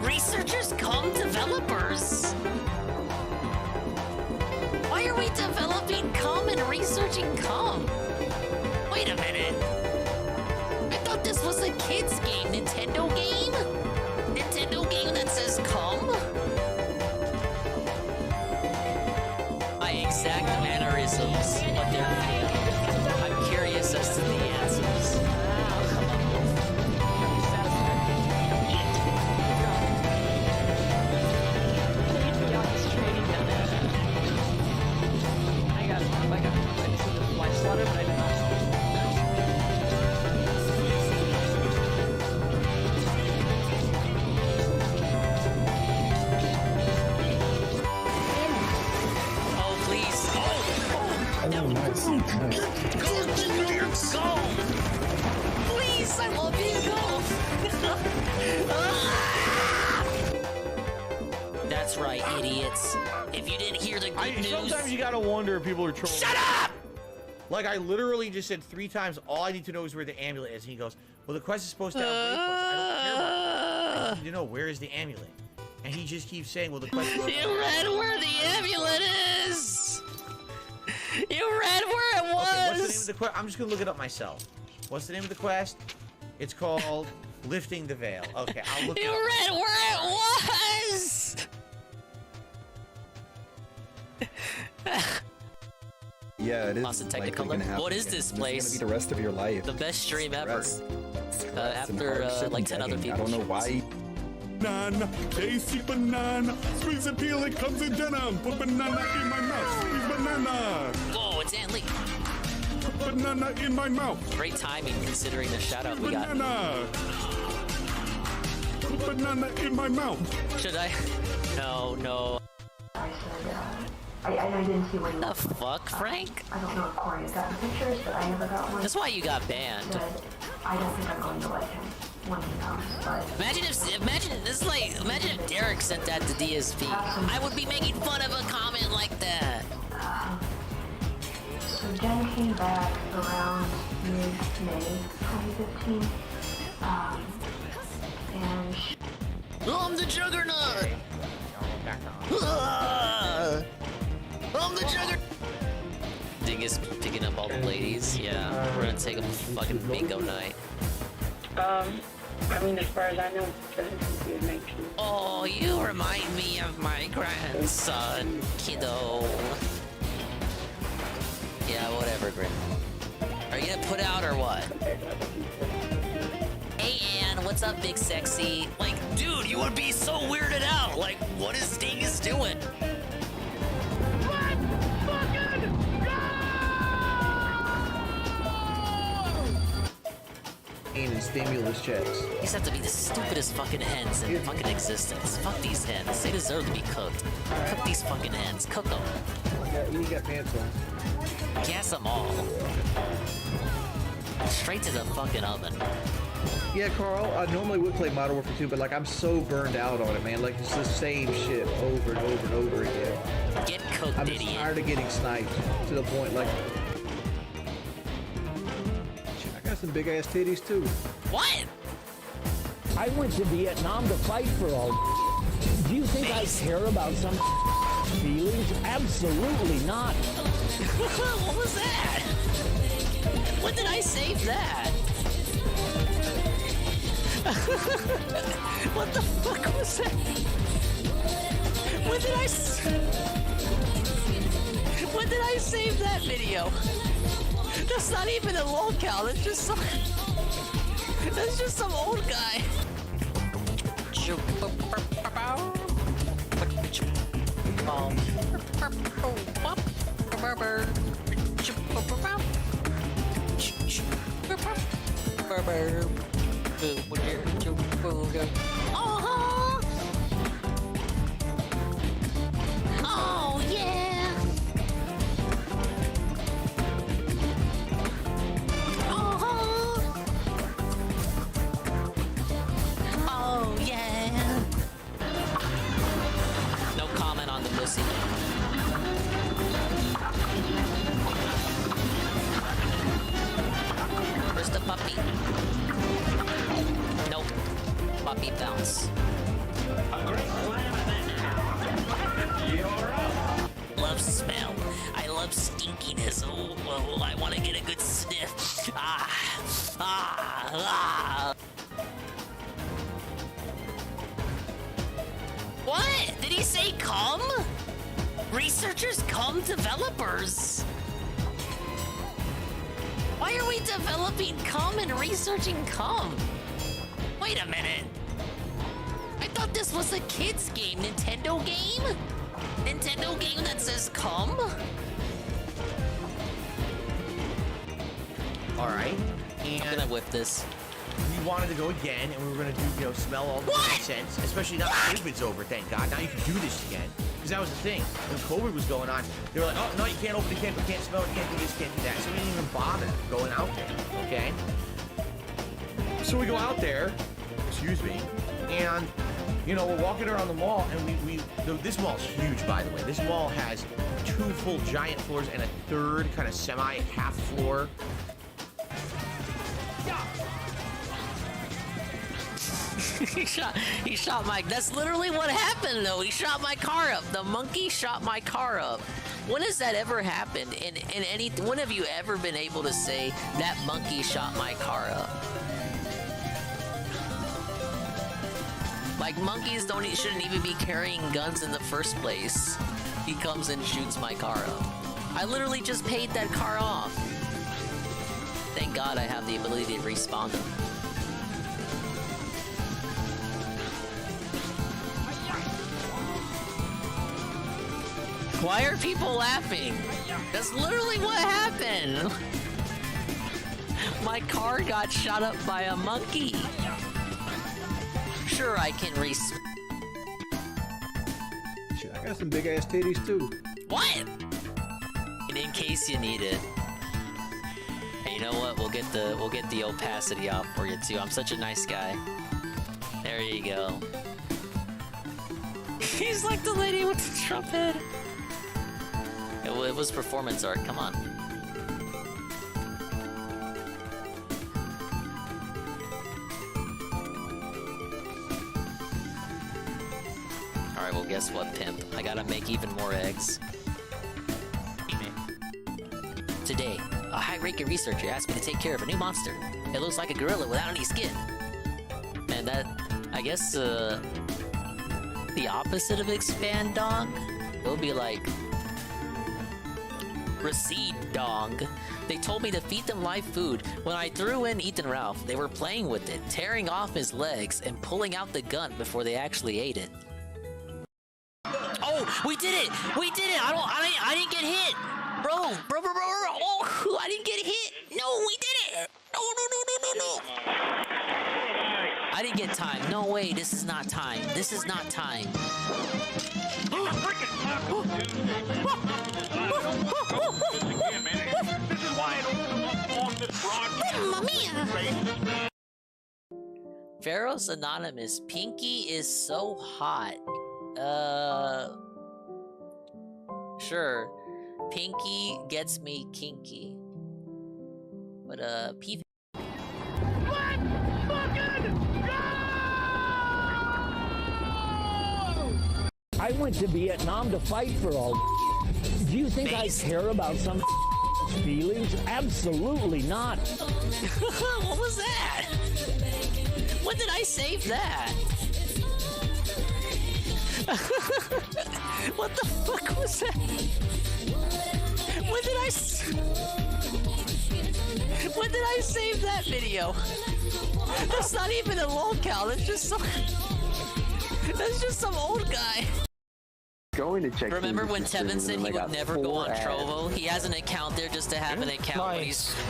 Researchers come developers. Why are we developing cum and researching cum? Wait a minute. I thought this was a kid's game. Nintendo game? Nintendo game that says cum? My exact mannerisms, what they're thinking. I'm curious as to the answers. Go! Please, I love you, go! That's right, idiots. If you didn't hear the good news... Sometimes you gotta wonder if people are trolling. Shut up! Like, I literally just said 3 times, all I need to know is where the amulet is. And he goes, well, the quest is supposed to have waypoints. I don't care about that. I need to know, where is the amulet? And he just keeps saying, well, the quest is... You read where the amulet is! You read where it was! Okay, what's the name of the quest? I'm just gonna look it up myself. What's the name of the quest? It's called Lifting the Veil. Okay, I'll look it up. You read where it was! Yeah, it is. Austin Technicolor. What is this place? It's gonna be the rest of your life. The best stream ever. After like 10 other people. I don't know why. Banana, tasty banana, squeeze and peel, it comes in denim. Put banana in my mouth, squeeze banana. Whoa, it's Aunt Lee. Put banana in my mouth. Great timing considering the shout out we got. Banana. Put banana in my mouth. Should I? No, no. I didn't see one. The fuck, Frank? I don't know if Corey got the pictures, but I never got one. That's why you got banned. But I don't think I'm going to like him when he comes, but... Imagine if Derek sent that to DSP. I would be making fun of a comment like that. So Jen came back around mid-May 2015, and she... Oh, I'm the Juggernaut! I'm the Juggernaut! Dingus picking up all the ladies. Yeah, we're gonna take a fucking bingo night. I mean, as far as I know, it's going to be 19. Oh, you remind me of my grandson, kiddo. Yeah, whatever, Grim. Are you gonna put out or what? Hey, Ann, what's up, big sexy? Like, dude, you would be so weirded out. Like, what is Dingus doing? And stimulus checks. These have to be the stupidest fucking hens in fucking existence. Fuck these hens. They deserve to be cooked. Cook these fucking hens. Cook them. Yeah, you got pants on. Gas them all. Straight to the fucking oven. Yeah, Carl, I normally would play Modern Warfare 2, but like I'm so burned out on it, man. Like it's the same shit over and over and over again. Get cooked, I'm idiot. just tired of getting sniped to the point like... I got some big ass titties too. What? I went to Vietnam to fight for all. Do you think I care about some feelings? Absolutely not. What was that? When did I save that? What the fuck was that? When did I save that video? That's not even a locale. That's just some old guy. Oh, oh yeah. Oh yeah. No comment on the pussy. Where's the puppy? Nope. Puppy fell. stinkiness. Oh, I want to get a good sniff. What? Did he say come? Researchers come developers. Why are we developing cum and researching cum? Wait a minute. I thought this was a kid's game. Nintendo game? Nintendo game that says cum? Alright. I'm And gonna whip this. we wanted to go again, and we were gonna do, you know, smell all the nonsense. Especially now that COVID's over, thank God. Now you can do this again. Because that was the thing. When COVID was going on, they were like, oh, no, you can't open it, you can't smell it, you can't do this, you can't do that. So we didn't even bother going out there, okay? So we go out there, excuse me, and, you know, we're walking around the mall, and this mall's huge, by the way. This mall has 2 full giant floors and a third kind of semi-half floor. He shot my. That's literally what happened, though. He shot my car up. The monkey shot my car up. When has that ever happened? In any? When have you ever been able to say that monkey shot my car up? Like monkeys shouldn't even be carrying guns in the first place. He comes and shoots my car up. I literally just paid that car off. Thank God I have the ability to respawn them. Why are people laughing? That's literally what happened. My car got shot up by a monkey. Sure, I can Shit, I got some big ass titties too. What? And in case you need it. Hey, you know what? We'll get the opacity off for you too. I'm such a nice guy. There you go. He's like the lady with the trumpet. It was performance art. Come on. Alright, well guess what, pimp? I gotta make even more eggs. Today, a high-ranking researcher asked me to take care of a new monster. It looks like a gorilla without any skin. And that, I guess, the opposite of expand dog? It'll be like... recede dog. They told me to feed them live food. When I threw in Ethan Ralph, they were playing with it, tearing off his legs and pulling out the gun before they actually ate it. Oh, we did it! We did it! I didn't get hit! Bro! Oh, I didn't get hit! No, we did it! No! I didn't get time. No way, this is not time. This is not time. Pharaoh's Anonymous. Pinky is so hot. Sure. Pinky gets me kinky. But, P. I went to Vietnam to fight for all. Do you think I care about some feelings? Absolutely not. What was that? When did I save that? What the fuck was that? When did I save that video? That's not even a lolcow. That's just some old guy. Going to check. Remember when Tevin said he would never go on Trovo? He has an account there just to have an account,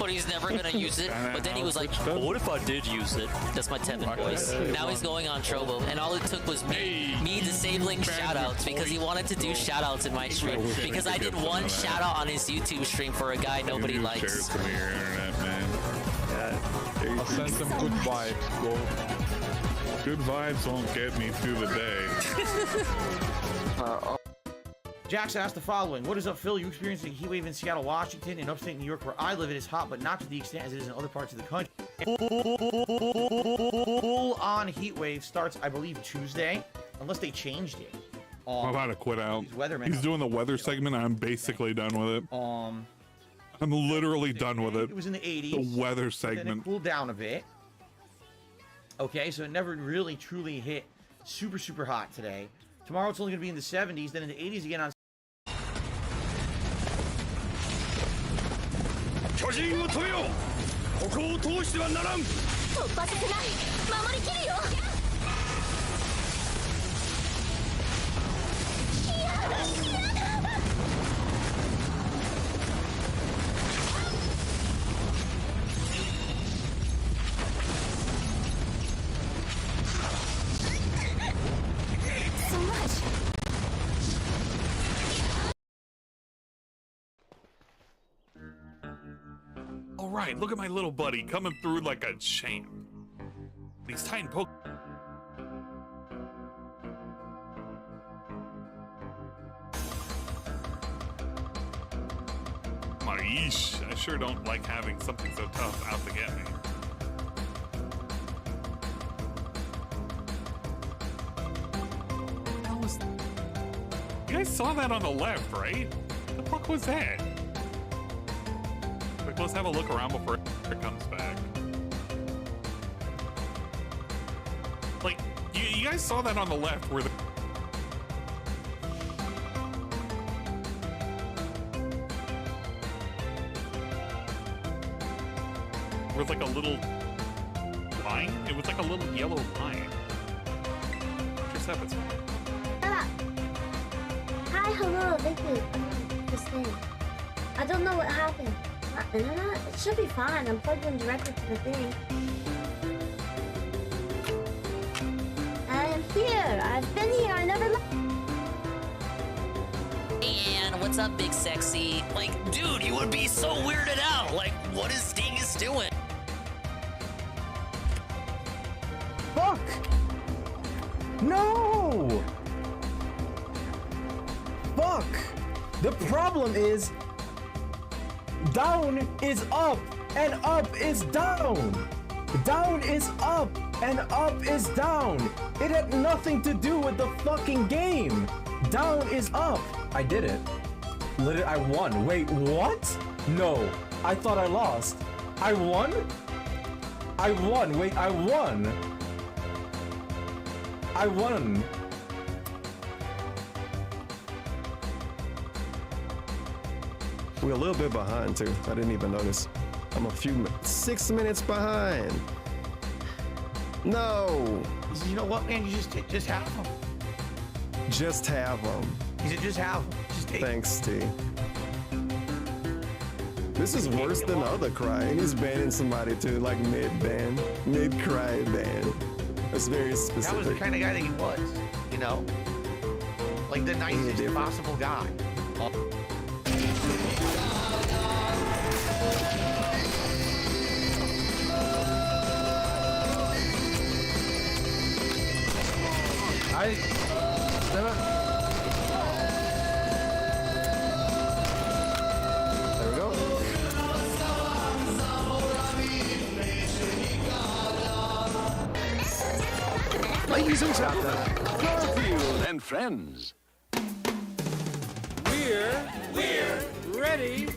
but he's never gonna use it. But then he was like, oh, what if I did use it? That's my Tevin voice. Now he's going on Trovo, and all it took was me disabling shoutouts because he wanted to do shoutouts in my stream. Because I did one shoutout on his YouTube stream for a guy nobody likes. Share it to your internet, man. I'll send some good vibes, bro. Good vibes won't get me through the day. Jackson asked the following. What is up, Phil? You experiencing a heat wave in Seattle, Washington, and upstate New York where I live. It is hot, but not to the extent as it is in other parts of the country. Full-on heat wave starts, I believe, Tuesday, unless they changed it. I'm about to quit out. These weathermen He's doing the weather segment. I'm basically done with it. I'm literally done with it. It was in the 80s. The weather Then it segment. cooled down a bit. Okay, so it never really truly hit super, super hot today. Tomorrow it's only going to be in the 70s, then in the 80s again on. 巨人を止めよう。ここを通してはならん。突破させない。守りきるよ。やだ。So much. All right, look at my little buddy coming through like a champ. These Titan poke. Yeesh, I sure don't like having something so tough out to get me. That was... You guys saw that on the left, right? What the fuck was that? Quick, let's have a look around before it comes back. Like, you guys saw that on the left where the... It was like a little line? It was like a little yellow line. Just happens. Hi, hello, thank you. This thing. I don't know what happened. Internet? It should be fine. I'm plugged in directly to the thing. I am here. I've been here. I never left. And what's up, Big Sexy? Like, dude, you would be so weirded out. Like, what is Dingus doing? Fuck! No! Fuck! The problem is, down is up, and up is down. Down is up, and up is down. It had nothing to do with the fucking game. Down is up. I did it. Literally, I won. Wait, what? No, I thought I lost. I won? I won. Wait, I won. I won. We're a little bit behind too. I didn't even notice. I'm a few 6 minutes behind. No. You know what, man? You just have them. Just have them. He said, just have them. Just take Thanks, T. This is worse than the other cry. He's banning somebody too, like mid-ban, mid-cry ban. That's very specific. That was the kind of guy that he was, you know? Like the nicest possible guy. There we go. Ladies and gentlemen, Garfield and friends. We're ready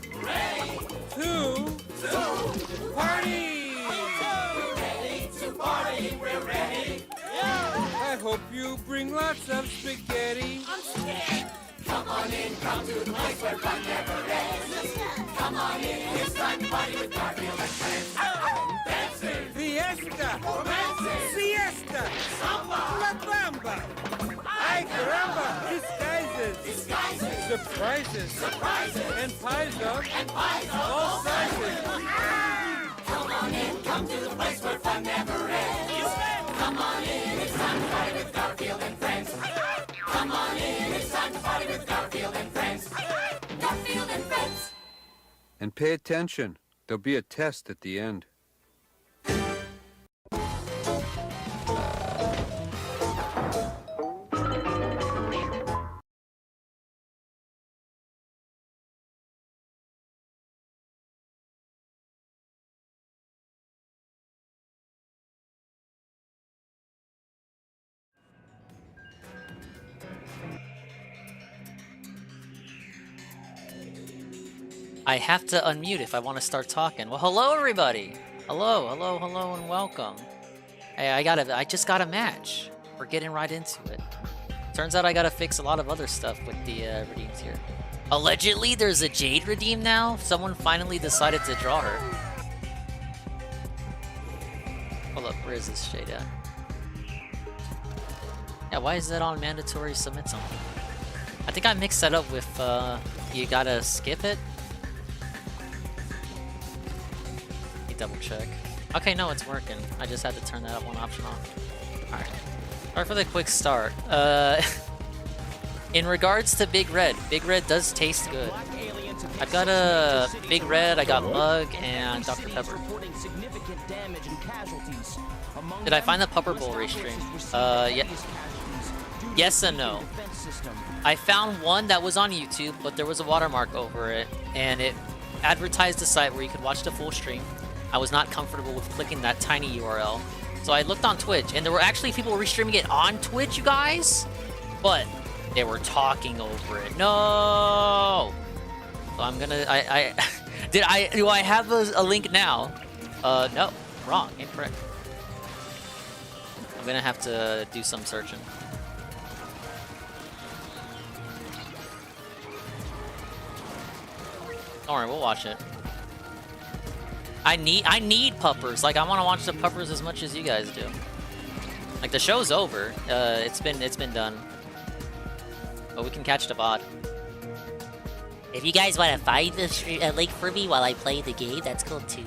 to party. We're ready. I hope you bring lots of spaghetti. I'm scared. Come on in, come to the place where fun never ends. Come on in, it's time to party with Garfield and friends. Dancing, fiesta, romancing, siesta, samba, la bamba. Ay caramba, disguises, surprises, and pies of all sizes. Come on in, come to the place where fun never ends. Come on in, it's time to party with Garfield and friends. Come on in, it's time to party with Garfield and friends. Garfield and friends. And pay attention. There'll be a test at the end. I have to unmute if I want to start talking. Well, hello everybody. Hello, hello, hello, and welcome. Hey, I just got a match. We're getting right into it. Turns out I gotta fix a lot of other stuff with the redeems here. Allegedly, there's a Jade redeem now. Someone finally decided to draw her. Hold up, where is this Jade at? Yeah, why is that on mandatory submit something? I think I mixed that up with, you gotta skip it? Let me double check. Okay, no, it's working. I just had to turn that one option off. Alright. Sorry for the quick start. In regards to Big Red does taste good. I've got a Big Red, I got Mug, and Dr. Pepper. Did I find the Pupperb restream? Yeah. Yes and no. I found one that was on YouTube, but there was a watermark over it, and it advertised a site where you could watch the full stream. I was not comfortable with clicking that tiny URL. So I looked on Twitch, and there were actually people restreaming it on Twitch, you guys, but they were talking over it. No! So I'm gonna, do I have a link now? No, wrong, incorrect. I'm gonna have to do some searching. Don't worry, we'll watch it. I need puppers. Like, I want to watch the puppers as much as you guys do. Like, the show's over. It's been done. But we can catch the VOD. If you guys want to find the link for me while I play the game, that's cool too.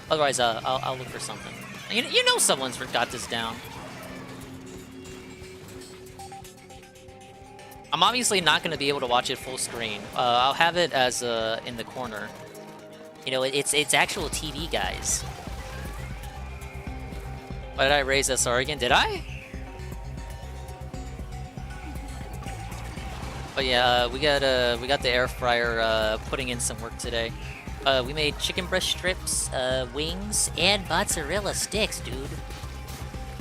Otherwise, I'll look for something. You know someone's got this down. I'm obviously not going to be able to watch it full screen. I'll have it as in the corner. You know, it's actual TV, guys. Why did I raise SR again? Did I? But yeah, we got the air fryer putting in some work today. We made chicken breast strips, wings, and mozzarella sticks, dude.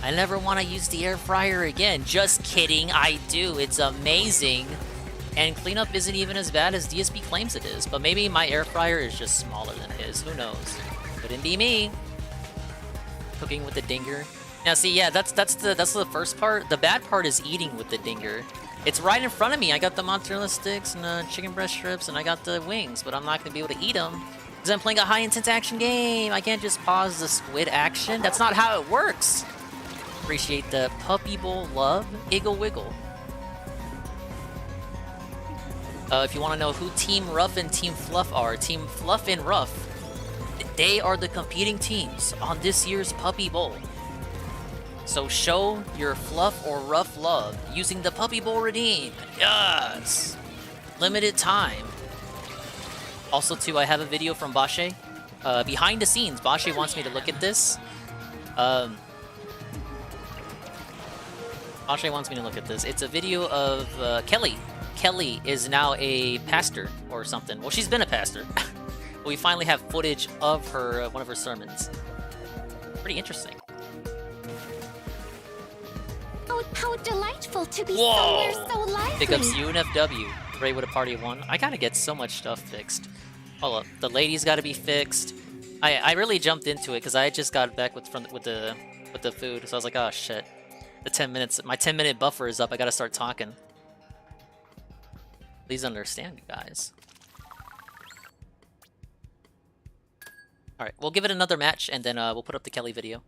I never want to use the air fryer again. Just kidding, I do. It's amazing. And cleanup isn't even as bad as DSP claims it is. But maybe my air fryer is just smaller than his. Who knows? Couldn't be me. Cooking with the dinger. Now see, yeah, that's the first part. The bad part is eating with the dinger. It's right in front of me. I got the mozzarella sticks and the chicken breast strips, and I got the wings, but I'm not gonna be able to eat them because I'm playing a high-intense action game. I can't just pause the squid action. That's not how it works. Appreciate the puppy bowl love, Iggle Wiggle. If you want to know who Team Ruff and Team Fluff are, Team Fluff and Ruff, they are the competing teams on this year's Puppy Bowl. So show your Fluff or Ruff love using the Puppy Bowl redeem. Yes! Limited time. Also, too, I have a video from Bashe. Behind the scenes, Bashe wants me to look at this. Bashe wants me to look at this. It's a video of Kelly. Kelly is now a pastor or something. Well, she's been a pastor. We finally have footage of her, one of her sermons. Pretty interesting. How delightful to be somewhere so lively. Pick up UNFW. Ray with a party of one. I gotta get so much stuff fixed. Hold up. The ladies gotta be fixed. I really jumped into it because I just got back with the food. So I was like, oh shit. The 10 minutes, my 10-minute buffer is up. I gotta start talking. Please understand, you guys. Alright, we'll give it another match, and then we'll put up the Kelly video.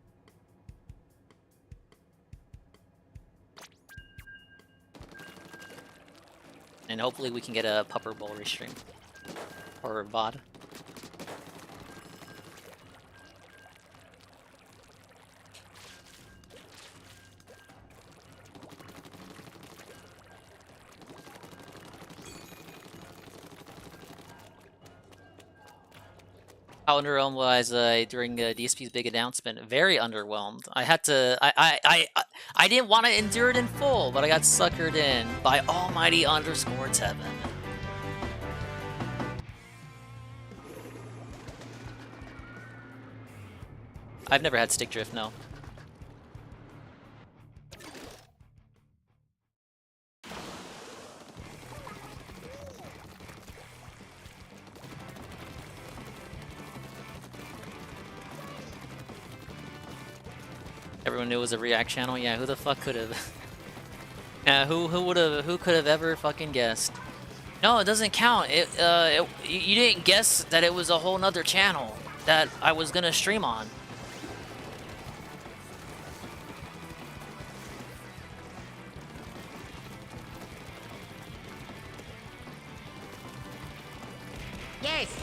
And hopefully we can get a Pupper Bowl restream. Or VOD. How underwhelmed was I during DSP's big announcement? Very underwhelmed. I had to. I didn't want to endure it in full, but I got suckered in by Almighty _Tevin. I've never had stick drift, no. Everyone knew it was a React channel. Yeah, who the fuck could have? Yeah, who could have ever fucking guessed? No, it doesn't count. You didn't guess that it was a whole nother channel that I was gonna stream on. Yes,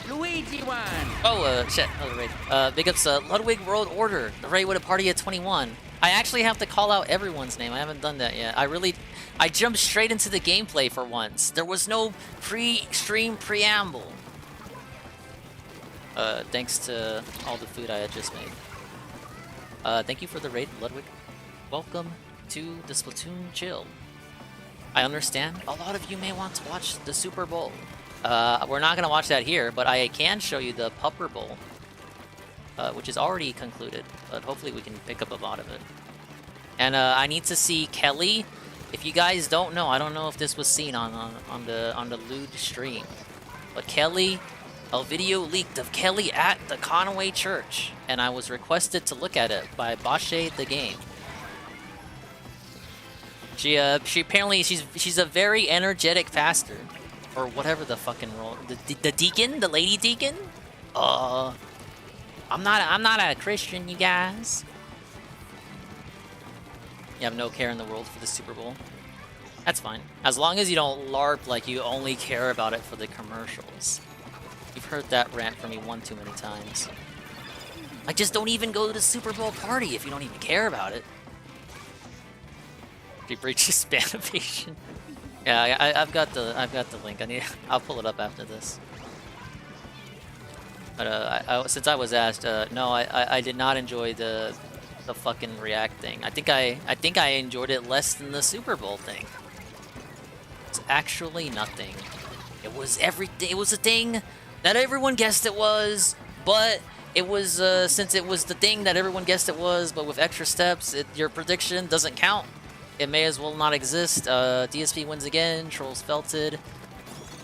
Luigi won. Oh, shit. Another raid. Big ups, Ludwig World Order. The raid with a party at 21. I actually have to call out everyone's name. I haven't done that yet. I jumped straight into the gameplay for once. There was no pre-stream preamble. Thanks to all the food I had just made. Thank you for the raid, Ludwig. Welcome to the Splatoon Chill. I understand a lot of you may want to watch the Super Bowl. We're not gonna watch that here, but I can show you the Pupperb Bowl, which is already concluded, but hopefully we can pick up a lot of it. And I need to see Kelly. If you guys don't know, I don't know if this was seen on the lewd stream, but Kelly, a video leaked of Kelly at the Conway Church, and I was requested to look at it by Bashe the Game. She apparently she's a very energetic pastor. Or whatever the fucking role. The deacon? The lady deacon? I'm not a Christian, you guys. You have no care in the world for the Super Bowl. That's fine. As long as you don't LARP like you only care about it for the commercials. You've heard that rant from me one too many times. Like, just don't even go to the Super Bowl party if you don't even care about it. She breaches span evasion. Yeah, I've got the link. I'll pull it up after this. But since I was asked, no, I did not enjoy the fucking React thing. I think I enjoyed it less than the Super Bowl thing. It's actually nothing. It was everything. It was a thing that everyone guessed it was, but it was since it was the thing that everyone guessed it was, but with extra steps, your prediction doesn't count. It may as well not exist. DSP wins again. Trolls felted.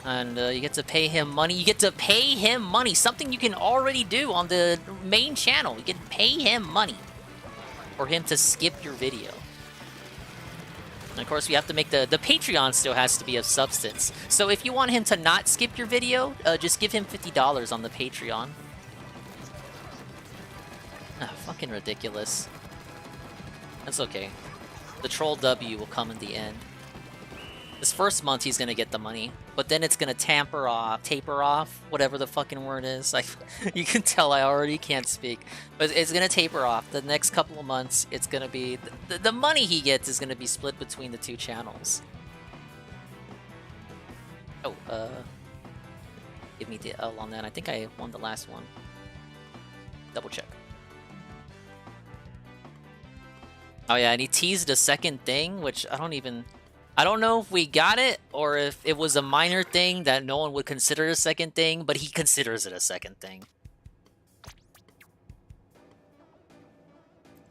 And you get to pay him money. You get to pay him money. Something you can already do on the main channel. You can pay him money for him to skip your video. And of course, we have to make the Patreon still has to be of substance. So if you want him to not skip your video, just give him $50 on the Patreon. Ah, fucking ridiculous. That's okay. The troll W will come in the end. This first month he's gonna get the money, but then it's gonna taper off, whatever the fucking word is. Like, you can tell I already can't speak, but it's gonna taper off. The next couple of months, it's gonna be the money he gets is gonna be split between the two channels. Oh, give me the L on that. I think I won the last one. Double check. Oh yeah, and he teased a second thing, which I don't know if we got it, or if it was a minor thing that no one would consider a second thing, but he considers it a second thing.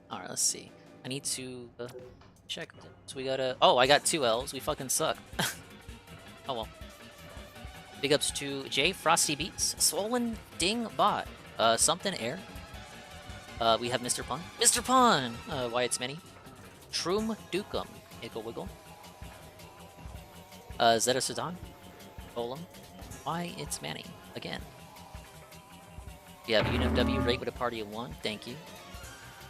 Alright, let's see. I need to check this. So we gotta... Oh, I got 2 L's. We fucking suck. Oh well. Big ups to J Frosty Beats, Swollen Ding Bot, Something Air. We have Mr. Pun. Mr. Pun! Why it's many. Troom Dukum. Ickle Wiggle. Zeta Sudan. Golem. Why it's Manny. Again. We have UNFW rate with a party of 1. Thank you.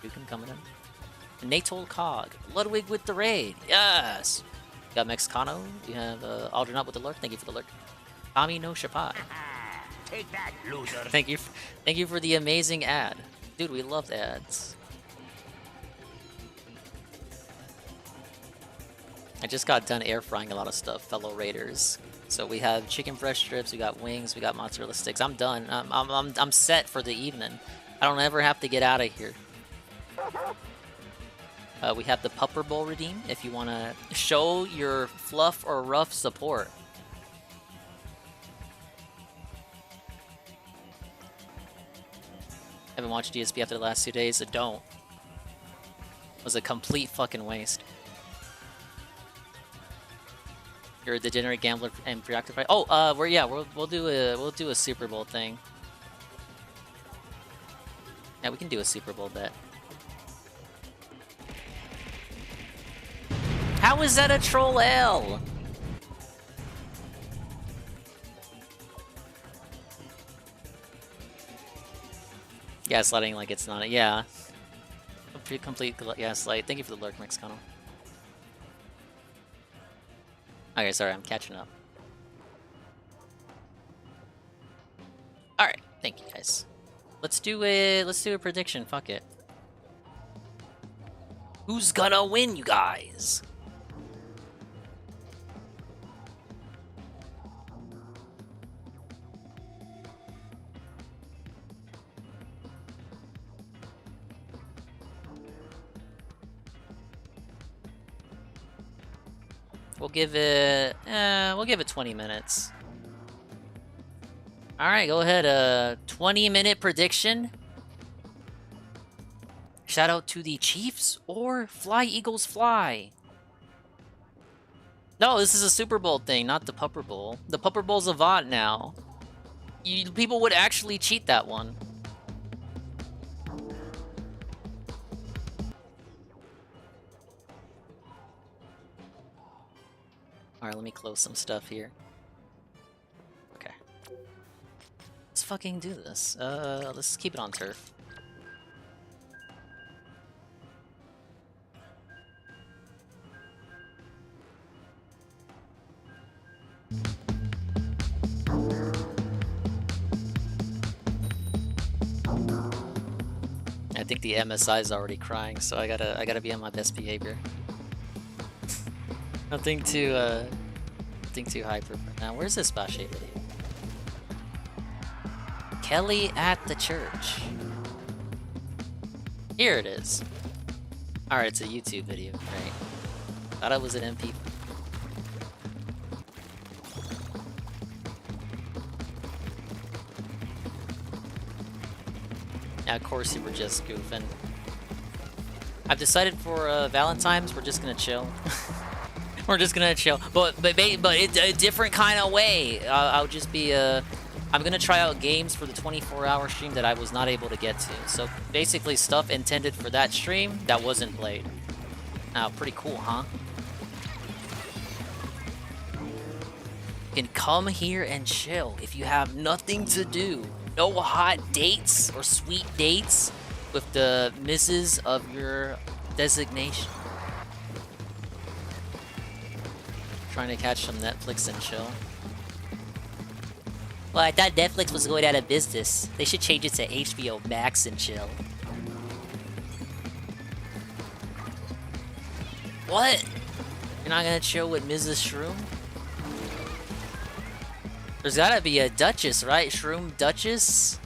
Dukum coming in. Natol Cog. Ludwig with the raid. Yes! We got Mexicano. We have Aldrinot with the lurk. Thank you for the lurk. Tommy no Shapai. Take that, loser. Thank you for the amazing ad. Dude, we love ads. I just got done air frying a lot of stuff, fellow raiders. So we have chicken fresh strips, we got wings, we got mozzarella sticks. I'm done. I'm set for the evening. I don't ever have to get out of here. We have the Pupper Bowl redeem if you want to show your fluff or rough support. Haven't watched DSP after the last 2 days, so don't. It was a complete fucking waste. You're a degenerate gambler and preoccupied. Oh, we'll do a Super Bowl thing. Yeah, we can do a Super Bowl bet. How is that a troll L? Gaslighting like it's not. Yeah. Complete gaslight. Thank you for the lurk, Mexicano. Okay, sorry, I'm catching up. Alright, thank you guys. Let's do a prediction, fuck it. Who's gonna win, you guys? We'll give it 20 minutes. All right, go ahead. 20-minute prediction. Shout out to the Chiefs or Fly Eagles Fly. No, this is a Super Bowl thing, not the Pupper Bowl. The Pupper Bowl's a VOD now. People would actually cheat that one. Alright, let me close some stuff here. Okay. Let's fucking do this. Let's keep it on turf. I think the MSI is already crying, so I gotta be on my best behavior. Nothing too hyper for now. Where's this Bashe video? Kelly at the church. Here it is. Alright, it's a YouTube video. Great. Thought it was an MP. Yeah, of course you were just goofing. I've decided for Valentine's, we're just gonna chill. We're just gonna chill, but it's a different kind of way. I'll just be I'm gonna try out games for the 24-hour stream that I was not able to get to. So basically, stuff intended for that stream that wasn't played. Now, pretty cool, huh? You can come here and chill if you have nothing to do. No hot dates or sweet dates with the misses of your designation. Trying to catch some Netflix and chill. Well, I thought Netflix was going out of business. They should change it to HBO Max and chill. What? You're not gonna chill with Mrs. Shroom? There's gotta be a Duchess, right? Shroom Duchess?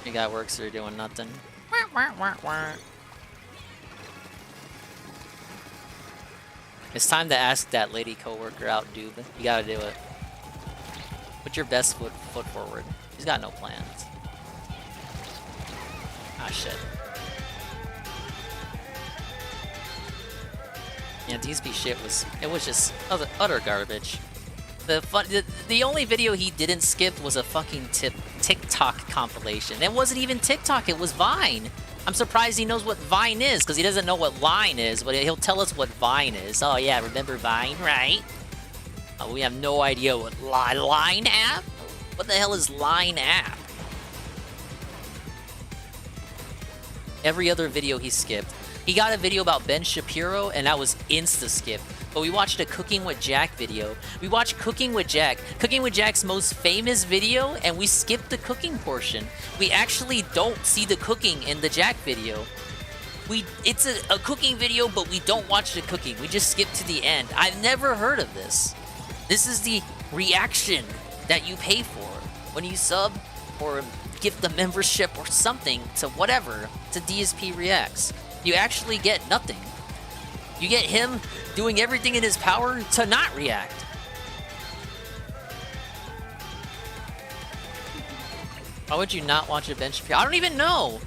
You got work, so you're doing nothing. It's time to ask that lady coworker out, dude. You gotta do it. Put your best foot forward. He's got no plans. Ah, shit. Yeah, DSP shit was just utter garbage. The only video he didn't skip was a fucking TikTok compilation. It wasn't even TikTok, it was Vine. I'm surprised he knows what Vine is, because he doesn't know what Line is, but he'll tell us what Vine is. Oh yeah, remember Vine, right? Oh, we have no idea what Line app? What the hell is Line app? Every other video he skipped. He got a video about Ben Shapiro, and that was insta-skip. But we watched a Cooking with Jack video. We watched Cooking with Jack. Cooking with Jack's most famous video, and we skipped the cooking portion. We actually don't see the cooking in the Jack video. It's a cooking video, but we don't watch the cooking. We just skip to the end. I've never heard of this. This is the reaction that you pay for when you sub or gift the membership or something to whatever to DSP Reacts. You actually get nothing. You get him doing everything in his power to not react. Why would you not watch a Ben Shapiro? I don't even know.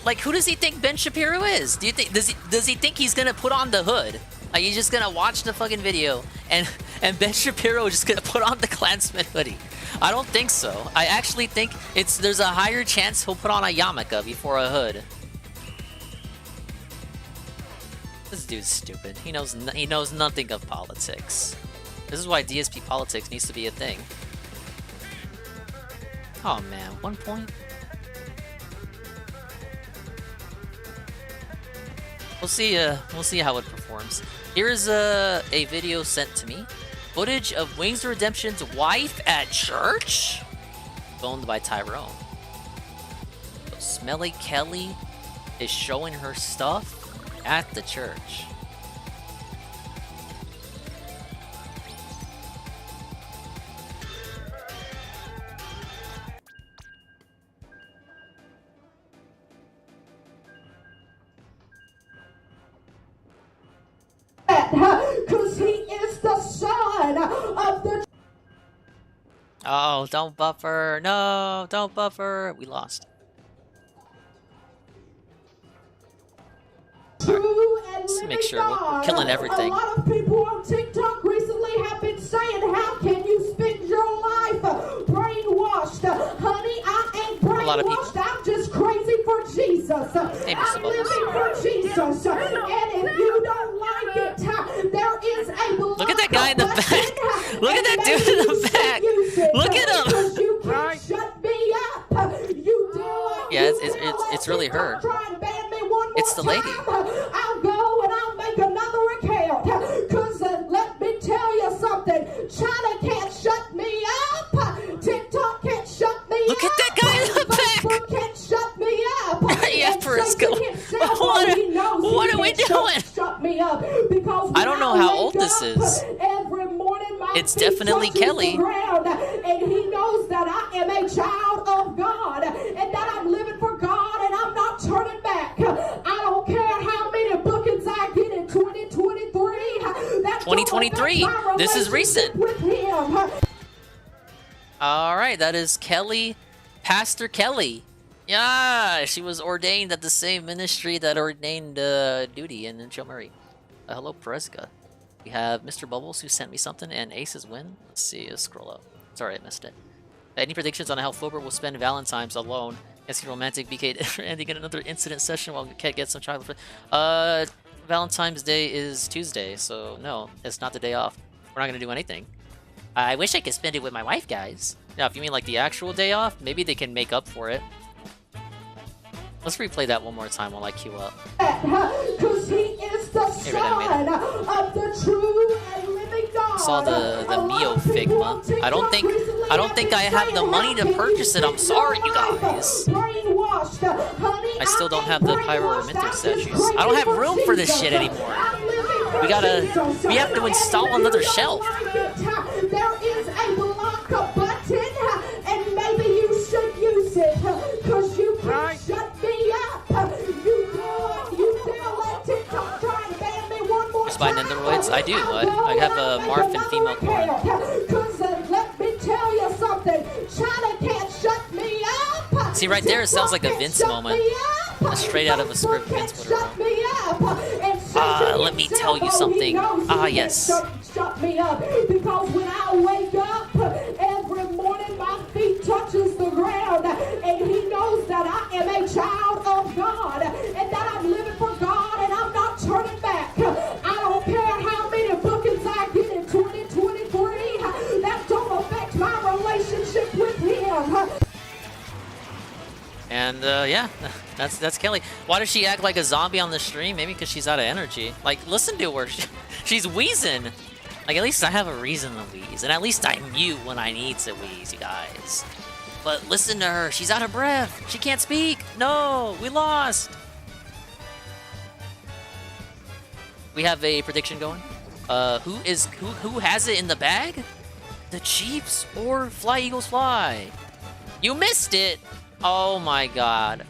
Like, who does he think Ben Shapiro is? Do you think does he think he's gonna put on the hood? Like, he's just gonna watch the fucking video and Ben Shapiro is just gonna put on the Klansman hoodie? I don't think so. I actually think there's a higher chance he'll put on a yarmulke before a hood. This dude's stupid. He knows nothing of politics. This is why DSP politics needs to be a thing. Oh man, 1 point. We'll see how it performs. Here is a video sent to me. Footage of Wings of Redemption's wife at church? Filmed by Tyrone. So Smelly Kelly is showing her stuff at the church. Cause he is the son of the Oh, don't buffer. No, don't buffer. We lost. true and Let's living make sure God. we're killing everything. A lot of people on TikTok recently have been saying, how can you spend your life brainwashed? Honey, I ain't brainwashed. A lot of people. I'm just crazy for Jesus. Hey, Mr. I'm Bubbles. living for Jesus. And if you don't like it, there is a Look at that guy in the back. Look at that dude in the back. Look at him. Right. Shut me up. You do. Yeah, it's really her. It's the lady. I'll go and I'll make another account. Cause let me tell you something. China can't shut me up. TikTok can't shut me up. Look at that guy in the back. Facebook can't shut me up. Yeah, Frisco. What are we doing? Shut me up because I don't know how old this is. Every morning my It's feet definitely touches Kelly. the ground, and he knows that I am a child of God and that I'm living for God and I'm not turning back. I don't care how many bookings I get in 2023. 2023. This is recent. With him. All right, that is Kelly, Pastor Kelly. Yeah, she was ordained at the same ministry that ordained Duty and Joe Murray. Hello, Perezka. We have Mr. Bubbles who sent me something and Ace's win. Let's see, scroll up. Sorry, I missed it. Any predictions on how Pupperb will spend Valentine's alone? Asking romantic BK ending in another incident session while Cat gets some chocolate. Valentine's Day is Tuesday, so no, it's not the day off. We're not gonna do anything. I wish I could spend it with my wife, guys. Now, if you mean like the actual day off, maybe they can make up for it. Let's replay that one more time while I queue up. Cause he is the son of the true and living God. Saw the Mio Figma. I don't think I have the money to purchase it. I'm sorry, you guys. I still don't have the Pyro Emitter statues. I don't have room for this shit anymore. We have to install another shelf. There is a block button, and maybe you should use it. Cause you can shut me up. You dare let TikTok try and ban me one more Just buy Nendoroids? I do. I have a Marf and female corn. Cause let me tell you something. China can't shut me up. See, right there, it sounds like a Vince moment. Straight out of a script Vince would have wrote. Let me tell you something. Yes. Shut me up, because when I wake up every morning my feet touches the ground, and he knows that I am a child of God and that I'm living for God and I'm not turning back. I don't care how many bookings I get in 2023. That don't affect my relationship with him. And yeah, that's Kelly. Why does she act like a zombie on the stream? Maybe because she's out of energy. Like, listen to her. She's wheezing. Like, at least I have a reason to wheeze. And at least I mute when I need to wheeze, you guys. But listen to her. She's out of breath. She can't speak. No, we lost. We have a prediction going. Who has it in the bag? The Chiefs or Fly Eagles Fly? You missed it. Oh my god.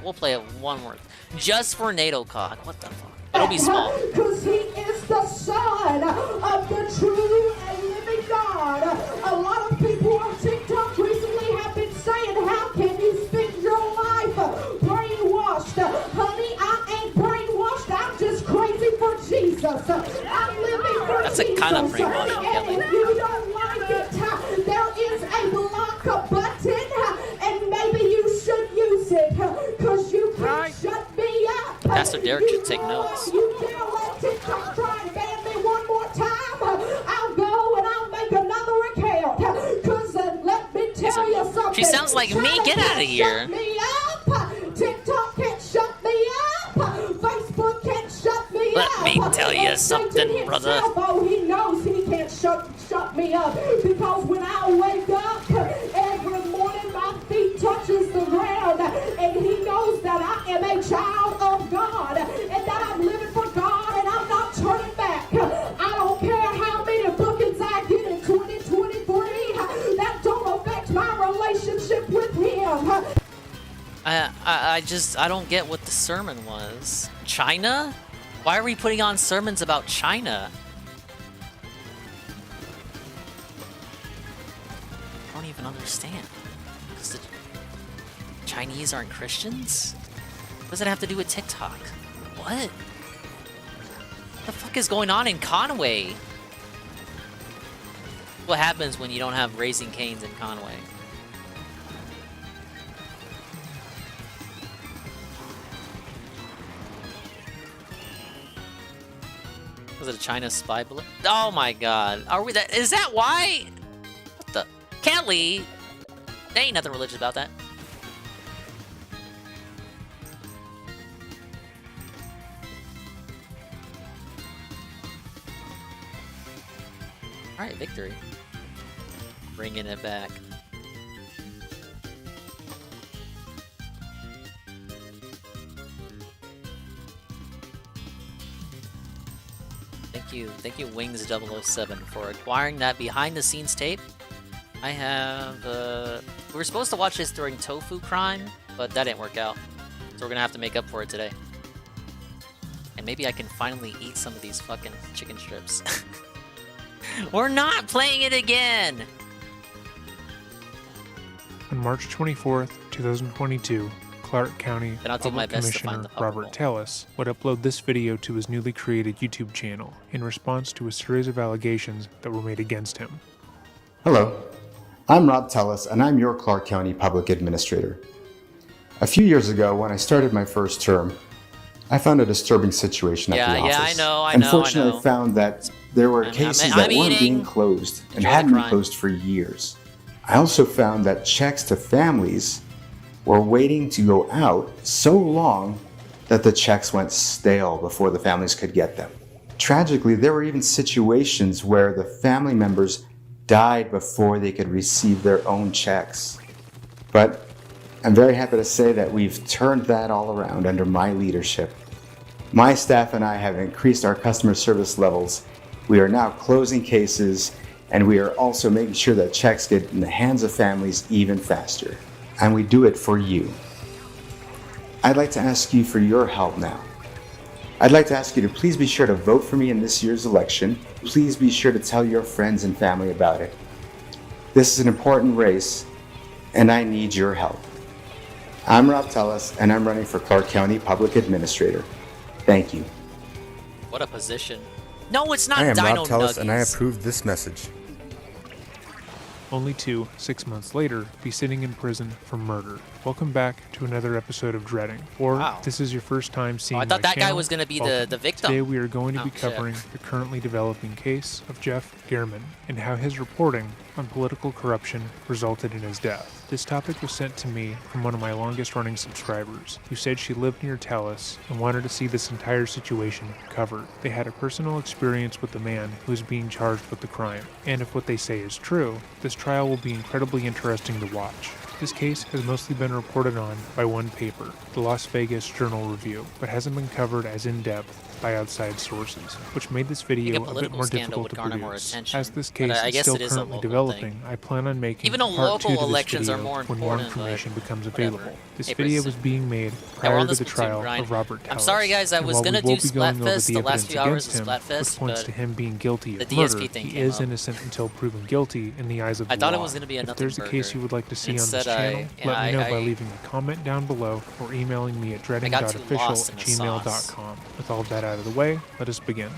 We'll play it one more. Just for NATO COD. What the fuck? It'll be small. Cause he is the son of the true and living God. A lot of people on TikTok recently have been saying, how can you spend your life brainwashed? Honey, I ain't brainwashed. I'm just crazy for Jesus. I'm living for That's Jesus. a kind of brainwashing, Kelly. And if you don't like it, there is a block button, and maybe you should use it. Cause you can shut me up. Pastor Derek should take notes. You dare let TikTok try to ban me one more time, I'll go and I'll make another account. Cause let me tell you something. She sounds like me. Get out of here. Shut me up. TikTok can't shut me up. Facebook can't shut me up. Let me tell you something, brother. Oh, he knows he can't shut me up. Because when I wake up every morning, my feet touches the ground. And he knows that I am a child of God. And that I'm living for God. And I'm not turning back. I don't care how many bookings I get in 2023. That don't affect my relationship with him. I don't get what the sermon was. China? Why are we putting on sermons about China? I don't even understand. Because the Chinese aren't Christians? What does that have to do with TikTok? What? What the fuck is going on in Conway? What happens when you don't have Raising Cane's in Conway? Was it a China spy bullet? Oh my god. Are we that? Is that why? What the? Kelly! There ain't nothing religious about that. Alright, victory. Bringing it back. Thank you, Wings007, for acquiring that behind-the-scenes tape. I have, we were supposed to watch this during Tofu Crime, but that didn't work out. So we're gonna have to make up for it today. And maybe I can finally eat some of these fucking chicken strips. We're not playing it again! On March 24th, 2022, Clark County Then I'll do my Public best to find Commissioner the Robert Tallis would upload this video to his newly created YouTube channel in response to a series of allegations that were made against him. Hello, I'm Rob Tallis, and I'm your Clark County Public Administrator. A few years ago, when I started my first term, I found a disturbing situation at the office. I know. Unfortunately, I found that there were cases that weren't being closed and hadn't been closed for years. I also found that checks to families were waiting to go out so long that the checks went stale before the families could get them. Tragically, there were even situations where the family members died before they could receive their own checks. But I'm very happy to say that we've turned that all around under my leadership. My staff and I have increased our customer service levels. We are now closing cases, and we are also making sure that checks get in the hands of families even faster. And we do it for you. I'd like to ask you for your help now. I'd like to ask you to please be sure to vote for me in this year's election. Please be sure to tell your friends and family about it. This is an important race, and I need your help. I'm Rob Tallis, and I'm running for Clark County Public Administrator. Thank you. What a position. No, it's not I am Dino Rob Tallis, Nuggies. and I approve this message. Only to, 6 months later, be sitting in prison for murder. Welcome back to another episode of Dreading. Or, if this is your first time seeing I thought my that guy channel, was going to be welcome. the victim. Today we are going to be shit. covering the currently developing case of Jeff Gehrman and how his reporting on political corruption resulted in his death. This topic was sent to me from one of my longest running subscribers, who said she lived near Tallis and wanted to see this entire situation covered. They had a personal experience with the man who is being charged with the crime, and if what they say is true, this trial will be incredibly interesting to watch. This case has mostly been reported on by one paper, the Las Vegas Journal-Review, but hasn't been covered as in-depth by outside sources, which made this video a bit more difficult to produce. As this case is still currently developing, I plan on making Even though part 2 local to this elections video are more when more important, information but becomes whatever. available. This Paper's video soon. was being made Yeah, we're prior on to the the Splatoon trial grind. of Robert Tallis. I'm sorry, guys, I And was while gonna we will do be going over Splatfest the last evidence few hours against of him, Splatfest, which points but to him being guilty the of DSP murder, thing he came is up. innocent until proven guilty in the eyes of the I thought it law. was gonna be a If nothing there's a case burger. you would like to see on this Instead, channel, I let me know by leaving a comment down below or emailing me at got too lost in the sauce. dreading.official@gmail.com. With all of that out of the way, let us begin.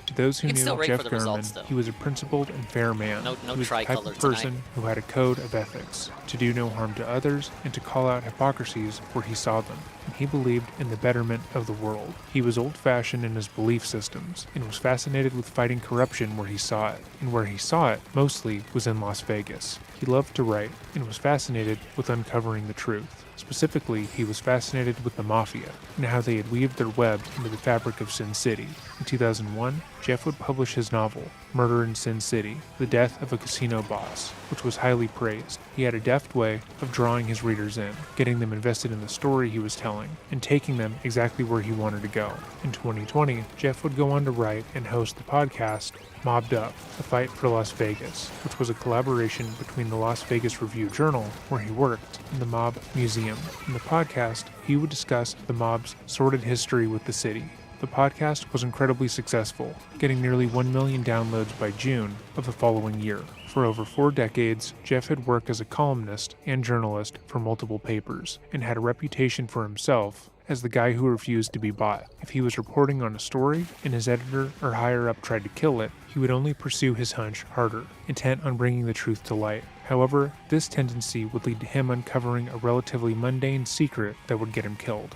To those who You can knew still rate Jeff for the results, German, though. he was a principled and fair man. No He was the type tricolor of person tonight. who had a code of ethics, to do no harm to others, and to call out hypocrisies where he saw them. And he believed in the betterment of the world. He was old-fashioned in his belief systems, and was fascinated with fighting corruption where he saw it. And where he saw it, mostly, was in Las Vegas. He loved to write, and was fascinated with uncovering the truth. Specifically, he was fascinated with the Mafia, and how they had weaved their web into the fabric of Sin City. In 2001, Jeff would publish his novel, Murder in Sin City, The Death of a Casino Boss, which was highly praised. He had a deft way of drawing his readers in, getting them invested in the story he was telling, and taking them exactly where he wanted to go. In 2020, Jeff would go on to write and host the podcast Mobbed Up, The Fight for Las Vegas, which was a collaboration between the Las Vegas Review-Journal, where he worked, and the Mob Museum. In the podcast, he would discuss the mob's sordid history with the city. The podcast was incredibly successful, getting nearly 1 million downloads by June of the following year. For over 4 decades, Jeff had worked as a columnist and journalist for multiple papers, and had a reputation for himself as the guy who refused to be bought. If he was reporting on a story and his editor or higher up tried to kill it, he would only pursue his hunch harder, intent on bringing the truth to light. However, this tendency would lead to him uncovering a relatively mundane secret that would get him killed.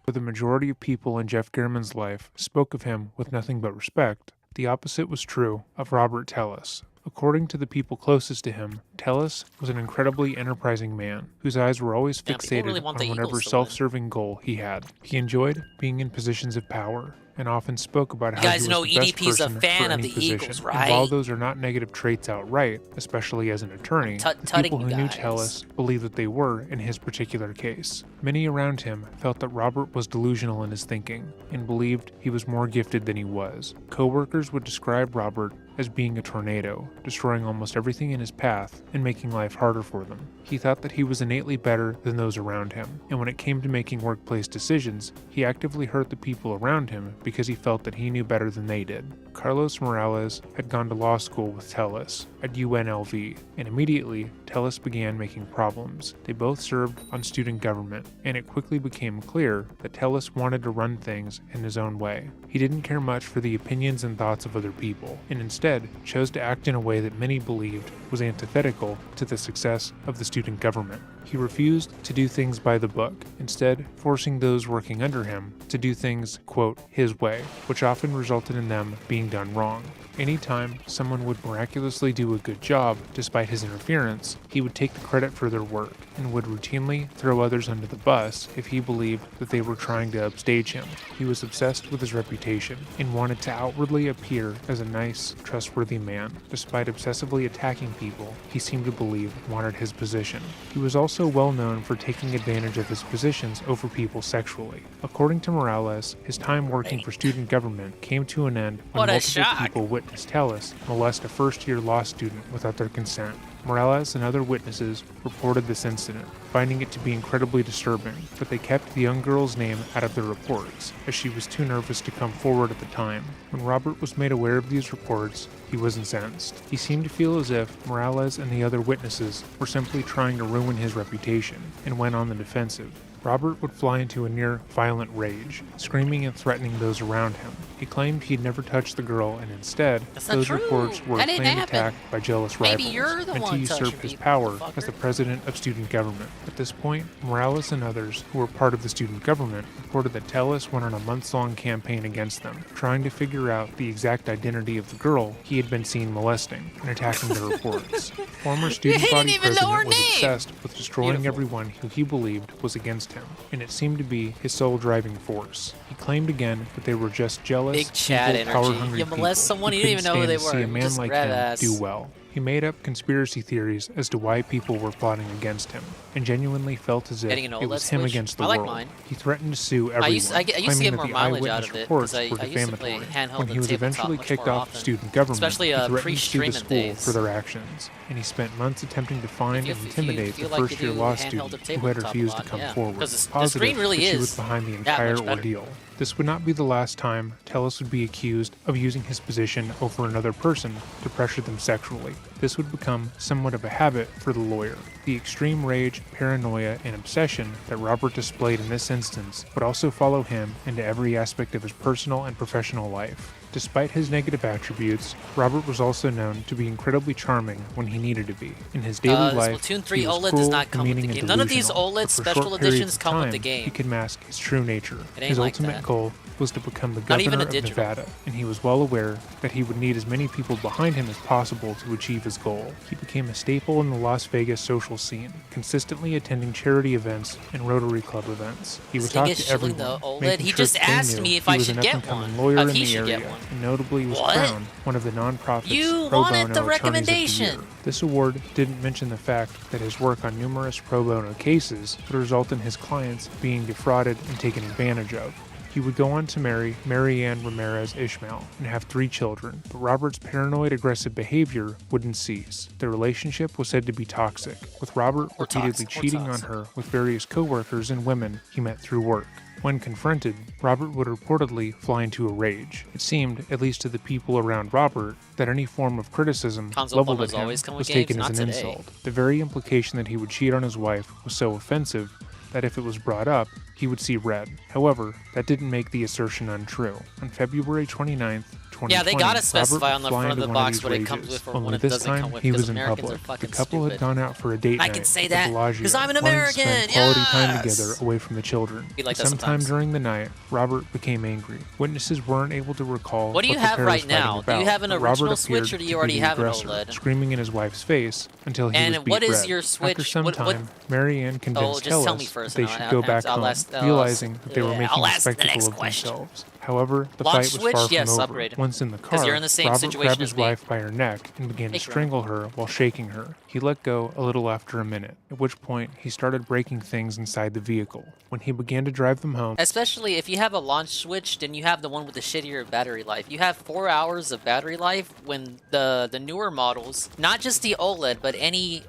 Though the majority of people in Jeff German's life spoke of him with nothing but respect, the opposite was true of Robert Tellis. According to the people closest to him, Tellis was an incredibly enterprising man, whose eyes were always fixated really want the on whatever Eagles to self-serving goal he had. He enjoyed being in positions of power, and often spoke about how guys he was know the best EDP's a person fan for of any the position. Eagles, And right? while those are not negative traits outright, especially as an attorney, the tutting people who you knew guys. Tellis believed that they were in his particular case. Many around him felt that Robert was delusional in his thinking, and believed he was more gifted than he was. Co-workers would describe Robert as being a tornado, destroying almost everything in his path and making life harder for them. He thought that he was innately better than those around him, and when it came to making workplace decisions, he actively hurt the people around him because he felt that he knew better than they did. Carlos Morales had gone to law school with Tellis at UNLV, and immediately Tellis began making problems. They both served on student government, and it quickly became clear that Tellis wanted to run things in his own way. He didn't care much for the opinions and thoughts of other people, and instead chose to act in a way that many believed was antithetical to the success of the student government. He refused to do things by the book, instead forcing those working under him to do things, quote, his way, which often resulted in them being done wrong. Anytime someone would miraculously do a good job despite his interference, he would take the credit for their work, and would routinely throw others under the bus if he believed that they were trying to upstage him. He was obsessed with his reputation, and wanted to outwardly appear as a nice, trustworthy man. Despite obsessively attacking people he seemed to believe wanted his position. He was also well known for taking advantage of his positions over people sexually. According to Morales, his time working for student government came to an end when multiple people witnessed Tellis molest a first-year law student without their consent. Morales and other witnesses reported this incident, finding it to be incredibly disturbing, but they kept the young girl's name out of their reports, as she was too nervous to come forward at the time. When Robert was made aware of these reports, he was incensed. He seemed to feel as if Morales and the other witnesses were simply trying to ruin his reputation, and went on the defensive. Robert would fly into a near-violent rage, screaming and threatening those around him. He claimed he'd never touched the girl, and instead, those reports were a planned attack by jealous rivals, meant to usurp his power as the president of student government. At this point, Morales and others, who were part of the student government, reported that Tellis went on a months-long campaign against them, trying to figure out the exact identity of the girl he had been seen molesting, and attacking their reports. Former student body president was obsessed with destroying everyone who he believed was against him, and it seemed to be his sole driving force. He claimed again that they were just jealous, big Chad evil, power-hungry energy. You people molest someone, you didn't even know who they were. See a man Just like grab him ass. do well. He made up conspiracy theories as to why people were plotting against him, and genuinely felt as if Getting an it was OLED him switch? against the I like world. mine. He threatened to sue everyone, I used to claiming get that more the mileage out eyewitness of it reports because were I used to play defamatory. handheld When he and was tabletop eventually much kicked more off often. the student government, Especially, he threatened to sue the pre-streaming school days. for their actions, and he spent months attempting to find If and you intimidate feel the like you first-year do law handheld student or who had tabletop a refused to lot, come yeah. forward, 'Cause the positive screen really that she is was behind the that entire much better. ordeal. This would not be the last time Tellis would be accused of using his position over another person to pressure them sexually. this would become somewhat of a habit for the lawyer. The extreme rage, paranoia, and obsession that Robert displayed in this instance would also follow him into every aspect of his personal and professional life. Despite his negative attributes, Robert was also known to be incredibly charming when he needed to be. In his daily life, Splatoon 3 he was OLED cruel, does not come with the demeaning, game. and None of these delusional, OLED but for special short periods editions of come with the time, game. He could mask his true nature. It ain't His like ultimate that. goal was to become the Not even governor a of digital. Nevada, and he was well aware that he would need as many people behind him as possible to achieve his goal. He became a staple in the Las Vegas social scene, consistently attending charity events and Rotary Club events. He would This thing talk is to showing everyone, the OLED. making He sure just that they asked knew me if he I was should an get up-and-coming one. lawyer in He the should get area, one. and notably was What? crowned one of the nonprofit's You pro wanted bono the attorneys of the recommendation. year. This award didn't mention the fact that his work on numerous pro bono cases would result in his clients being defrauded and taken advantage of. He would go on to marry Marianne Ramirez Ishmael and have 3 children, but Robert's paranoid aggressive behavior wouldn't cease. Their relationship was said to be toxic, with Robert repeatedly cheating on her with various co-workers and women he met through work. When confronted, Robert would reportedly fly into a rage. It seemed, at least to the people around Robert, that any form of criticism Console leveled plumbers at him always come with was games, taken as not an today. insult. The very implication that he would cheat on his wife was so offensive that if it was brought up, he would see red. However, that didn't make the assertion untrue. On February 29th, 2020, Yeah, they gotta specify Robert on the would fly front of into the one box these what it comes rages. with or Only what it this doesn't time, come with, he because was in Americans are public. fucking The couple stupid. had gone out for a date I night can say at the that, Bellagio, 'cause I'm an wanting to spend American, quality time yes! together away from the children. Be like that Sometime sometimes. during the night, Robert became angry. Witnesses weren't able to recall What do you the have pair right was fighting now? Do you about, have an but original Robert Switch, appeared or do you to be already the have an aggressor, OLED? screaming in his wife's face until he And was beat what is red. your After Switch? some What- time, Marianne convinced just tell me Ellis first, that they and should I'll- go back I'll home, ask- I'll realizing ask- that they were yeah, making I'll a ask the spectacle next of question. themselves. However, the Launch fight was Switch? far from Yes, over. upgrade. Once in the 'Cause car, you're in the same Robert situation grabbed as his me. wife by her neck and began to Make sure. strangle her while shaking her. He let go a little after a minute, at which point he started breaking things inside the vehicle. When he began to drive them home, Especially if you have a launch Switch, then you have the one with the shittier battery life. You have 4 hours of battery life when the newer models, not just the OLED, but any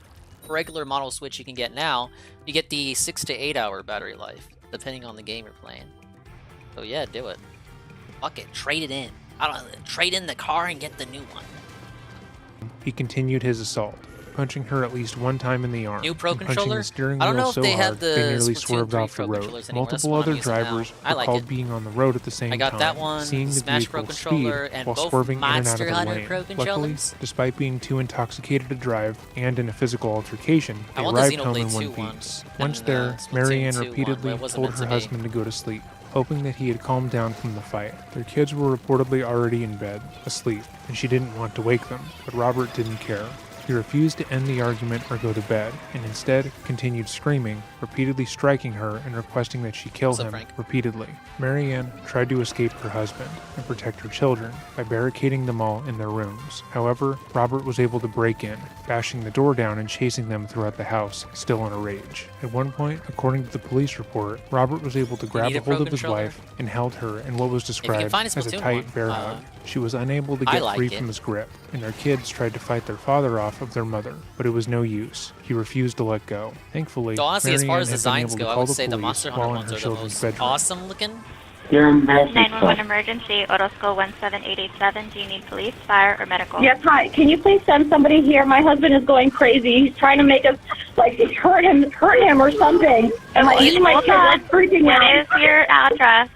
regular model Switch you can get now, you get the 6 to 8 hour battery life, depending on the game you're playing. So yeah, do it. Fuck it, trade it in. I don't trade in the car and get the new one. he continued his assault, punching her at least one time in the arm. New Pro and punching controller? the steering I don't wheel know if so they have hard the they nearly Splatoon swerved 3 off the Pro road. controllers anymore. That's Multiple what I'm other using now. drivers I like recalled it. being on the road at the same I got time, that one, seeing the Smash Pro vehicle's controller, speed and while both swerving in and out Monster of the Hunter lane. Pro Luckily, controllers. despite being too intoxicated to drive and in a physical altercation, I they want the arrived home in Xenoblade 2 one one, piece. and Once the there, Splatoon Marianne 2 one, repeatedly but it wasn't told meant her to be. husband to go to sleep, hoping that he had calmed down from the fight. Their kids were reportedly already in bed, asleep, and she didn't want to wake them, but Robert didn't care. He refused to end the argument or go to bed, and instead continued screaming, repeatedly striking her and requesting that she kill him repeatedly. Marianne tried to escape her husband and protect her children by barricading them all in their rooms. However, Robert was able to break in, bashing the door down and chasing them throughout the house, still in a rage. At one point, according to the police report, Robert was able to grab need a a Pro hold of his controller? wife and held her in what was described find a as a Splatoon tight one, bear hug. She was unable to I get like free it. from his grip, and their kids tried to fight their father off of their mother, but it was no use. He refused to let go. Thankfully, So honestly, as far Marianne as had been designs able to go, I call would the say the police Monster Hunter while in ones her are the children's most bedroom. awesome looking. 911 emergency, Orozco 17887. Do you need police, fire, or medical? Yes, hi. Can you please send somebody here? My husband is going crazy. He's trying to make us, like, hurt him or something. And my kids are freaking out. What is your address?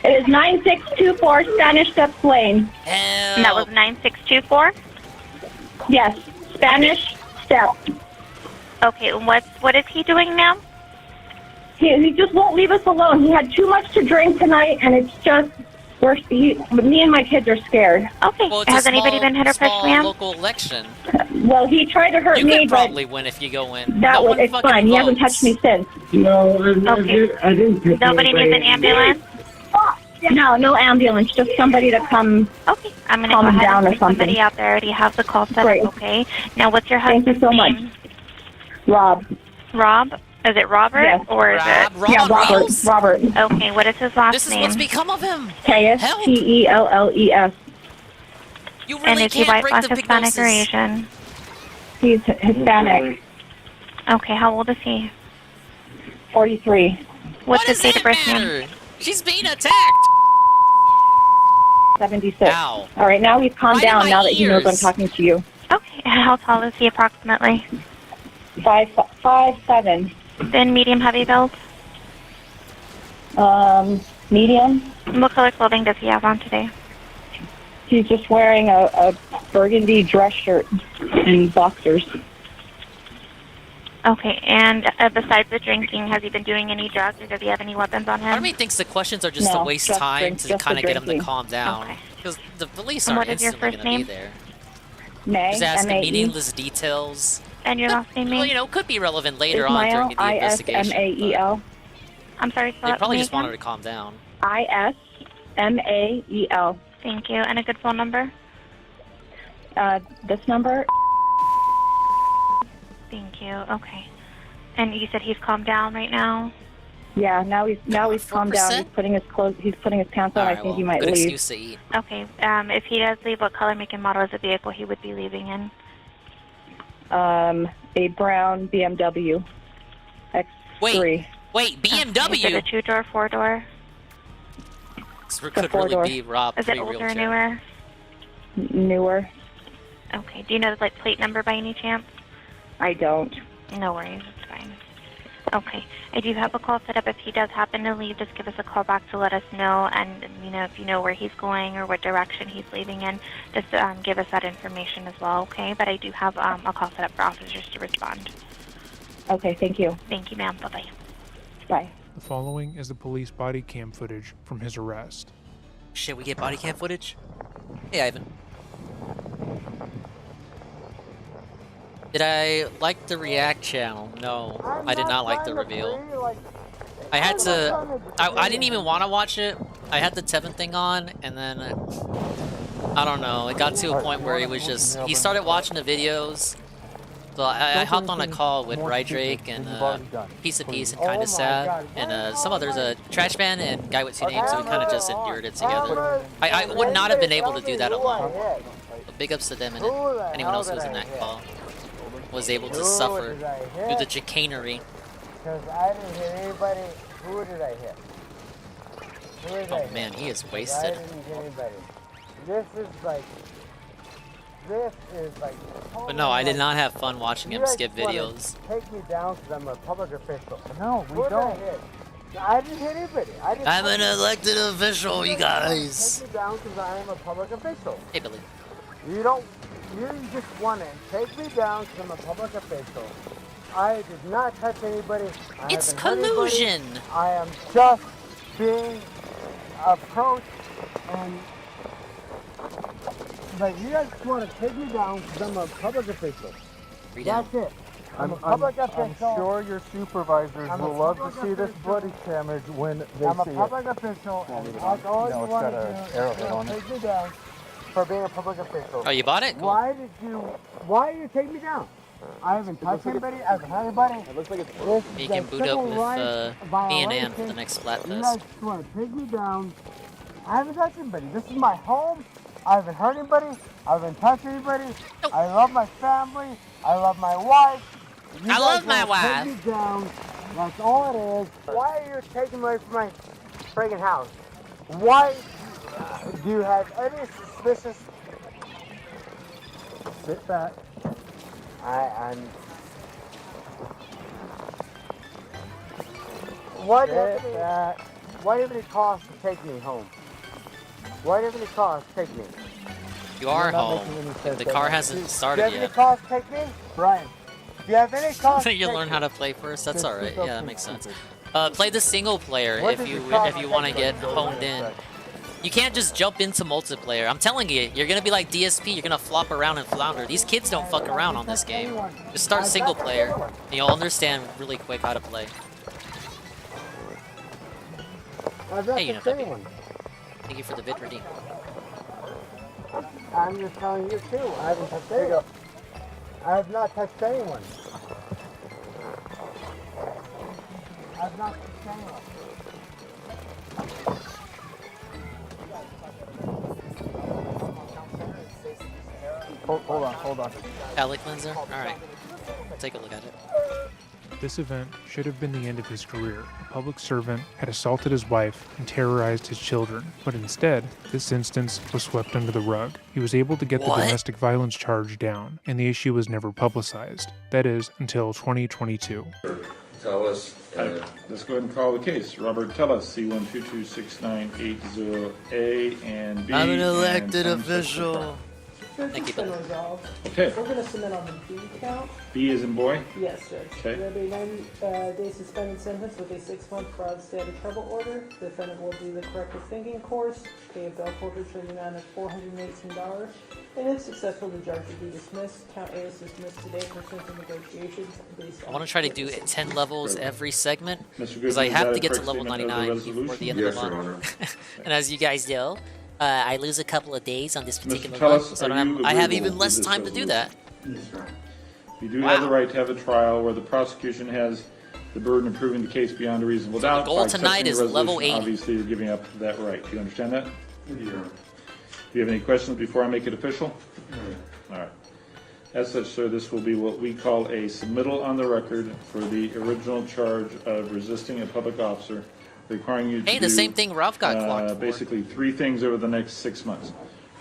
It is 9624 Spanish Steps Lane. And that was 9624? Yes, Spanish Steps. Okay, what is he doing now? He just won't leave us alone. He had too much to drink tonight, and it's just, me and my kids are scared. Okay, Well, it's has a anybody been hit or pushed, small ma'am? local election. Well, he tried to hurt You me, could but probably win if you go in. that no was, one it's fucking fine. He hasn't votes. touched me since. No, I didn't pick nobody needs an ambulance? No ambulance. Just somebody to come. Okay, I'm going to calm go him ahead down and or take somebody something. out there. I already have the call set Great. up, okay? Now, what's your Thank husband's you so much. name? Rob. Rob? Is it Robert? Yes. Or is it... Yeah, Robert. Reels? Robert. Okay, what is his last This is name? what's become of him. K-S-T-E-L-L-E-S. You And really is he can't white, break black, the Hispanic, or hypnosis. Asian? He's Hispanic. Okay, how old is he? 43. What's What his does date of that birth, ma'am? matter? She's being attacked. 76. Ow. All right, now he's calmed Right in down my now that he knows I'm ears. talking to you. How tall is he approximately? 5'7". Thin, medium, heavy build? Medium. What color clothing does he have on today? He's just wearing a burgundy dress shirt and boxers. Okay, and besides the drinking, has he been doing any drugs or does he have any weapons on him? Part of me thinks the questions are just to waste time to kind of get him to calm down. Because the police aren't instantly going to be there. May. Just asking M-A-E. meaningless details. And your last name, Well, you know, could be relevant later on during the investigation. Ismael. I'm sorry, spell They it probably for me just wanted to again? calm down. Ismael. Thank you. And a good phone number? This number. Thank you. Okay. And you said he's calmed down right now? Yeah, now he's calmed down. He's putting his pants on. I think he might good leave. excuse to eat. Okay. If he does leave, what color, make, and model is the vehicle he would be leaving in? A brown BMW X3. Wait, BMW? Is it a 2-door, 4-door? This could really be Rob Is it older or newer? Newer. Okay. Do you know the plate number by any chance? I don't. No worries. It's fine. Okay. I do have a call set up. If he does happen to leave, just give us a call back to let us know. And, you know, if you know where he's going or what direction he's leaving in, just give us that information as well, okay? But I do have a call set up for officers to respond. Okay, thank you. Thank you, ma'am. Bye-bye. Bye. The following is the police body cam footage from his arrest. Shit, we get body cam footage? Hey, Ivan. Did I like the React channel? No, I did not like the reveal. I had to... I didn't even want to watch it. I had the Tevin thing on, and then... I don't know, it got to a point where he was just... He started watching the videos. So I hopped on a call with Rydrake and Piece of Peace and Kinda Sad, and some others, Trash Man and Guy with Two Names, so we kind of just endured it together. I would not have been able to do that alone. But big ups to them and anyone else who was in that call. Was able to suffer through the chicanery. Because I didn't hit anybody. Who did I hit? Who did I hit? Man, he is wasted. I didn't hit anybody. This is like... But no, I did not have fun watching him skip videos. Take me down because I'm a public official. No, we don't. I didn't hit anybody. I'm an elected official, you guys. Take me down because I am a public official. Hey, Billy. You just want to take me down because I'm a public official. I did not touch anybody. It's collusion. I am just being approached and... But you guys want to take me down because I'm a public official. That's it. I'm a public official. I'm sure your supervisors will love to see this bloody damage when they see it. I'm a public official, and that's all you want to do is take me down for being a public official. Oh, you bought it? Cool. Why did you take me down? I haven't touched anybody. I haven't hurt anybody. It looks like it's You can boot up with Ann for the next Splatfest. You guys want to take me down. I haven't touched anybody. This is my home. I haven't hurt anybody. I haven't touched anybody. I love my family. I love my wife. I love my wife. Take me down. That's all it is. Why are you taking me away from my friggin' house? Why do you have any suspicious... Sit back. I'm... Why do you have any cost to take me home? Why do you have any cost to take me? You are home. The car hasn't started yet. Do you have any yet. cost to take me? Brian, do you have any cost to You learn how to play first? That's alright. Yeah, that makes sense. Play the single player if you want to get honed in. You can't just jump into multiplayer. I'm telling you, you're gonna be like DSP, you're gonna flop around and flounder. These kids don't fuck around on this game. Just start single player, and you'll understand really quick how to play. Hey, you know, thank you for the vid redeem. I'm just telling you too. I haven't touched anyone. I have not touched anyone. I have not touched anyone. Hold on. Palate cleanser? Alright. Take a look at it. This event should have been the end of his career. A public servant had assaulted his wife and terrorized his children, but instead, this instance was swept under the rug. He was able to get the domestic violence charge down, and the issue was never publicized. That is, until 2022. Tell us. Let's go ahead and call the case. Robert, tell us C1226980A and B. I'm an elected official. Thank you, resolved. Okay. We're going to submit on the B count. B as in boy? Yes, Judge. Okay. There will be a 90-day suspended sentence with a 6-month fraud stay out of trouble order. The defendant will do the corrective thinking course, pay a bail forfeiture in the amount of $418, and if successful, the charge will be dismissed. Count A is dismissed today pursuant to negotiations based on... I want to try to do 10 levels every segment, Mr. because I Goodman, have is to that get a to level correct statement of the 99 before the end resolution? of the month. And as you guys know, I lose a couple of days on this particular tell month, us, so are you I have agreeable even less with this time to do that. You do have the right to have a trial where the prosecution has the burden of proving the case beyond a reasonable doubt. goal By tonight accepting is the level resolution, 80. Obviously, you're giving up that right. Do you understand that? Yeah. Do you have any questions before I make it official? All right. As such, sir, this will be what we call a submittal on the record for the original charge of resisting a public officer, requiring you to Hey, the do, same thing Ralph got clocked for. basically 3 things over the next 6 months.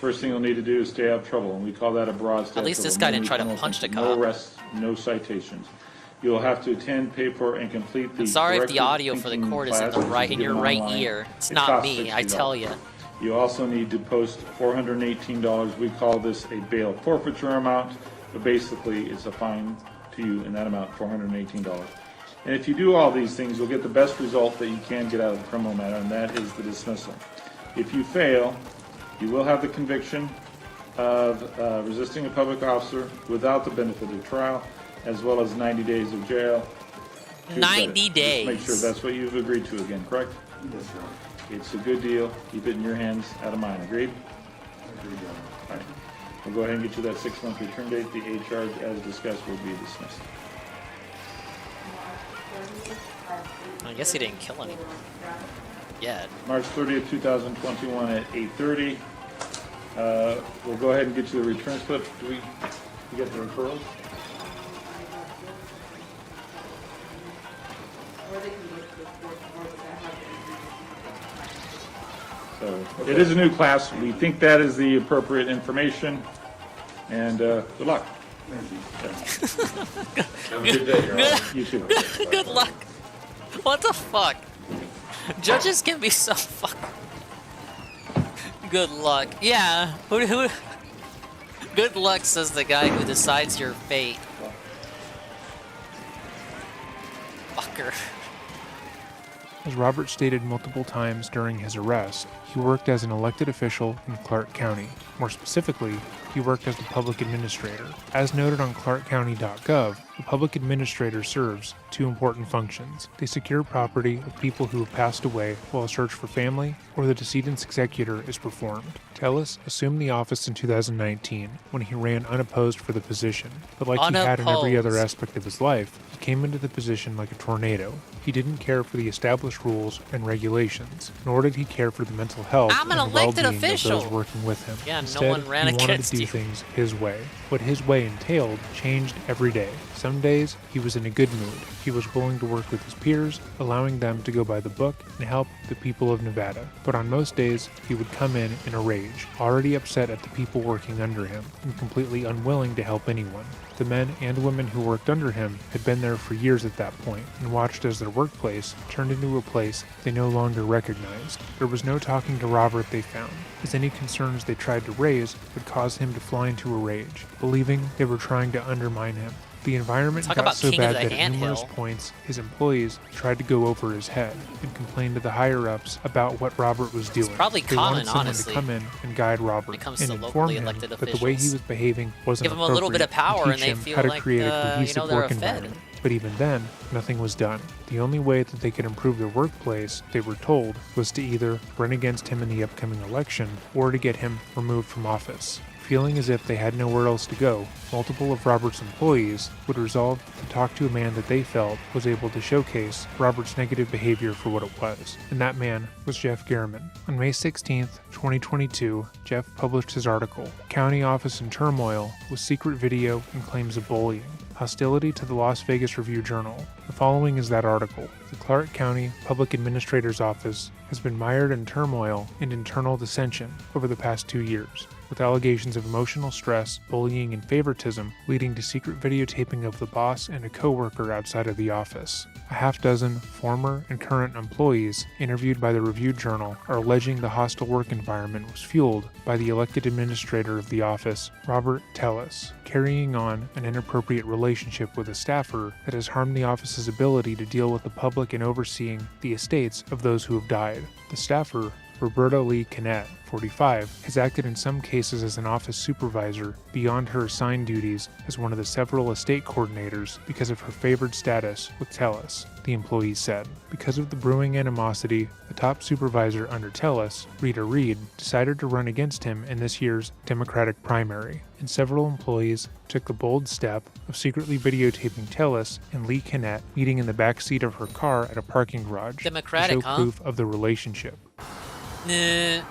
First thing you'll need to do is stay out of trouble, and we call that a broad stay. At least this guy didn't try to punch the No cop. arrests, no citations. You'll have to attend, pay for, and complete the. I'm sorry if the corrective audio for the thinking court is in class, the which right in your given right online. ear. It's It not costs me, I $60. tell you. You also need to post $418. We call this a bail forfeiture amount, but basically it's a fine to you in that amount, $418. And if you do all these things, you'll get the best result that you can get out of the criminal matter, and that is the dismissal. If you fail, you will have the conviction of resisting a public officer without the benefit of trial, as well as 90 days of jail. 90 days. Just make sure that's what you've agreed to again, correct? Yes, sir. It's a good deal. Keep it in your hands, out of mine. Agreed? Agreed. All right. We'll go ahead and get you that 6-month return date. The A charge, as discussed, will be dismissed. I guess he didn't kill anyone yet. March 30th, 2021 at 8:30. We'll go ahead and get you the return slip. Do we get the referrals? So it is a new class. We think that is the appropriate information. And good luck. Have a good day, Your Honor. You too. Good luck. What the fuck? Judges can be so fuck. Good luck. Yeah. Who? Good luck, says the guy who decides your fate. Fucker. As Robert stated multiple times during his arrest, he worked as an elected official in Clark County. More specifically, he worked as the public administrator. As noted on clarkcounty.gov, the public administrator serves 2 important functions. They secure property of people who have passed away while a search for family or the decedent's executor is performed. Tellis assumed the office in 2019 when he ran unopposed for the position, but like he had in every other aspect of his life, he came into the position like a tornado. He didn't care for the established rules and regulations, nor did he care for the mental health I'm an and elected well-being official. of those working with him. Yeah, Instead, no one ran he wanted against to do you. things his way. What his way entailed changed every day. Some days, he was in a good mood. He was willing to work with his peers, allowing them to go by the book and help the people of Nevada. But on most days, he would come in a rage, already upset at the people working under him, and completely unwilling to help anyone. The men and women who worked under him had been there for years at that point, and watched as their workplace turned into a place they no longer recognized. There was no talking to Robert, they found, as any concerns they tried to raise would cause him to fly into a rage, believing they were trying to undermine him. The environment Talk got about so king of bad the that at numerous anthill. points, his employees tried to go over his head and complain to the higher-ups about what Robert was doing. probably They common, wanted someone honestly, to come in and guide Robert when it comes and to inform locally him elected that the way he officials. was behaving wasn't Give them a little bit of appropriate, power and and teach they him feel how to like, create a you cohesive know, they're work a fed. environment. But even then, nothing was done. The only way that they could improve their workplace, they were told, was to either run against him in the upcoming election or to get him removed from office. Feeling as if they had nowhere else to go, multiple of Robert's employees would resolve to talk to a man that they felt was able to showcase Robert's negative behavior for what it was, and that man was Jeff Gehrman. On May 16, 2022, Jeff published his article, County Office in Turmoil with Secret Video and Claims of Bullying. Hostility to the Las Vegas Review-Journal. The following is that article. The Clark County Public Administrator's Office has been mired in turmoil and internal dissension over the past 2 years, with allegations of emotional stress, bullying, and favoritism leading to secret videotaping of the boss and a coworker outside of the office. A half-dozen former and current employees interviewed by the Review Journal are alleging the hostile work environment was fueled by the elected administrator of the office, Robert Tellis, carrying on an inappropriate relationship with a staffer that has harmed the office's ability to deal with the public and overseeing the estates of those who have died. The staffer, Roberta Lee Cometh, 45, has acted in some cases as an office supervisor beyond her assigned duties as one of the several estate coordinators because of her favored status with Tellis, the employee said. Because of the brewing animosity, the top supervisor under Tellis, Rita Reed, decided to run against him in this year's Democratic primary, and several employees took the bold step of secretly videotaping Tellis and Lee Cometh meeting in the back seat of her car at a parking garage Democratic, to show proof of the relationship. Nah.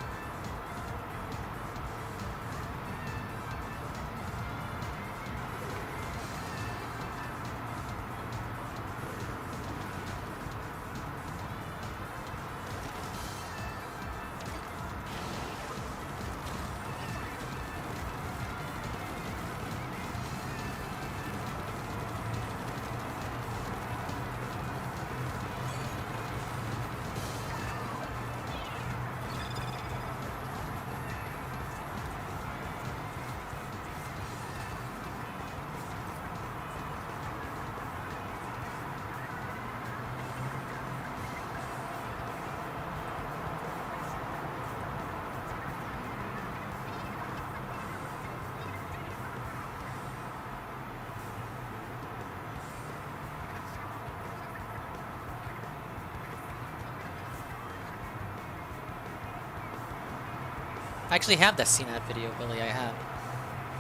I actually have seen that video, Billy. I have.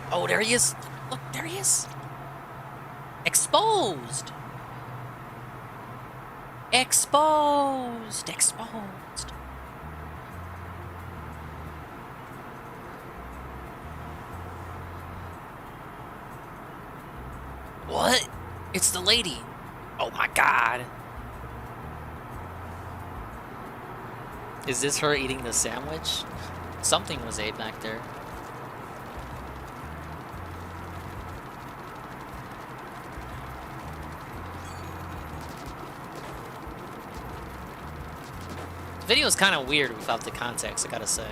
Oh, there he is. Look, there he is. Exposed. Exposed. Exposed. What? It's the lady. Oh my god. Is this her eating the sandwich? Something was ate back there. The video is kind of weird without the context, I gotta say.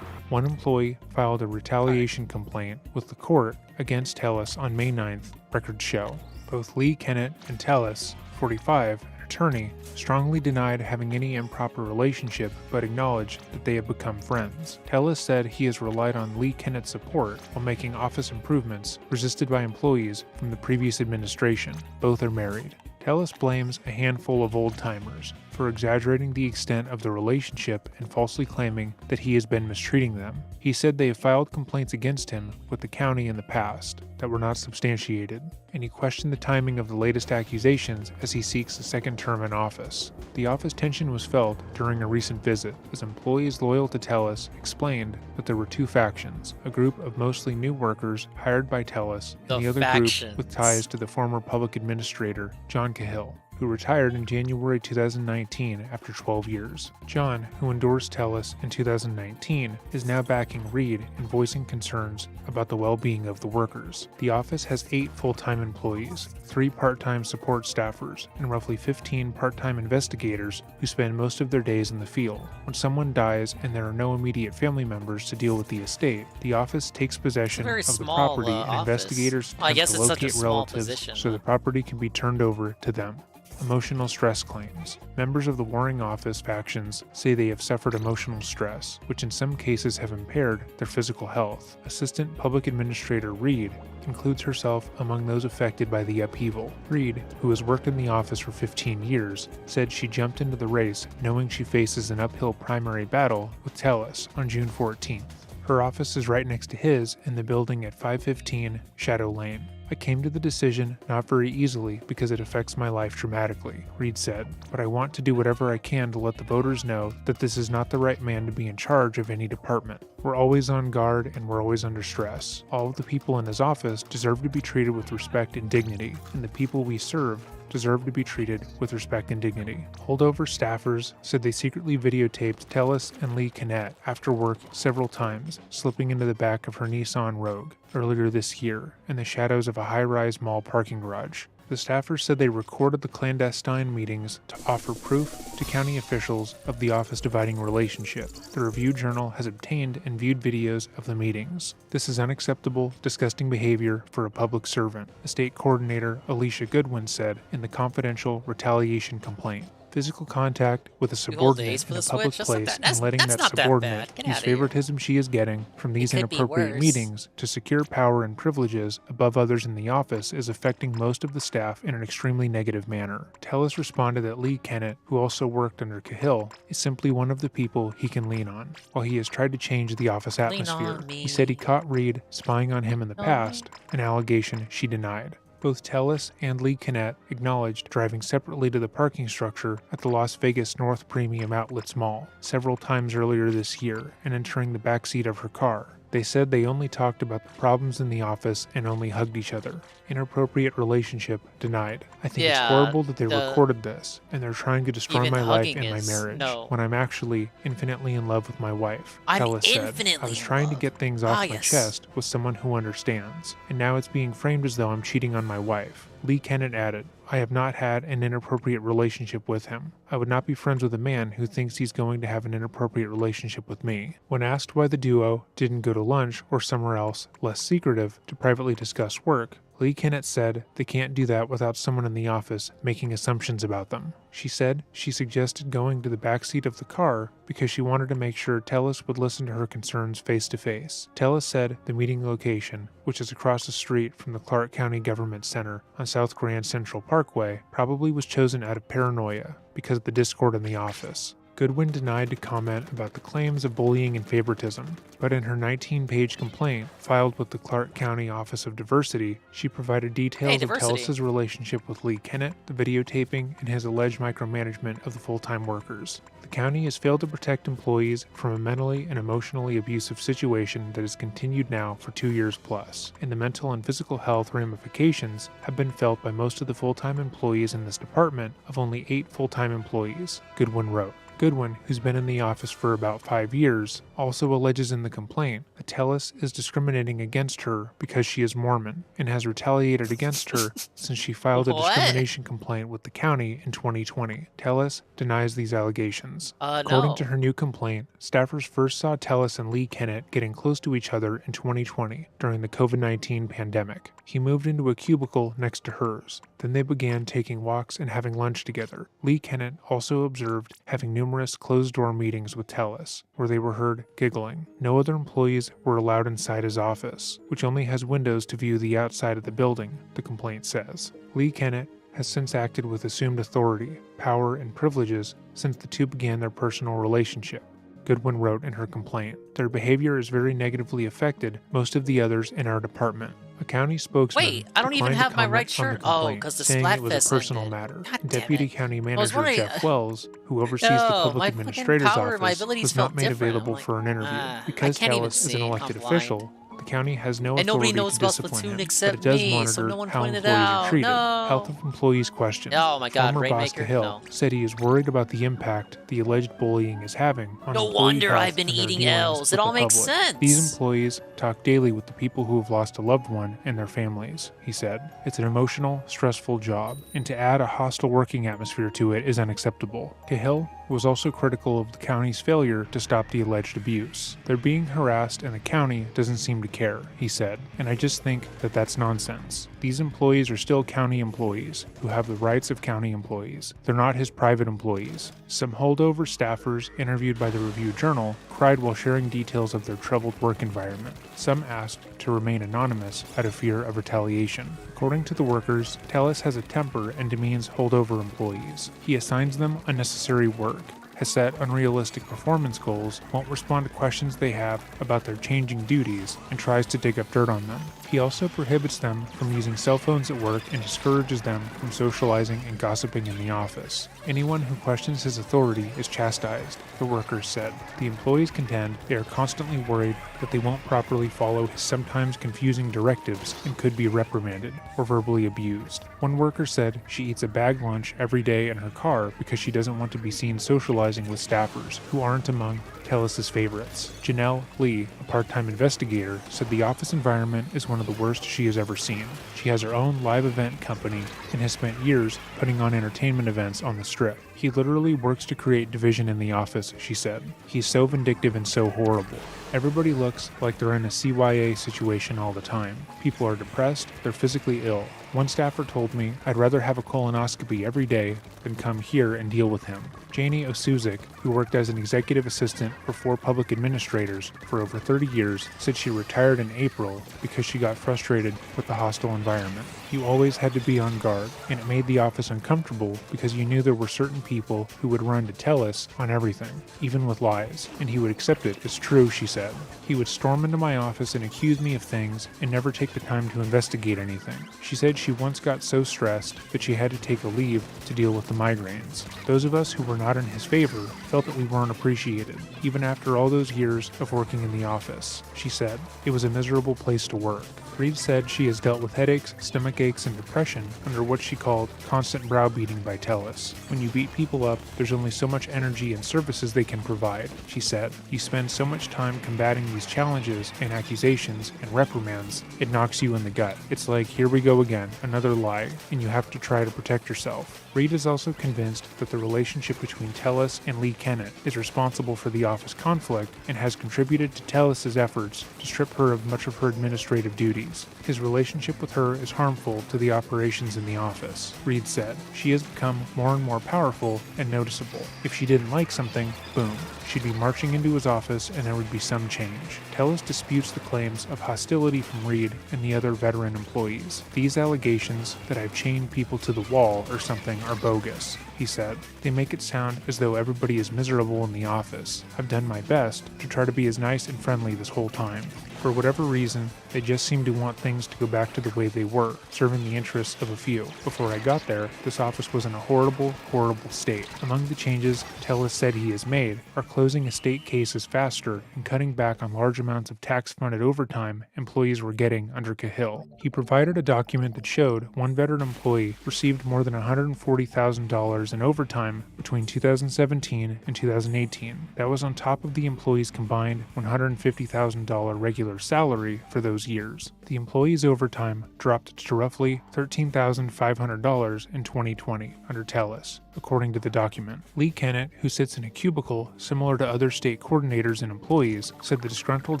One employee filed a retaliation complaint with the court against Tellis on May 9th, records show. Both Lee Cometh and Tellis, 45, an attorney, strongly denied having any improper relationship but acknowledged that they have become friends. Tellis said he has relied on Lee Cometh's support while making office improvements resisted by employees from the previous administration. Both are married. Tellis blames a handful of old-timers for exaggerating the extent of the relationship and falsely claiming that he has been mistreating them. He said they have filed complaints against him with the county in the past that were not substantiated, and he questioned the timing of the latest accusations as he seeks a second term in office. The office tension was felt during a recent visit as employees loyal to Tellis explained that there were two factions, a group of mostly new workers hired by Tellis and the other group with ties to the former public administrator, John Cahill, who retired in January 2019 after 12 years. John, who endorsed Tellis in 2019, is now backing Reed and voicing concerns about the well-being of the workers. The office has 8 full-time employees, 3 part-time support staffers, and roughly 15 part-time investigators who spend most of their days in the field. When someone dies and there are no immediate family members to deal with the estate, the office takes possession of the property and investigators attempt to locate relatives so the property can be turned over to them. Emotional stress claims. Members of the warring office factions say they have suffered emotional stress, which in some cases have impaired their physical health. Assistant Public Administrator Reed includes herself among those affected by the upheaval. Reed, who has worked in the office for 15 years, said she jumped into the race knowing she faces an uphill primary battle with Tellis on June 14th. Her office is right next to his in the building at 515 Shadow Lane. I came to the decision not very easily because it affects my life dramatically, Reed said, but I want to do whatever I can to let the voters know that this is not the right man to be in charge of any department. We're always on guard and we're always under stress. All of the people in his office deserve to be treated with respect and dignity, and the people we serve deserve to be treated with respect and dignity. Holdover staffers said they secretly videotaped Tellis and Lee Cometh after work several times, slipping into the back of her Nissan Rogue earlier this year in the shadows of a high-rise mall parking garage. The staffers said they recorded the clandestine meetings to offer proof to county officials of the office dividing relationship. The Review Journal has obtained and viewed videos of the meetings. This is unacceptable, disgusting behavior for a public servant, a state coordinator Alicia Goodwin said in the confidential retaliation complaint. Physical contact with a subordinate in a public place and letting that subordinate use favoritism she is getting from these inappropriate meetings to secure power and privileges above others in the office is affecting most of the staff in an extremely negative manner. Tellis responded that Lee Cometh, who also worked under Cahill, is simply one of the people he can lean on, while he has tried to change the office atmosphere. He said he caught Reed spying on him in the past, an allegation she denied. Both Tellis and Lee Cometh acknowledged driving separately to the parking structure at the Las Vegas North Premium Outlets Mall several times earlier this year and entering the backseat of her car. They said they only talked about the problems in the office and only hugged each other. Inappropriate relationship denied. I think it's horrible that they recorded this, and they're trying to destroy my life and my marriage when I'm actually infinitely in love with my wife, Tellis said. I was trying to get things off my chest with someone who understands, and now it's being framed as though I'm cheating on my wife. Lee Cometh added, I have not had an inappropriate relationship with him. I would not be friends with a man who thinks he's going to have an inappropriate relationship with me. When asked why the duo didn't go to lunch or somewhere else, less secretive, to privately discuss work, Lee Cometh said they can't do that without someone in the office making assumptions about them. She said she suggested going to the backseat of the car because she wanted to make sure Tellis would listen to her concerns face to face. Tellis said the meeting location, which is across the street from the Clark County Government Center on South Grand Central Parkway, probably was chosen out of paranoia because of the discord in the office. Goodwin denied to comment about the claims of bullying and favoritism, but in her 19-page complaint filed with the Clark County Office of Diversity, she provided details of Tellis' relationship with Lee Cometh, the videotaping, and his alleged micromanagement of the full-time workers. The county has failed to protect employees from a mentally and emotionally abusive situation that has continued now for 2 years plus, and the mental and physical health ramifications have been felt by most of the full-time employees in this department of only 8 full-time employees, Goodwin wrote. Goodwin, who's been in the office for about 5 years, also alleges in the complaint that Tellis is discriminating against her because she is Mormon and has retaliated against her since she filed a discrimination complaint with the county in 2020. Tellis denies these allegations. According to her new complaint, staffers first saw Tellis and Lee Cometh getting close to each other in 2020 during the COVID-19 pandemic. He moved into a cubicle next to hers. Then they began taking walks and having lunch together. Lee Cometh also observed having numerous closed-door meetings with Tellis, where they were heard giggling. No other employees were allowed inside his office, which only has windows to view the outside of the building, the complaint says. Lee Cometh has since acted with assumed authority, power, and privileges since the two began their personal relationship. Goodwin wrote in her complaint, their behavior has very negatively affected most of the others in our department. A county spokesman Wait, I don't even have my right shirt. Oh, because the saying it was a personal matter. Deputy County Manager Jeff Wells, who oversees the Public Administrator's office, was not made available for an interview. Because Tellis is an elected official, the county has no authority to discipline him, but it does monitor how employees are treated. Health of employees questioned. Oh my God, Former boss Cahill said he is worried about the impact the alleged bullying is having on no wonder I've been eating L's. It all makes sense. These employees talk daily with the people who have lost a loved one and their families, he said. It's an emotional, stressful job, and to add a hostile working atmosphere to it is unacceptable. Cahill was also critical of the county's failure to stop the alleged abuse. They're being harassed and the county doesn't seem to care, he said, and I just think that that's nonsense. These employees are still county employees who have the rights of county employees. They're not his private employees. Some holdover staffers interviewed by the Review Journal cried while sharing details of their troubled work environment. Some asked to remain anonymous out of fear of retaliation. According to the workers, Tellis has a temper and demeans holdover employees. He assigns them unnecessary work, has set unrealistic performance goals, won't respond to questions they have about their changing duties, and tries to dig up dirt on them. He also prohibits them from using cell phones at work and discourages them from socializing and gossiping in the office. Anyone who questions his authority is chastised, the workers said. The employees contend they are constantly worried that they won't properly follow his sometimes confusing directives and could be reprimanded or verbally abused. One worker said she eats a bag lunch every day in her car because she doesn't want to be seen socializing with staffers who aren't among Tellus's favorites. Janelle Lee, a part-time investigator, said the office environment is one of the worst she has ever seen. She has her own live event company and has spent years putting on entertainment events on the strip. He literally works to create division in the office, she said. He's so vindictive and so horrible. Everybody looks like they're in a CYA situation all the time. People are depressed, they're physically ill. One staffer told me, I'd rather have a colonoscopy every day than come here and deal with him. Janie Osuzik, who worked as an executive assistant for 4 public administrators for over 30 years, said she retired in April because she got frustrated with the hostile environment. You always had to be on guard, and it made the office uncomfortable because you knew there were certain people who would run to Tellus on everything, even with lies, and he would accept it as true, she said. He would storm into my office and accuse me of things and never take the time to investigate anything. She said she once got so stressed that she had to take a leave to deal with the migraines. Those of us who were not in his favor felt that we weren't appreciated, even after all those years of working in the office. She said, it was a miserable place to work. Reed said she has dealt with headaches, stomach aches, and depression under what she called constant browbeating by Tellus. When you beat people up, there's only so much energy and services they can provide, she said. You spend so much time combating these challenges and accusations and reprimands, it knocks you in the gut. It's like, here we go again, another lie, and you have to try to protect yourself. Reed is also convinced that the relationship between Tellus and Lee Kennett is responsible for the office conflict and has contributed to Tellus's efforts to strip her of much of her administrative duties. His relationship with her is harmful to the operations in the office, Reed said. She has become more and more powerful and noticeable. If she didn't like something, boom, she'd be marching into his office and there would be some change. Tellus disputes the claims of hostility from Reed and the other veteran employees. These allegations that I've chained people to the wall or something are bogus, he said. They make it sound as though everybody is miserable in the office. I've done my best to try to be as nice and friendly this whole time. For whatever reason, they just seem to want things to go back to the way they were, serving the interests of a few. Before I got there, this office was in a horrible, horrible state. Among the changes Tellus said he has made are closing estate cases faster and cutting back on large amounts of tax-funded overtime employees were getting under Cahill. He provided a document that showed one veteran employee received more than $140,000 in overtime between 2017 and 2018. That was on top of the employee's combined $150,000 regular salary for those years. The employee's overtime dropped to roughly $13,500 in 2020 under Tellus, according to the document. Lee Kennett, who sits in a cubicle similar to other state coordinators and employees, said the disgruntled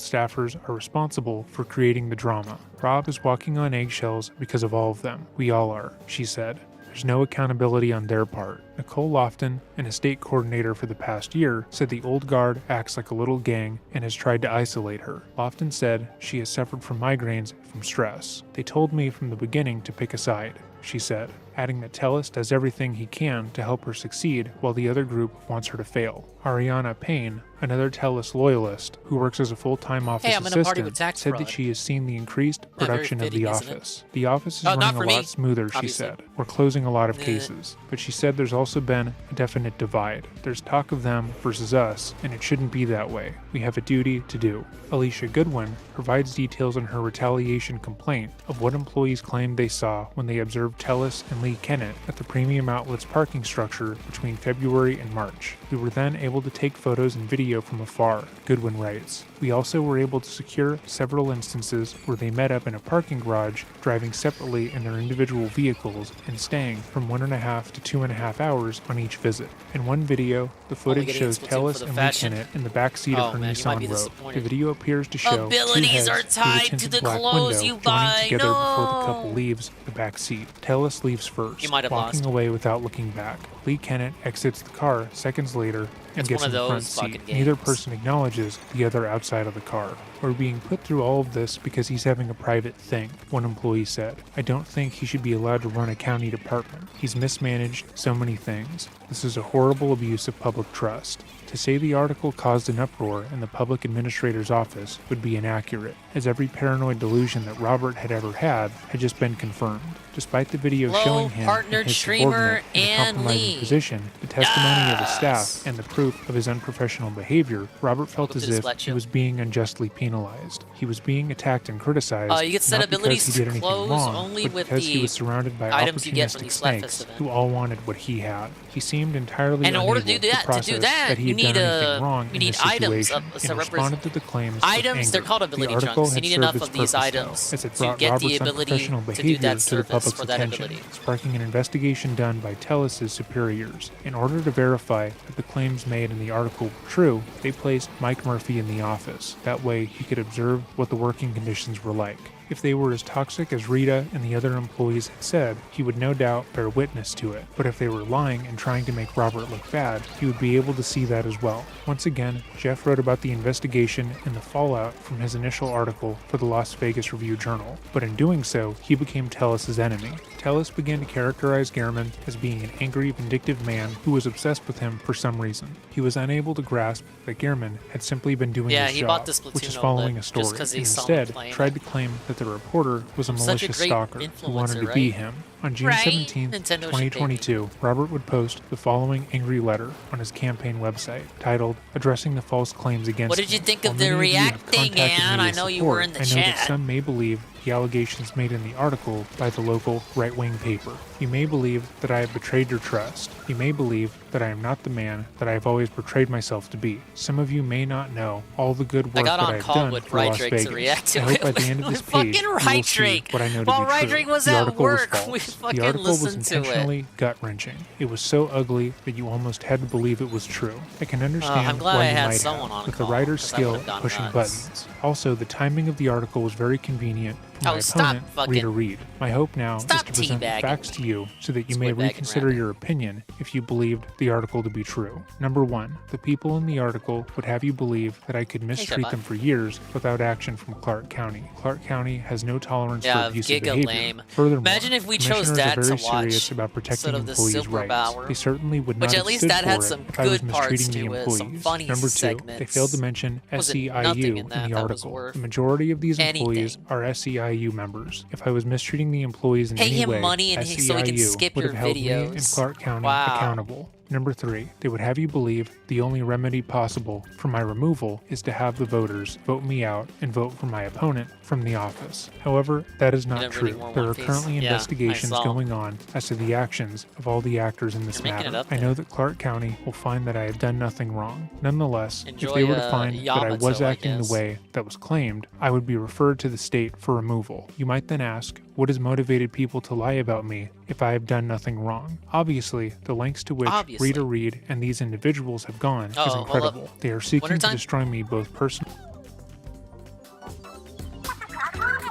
staffers are responsible for creating the drama. Rob is walking on eggshells because of all of them. We all are, she said. There's no accountability on their part. Nicole Lofton, an estate coordinator for the past year, said the old guard acts like a little gang and has tried to isolate her. Lofton said she has suffered from migraines from stress. They told me from the beginning to pick a side, she said, adding that Tellus does everything he can to help her succeed while the other group wants her to fail. Ariana Payne, another Tellus loyalist who works as a full-time office assistant, said that she has seen the increased production of The Office. The Office is running a lot smoother, she said. We're closing a lot of cases. But she said there's also been a definite divide. There's talk of them versus us, and it shouldn't be that way. We have a duty to do. Alicia Goodwin provides details on her retaliation complaint of what employees claimed they saw when they observed Tellus and Lee Kennett at the Premium Outlets parking structure between February and March. We were then able to take photos and video from afar, Goodwin writes. We also were able to secure several instances where they met up in a parking garage, driving separately in their individual vehicles and staying from 1.5 to 2.5 hours on each visit. In one video, the footage shows Tellus and Lee Kennett in the back seat of her Nissan Rogue. The video appears to show abilities two are heads tied through to the the black clothes window you buy. joining together before the couple leaves the back seat. Tellus leaves first, You might have walking lost. away without looking back. Lee Kennett exits the car seconds later and It's gets one in of the front those seat. fucking Neither games. person acknowledges the other outside of the car. We're being put through all of this because he's having a private thing, one employee said. I don't think he should be allowed to run a county department. He's mismanaged so many things. This is a horrible abuse of public trust. To say the article caused an uproar in the public administrator's office would be inaccurate, as every paranoid delusion that Robert had ever had just been confirmed. Despite the video Hello, showing him and partnered his streamer subordinate in a and compromising Lee. position, the testimony of his staff, and the proof of his unprofessional behavior, Robert felt Welcome as to the if Splat he Show. was being unjustly penalized. He was being attacked and criticized, You get set not abilities because he did to anything close wrong, only but with because he the was surrounded by items you get from opportunistic the snakes Splatfest event. who all wanted what he had. He seemed entirely And in order to unable do that, process you he had need done anything wrong you in need this items situation of and responded to the claims with items. They're anger. called The ability article chunks. You had need served enough its of these purpose, items though, as it to brought get the Robert's ability unprofessional to do behavior that to the service public's for that attention, ability. sparking an investigation done by Tellus's superiors. In order to verify that the claims made in the article were true, they placed Mike Murphy in the office. That way, he could observe what the working conditions were like. If they were as toxic as Rita and the other employees had said, he would no doubt bear witness to it. But if they were lying and trying to make Robert look bad, he would be able to see that as well. Once again, Jeff wrote about the investigation and the fallout from his initial article for the Las Vegas Review-Journal, but in doing so, he became Tellus's enemy. Tellus began to characterize Gehrman as being an angry, vindictive man who was obsessed with him for some reason. He was unable to grasp that Gehrman had simply been doing Yeah, his he job, bought the Splatoon which is following OLED a story, just 'cause he and saw me instead playing tried it. to claim that the reporter was a I'm such a malicious great stalker who wanted to influencer, be right? him. On June Right? 17, Nintendo should pay me. 2022, Robert would post the following angry letter on his campaign website, titled, Addressing the False Claims Against What did you Me. think While of the many of you have reacting, contacted Ann? me I as know you were support, in the I know that chat. some may believe the allegations made in the article by the local right-wing paper. You may believe that I have betrayed your trust. You may believe that I am not the man that I have always portrayed myself to be. Some of you may not know all the good work got that on I've call done with for Las Rydrake to Vegas. react to I hope it by the end of with this page, fucking you will see Rydrake. what I know to While be true. Rydrake was the at article work, was false. we fucking the article was listened to it. intentionally gut-wrenching. It was so ugly that you almost had to believe it was true. I can understand I'm glad why I you had might someone have, on with the call, writer's 'cause I skill would've at gone pushing nuts. buttons. Also, the timing of the article was very convenient for my stop opponent, fucking- Rita Reed. My hope now is to Stop present the teabagging facts to you so that you may Squid bagging reconsider your opinion if you believed the article to be true. Number 1, the people in the article would have you believe that I could mistreat Shabbat. them for years without action from Clark County. Clark County has no tolerance Yeah, for abusive giga behavior. lame. Furthermore, Imagine if we chose commissioners that are very to watch serious about protecting instead of the employees' Silver rights. Bower, They certainly would which not at have least stood that for had it some if I was good parts mistreating to the it, employees. some funny Number 2, segments. they failed to mention Wasn't SEIU nothing in in that the that was article. worth The majority of these employees anything. are SEIU members. If I was mistreating the employees in Pay any him way, money and so he can SEIU skip would your have held me and videos. Clark County Wow. accountable. Number 3, they would have you believe the only remedy possible for my removal is to have the voters vote me out and vote for my opponent from the office. However, that is not didn't really true. want There One are Piece. currently Yeah, I investigations saw. going on as to the actions of all the actors in this You're making it matter. up I know that Clark County will find that I have done nothing wrong. Nonetheless, Enjoy, if they were to find that I Yamato, was I acting the guess. way that was claimed, I would be referred to the state for removal. You might then ask, what has motivated people to lie about me if I have done nothing wrong? Obviously, the lengths to which Obviously. Rita Reed and these individuals have gone is hold up. incredible. They are seeking Winter to time? destroy me both personally.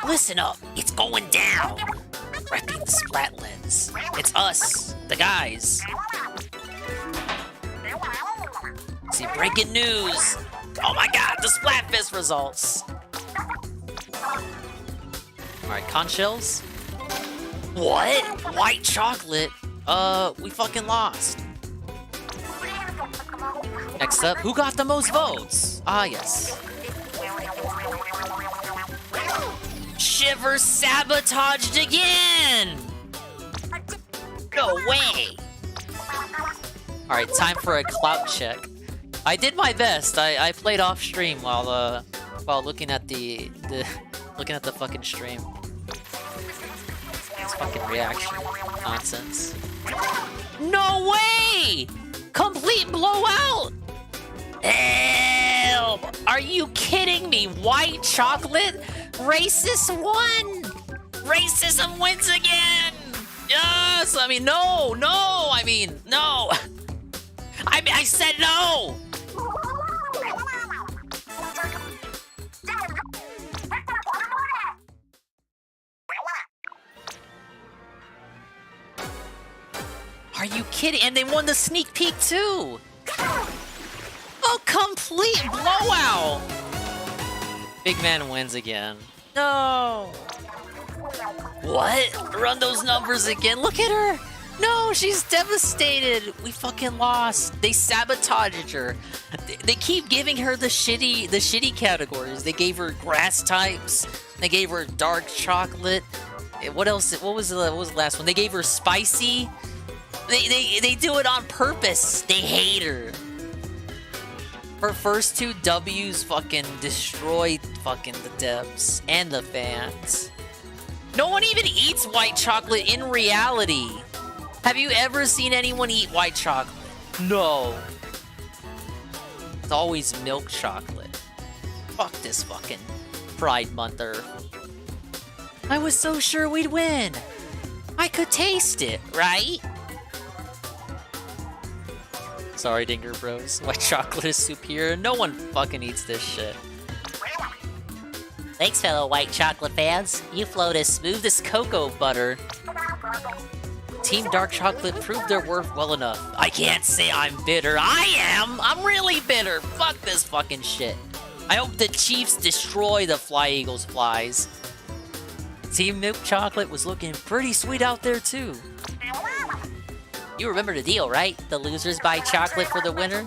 Listen up, it's going down. Repping the Splatlands. It's us, the guys. See, breaking news. Oh my god, the Splatfest results. Alright, conch shells. What? White chocolate? We fucking lost. Next up, who got the most votes? Ah, yes. Shiver sabotaged again! No way! Alright, time for a clout check. I did my best. I played off stream while looking at the looking at the fucking stream. It's fucking reaction nonsense. No way! Complete blowout! Help! Are you kidding me? White chocolate? Racist won! Racism wins again! Yes! I mean, no! I said no! Are you kidding? And they won the sneak peek too. A complete blowout. Big man wins again. No. What? Run those numbers again. Look at her. No, she's devastated. We fucking lost. They sabotaged her. They keep giving her the shitty categories. They gave her grass types. They gave her dark chocolate. What else? What was the last one? They gave her spicy. They do it on purpose. They hate her. Her first 2 W's fucking destroyed fucking the devs and the fans. No one even eats white chocolate in reality. Have you ever seen anyone eat white chocolate? No. It's always milk chocolate. Fuck this fucking Pride Monther. I was so sure we'd win. I could taste it, right? Sorry, Dinger Bros. White chocolate is superior. No one fucking eats this shit. Thanks, fellow white chocolate fans. You float as smooth as cocoa butter. Team Dark Chocolate proved their worth well enough. I can't say I'm bitter. I am! I'm really bitter! Fuck this fucking shit. I hope the Chiefs destroy the Fly Eagles flies. Team Milk Chocolate was looking pretty sweet out there too. You remember the deal, right? The losers buy chocolate for the winner?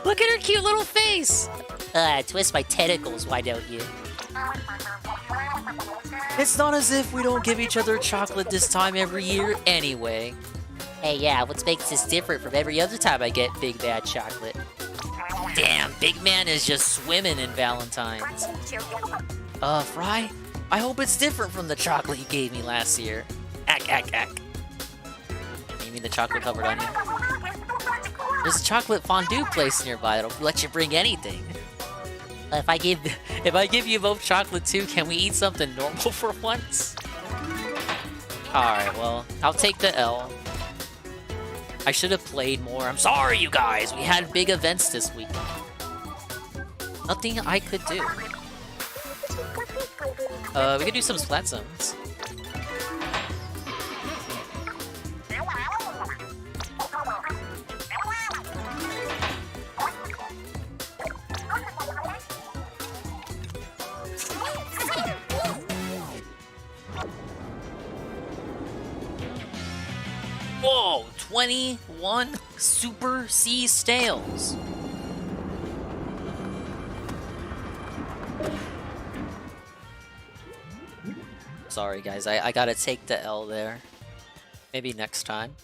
Look at her cute little face! Twist my tentacles, why don't you? It's not as if we don't give each other chocolate this time every year anyway. Hey, yeah, what makes this different from every other time I get Big Bad chocolate? Damn, Big Man is just swimming in Valentine's. Fry? I hope it's different from the chocolate you gave me last year. Ack. You mean the chocolate-covered onion? There's a chocolate fondue place nearby that'll let you bring anything. If I give you both chocolate too, can we eat something normal for once? Alright, well, I'll take the L. I should have played more. I'm sorry, you guys. We had big events this week. Nothing I could do. We could do some splat zones. Whoa, 21 Super C Stales. Sorry guys, I gotta take the L there. Maybe next time.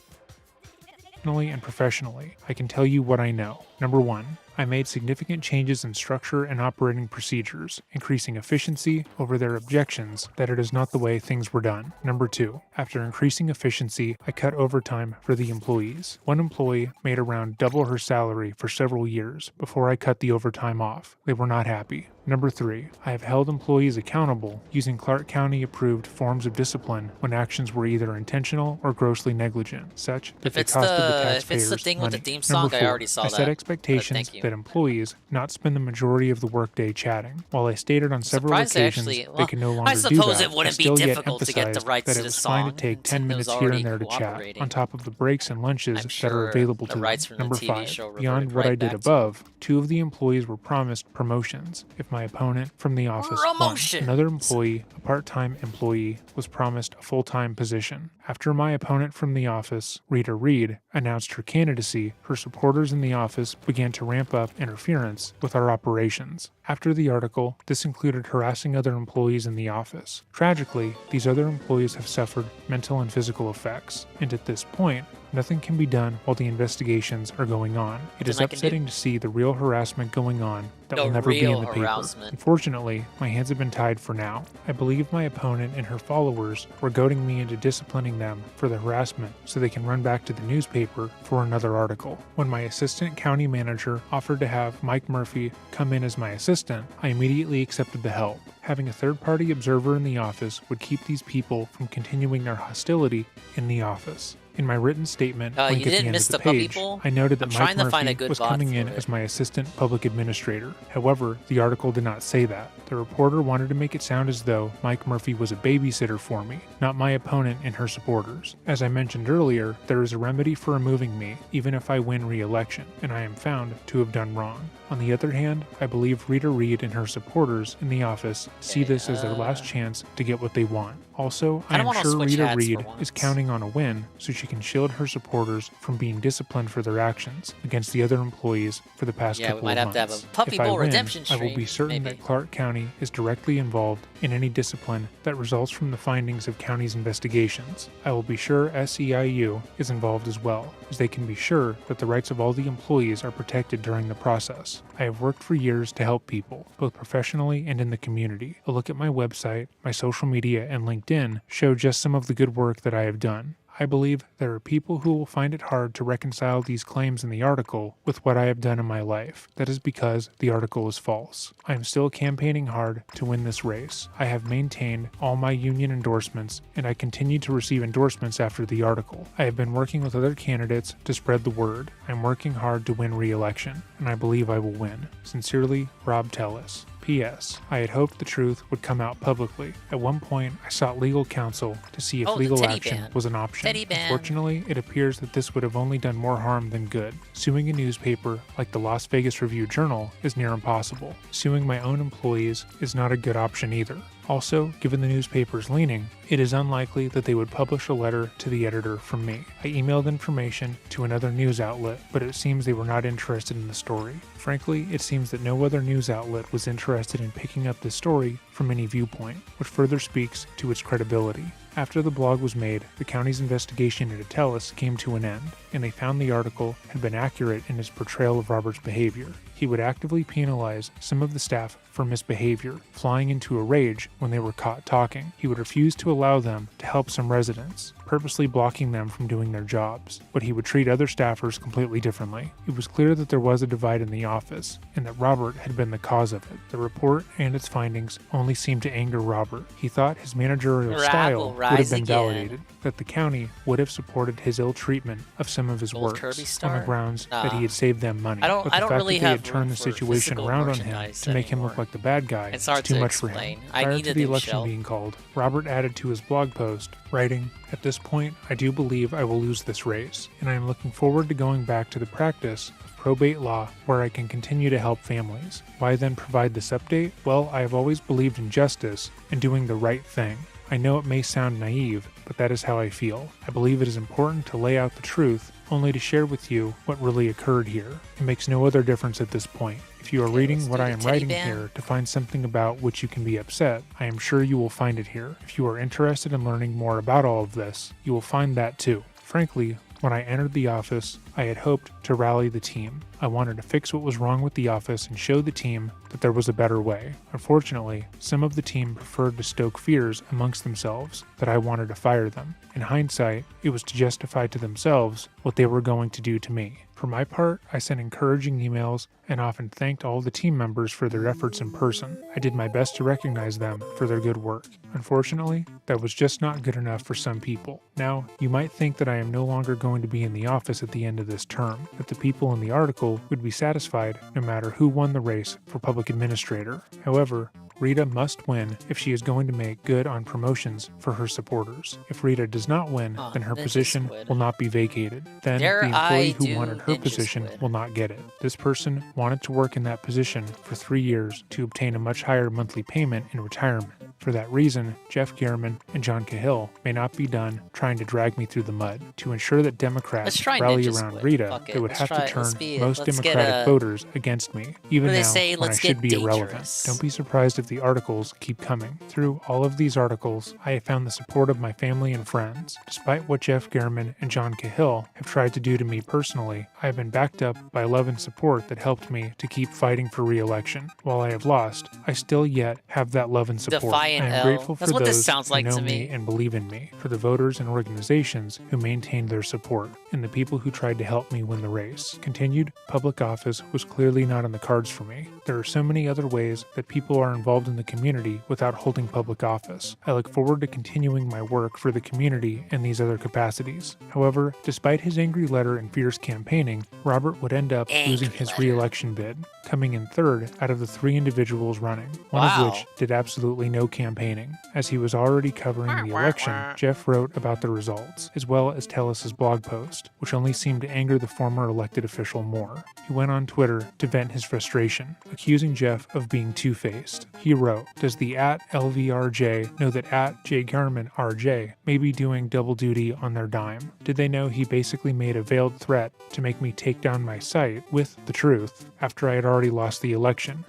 Personally and professionally, I can tell you what I know. Number 1, I made significant changes in structure and operating procedures, increasing efficiency over their objections that it is not the way things were done. Number 2, after increasing efficiency, I cut overtime for the employees. One employee made around double her salary for several years before I cut the overtime off. They were not happy. Number 3, I have held employees accountable using Clark County approved forms of discipline when actions were either intentional or grossly negligent, such that they costed the taxpayers if it's the thing money. with the theme song, Number 4, I already saw I that. set expectations that employees not spend the majority of the workday chatting. While I stated on several occasions they can no longer do that, it wouldn't I still be yet difficult to get the emphasized rights that to it the was fine to song. take 10 minutes here and there to chat, on top of the breaks and lunches that are available to them. Number 5, beyond what I did above, 2 of the employees were promised promotions if my opponent from the office won. Another employee, a part-time employee, was promised a full-time position. After my opponent from the office, Rita Reed, announced her candidacy, her supporters in the office began to ramp up interference with our operations. After the article, this included harassing other employees in the office. Tragically, these other employees have suffered mental and physical effects, and at this point, nothing can be done while the investigations are going on. It is upsetting to see the real harassment going on that will never be in the paper. Unfortunately, my hands have been tied for now. I believe my opponent and her followers were goading me into disciplining them for the harassment so they can run back to the newspaper for another article. When my assistant county manager offered to have Mike Murphy come in as my assistant, I immediately accepted the help. Having a third-party observer in the office would keep these people from continuing their hostility in the office. In my written statement, You link at the didn't end miss of the the puppy page, pool? I noted that I'm Mike trying to find a Murphy good was bot coming for in it. as my assistant public administrator. However, the article did not say that. The reporter wanted to make it sound as though Mike Murphy was a babysitter for me, not my opponent and her supporters. As I mentioned earlier, there is a remedy for removing me, even if I win re-election, and I am found to have done wrong. On the other hand, I believe Rita Reid and her supporters in the office see this as their last chance to get what they want. Also, I am sure Rita Reid is counting on a win so she can shield her supporters from being disciplined for their actions against the other employees for the past couple of months. Yeah, we might have to have a Puppy If I Bowl win, redemption I will stream, be certain maybe. that Clark County is directly involved in any discipline that results from the findings of county's investigations. I will be sure SEIU is involved as well, as they can be sure that the rights of all the employees are protected during the process. I have worked for years to help people, both professionally and in the community. A look at my website, my social media, and LinkedIn show just some of the good work that I have done. I believe there are people who will find it hard to reconcile these claims in the article with what I have done in my life. That is because the article is false. I am still campaigning hard to win this race. I have maintained all my union endorsements, and I continue to receive endorsements after the article. I have been working with other candidates to spread the word. I'm working hard to win re-election, and I believe I will win. Sincerely, Rob Tellis. P.S. I had hoped the truth would come out publicly. At one point, I sought legal counsel to see if legal action was an option. Unfortunately, it appears that this would have only done more harm than good. Suing a newspaper like the Las Vegas Review-Journal is near impossible. Suing my own employees is not a good option either. Also, given the newspaper's leaning, it is unlikely that they would publish a letter to the editor from me. I emailed information to another news outlet, but it seems they were not interested in the story. Frankly, it seems that no other news outlet was interested in picking up this story from any viewpoint, which further speaks to its credibility. After the blog was made, the county's investigation into Tellis came to an end, and they found the article had been accurate in its portrayal of Robert's behavior. He would actively penalize some of the staff for misbehavior, flying into a rage when they were caught talking. He would refuse to allow them to help some residents, purposely blocking them from doing their jobs, but he would treat other staffers completely differently. It was clear that there was a divide in the office, and that Robert had been the cause of it. The report and its findings only seemed to anger Robert. He thought his managerial style would have been validated, that the county would have supported his ill treatment of some of his works on the grounds that he had saved them money. But the fact that they had turned the situation around on him to make him look like the bad guy is too much for him. Prior to the election being called, Robert added to his blog post, writing, "At this point, I do believe I will lose this race, and I am looking forward to going back to the practice of probate law where I can continue to help families. Why then provide this update? Well, I have always believed in justice and doing the right thing. I know it may sound naive, but that is how I feel. I believe it is important to lay out the truth, only to share with you what really occurred here. It makes no other difference at this point. If you are reading what I am writing here to find something about which you can be upset, I am sure you will find it here. If you are interested in learning more about all of this, you will find that too. Frankly, when I entered the office, I had hoped to rally the team. I wanted to fix what was wrong with the office and show the team that there was a better way. Unfortunately, some of the team preferred to stoke fears amongst themselves that I wanted to fire them. In hindsight, it was to justify to themselves what they were going to do to me. For my part, I sent encouraging emails and often thanked all the team members for their efforts in person. I did my best to recognize them for their good work. Unfortunately, that was just not good enough for some people. Now, you might think that I am no longer going to be in the office at the end of this term, that the people in the article would be satisfied no matter who won the race for public administrator. However, Rita must win if she is going to make good on promotions for her supporters. If Rita does not win, then her position will not be vacated. Then the employee who wanted her position will not get it. This person wanted to work in that position for 3 years to obtain a much higher monthly payment in retirement. For that reason, Jeff Gehrman and John Cahill may not be done trying to drag me through the mud. To ensure that Democrats rally around Rita, they would have to turn most Democratic voters against me, even now when I should be irrelevant. Don't be surprised if the articles keep coming. Through all of these articles, I have found the support of my family and friends. Despite what Jeff Gehrman and John Cahill have tried to do to me personally, I have been backed up by love and support that helped me to keep fighting for re-election. While I have lost, I still yet have that love and support. I am grateful for those who know me and believe in me, for the voters and organizations who maintained their support, and the people who tried to help me win the race. Continued public office was clearly not on the cards for me. There are so many other ways that people are involved in the community without holding public office. I look forward to continuing my work for the community in these other capacities. However, despite his angry letter and fierce campaigning, Robert would end up losing his re-election bid, coming in third out of the 3 individuals running, one of which did absolutely no campaigning. As he was already covering the election, Jeff wrote about the results, as well as Tellis's blog post, which only seemed to anger the former elected official more. He went on Twitter to vent his frustration, accusing Jeff of being two-faced. He wrote, "Does the @LVRJ know that @JGarminRJ may be doing double duty on their dime? Did they know he basically made a veiled threat to make me take down my site with the truth after I had already lost the election?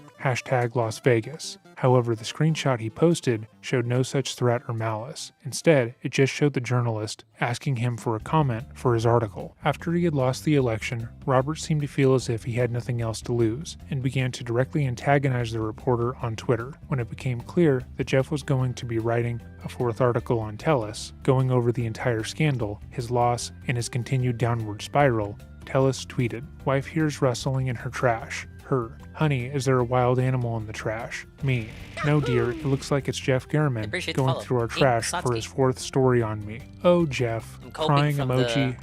#Las Vegas. However, the screenshot he posted showed no such threat or malice. Instead, it just showed the journalist asking him for a comment for his article. After he had lost the election, Robert seemed to feel as if he had nothing else to lose, and began to directly antagonize the reporter on Twitter. When it became clear that Jeff was going to be writing a 4th article on Tellis, going over the entire scandal, his loss, and his continued downward spiral, Tellis tweeted, "Wife hears rustling in her trash. Her. Honey, is there a wild animal in the trash? Me. No, dear, it looks like it's Jeff Garmin going through our trash for his 4th story on me. Oh, Jeff. Crying emoji,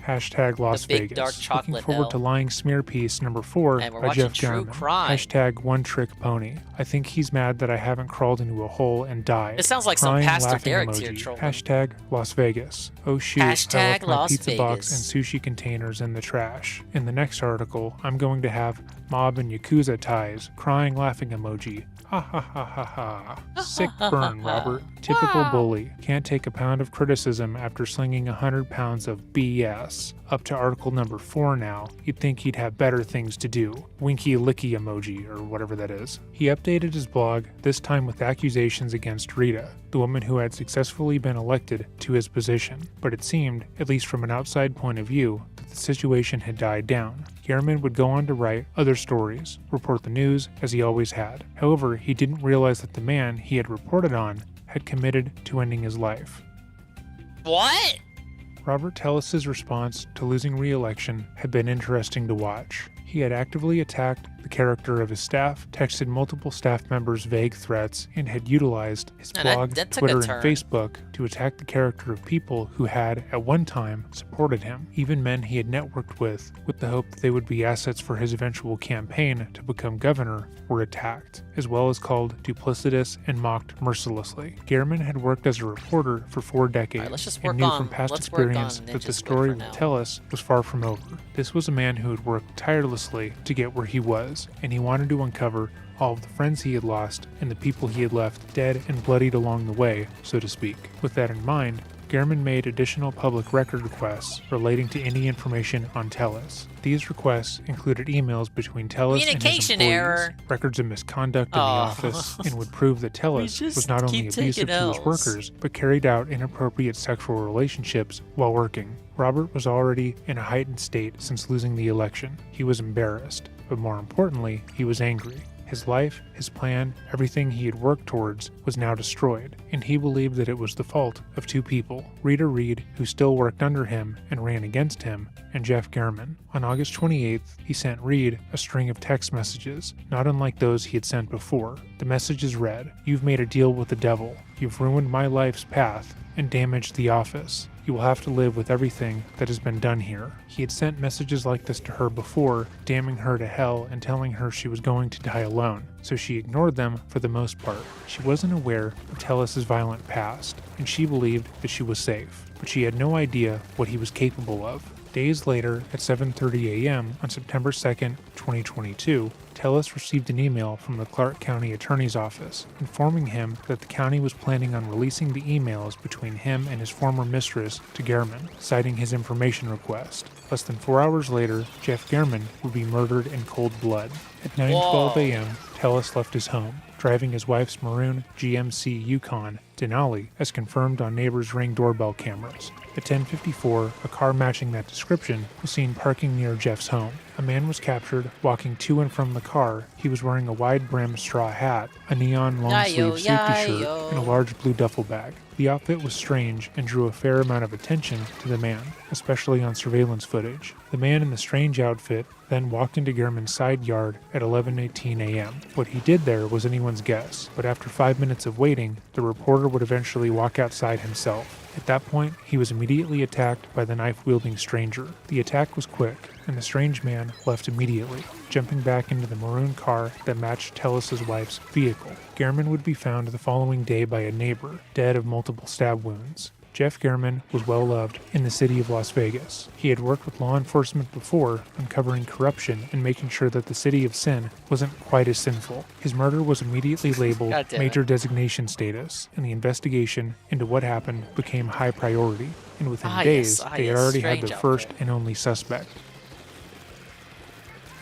#Las Vegas. Looking forward to Lying Smear Piece number 4 by Jeff Garmin. #OneTrickPony. I think he's mad that I haven't crawled into a hole and died. It sounds like some Crying, Pastor laughing Derek emoji. here trolling. #Las Vegas. Oh shoot, I left my Las pizza box Vegas. and sushi containers in the trash. In the next article, I'm going to have mob and Yakuza ties. Crying, laughing emoji. Ha ha ha ha ha. Sick burn, Robert. Typical bully. Can't take a pound of criticism after slinging 100 pounds of BS. Up to article number 4 now. You'd think he'd have better things to do. Winky licky emoji, or whatever that is. He updated his blog, this time with accusations against Rita, the woman who had successfully been elected to his position. But it seemed, at least from an outside point of view, that the situation had died down. Garmin would go on to write other stories, report the news, as he always had. However, he didn't realize that the man he had reported on had committed to ending his life. What? Robert Tellis's response to losing re-election had been interesting to watch. He had actively attacked the character of his staff, texted multiple staff members vague threats, and had utilized his blog, that took a Twitter, and turn. Facebook to attack the character of people who had, at one time, supported him, even men he had networked with the hope that they would be assets for his eventual campaign to become governor, were attacked, as well as called duplicitous and mocked mercilessly. Garmin had worked as a reporter for 4 decades let's just and work knew on- from past let's work on experience that Ninja the Split story for would now. tell us was far from over. This was a man who had worked tirelessly to get where he was, and he wanted to uncover all of the friends he had lost and the people he had left dead and bloodied along the way, so to speak. With that in mind, Garmin made additional public record requests relating to any information on Tellis. These requests included emails between Tellis and his Communication employees, error. records of misconduct in the Oh. office, and would prove that Tellis We just was not only keep abusive taking to his Ls. workers, but carried out inappropriate sexual relationships while working. Robert was already in a heightened state since losing the election. He was embarrassed, but more importantly, he was angry. His life, his plan, everything he had worked towards was now destroyed, and he believed that it was the fault of 2 people, Rita Reed, who still worked under him and ran against him, and Jeff Garmin. On August 28th, he sent Reed a string of text messages, not unlike those he had sent before. The messages read, "You've made a deal with the devil. You've ruined my life's path and damaged the office. You will have to live with everything that has been done here." He had sent messages like this to her before, damning her to hell and telling her she was going to die alone, so she ignored them for the most part. She wasn't aware of Tellis's violent past, and she believed that she was safe, but she had no idea what he was capable of. Days later, at 7:30 a.m. on September 2nd, 2022, Tellis received an email from the Clark County Attorney's Office informing him that the county was planning on releasing the emails between him and his former mistress to Garmin, citing his information request. Less than 4 hours later, Jeff Garmin would be murdered in cold blood. At 9:12 a.m., Tellis left his home, driving his wife's maroon GMC Yukon Denali, as confirmed on neighbors' Ring doorbell cameras. At 10:54, a car matching that description was seen parking near Jeff's home. A man was captured walking to and from the car. He was wearing a wide-brimmed straw hat, a neon long-sleeve safety shirt, and a large blue duffel bag. The outfit was strange and drew a fair amount of attention to the man, especially on surveillance footage. The man in the strange outfit then walked into Gehrman's side yard at 11:18 a.m. What he did there was anyone's guess, but after 5 minutes of waiting, the reporter would eventually walk outside himself. At that point, he was immediately attacked by the knife-wielding stranger. The attack was quick, and the strange man left immediately, jumping back into the maroon car that matched Tellis' wife's vehicle. Gehrman would be found the following day by a neighbor, dead of multiple stab wounds. Jeff Gehrman was well loved in the city of Las Vegas. He had worked with law enforcement before, uncovering corruption and making sure that the city of sin wasn't quite as sinful. His murder was immediately labeled major designation status, and the investigation into what happened became high priority, and within days, they had already had their first and only suspect.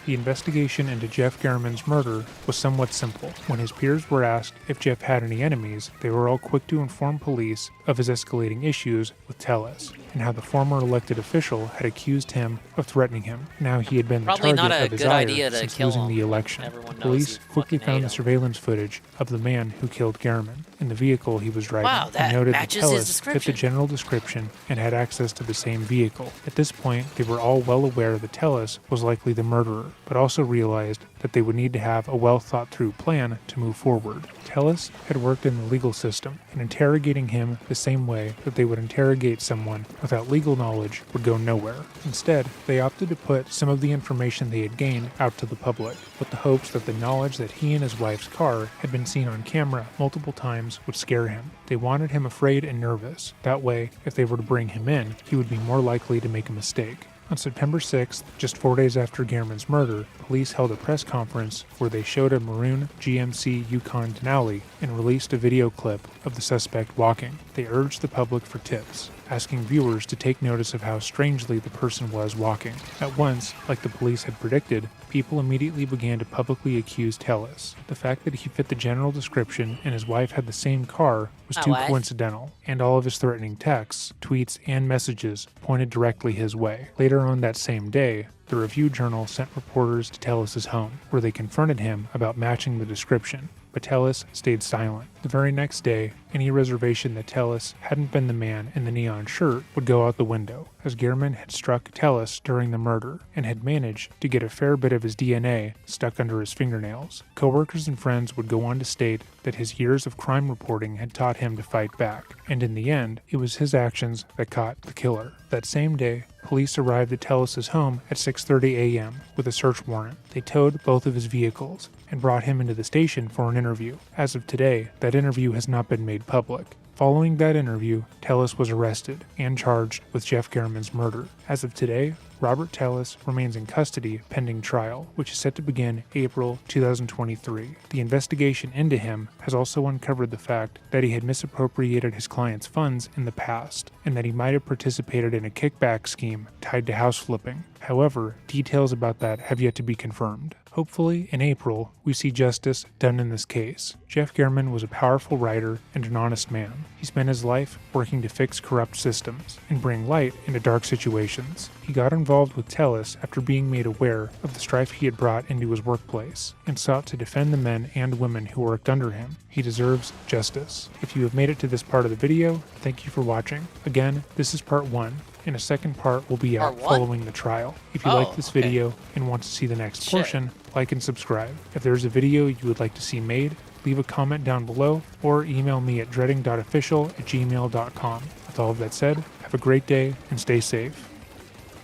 The investigation into Jeff Gehrman's murder was somewhat simple. When his peers were asked if Jeff had any enemies, they were all quick to inform police of his escalating issues with Tellis, and how the former elected official had accused him of threatening him. Now he had been the target of his ire since losing the election. Police quickly found the surveillance footage of the man who killed Gehrman in the vehicle he was driving, and noted that Tellis fit the general description and had access to the same vehicle. At this point, they were all well aware that Tellis was likely the murderer, but also realized that they would need to have a well-thought-through plan to move forward. Tellis had worked in the legal system, and interrogating him the same way that they would interrogate someone without legal knowledge would go nowhere. Instead, they opted to put some of the information they had gained out to the public, with the hopes that the knowledge that he and his wife's car had been seen on camera multiple times would scare him. They wanted him afraid and nervous. That way, if they were to bring him in, he would be more likely to make a mistake. On September 6th, just 4 days after Gehrman's murder, police held a press conference where they showed a maroon GMC Yukon Denali and released a video clip of the suspect walking. They urged the public for tips, asking viewers to take notice of how strangely the person was walking. At once, like the police had predicted, people immediately began to publicly accuse Tellis. The fact that he fit the general description and his wife had the same car was too coincidental, and all of his threatening texts, tweets, and messages pointed directly his way. Later on that same day, the Review Journal sent reporters to Tellis' home, where they confronted him about matching the description, but Tellis stayed silent. The very next day, any reservation that Tellis hadn't been the man in the neon shirt would go out the window, as Gehrman had struck Tellis during the murder and had managed to get a fair bit of his DNA stuck under his fingernails. Coworkers and friends would go on to state that his years of crime reporting had taught him to fight back, and in the end, it was his actions that caught the killer. That same day, police arrived at Tellis' home at 6:30 a.m. with a search warrant. They towed both of his vehicles and brought him into the station for an interview. As of today, that interview has not been made public. Following that interview, Tellis was arrested and charged with Jeff Gehrman's murder. As of today, Robert Tellis remains in custody pending trial, which is set to begin April 2023. The investigation into him has also uncovered the fact that he had misappropriated his client's funds in the past, and that he might have participated in a kickback scheme tied to house flipping. However, details about that have yet to be confirmed. Hopefully, in April, we see justice done in this case. Jeff Gehrman was a powerful writer and an honest man. He spent his life working to fix corrupt systems and bring light into dark situations. He got involved with Tellis after being made aware of the strife he had brought into his workplace, and sought to defend the men and women who worked under him. He deserves justice. If you have made it to this part of the video, thank you for watching. Again, this is part 1. And a second part will be out following the trial. If you like this video and want to see the next portion, like and subscribe. If there's a video you would like to see made, leave a comment down below or email me at dreading.official@gmail.com. With all of that said, have a great day and stay safe.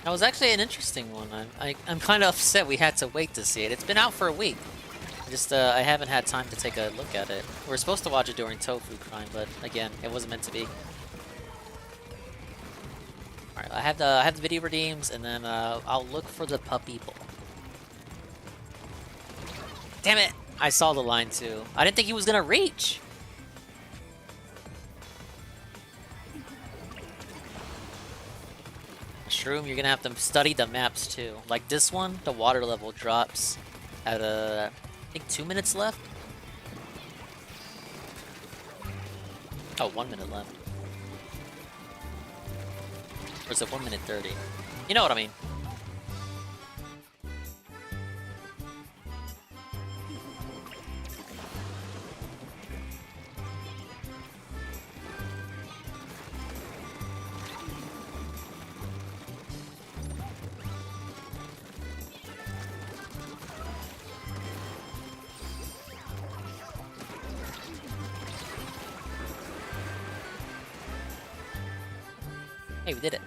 That was actually an interesting one. I'm kind of upset we had to wait to see it. It's been out for a week. I haven't had time to take a look at it. We were supposed to watch it during Tofu Crime, but again, it wasn't meant to be. Alright, I have the video redeems, and then I'll look for the puppy bowl. Damn it! I saw the line too. I didn't think he was gonna reach. Shroom, you're gonna have to study the maps too. Like this one, the water level drops at I think 2 minutes left. Oh, 1 minute left. Or is it 1 minute 30? You know what I mean. Hey, we did it.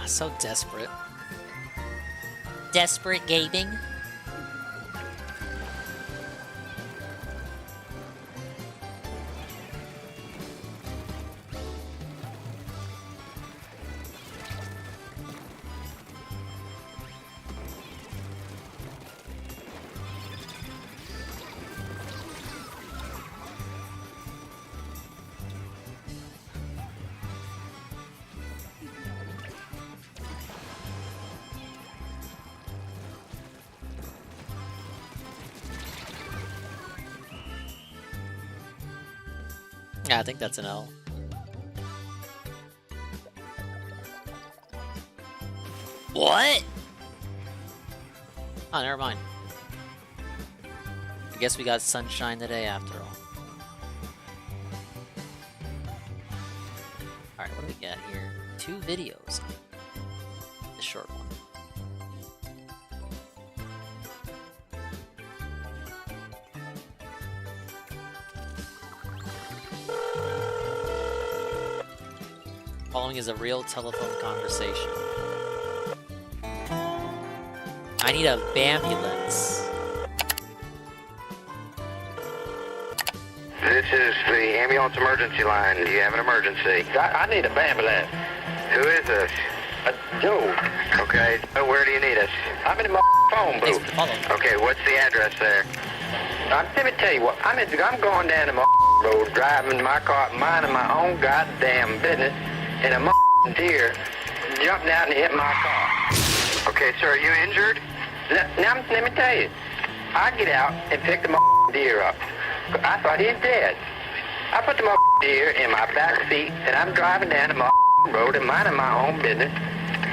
So desperate. Desperate gaming. Yeah, I think that's an L. What? Oh, never mind. I guess we got sunshine today after all. Alright, what do we got here? 2 videos. The short one. Following is a real telephone conversation. I need a ambulance. This is the ambulance emergency line. Do you have an emergency? I need a ambulance. Who is this? Joe. Okay, so where do you need us? I'm in my phone booth. Okay, what's the address there? Let me tell you what, I'm going down the road, driving my car, minding my own goddamn business, and a deer jumped out and hit my car. Okay, sir, are you injured? Now, let me tell you, I get out and pick the deer up. I thought he's dead. I put the deer in my back seat, and I'm driving down the road and minding my own business.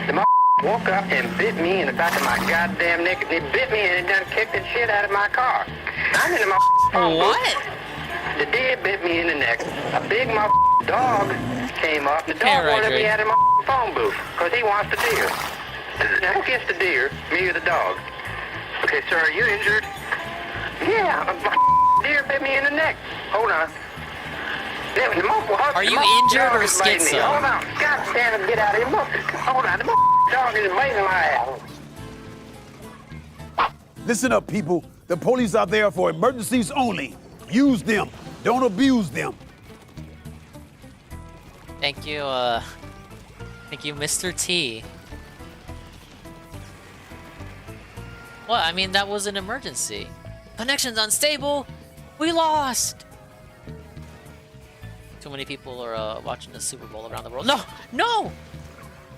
The woke up and bit me in the back of my goddamn neck. It bit me and it done kicked the shit out of my car. I'm in the phone booth. The deer bit me in the neck. A big dog came up. The dog wanted me out of my phone booth because he wants the deer. Now, who gets the deer? Me or the dog? Okay, sir, are you injured? Yeah, a deer bit me in the neck. Hold on. Are you injured or schizo? Hold on. God damn it, get out of here. Hold on. The dog is biting my ass. Listen up, people. The police out there are for emergencies only. Use them. Don't abuse them. Thank you, Mr. T. What? I mean, that was an emergency. Connection's unstable. We lost. Too many people are watching the Super Bowl around the world. No! No!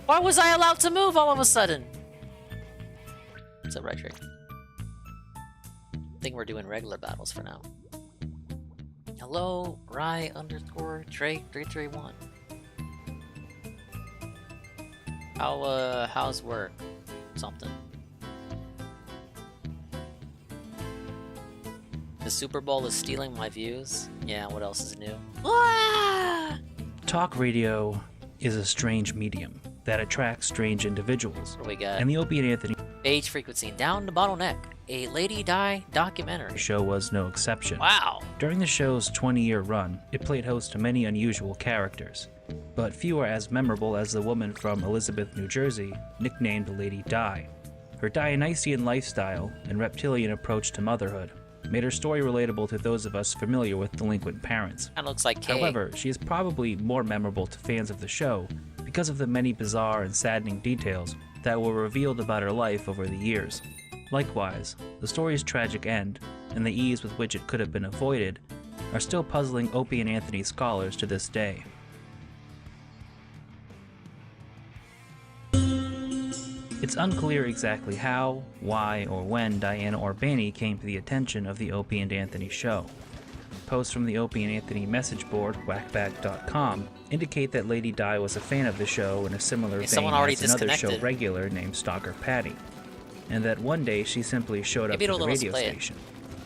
Why was I allowed to move all of a sudden? What's up, right trick? I think we're doing regular battles for now. Hello, Rye _ Drake 331. How's work? Something. The Super Bowl is stealing my views. Yeah, what else is new? Ah! Talk radio is a strange medium that attracts strange individuals. What do we got? And the Opie and Anthony Age frequency down to bottleneck. A Lady Di documentary. show was no exception. Wow. During the show's 20-year run, it played host to many unusual characters. but few are as memorable as the woman from Elizabeth, New Jersey, nicknamed Lady Di. Her Dionysian lifestyle and reptilian approach to motherhood made her story relatable to those of us familiar with delinquent parents. That looks like Kay. However, she is probably more memorable to fans of the show because of the many bizarre and saddening details that were revealed about her life over the years. Likewise, the story's tragic end, and the ease with which it could have been avoided, are still puzzling Opie and Anthony scholars to this day. It's unclear exactly how, why, or when Diana or Banny came to the attention of the Opie and Anthony show. Posts from the Opie and Anthony message board, whackback.com, indicate that Lady Di was a fan of the show in a similar vein as another show regular named Stalker Patty, and that one day she simply showed up at the radio station.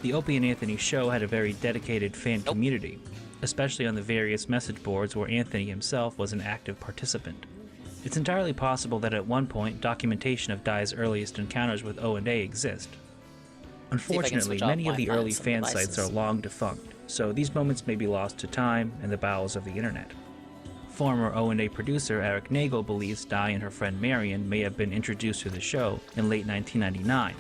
The Opie and Anthony show had a very dedicated fan community, especially on the various message boards where Anthony himself was an active participant. It's entirely possible that at one point documentation of Di's earliest encounters with O&A exist. Unfortunately, many of the early fan sites are long defunct, so these moments may be lost to time and the bowels of the internet. Former O&A producer Eric Nagel believes Di and her friend Marion may have been introduced to the show in late 1999.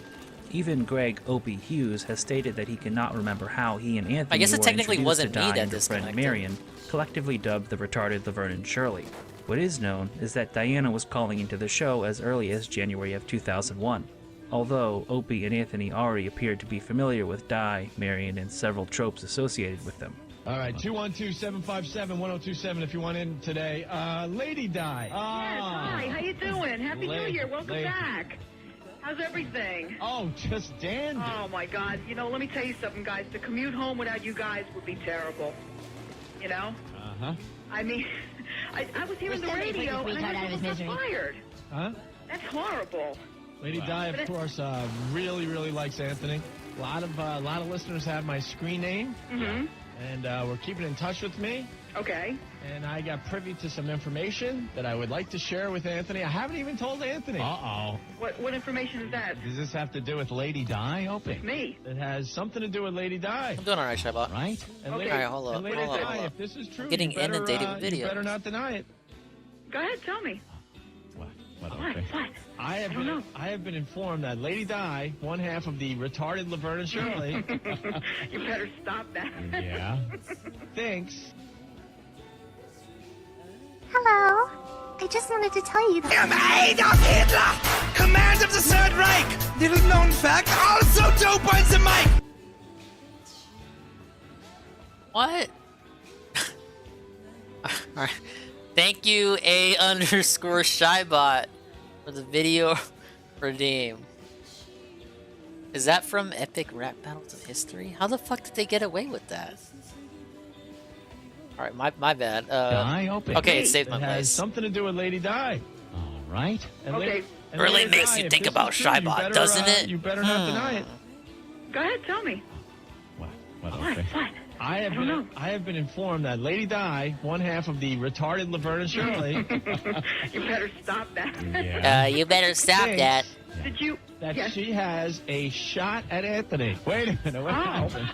Even Greg Opie Hughes has stated that he cannot remember how he and Anthony were introduced to Di and her friend Marion, collectively dubbed the retarded Laverne and Shirley. What is known is that Diana was calling into the show as early as January of 2001, although Opie and Anthony already appeared to be familiar with Di, Marion, and several tropes associated with them. All right, 212-757-1027 if you want in today. Lady Di. Yes, hi, how you doing? Happy New Year, welcome back. How's everything? Oh, just dandy. Oh, my God. You know, let me tell you something, guys. The commute home without you guys would be terrible. You know? Uh-huh. I mean, I was hearing the radio and I was fired. Huh? That's horrible. Lady Di, of course, really, really likes Anthony. A lot of listeners have my screen name. Mm-hmm. And we're keeping in touch with me. Okay. And I got privy to some information that I would like to share with Anthony. I haven't even told Anthony. Uh-oh. What information is that? Does this have to do with Lady Di, Opie? Me. It has something to do with Lady Di. I'm doing all right, Shabba. Right? And Okay. All right, hold up. Lady Di, if this is true, Getting you better, inundated with videos. You better not deny it. Go ahead, tell me. What? What? I have been informed that Lady Di, one half of the retarded Laverne and Shirley, You better stop that. yeah, thinks. Hello. I just wanted to tell you that. I'm Adolf Hitler, command of the Third Reich. Little known fact, also dope on the mic. What? Alright. Thank you, A_Shybot, for the video redeem. Is that from Epic Rap Battles of History? How the fuck did they get away with that? Alright, my bad. Okay, it saved my It has place. something to do with Lady Di. All right. And Okay. and Really Lady makes Di, you if think this about is true, you Shybot, better, doesn't it? You better not deny it. Go ahead, tell me. What? What? I have been informed that Lady Di, one half of the retarded Laverne and Shirley, You better stop that. You better stop thinks that. Did you? that Yes. she has a shot at Anthony. Wait a minute. What happened?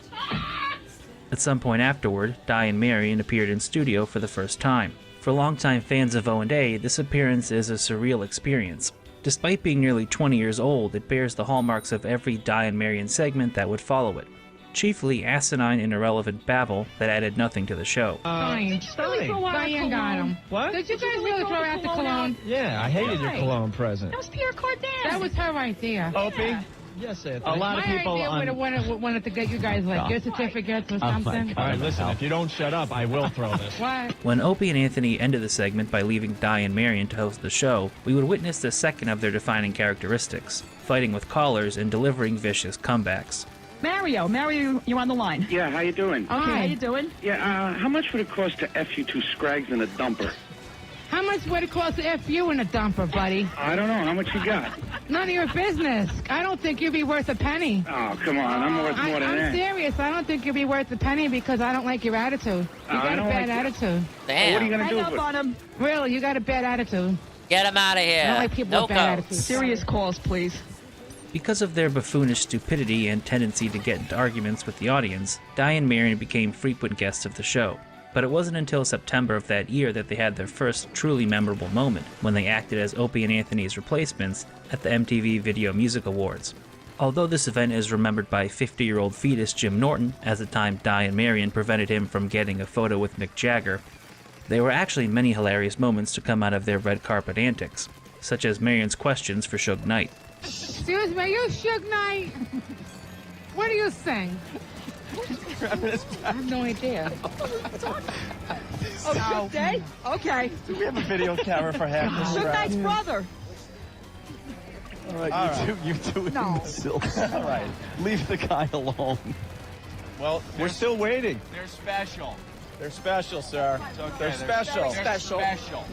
At some point afterward, Di and Marion appeared in studio for the first time. For longtime fans of O&A, this appearance is a surreal experience. Despite being nearly 20 years old, it bears the hallmarks of every Di and Marion segment that would follow it. Chiefly asinine and irrelevant babble that added nothing to the show. Diane got him. What? Did you guys really throw out the cologne? Yeah, I hated your Why? cologne present. That was Pierre Cardin. That was her right there. Opie? Yes, Anthony. A lot of people wanted to get you guys like gift certificates or something. All right, listen, if you don't shut up, I will throw this. What? When Opie and Anthony ended the segment by leaving Di and Marion to host the show, we would witness the second of their defining characteristics, fighting with callers and delivering vicious comebacks. Mario, you're on the line. Yeah, how you doing? Okay. How you doing? Yeah, how much would it cost to F you two scrags in a dumper? How much would it cost to F you in a dumper, buddy? I don't know. How much you got? None of your business. I don't think you'd be worth a penny. Oh, come on. I'm worth more than I'm that. serious. I don't think you'd be worth a penny because I don't like your attitude. You got I a don't bad like attitude. Damn. What are you going to do Hang with up on him. Really, you got a bad attitude. Get him out of here. I don't like people No with bad coats. attitudes. Serious calls, please. Because of their buffoonish stupidity and tendency to get into arguments with the audience, Di and Marion became frequent guests of the show. But it wasn't until September of that year that they had their first truly memorable moment, when they acted as Opie and Anthony's replacements at the MTV Video Music Awards. Although this event is remembered by 50-year-old fetus Jim Norton as the time Di and Marion prevented him from getting a photo with Mick Jagger, there were actually many hilarious moments to come out of their red carpet antics, such as Marion's questions for Suge Knight. Excuse me, are you Suge Knight? What do you sing? I have no idea. Suge Day? Okay. Do we have a video camera for half this? Suge Knight's brother. All right, you two No. All right, leave the guy alone. Well, we're still waiting. They're special. They're special, sir. They're special. Special.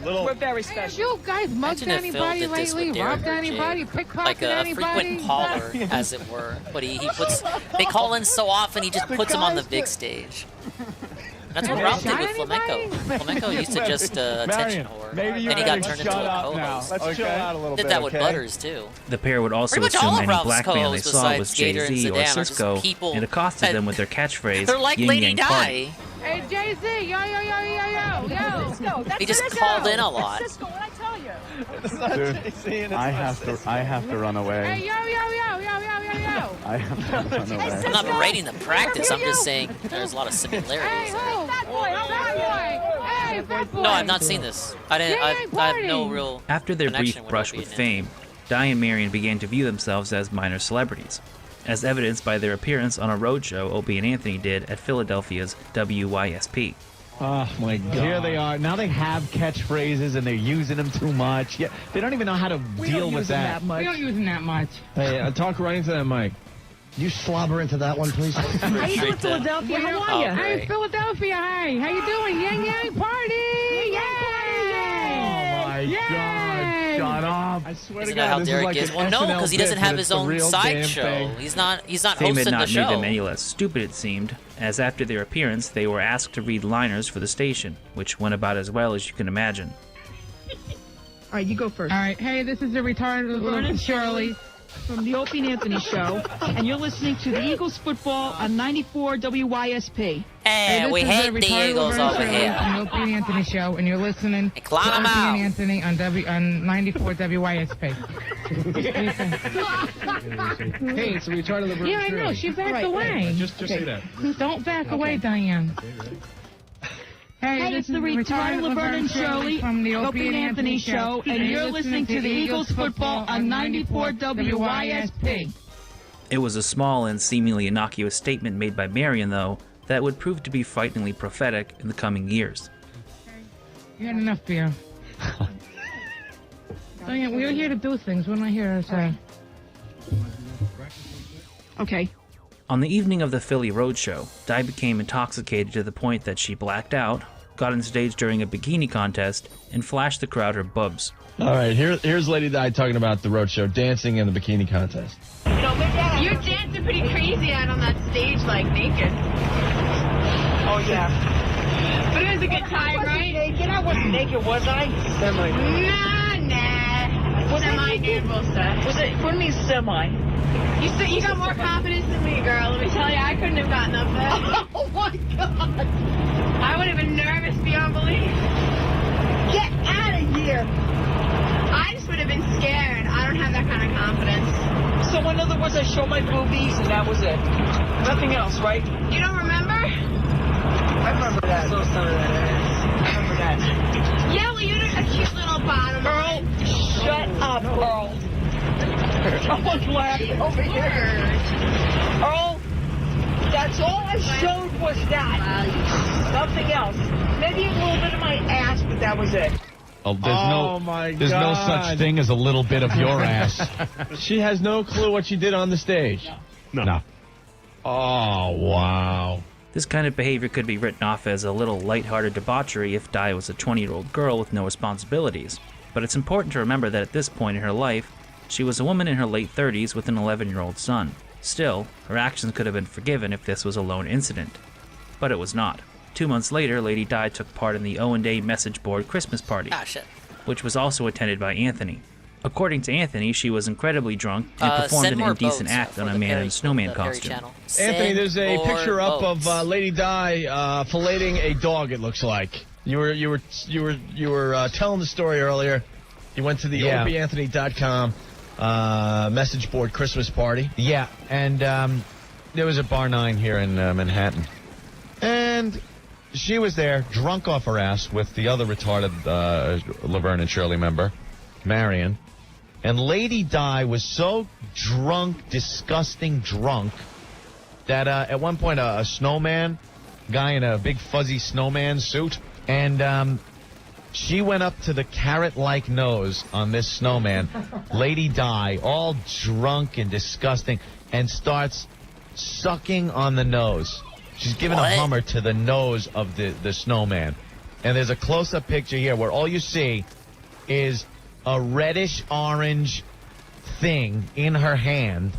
Little. We're very special. You guys mugged Imagine if Phil anybody did this with lately? Derek Robbed or anybody? Jake. Pickpocketed Like a anybody? frequent caller, as it were. But he puts, they call in so often, he just puts him on the big stage. That's what Ralph did with Flamenco. Flamenco used to just attention whore. Maybe you Then he got turned into a now. co-host. Let's chill out a little bit. Did that with okay? Butters, too. The pair would also Pretty much assume all of any Ralph's black man they co-hosts saw was besides Gator and Jay-Z or Zidane are just Cisco people and accosted that- them with their catchphrase, They're like Yin Lady Yang Di. Party. Hey, Jay-Z, yo. He just called in a lot. Cisco, what I tell you? It's not Jay-Z and it's I have to run away. Hey, yo. I have to run away. I'm not berating the practice, I'm just saying there's a lot of Hey, similarities. who? Fat boy. Hey, fat boy. No, I've not seen this. I have no real After their connection brief with brush Opie with and fame, Di and Marion began to view themselves as minor celebrities, as evidenced by their appearance on a roadshow Opie and Anthony did at Philadelphia's WYSP. Oh my God. Here they are. Now they have catchphrases and they're using them too much. Yeah, they don't even know how to deal with that. We don't use them that much. Hey, talk right into that mic. You slobber into that one, please. How you doing, Philadelphia? How are you? Oh, great. Hey, Philadelphia. Hey, how you doing? Yang party! Yay! Oh my God! Shut up! I swear Isn't to that God, how this Derek is like is? an Well, no, SNL because he bit, doesn't but have it's his the own real side damn show. thing. He's not Fame hosting had the not show. made them any less stupid, it seemed, as after their appearance, they were asked to read liners for the station, which went about as well as you can imagine. All right, you go first. All right. Hey, this is the retarded little Shirley from the Opie and Anthony Show, and you're listening to the Eagles football on 94 WYSP. Hey, we this is hate the the retarded Eagles little over Shirley here. from the Opie and Anthony Show, and you're listening to clown 'em Opie out. and Anthony on 94 WYSP. Hey, it's a retarded liberal. Yeah, I know. She backed away. Just say that. Don't back away, Diane. Hey, Hey, it's the retarded Laverne and Shirley from the Opie and Anthony Show, and you're listening to the Eagles football on 94 WYSP. It was a small and seemingly innocuous statement made by Marion, though, that would prove to be frighteningly prophetic in the coming years. You had enough beer. Diane, we're here to do things. We're not here to say. Okay. On the evening of the Philly Roadshow, Di became intoxicated to the point that she blacked out, got on stage during a bikini contest, and flashed the crowd her bubs. All right, here's Lady Di talking about the roadshow, dancing in the bikini contest. You're dancing pretty crazy out on that stage, like naked. Oh, yeah. But it was a good time, right? Naked? I wasn't naked, was I? Semi. Nah. Semi-nude, we'll say. Was it? What do you mean semi? You got more confidence than me, girl. Let me tell you, I couldn't have gotten up there. Oh, my God. I would have been nervous beyond belief. Get out of here. I just would have been scared. I don't have that kind of confidence. So in other words, I showed my boobies and that was it. Nothing else, right? You don't remember? I remember that. So some of that ass. I remember that. Yeah, well, you're a cute little bottom. Earl, shut up, Earl. Someone's laughing over here. Earl, that's all I showed was that. Nothing else. Maybe a little bit of my ass, but that was it. Oh, there's no such thing as a little bit of your ass. She has no clue what she did on the stage. No. Oh, wow. This kind of behavior could be written off as a little lighthearted debauchery if Di was a 20-year-old girl with no responsibilities. But it's important to remember that at this point in her life, she was a woman in her late 30s with an 11-year-old son. Still, her actions could have been forgiven if this was a lone incident. But it was not. 2 months later, Lady Di took part in the O&A message board Christmas party, Ah, shit. which was also attended by Anthony. According to Anthony, she was incredibly drunk and performed an indecent act on a man in a snowman costume. Anthony, there's a picture up of Lady Di filleting a dog. It looks like you were telling the story earlier. You went to the opieanthony.com message board Christmas party. Yeah, and there was a Bar 9 here in Manhattan, and she was there, drunk off her ass with the other retarded Laverne and Shirley member, Marion. And Lady Di was so drunk, disgusting drunk, that at one point a snowman, guy in a big fuzzy snowman suit, and she went up to the carrot-like nose on this snowman, Lady Di, all drunk and disgusting, and starts sucking on the nose. She's giving a hummer to the nose of the snowman. And there's a close-up picture here where all you see is a reddish-orange thing in her hand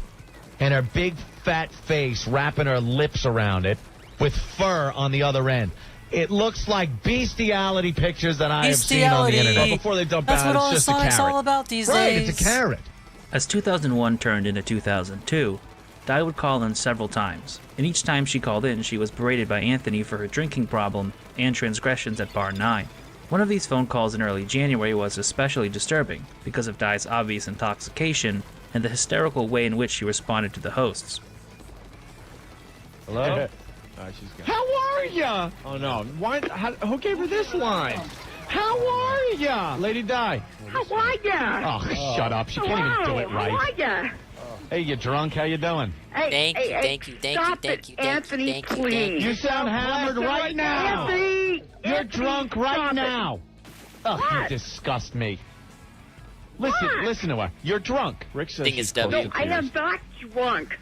and her big fat face wrapping her lips around it with fur on the other end. It looks like bestiality pictures that I have seen on the internet. Before they dump out, it's just a carrot. That's what all about these days. days. It's a carrot. As 2001 turned into 2002, Di would call in several times, and each time she called in, she was berated by Anthony for her drinking problem and transgressions at Bar 9. One of these phone calls in early January was especially disturbing because of Di's obvious intoxication and the hysterical way in which she responded to the hosts. Hello? How are ya? Oh, no. Who gave her this line? How are ya? Lady Di. How are ya? Oh, shut up. She can't even do it right. How are ya? Hey, you drunk? How you doing? Thank you. Anthony, please. You sound hammered right now. Anthony! You're drunk right now. Oh, What? you disgust me. Listen to her. You're drunk. Rick says she's close to No, I am not drunk.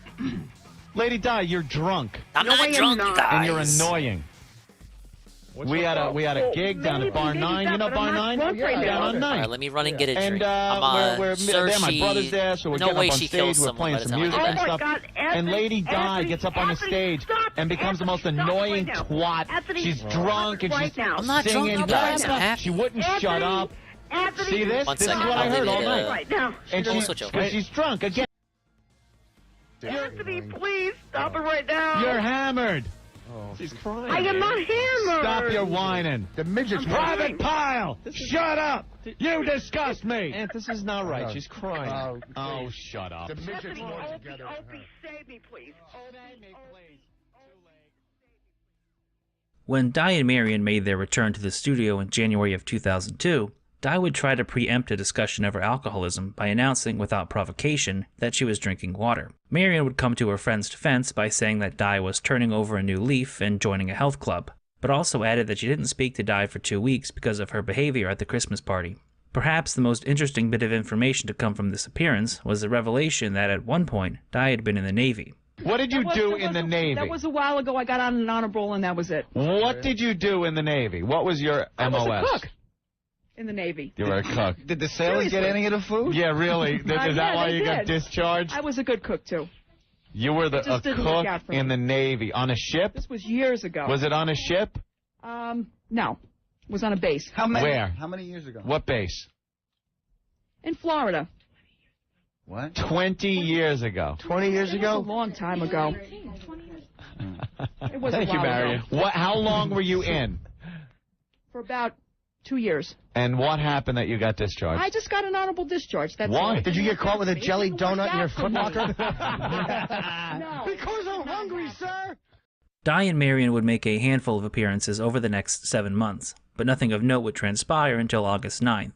Lady Di, you're drunk. I'm No, not I am drunk, not. you guys. And you're annoying. We had a gig down at Bar 9. You know Bar 9? Down on 9. All right, let me run and get a drink. And we're sure there. My she- brother's there, so we're no getting way up on she kills stage. We're someone by playing the some time I music get and back. stuff. God, And Lady Di gets up on the stage and becomes the most annoying twat. She's drunk and she's I'm not drunk, singing. you guys. I'm happy. She wouldn't shut up. Anthony, See this? One This is second, what I I'll heard leave all it, night. right now. And We'll switch over. because she's drunk again. Anthony, please stop it right now. You're hammered. She's crying. I am not hammered. Stop your whining. The midget's Private Pile! Shut up! You disgust me! Aunt, this is not right. She's crying. Oh, shut up. The midget's Anthony, more Opie, together. save me, please. When Di and Marion made their return to the studio in January of 2002, Di would try to preempt a discussion of her alcoholism by announcing without provocation that she was drinking water. Marion would come to her friend's defense by saying that Di was turning over a new leaf and joining a health club, but also added that she didn't speak to Di for 2 weeks because of her behavior at the Christmas party. Perhaps the most interesting bit of information to come from this appearance was the revelation that at one point Di had been in the Navy. What did you do in the Navy? That was a while ago. I got on an honor roll, and that was it. What did you do in the Navy? What was your MOS? I was a cook in the Navy. You were a cook. Did the sailors get any of the food? Yeah, really? Is that Yeah, why they you got did. discharged? I was a good cook, too. You were a just didn't work cook out for in me. the Navy. On a ship? This was years ago. Was it on a ship? No. It was on a base. Where? How many years ago? What base? In Florida. What? 20 years ago. 20 years It was ago? a long time ago. It was Thank a you, while Marion. ago. How long were you in? For about 2 years. And what happened that you got discharged? I just got an honorable discharge. That's Why? all. Did you get caught with a jelly donut in your for me. footlocker? No. Because I'm hungry, sir. Di and Marion would make a handful of appearances over the next 7 months, but nothing of note would transpire until August 9th.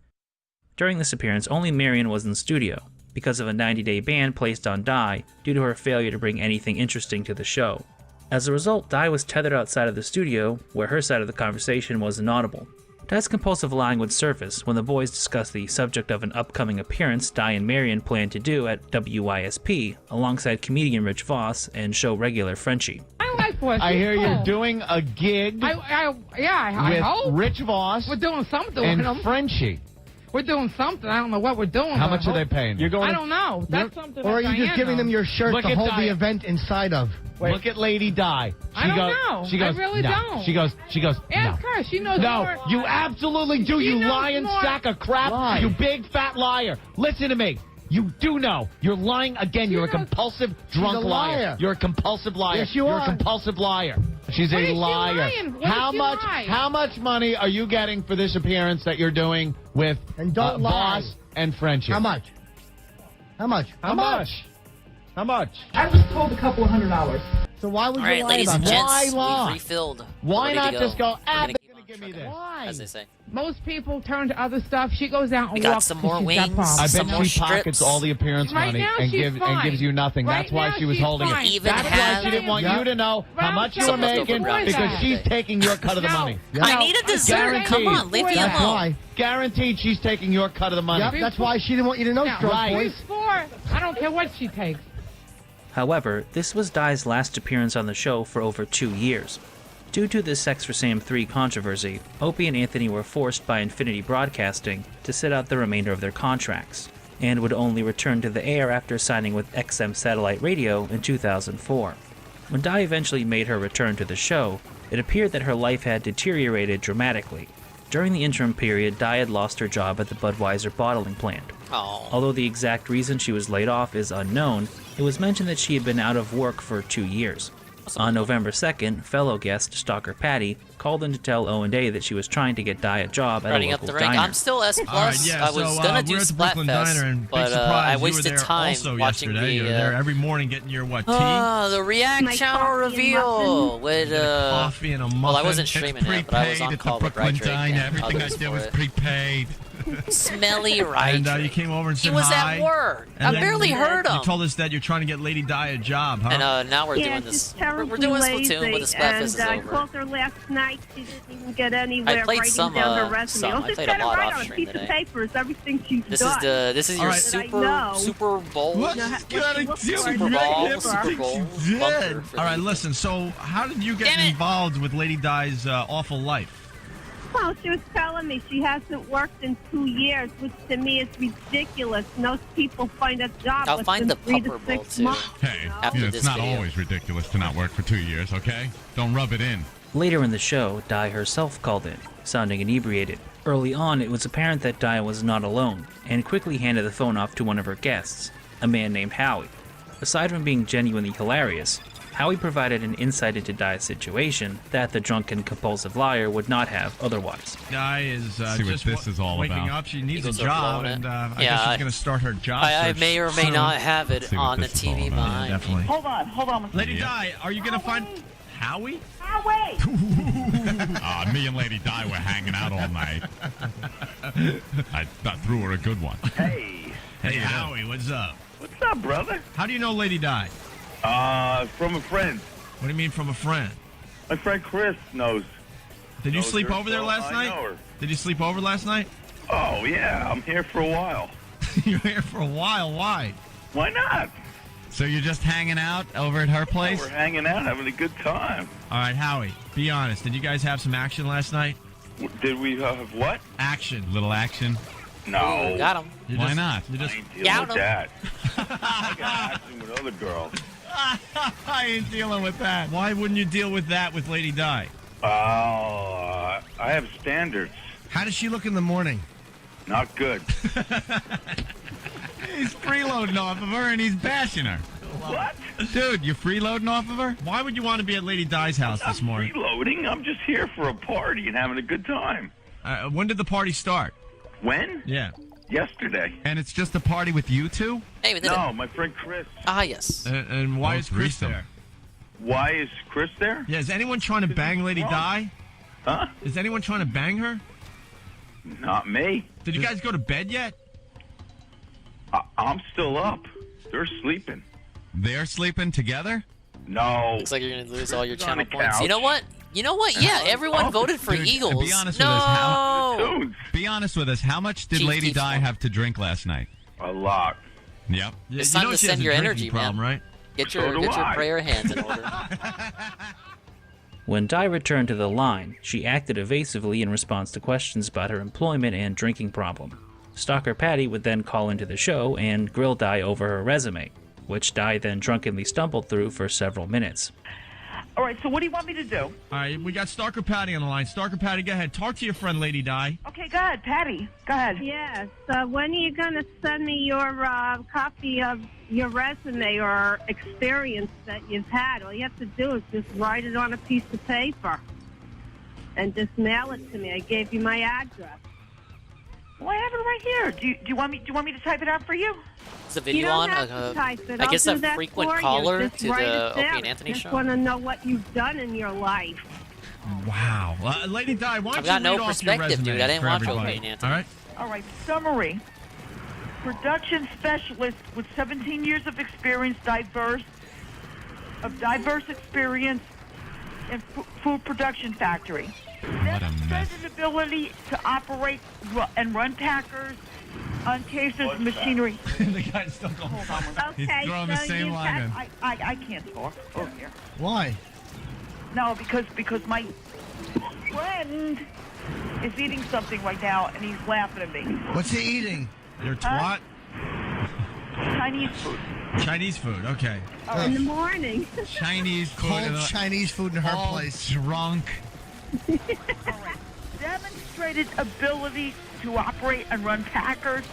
During this appearance, only Marion was in studio, because of a 90-day ban placed on Di due to her failure to bring anything interesting to the show. As a result, Di was tethered outside of the studio, where her side of the conversation was inaudible. Di's compulsive lying would surface when the boys discussed the subject of an upcoming appearance Di and Marion planned to do at WYSP, alongside comedian Rich Voss and show regular Frenchie. I like what I hear you're doing a gig I with hope. Rich Voss We're doing something and with them. Frenchie. We're doing something. I don't know what we're doing. How much are they paying? You're going I don't know. That's something. Or are you just giving them your shirt Look to at hold Diane. the event inside of? Look at Lady Di. I don't know. She goes, I really no. don't. She goes, Ask no. her. She knows No, more. you absolutely do, you knows lying more. sack of crap. Lie. You big fat liar. Listen to me. You do know. You're lying again. You're a compulsive drunk a liar. You're a compulsive liar. Yes, you You're are. a compulsive liar. She's What a is she liar. lying? What How did she much? lie? How much money are you getting for this appearance that you're doing with And don't lie. Boss and Friendship? How much? How much? How much? How much? I was told a couple of $100. So why would All you right, lie ladies about and that? gents, Why lie? we've refilled. Why We're not ready to just go? We're gonna They're keep gonna on give me trucking, this. Why? as they say. Most people turn to other stuff. She goes out and We got walks some 'cause more she's got wings. problems. I Some bet more she pockets strips. all the appearance Right money now and she's fine. gives you nothing. Right That's why now she was she's holding fine. it. Even That's has- why she didn't want you to know how much you were Some leftover making brown because sugar. she's taking your cut of the No. money. I need a dessert. Come on, leave me That's alone. why. Guaranteed she's taking your cut of the money. Yep, that's why she didn't want you to know, Now, Stroke right. Boys. before, I don't care what she takes. However, this was Di's last appearance on the show for over 2 years. Due to the Sex for Sam 3 controversy, Opie and Anthony were forced by Infinity Broadcasting to sit out the remainder of their contracts, and would only return to the air after signing with XM Satellite Radio in 2004. When Di eventually made her return to the show, it appeared that her life had deteriorated dramatically. During the interim period, Di had lost her job at the Budweiser bottling plant. Oh. Although the exact reason she was laid off is unknown, it was mentioned that she had been out of work for 2 years. On November 2nd, fellow guest Stalker Patty called in to tell O&A that she was trying to get Di a job at Running a up local the rank. diner. I'm still S+. All right, yeah, I was so, gonna do we're at the Brooklyn Diner, and big but surprise, I you were wasted there time also watching yesterday. You were the there every morning getting your tea? the React My channel coffee and reveal muffin. with coffee and a muffin. well, I wasn't streaming it, but I was on call with Right Drake and Everything I others did for was it. prepaid. Smelly Right And Drake. you came over and He said was hi. at work. And I then barely heard him. You told us that you're trying to get Lady Di a job, huh? And now we're Yeah, doing she's this. terribly We're doing lazy, Splatoon when the Splatfest is and I over. called her last night. She didn't even get anywhere I played writing some, down her resume. some. I Just played get a it lot right off on a stream piece today. of paper is everything she's This done. is your All right. Super Bowl. What No, is what gonna she looks do? like. Super Right Bowl. there, Super everything Bowl. she did. Bumper for All right, the- listen. So, how did you get Damn it. involved with Lady Di's awful life? Well, she was telling me she hasn't worked in 2 years, which to me is ridiculous. Most people find a job I'll find within the 3 to Pupperb Bowl 6 too. months. Hey, After it's this not video. always ridiculous to not work for 2 years, okay? Don't rub it in. Later in the show, Di herself called in, sounding inebriated. Early on, it was apparent that Di was not alone, and quickly handed the phone off to one of her guests, a man named Howie. Aside from being genuinely hilarious, Howie provided an insight into Di's situation that the drunken compulsive liar would not have otherwise. Di is See what just this is all waking about. up. She needs a Eagles are job, blowing and it. I Yeah, guess she's I- going to start her job I search may or may soon. not have it See what on the this is all TV about. behind me. Definitely. Hold on. Lady Di, are you going to find Howie? Wait. Me and Lady Di were hanging out all night. I threw her a good one. Hey. Hey, Howie, what's up? What's up, brother? How do you know Lady Di? From a friend. What do you mean from a friend? My friend Chris knows. Did you Knows sleep her, over there so last I night? know her. Did you sleep over last night? Oh, yeah. I'm here for a while. You're here for a while. Why? Why not? So you're just hanging out over at her place? We're hanging out, having a good time. All right, Howie, be honest. Did you guys have some action last night? Did we have what? Action. Little action? No. Ooh, got him. Why not? You I just, ain't dealing Got with him. that. I got action with other girls. I ain't dealing with that. Why wouldn't you deal with that with Lady Di? I have standards. How does she look in the morning? Not good. He's freeloading off of her and he's bashing her. What? Dude, you're freeloading off of her? Why would you want to be at Lady Di's house this morning? Reloading. I'm just here for a party and having a good time. When did the party start? When? Yeah. Yesterday. And it's just a party with you two? Hey, we did No, it. my friend Chris. Ah, yes. And why Oh, is Chris threesome. there? Why is Chris there? Yeah, is anyone trying to bang Lady Di? Huh? Is anyone trying to bang her? Not me. Did you guys go to bed yet? I'm still up. They're sleeping. They're sleeping together? No. Looks like you're gonna lose all your He's on channel the points. couch. You know what? Yeah, everyone voted for Dude, Eagles. be honest no. with us, Dudes. Be honest with us. How much did Chief Lady keeps Di one. have to drink last night? A lot. Yep. It's You time know to she has send a your drinking energy, problem, man. right? Get So your do I. prayer hands in order. When Di returned to the line, she acted evasively in response to questions about her employment and drinking problem. Stalker Patty would then call into the show and grill Di over her resume, which Di then drunkenly stumbled through for several minutes. All right, so what do you want me to do? All right, we got Stalker Patty on the line. Stalker Patty, go ahead. Talk to your friend, Lady Di. Okay, go ahead, Patty. Go ahead. Yes. When are you going to send me your copy of your resume or experience that you've had? All you have to do is just write it on a piece of paper and just mail it to me. I gave you my address. Well, I have it right here. Do you want me to type it out for you? Is the video on? I guess a frequent caller to the Opie and Anthony show. I just want to know what you've done in your life. Wow. Lady Di, why don't I've got you no read off your perspective, resume dude. I didn't for watch everybody? Opie and Anthony. All right. All right, summary. Production specialist with 17 years of experience, diverse experience in food production factory. Demonstrated ability to operate and run packers, uncased machinery. The guy's still going. He's throwing the same line in. I can't talk. Oh, here. Why? No, because my friend is eating something right now, and he's laughing at me. What's he eating? Your twat? Chinese food. Chinese food, okay. In the morning. Chinese food. Cold Chinese food in her all place. Drunk. All right. Demonstrated ability to operate and run packers,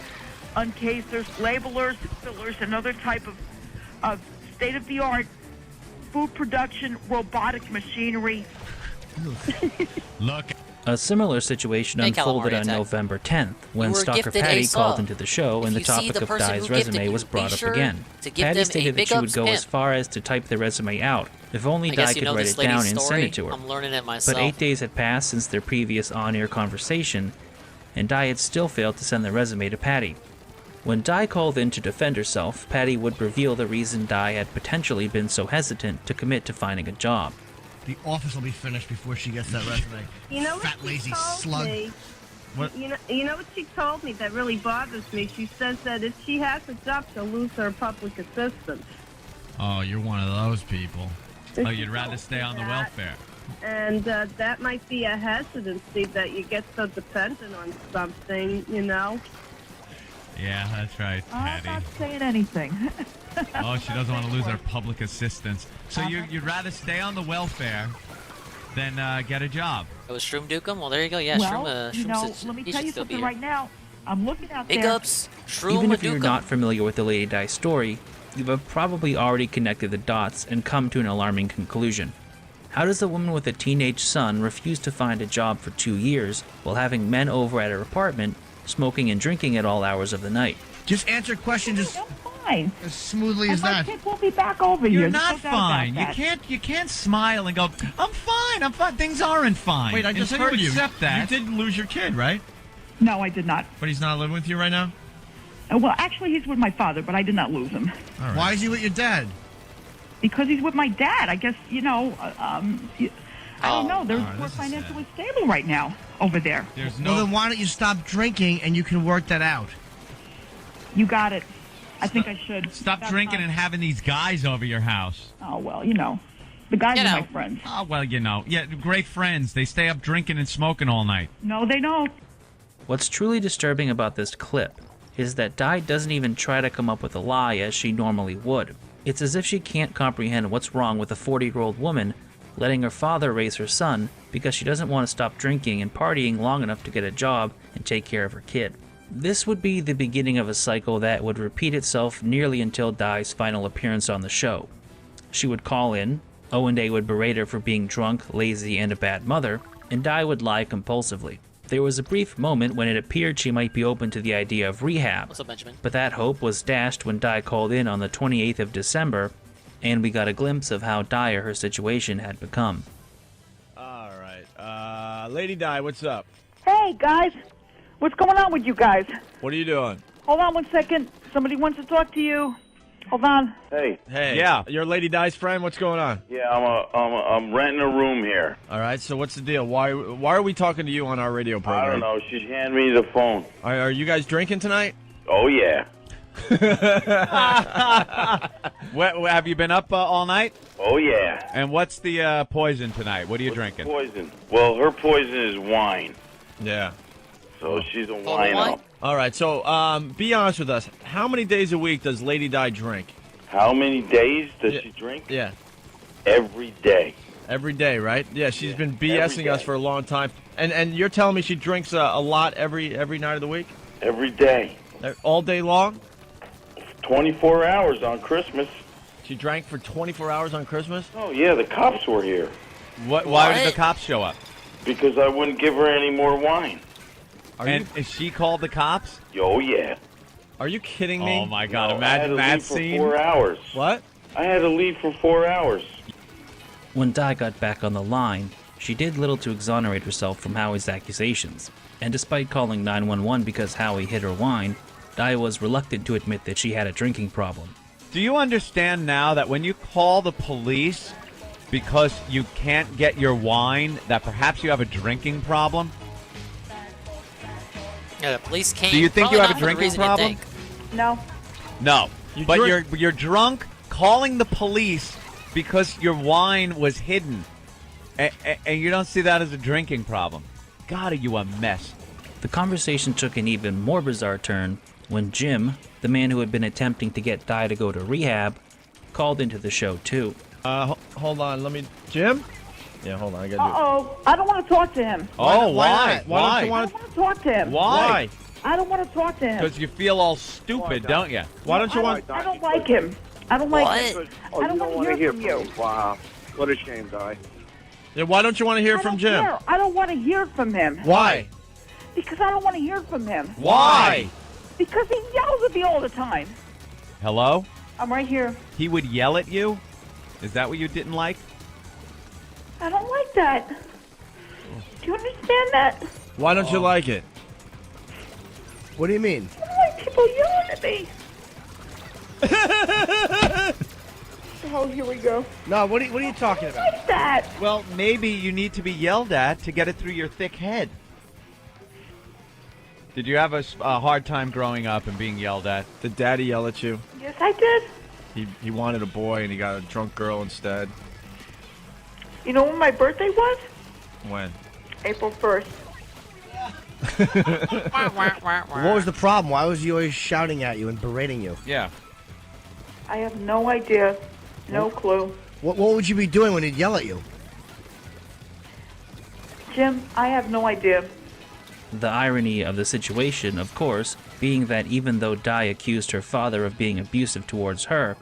uncasers, labelers, fillers, and other type of state-of-the-art food production, robotic machinery. Look. A similar situation unfolded on November 10th when Stalker Patty called into the show and the topic of Di's resume was brought up again. Patty stated that she would go as far as to type the resume out, if only Di could write it down and send it to her. I'm learning it myself. But 8 days had passed since their previous on-air conversation, and Di had still failed to send the resume to Patty. When Di called in to defend herself, Patty would reveal the reason Di had potentially been so hesitant to commit to finding a job. The office will be finished before she gets that resume. You know Fat, what lazy she told slug. me? What? You know what she told me that really bothers me? She says that if she has a job, she'll lose her public assistance. Oh, you're one of those people. Oh, you'd rather stay on the welfare. And that might be a hesitancy that you get so dependent on something, you know? Yeah, that's right, Patty. I'm not saying anything. Oh, she doesn't want to lose her public assistance. So you'd rather stay on the welfare than get a job? It was Shroom Dukem? Well, there you go. Yeah, well, Shroom let me tell you something right now. I'm looking out there. Big ups, Shroom Even if you're Dukem. not familiar with the Lady Di story, you have probably already connected the dots and come to an alarming conclusion. How does a woman with a teenage son refuse to find a job for 2 years while having men over at her apartment, smoking and drinking at all hours of the night? Just answer questions as smoothly as My that. kids won't be back over here. You're There's not no doubt about fine. that. You can't smile and go, I'm fine. Things aren't fine. Wait, I just Until heard you. accept that. You did lose your kid, right? No, I did not. But he's not living with you right now? Well, actually, he's with my father, but I did not lose him. All right. Why is he with your dad? Because he's with my dad. I guess, I don't know. We're financially stable right now over there. Well, then why don't you stop drinking and you can work that out? You got it. I think I should. Stop drinking and having these guys over your house. Oh, well, the guys are my friends. Oh, well, yeah, great friends. They stay up drinking and smoking all night. No, they don't. What's truly disturbing about this clip is that Di doesn't even try to come up with a lie as she normally would. It's as if she can't comprehend what's wrong with a 40-year-old woman letting her father raise her son because she doesn't want to stop drinking and partying long enough to get a job and take care of her kid. This would be the beginning of a cycle that would repeat itself nearly until Di's final appearance on the show. She would call in, Owen Day would berate her for being drunk, lazy, and a bad mother, and Di would lie compulsively. There was a brief moment when it appeared she might be open to the idea of rehab. What's up, Benjamin? But that hope was dashed when Di called in on the 28th of December, and we got a glimpse of how dire her situation had become. All right. Lady Di, what's up? Hey, guys. What's going on with you guys? What are you doing? Hold on 1 second. Somebody wants to talk to you. Hold on. Hey. Yeah, you're Lady Di's friend. What's going on? Yeah, I'm renting a room here. All right, so what's the deal? Why are we talking to you on our radio program? I don't know. She handed me the phone. Are you guys drinking tonight? Oh, yeah. Have you been up all night? Oh, yeah. And what's the poison tonight? What are you drinking? Poison. Well, her poison is wine. Yeah. So she's a wino. All right, so be honest with us. How many days a week does Lady Di drink? How many days does she drink? Yeah. Every day. Every day, right? Yeah, she's been every BSing us day. for a long time. And you're telling me she drinks a lot every night of the week? Every day. All day long? 24 hours on Christmas. She drank for 24 hours on Christmas? Oh, yeah, the cops were here. Why did the cops show up? Because I wouldn't give her any more wine. Is she called the cops? Oh, yeah. Are you kidding me? Oh, my God. No, Imagine I had that to scene. leave for 4 hours. What? I had to leave for 4 hours. When Di got back on the line, she did little to exonerate herself from Howie's accusations. And despite calling 911 because Howie hid her wine, Di was reluctant to admit that she had a drinking problem. Do you understand now that when you call the police because you can't get your wine, that perhaps you have a drinking problem? Yeah, the police came. Do you think probably you have not a for the drinking reason you problem? think. No. No. But drink- you're drunk calling the police because your wine was hidden. And you don't see that as a drinking problem. God, are you a mess. The conversation took an even more bizarre turn when Jim, the man who had been attempting to get Di to go to rehab, called into the show too. Hold on, Jim? Yeah, hold on, I gotta do it. Uh-oh. I don't want to talk to him. Oh, why? Why don't you I want don't want to talk to him. Why? I don't want to talk to him. Because you feel all stupid, don't you? Why don't you want... I don't like him. I don't like him. Oh, I don't want to hear from you. Wow. What a shame, Di. Yeah, why don't you want to hear I from don't Jim? care. I don't want to hear from him. Why? Because I don't want to hear from him. Why? Because he yells at me all the time. Hello? I'm right here. He would yell at you? Is that what you didn't like? I don't like that. Do you understand that? Why don't you like it? What do you mean? I don't like people yelling at me. Oh, here we go. No, what are you talking about? Like that. Well, maybe you need to be yelled at to get it through your thick head. Did you have a hard time growing up and being yelled at? Did Daddy yell at you? Yes, I did. He wanted a boy and he got a drunk girl instead. You know when my birthday was? When? April 1st. What was the problem? Why was he always shouting at you and berating you? Yeah. I have no idea. No clue. What would you be doing when he'd yell at you? Jim, I have no idea. The irony of the situation, of course, being that even though Di accused her father of being abusive towards her,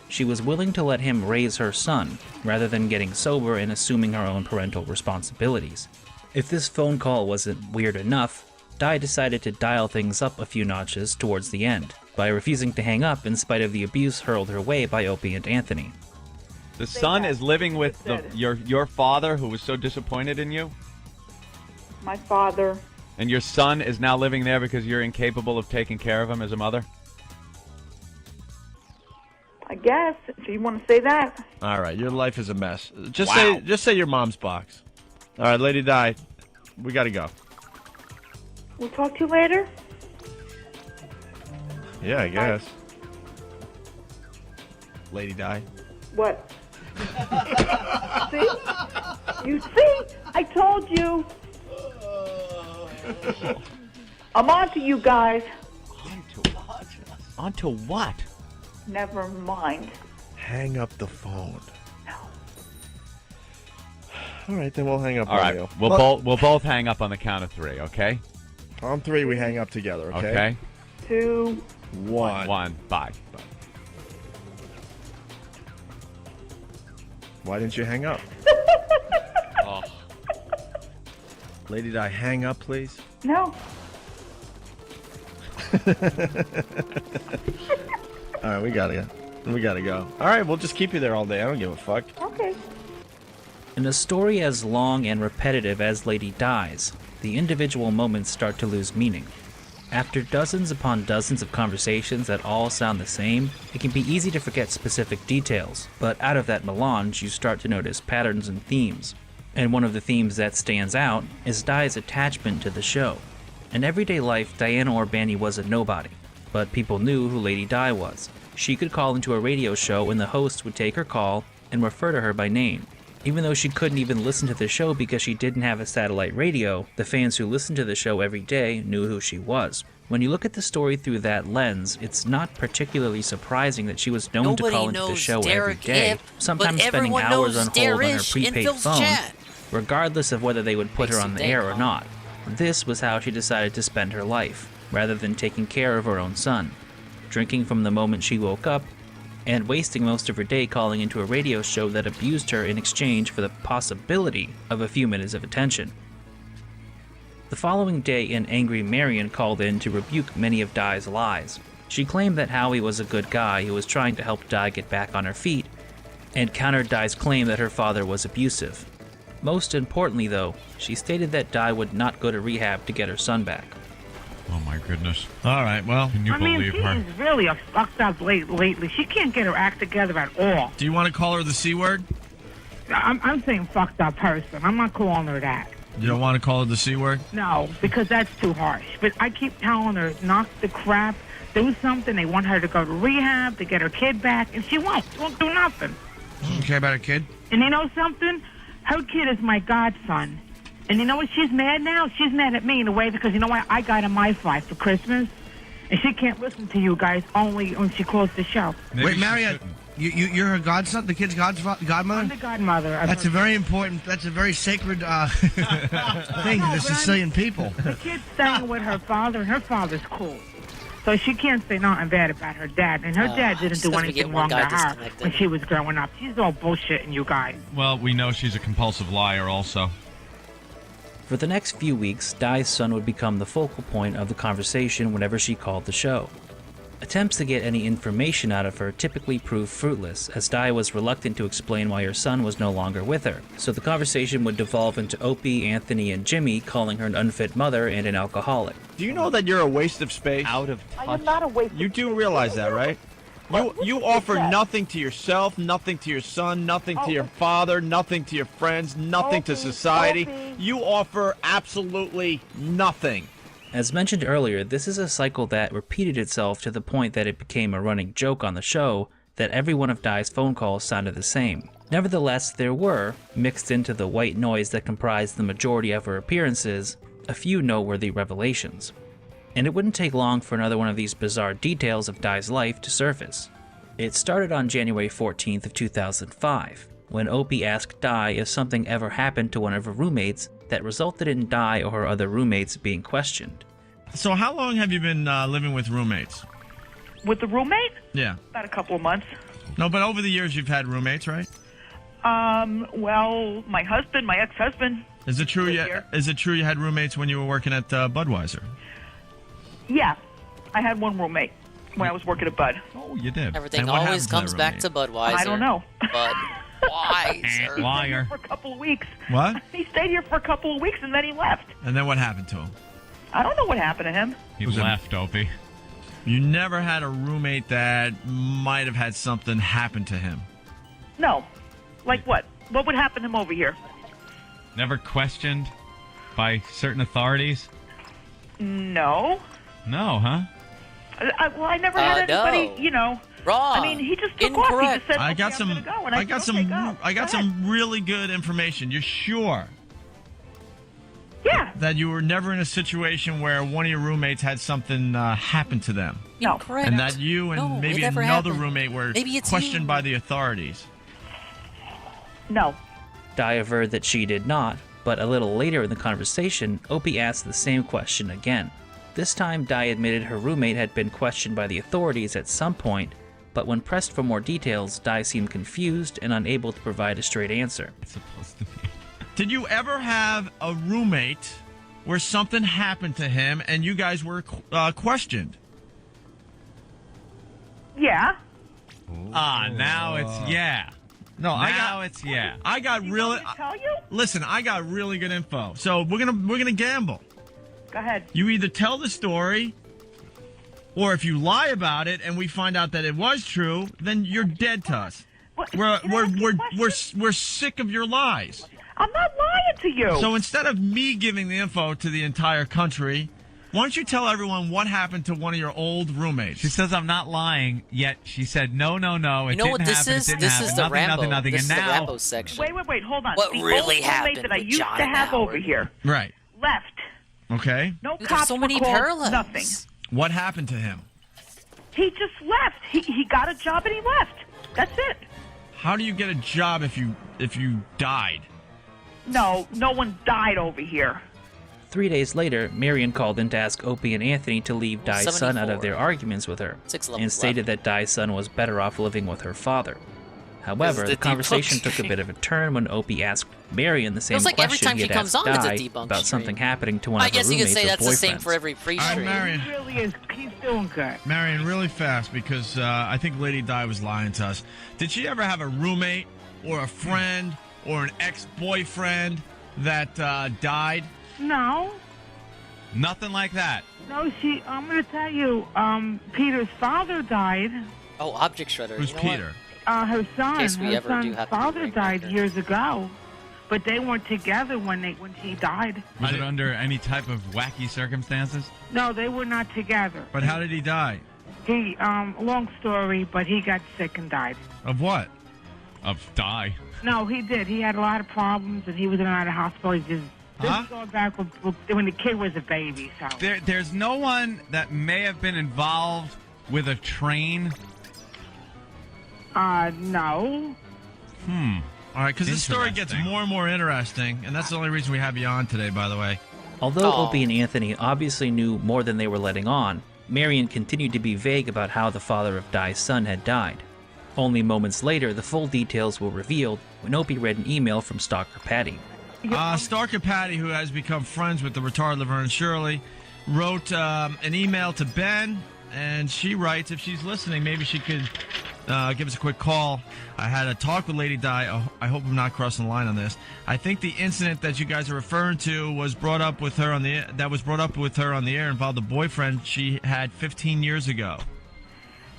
she was willing to let him raise her son, rather than getting sober and assuming her own parental responsibilities. If this phone call wasn't weird enough, Di decided to dial things up a few notches towards the end, by refusing to hang up in spite of the abuse hurled her way by Opie and Anthony. The son is living with your father who was so disappointed in you? My father. And your son is now living there because you're incapable of taking care of him as a mother? I guess, if you want to say that. All right, your life is a mess. Just Wow. say your mom's box. All right, Lady Di, we got to go. We'll talk to you later. Yeah, I guess. Lady Di. What? See? You see? I told you. I'm on to you guys. On to what? Never mind. Hang up the phone. No. All right, then we'll hang up All on right, you. we'll both hang up on the count of 3, okay? On 3, we hang up together, okay? Okay. 2, 1. 1. Bye. Why didn't you hang up? Oh. Lady Di, hang up, please. No. All right, we gotta go. All right, we'll just keep you there all day. I don't give a fuck. Okay. In a story as long and repetitive as Lady Di's, the individual moments start to lose meaning. After dozens upon dozens of conversations that all sound the same, it can be easy to forget specific details, but out of that melange you start to notice patterns and themes. And one of the themes that stands out is Di's attachment to the show. In everyday life, Diana Urbani was a nobody, but people knew who Lady Di was. She could call into a radio show and the host would take her call and refer to her by name. Even though she couldn't even listen to the show because she didn't have a satellite radio, the fans who listened to the show every day knew who she was. When you look at the story through that lens, it's not particularly surprising that she was known to call into the show every day, sometimes spending hours on hold on her prepaid phone, regardless of whether they would put her on the air or not. This was how she decided to spend her life, rather than taking care of her own son, drinking from the moment she woke up, and wasting most of her day calling into a radio show that abused her in exchange for the possibility of a few minutes of attention. The following day, an angry Marion called in to rebuke many of Di's lies. She claimed that Howie was a good guy who was trying to help Di get back on her feet, and countered Di's claim that her father was abusive. Most importantly, though, she stated that Di would not go to rehab to get her son back. Oh my goodness. All right, well, can you believe she her? is really a fucked up lately. She can't get her act together at all. Do you want to call her the C word? I'm saying fucked up person. I'm not calling her that. You don't want to call her the C word? No, because that's too harsh. But I keep telling her, knock the crap, do something. They want her to go to rehab to get her kid back, and she won't. She won't do nothing. Doesn't care about her kid? And you know something? Her kid is my godson. And you know what? She's mad now. She's mad at me in a way because you know what? I got a MiFi for Christmas, and she can't listen to you guys only when she calls the show. Wait, Marion, you're her godson, the kid's godmother? I'm the godmother. That's a very important, that's a very sacred thing to the Sicilian people. The kid's staying with her father, and her father's cool. So she can't say nothing bad about her dad. And her dad didn't do anything wrong to her when she was growing up. She's all bullshitting you guys. Well, we know she's a compulsive liar also. For the next few weeks, Di's son would become the focal point of the conversation whenever she called the show. Attempts to get any information out of her typically proved fruitless, as Di was reluctant to explain why her son was no longer with her, so the conversation would devolve into Opie, Anthony, and Jimmy calling her an unfit mother and an alcoholic. Do you know that you're a waste of space? Out of touch. I am not a waste. You do realize that, right? You offer nothing to yourself, nothing to your son, nothing to your father, nothing to your friends, nothing to society. You offer absolutely nothing. As mentioned earlier, this is a cycle that repeated itself to the point that it became a running joke on the show that every one of Di's phone calls sounded the same. Nevertheless, there were, mixed into the white noise that comprised the majority of her appearances, a few noteworthy revelations. And it wouldn't take long for another one of these bizarre details of Di's life to surface. It started on January 14th of 2005, when Opie asked Di if something ever happened to one of her roommates that resulted in Di or her other roommates being questioned. So how long have you been living with roommates? With the roommate? Yeah. About a couple of months. No, but over the years you've had roommates, right? Well, my husband, my ex-husband. Is it true you had roommates when you were working at Budweiser? Yeah. I had one roommate when I was working at Bud. Oh, you did. Everything always comes back to Budweiser. I don't know. Budweiser. Liar. For a couple of weeks. What? He stayed here for a couple of weeks and then he left. And then what happened to him? I don't know what happened to him. He left, Opie. You never had a roommate that might have had something happen to him? No. Like what? What would happen to him over here? Never questioned by certain authorities? No. No, huh? Well, I never had anybody, you know. Wrong. I mean, he just took off. He just said, I got some. I got some really good information. You're sure? Yeah. That you were never in a situation where one of your roommates had something happen to them. No. Incorrect. And that you and maybe another roommate were questioned by the authorities. No. Di averred that she did not, but a little later in the conversation, Opie asked the same question again. This time, Di admitted her roommate had been questioned by the authorities at some point, but when pressed for more details, Di seemed confused and unable to provide a straight answer. It's supposed to be. Did you ever have a roommate where something happened to him and you guys were questioned? Yeah. Now it's yeah. No, it's yeah. I got really. Tell you? Listen, I got really good info. So we're gonna gamble. Go ahead. You either tell the story, or if you lie about it and we find out that it was true, then you're dead to us. We're sick of your lies. I'm not lying to you. So instead of me giving the info to the entire country, Why don't you tell everyone what happened to one of your old roommates? She says I'm not lying, yet she said no. It You know didn't what this happen, is? It didn't This happen, is the nothing, Rambo. nothing. This And is the now, Rambo section. Wait, hold on. What the really old happened roommate that I with used John to have Howard? over here Right. left. Okay. No Dude, there's cops so were many called, parallels. nothing. What happened to him? He just left. He got a job and he left. That's it. How do you get a job if you died? No one died over here. 3 days later, Marion called in to ask Opie and Anthony to leave Di's son out of 74. their arguments with her, 6 levels and stated that Di's son was better off living with her father. However, This is the the conversation debunk took a bit of a turn when Opie asked Marion the same Feels like every question time he she had comes asked on, it's a Di debunk about stream. something happening to one I of her guess you roommates could say or that's the same boyfriends. for every pre-stream. Marion. He really is. He's doing good. Marion, really fast, because I think Lady Di was lying to us. Did she ever have a roommate or a friend or an ex-boyfriend that died? No. nothing like that. No, I'm going to tell you, Peter's father died. Oh, Object Shredder. Who's you know Peter? Her son. In case we Her ever do son's have to do father ring died maker. years ago, but they weren't together when he died. Was it under any type of wacky circumstances? No, they were not together. But how did he die? He, long story, but he got sick and died. Of what? Of die. No, he did. He had a lot of problems, and he was in and out of hospital. He just this is going back when the kid was a baby. So There's no one that may have been involved with a train. No. All right, because this story gets more and more interesting, and that's the only reason we have you on today, by the way. Although Opie and Anthony obviously knew more than they were letting on, Marion continued to be vague about how the father of Di's son had died. Only moments later, the full details were revealed when Opie read an email from Stalker Patty. Stalker Patty, who has become friends with the retarded Laverne Shirley, wrote an email to Ben, and she writes, if she's listening, maybe she could give us a quick call. I had a talk with Lady Di. I hope I'm not crossing the line on this. I think the incident that you guys are referring to was brought up with her on the air involved a boyfriend she had 15 years ago.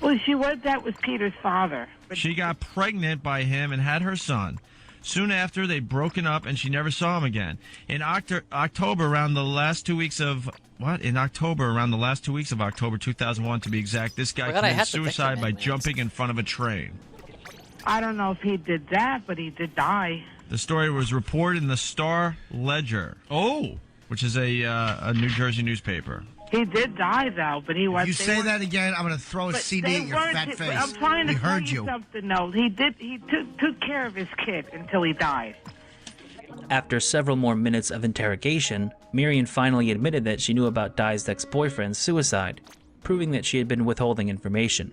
Well, that was Peter's father. She got pregnant by him and had her son. Soon after, they'd broken up, and she never saw him again. In October, around the last 2 weeks of October 2001, to be exact, this guy committed suicide by jumping in front of a train. I don't know if he did that, but he did die. The story was reported in the Star Ledger. Which is a New Jersey newspaper. He did die, though, but he was. If you say that again, I'm going to throw a CD at your fat face. I'm trying to we tell heard you something, though. He took care of his kid until he died. After several more minutes of interrogation, Marion finally admitted that she knew about Di's ex-boyfriend's suicide, proving that she had been withholding information.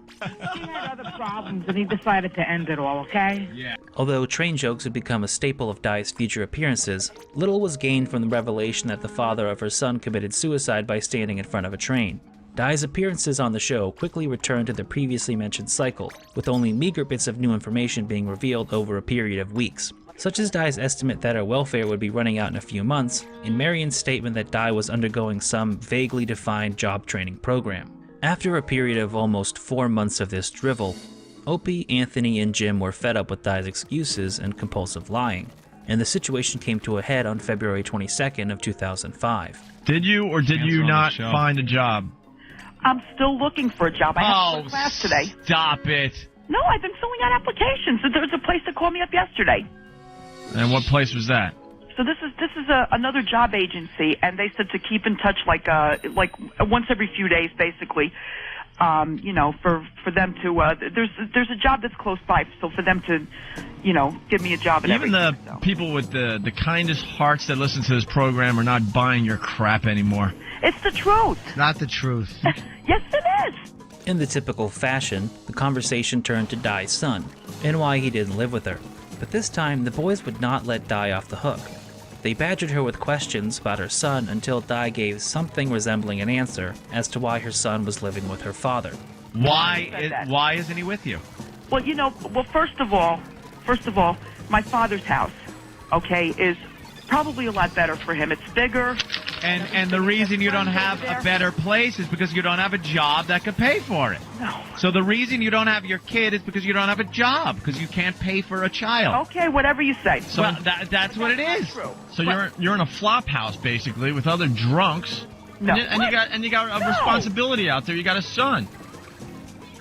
He had other problems, and he decided to end it all, okay? Yeah. Although train jokes had become a staple of Di's future appearances, little was gained from the revelation that the father of her son committed suicide by standing in front of a train. Di's appearances on the show quickly returned to the previously mentioned cycle, with only meager bits of new information being revealed over a period of weeks, such as Di's estimate that her welfare would be running out in a few months, and Marion's statement that Di was undergoing some vaguely defined job training program. After a period of almost 4 months of this drivel, Opie, Anthony, and Jim were fed up with Di's excuses and compulsive lying, and the situation came to a head on February 22nd of 2005. Did you or did you not find a job? I'm still looking for a job. I had to class today. Stop it. No, I've been filling out applications. There was a place that called me up yesterday. And what place was that? So this is another job agency, and they said to keep in touch like once every few days, basically. For them to there's a job that's close by, so for them to, give me a job. And even the people with the kindest hearts that listen to this program are not buying your crap anymore. It's the truth. Not the truth. Yes, it is. In the typical fashion, the conversation turned to Di's son, and why he didn't live with her. But this time, the boys would not let Di off the hook. They badgered her with questions about her son until Di gave something resembling an answer as to why her son was living with her father. Why isn't he with you? Well, first of all, my father's house, okay, is probably a lot better for him. It's bigger. And the reason you don't have a better place is because you don't have a job that could pay for it. No. So the reason you don't have your kid is because you don't have a job, because you can't pay for a child. Okay, whatever you say. So that's what it is. So you're in a flop house, basically, with other drunks. No. And you got a responsibility out there. You got a son.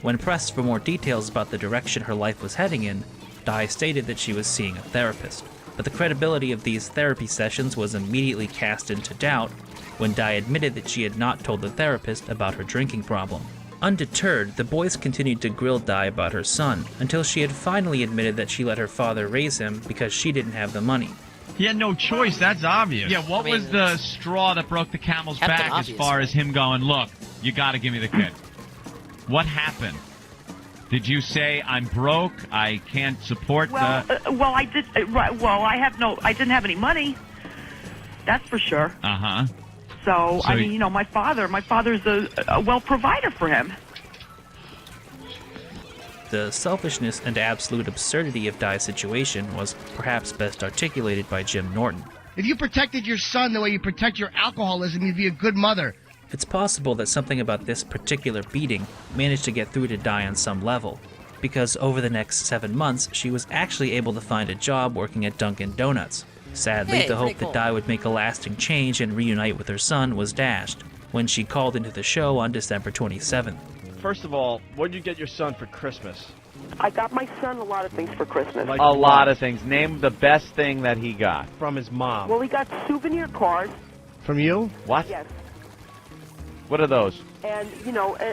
When pressed for more details about the direction her life was heading in, Di stated that she was seeing a therapist. But the credibility of these therapy sessions was immediately cast into doubt when Di admitted that she had not told the therapist about her drinking problem. Undeterred, the boys continued to grill Di about her son until she had finally admitted that she let her father raise him because she didn't have the money. He had no choice, that's obvious. Yeah, what was the straw that broke the camel's back as far as him going, look, you gotta give me the kid? What happened? Did you say, I'm broke, I can't support I did. I didn't have any money. That's for sure. Uh-huh. So I mean, my father's a well provider for him. The selfishness and absolute absurdity of Di's situation was perhaps best articulated by Jim Norton. If you protected your son the way you protect your alcoholism, you'd be a good mother. It's possible that something about this particular beating managed to get through to Di on some level, because over the next 7 months, she was actually able to find a job working at Dunkin' Donuts. Sadly, the hope that Di would make a lasting change and reunite with her son was dashed when she called into the show on December 27th. First of all, what did you get your son for Christmas? I got my son a lot of things for Christmas. A lot of things. Name the best thing that he got. From his mom. Well, he got souvenir cards. From you? What? Yes. What are those? And,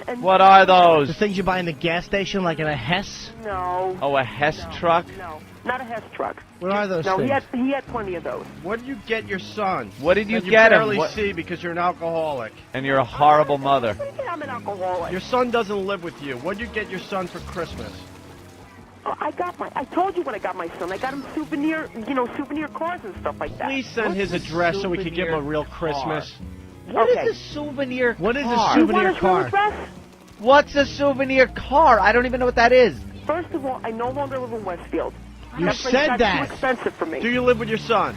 and... What are those? The things you buy in the gas station, like in a Hess? No. Oh, a Hess truck? No, not a Hess truck. What are those things? things? He had plenty of those. What did you get your son? What did you that get you him? barely see because you're an alcoholic. And you're a horrible mother. What do you mean I'm an alcoholic? Your son doesn't live with you. What did you get your son for Christmas? Oh, I told you when I got my son. I got him souvenir cards and stuff like that. Please send his address so we can give him a real Christmas. What is a souvenir car? What is a souvenir car? What's a souvenir car? I don't even know what that is. First of all, I no longer live in Westfield. You said that. Too expensive for me. Do you live with your son?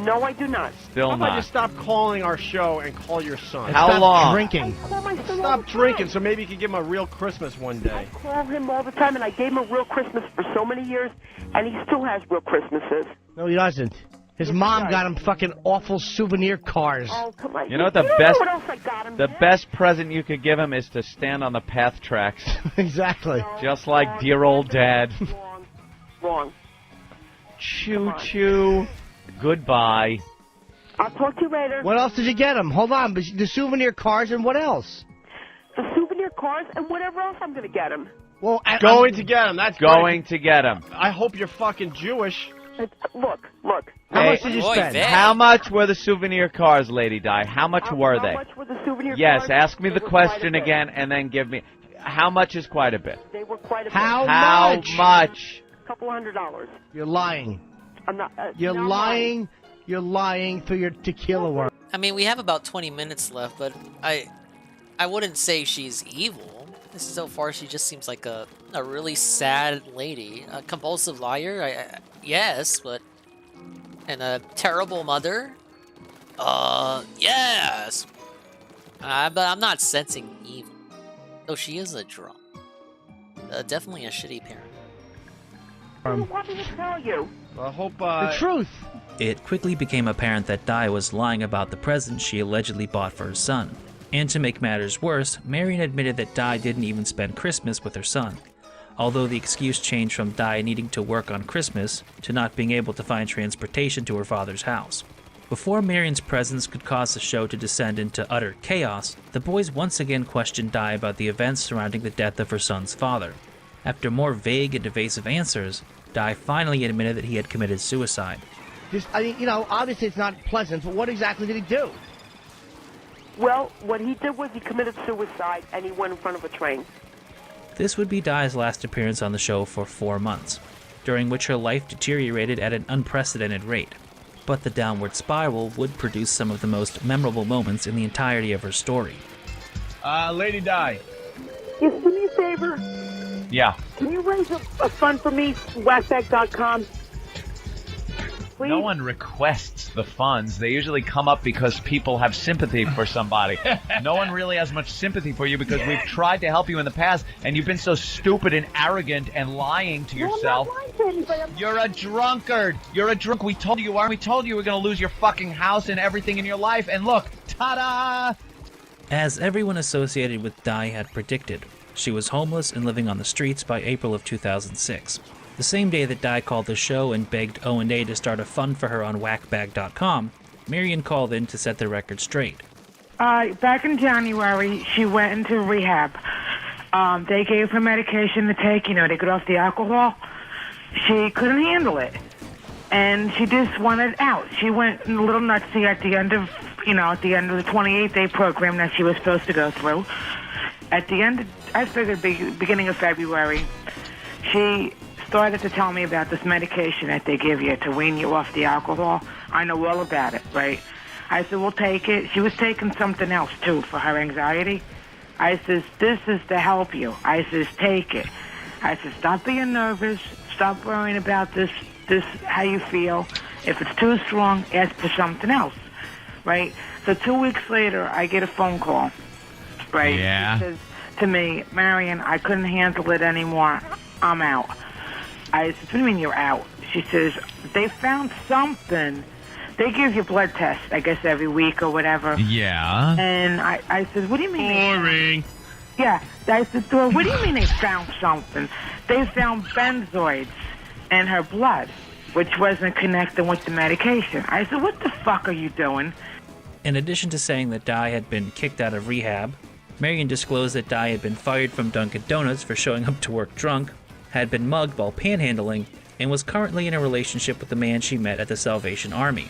No, I do not. Still How about not. you stop calling our show and call your son? How Stop long? drinking. I call my son Stop drinking so maybe you can give him a real Christmas one day. I call him all the time, and I gave him a real Christmas for so many years, and he still has real Christmases. No, he doesn't. His mom got him fucking awful souvenir cars. Oh, come on. You know what the don't best? know what else I got him, The Dad? best present you could give him is to stand on the path tracks, Exactly. just like dear old Dad. Wrong. Choo choo. Goodbye. I'll talk to you later. What else did you get him? Hold on. The souvenir cars and what else? The souvenir cars and whatever else I'm going to get him. Well, Going to get him. That's Going to get him. I hope you're fucking Jewish. Look. How Hey, much did you spend? How much were the souvenir cars, Lady Di? How much were they? How much were the souvenir Yes, cars? ask me They the were quite a question bit. again and then give me. How much is quite a bit? They were quite a bit. How much? A couple $100. You're lying. I'm not. You're no, I'm lying. You're lying through your tequila worm. I mean, we have about 20 minutes left, but I wouldn't say she's evil. So far, she just seems like a really sad lady. A compulsive liar, yes, but... And a terrible mother? Yes! But I'm not sensing evil. Though she is a drunk. Definitely a shitty parent. What do you want me to tell you? I hope, The truth. It quickly became apparent that Di was lying about the present she allegedly bought for her son. And to make matters worse, Marion admitted that Di didn't even spend Christmas with her son. Although the excuse changed from Di needing to work on Christmas to not being able to find transportation to her father's house. Before Marion's presence could cause the show to descend into utter chaos, the boys once again questioned Di about the events surrounding the death of her son's father. After more vague and evasive answers, Di finally admitted that he had committed suicide. Obviously it's not pleasant, but what exactly did he do? Well, what he did was he committed suicide, and he went in front of a train. This would be Di's last appearance on the show for 4 months, during which her life deteriorated at an unprecedented rate. But the downward spiral would produce some of the most memorable moments in the entirety of her story. Lady Di. Yes, do me a favor. Yeah. Can you raise a fund for me, whackback.com? please. No one requests the funds. They usually come up because people have sympathy for somebody. No one really has much sympathy for you because we've tried to help you in the past, and you've been so stupid and arrogant and lying to yourself. I'm not lying to anybody. You're a drunkard. You're a drunk. We told you you are. We told you we're going to lose your fucking house and everything in your life. And look, ta-da! As everyone associated with Di had predicted, she was homeless and living on the streets by April of 2006. The same day that Di called the show and begged O&A to start a fund for her on whackbag.com, Marion called in to set the record straight. Back in January, she went into rehab. They gave her medication to take, to get off the alcohol. She couldn't handle it, and she just wanted out. She went a little nutsy at the end of the 28-day program that she was supposed to go through. At the end, I figured beginning of February, she started to tell me about this medication that they give you to wean you off the alcohol. I know all about it, right? I said, we'll take it. She was taking something else, too, for her anxiety. I says, this is to help you. I says, take it. I says, stop being nervous. Stop worrying about this, how you feel. If it's too strong, ask for something else, right? So 2 weeks later, I get a phone call, right? Yeah. She says to me, Marion, I couldn't handle it anymore. I'm out. I said, what do you mean you're out? She says, they found something. They give you blood tests, I guess, every week or whatever. Yeah. And I said, what do you mean? Boring. Yeah. I said to her, what do you mean they found something? They found benzoids in her blood, which wasn't connected with the medication. I said, what the fuck are you doing? In addition to saying that Di had been kicked out of rehab, Marion disclosed that Di had been fired from Dunkin' Donuts for showing up to work drunk, had been mugged while panhandling, and was currently in a relationship with the man she met at the Salvation Army.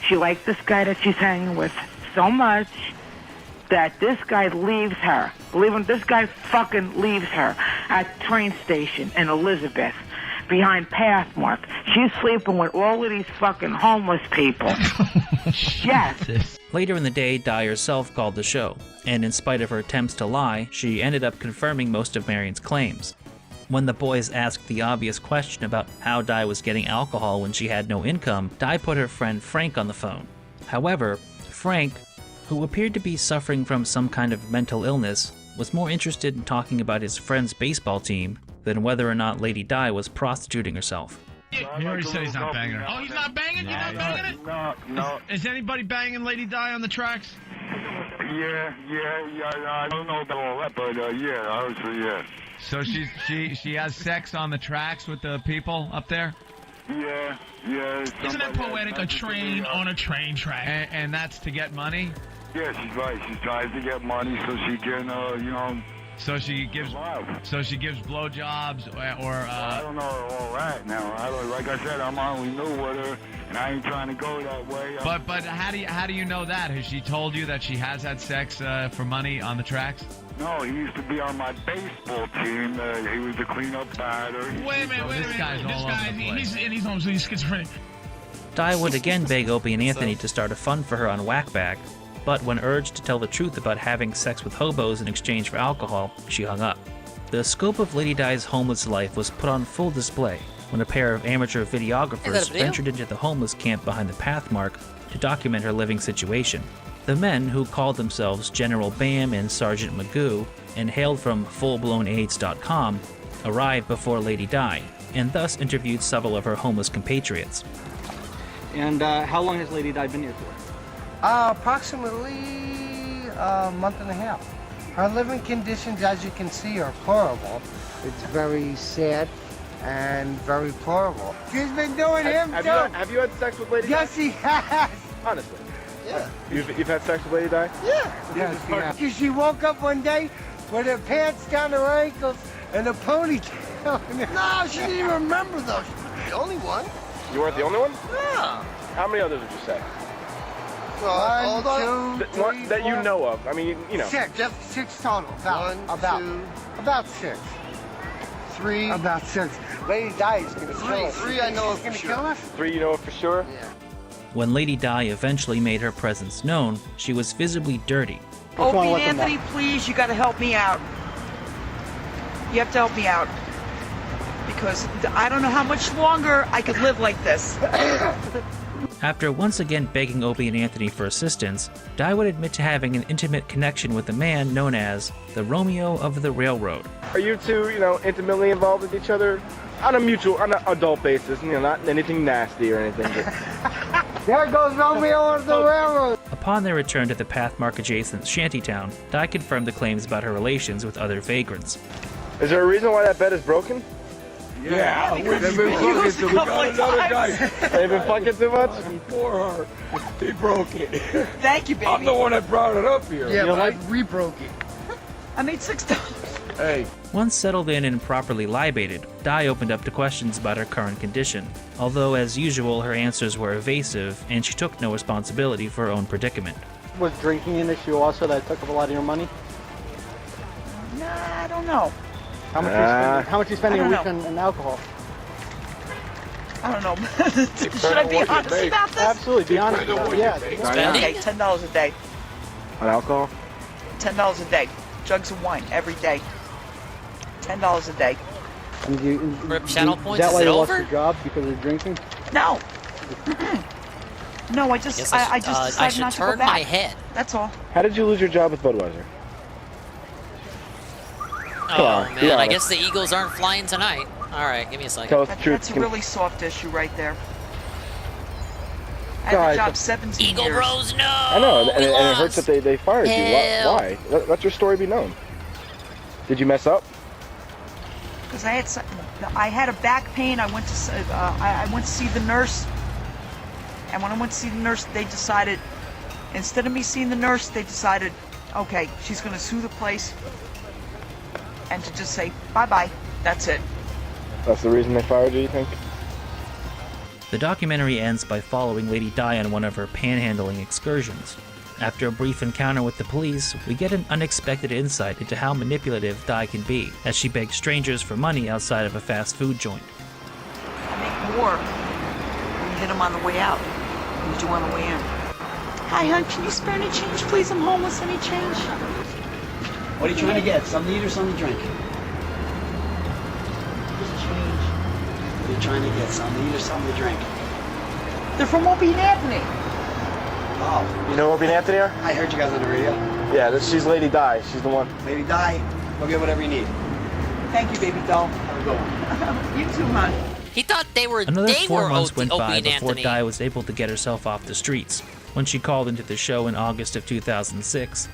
She liked this guy that she's hanging with so much that this guy leaves her. Believe me, this guy fucking leaves her at the train station in Elizabeth behind Pathmark. She's sleeping with all of these fucking homeless people. Yes. Later in the day, Di herself called the show, and in spite of her attempts to lie, she ended up confirming most of Marion's claims. When the boys asked the obvious question about how Di was getting alcohol when she had no income, Di put her friend Frank on the phone. However, Frank, who appeared to be suffering from some kind of mental illness, was more interested in talking about his friend's baseball team than whether or not Lady Di was prostituting herself. He already said he's not banging her. Oh, he's not banging? You're not banging it? No. Is anybody banging Lady Di on the tracks? Yeah. I don't know about all that, but yeah, obviously, yeah. So she has sex on the tracks with the people up there? Yeah. Isn't that poetic? A train on a train track. And that's to get money? Yeah, she's right. She tries to get money so she can, So she gives blowjobs or I don't know all that now. Like I said, I'm only new with her, and I ain't trying to go that way. But how do you know that? Has she told you that she has had sex for money on the tracks? No, he used to be on my baseball team. He was the cleanup batter. Wait a minute. This guy, he's almost schizophrenic. Di would again beg Opie and Anthony to start a fund for her on Whackbag, but when urged to tell the truth about having sex with hobos in exchange for alcohol, she hung up. The scope of Lady Di's homeless life was put on full display when a pair of amateur videographers ventured into the homeless camp behind the Pathmark to document her living situation. The men, who called themselves General Bam and Sergeant Magoo and hailed from fullblownaids.com, arrived before Lady Di, and thus interviewed several of her homeless compatriots. And how long has Lady Di been here for? Approximately a month and a half. Her living conditions, as you can see, are horrible. It's very sad and very horrible. She's been doing him too. Have you had sex with Lady Di? Yes, he has. Honestly. Yeah. You've had sex with Lady Di? Yeah. She woke up one day with her pants down to her ankles and a ponytail. No, she didn't even remember though. She was the only one. You weren't the only one? Yeah. How many others would you say? One, two, three, that you know of. I mean, Six. Just 6 total. About 6. 3. About 6. Lady Di is going to kill us. 3 I know of for sure. 3 you know of for sure? Yeah. When Lady Di eventually made her presence known, she was visibly dirty. Opie and Anthony, please, you gotta help me out. You have to help me out. because I don't know how much longer I could live like this. After once again begging Opie and Anthony for assistance, Di would admit to having an intimate connection with a man known as the Romeo of the Railroad. Are you two, intimately involved with each other on an adult basis? Not anything nasty or anything. There goes Romeo of the Railroad. Upon their return to the Pathmark adjacent shantytown, Di confirmed the claims about her relations with other vagrants. Is there a reason why that bed is broken? Yeah, they've been fucking too much. They've been fucking too much? For her. He broke it. Thank you, baby. I'm the one that brought it up here. Yeah, but I rebroke it. I made $6. Hey. Once settled in and properly libated, Di opened up to questions about her current condition, although as usual her answers were evasive and she took no responsibility for her own predicament. Was drinking an issue also that took up a lot of your money? Nah, I don't know. How much are you spending a week on alcohol? I don't know. Should I be honest about this? Absolutely, be honest. Yeah. Okay, $10 a day. On alcohol? $10 a day. Jugs of wine every day. $10 a day. Rip channel points, Is that why is it you lost over? your job because of drinking? No. No, I just Guess I just decided I should not to go turn back. my head. That's all. How did you lose your job with Budweiser? Oh on, be man, I honest. guess the Eagles aren't flying tonight. Alright, give me a second. Tell us the truth. That's a really soft issue right there. I No, had I- the job 17 Eagle years. Bros, no! I know, and it hurts that they fired you. Hell. Why? Let your story be known. Did you mess up? Because I had a back pain. I went to I went to see the nurse, and when I went to see the nurse, they decided, instead of me seeing the nurse, they decided, okay, she's going to sue the place, and to just say bye-bye. That's it. That's the reason they fired you think? The documentary ends by following Lady Di on one of her panhandling excursions. After a brief encounter with the police, we get an unexpected insight into how manipulative Di can be, as she begs strangers for money outside of a fast food joint. I make more when you hit them on the way out than you do on the way in. Hi, hon, can you spare any change, please? I'm homeless. Any change? What are you trying to get? Something to eat or something to drink? Change. What are you trying to get? Something to eat or something to drink? They're from Opie and Anthony. Oh. You know who Opie and Anthony are? I heard you guys on the radio. Yeah, she's Lady Di. She's the one. Lady Di, go get whatever you need. Thank you, baby doll. Have a good one. You too, hon. He thought they were Another 4 months went Opie by and before Anthony. Di was able to get herself off the streets. When she called into the show in August of 2006,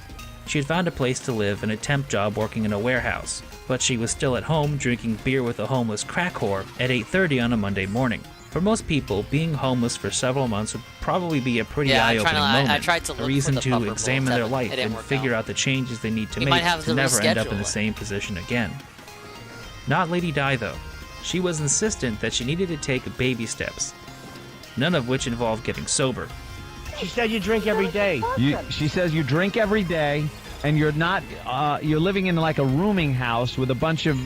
she had found a place to live and a temp job working in a warehouse, but she was still at home drinking beer with a homeless crack whore at 8:30 on a Monday morning. For most people, being homeless for several months would probably be a pretty eye-opening moment, I tried to a look reason for the Pupperb to examine Rolls. their life It didn't and work figure out the changes they need to We might make have to to never end up in reschedule the it. same position again. Not Lady Di, though. She was insistent that she needed to take baby steps, none of which involved getting sober. She said you drink every day. She says you drink every day, and you're not. You're living in like a rooming house with a bunch of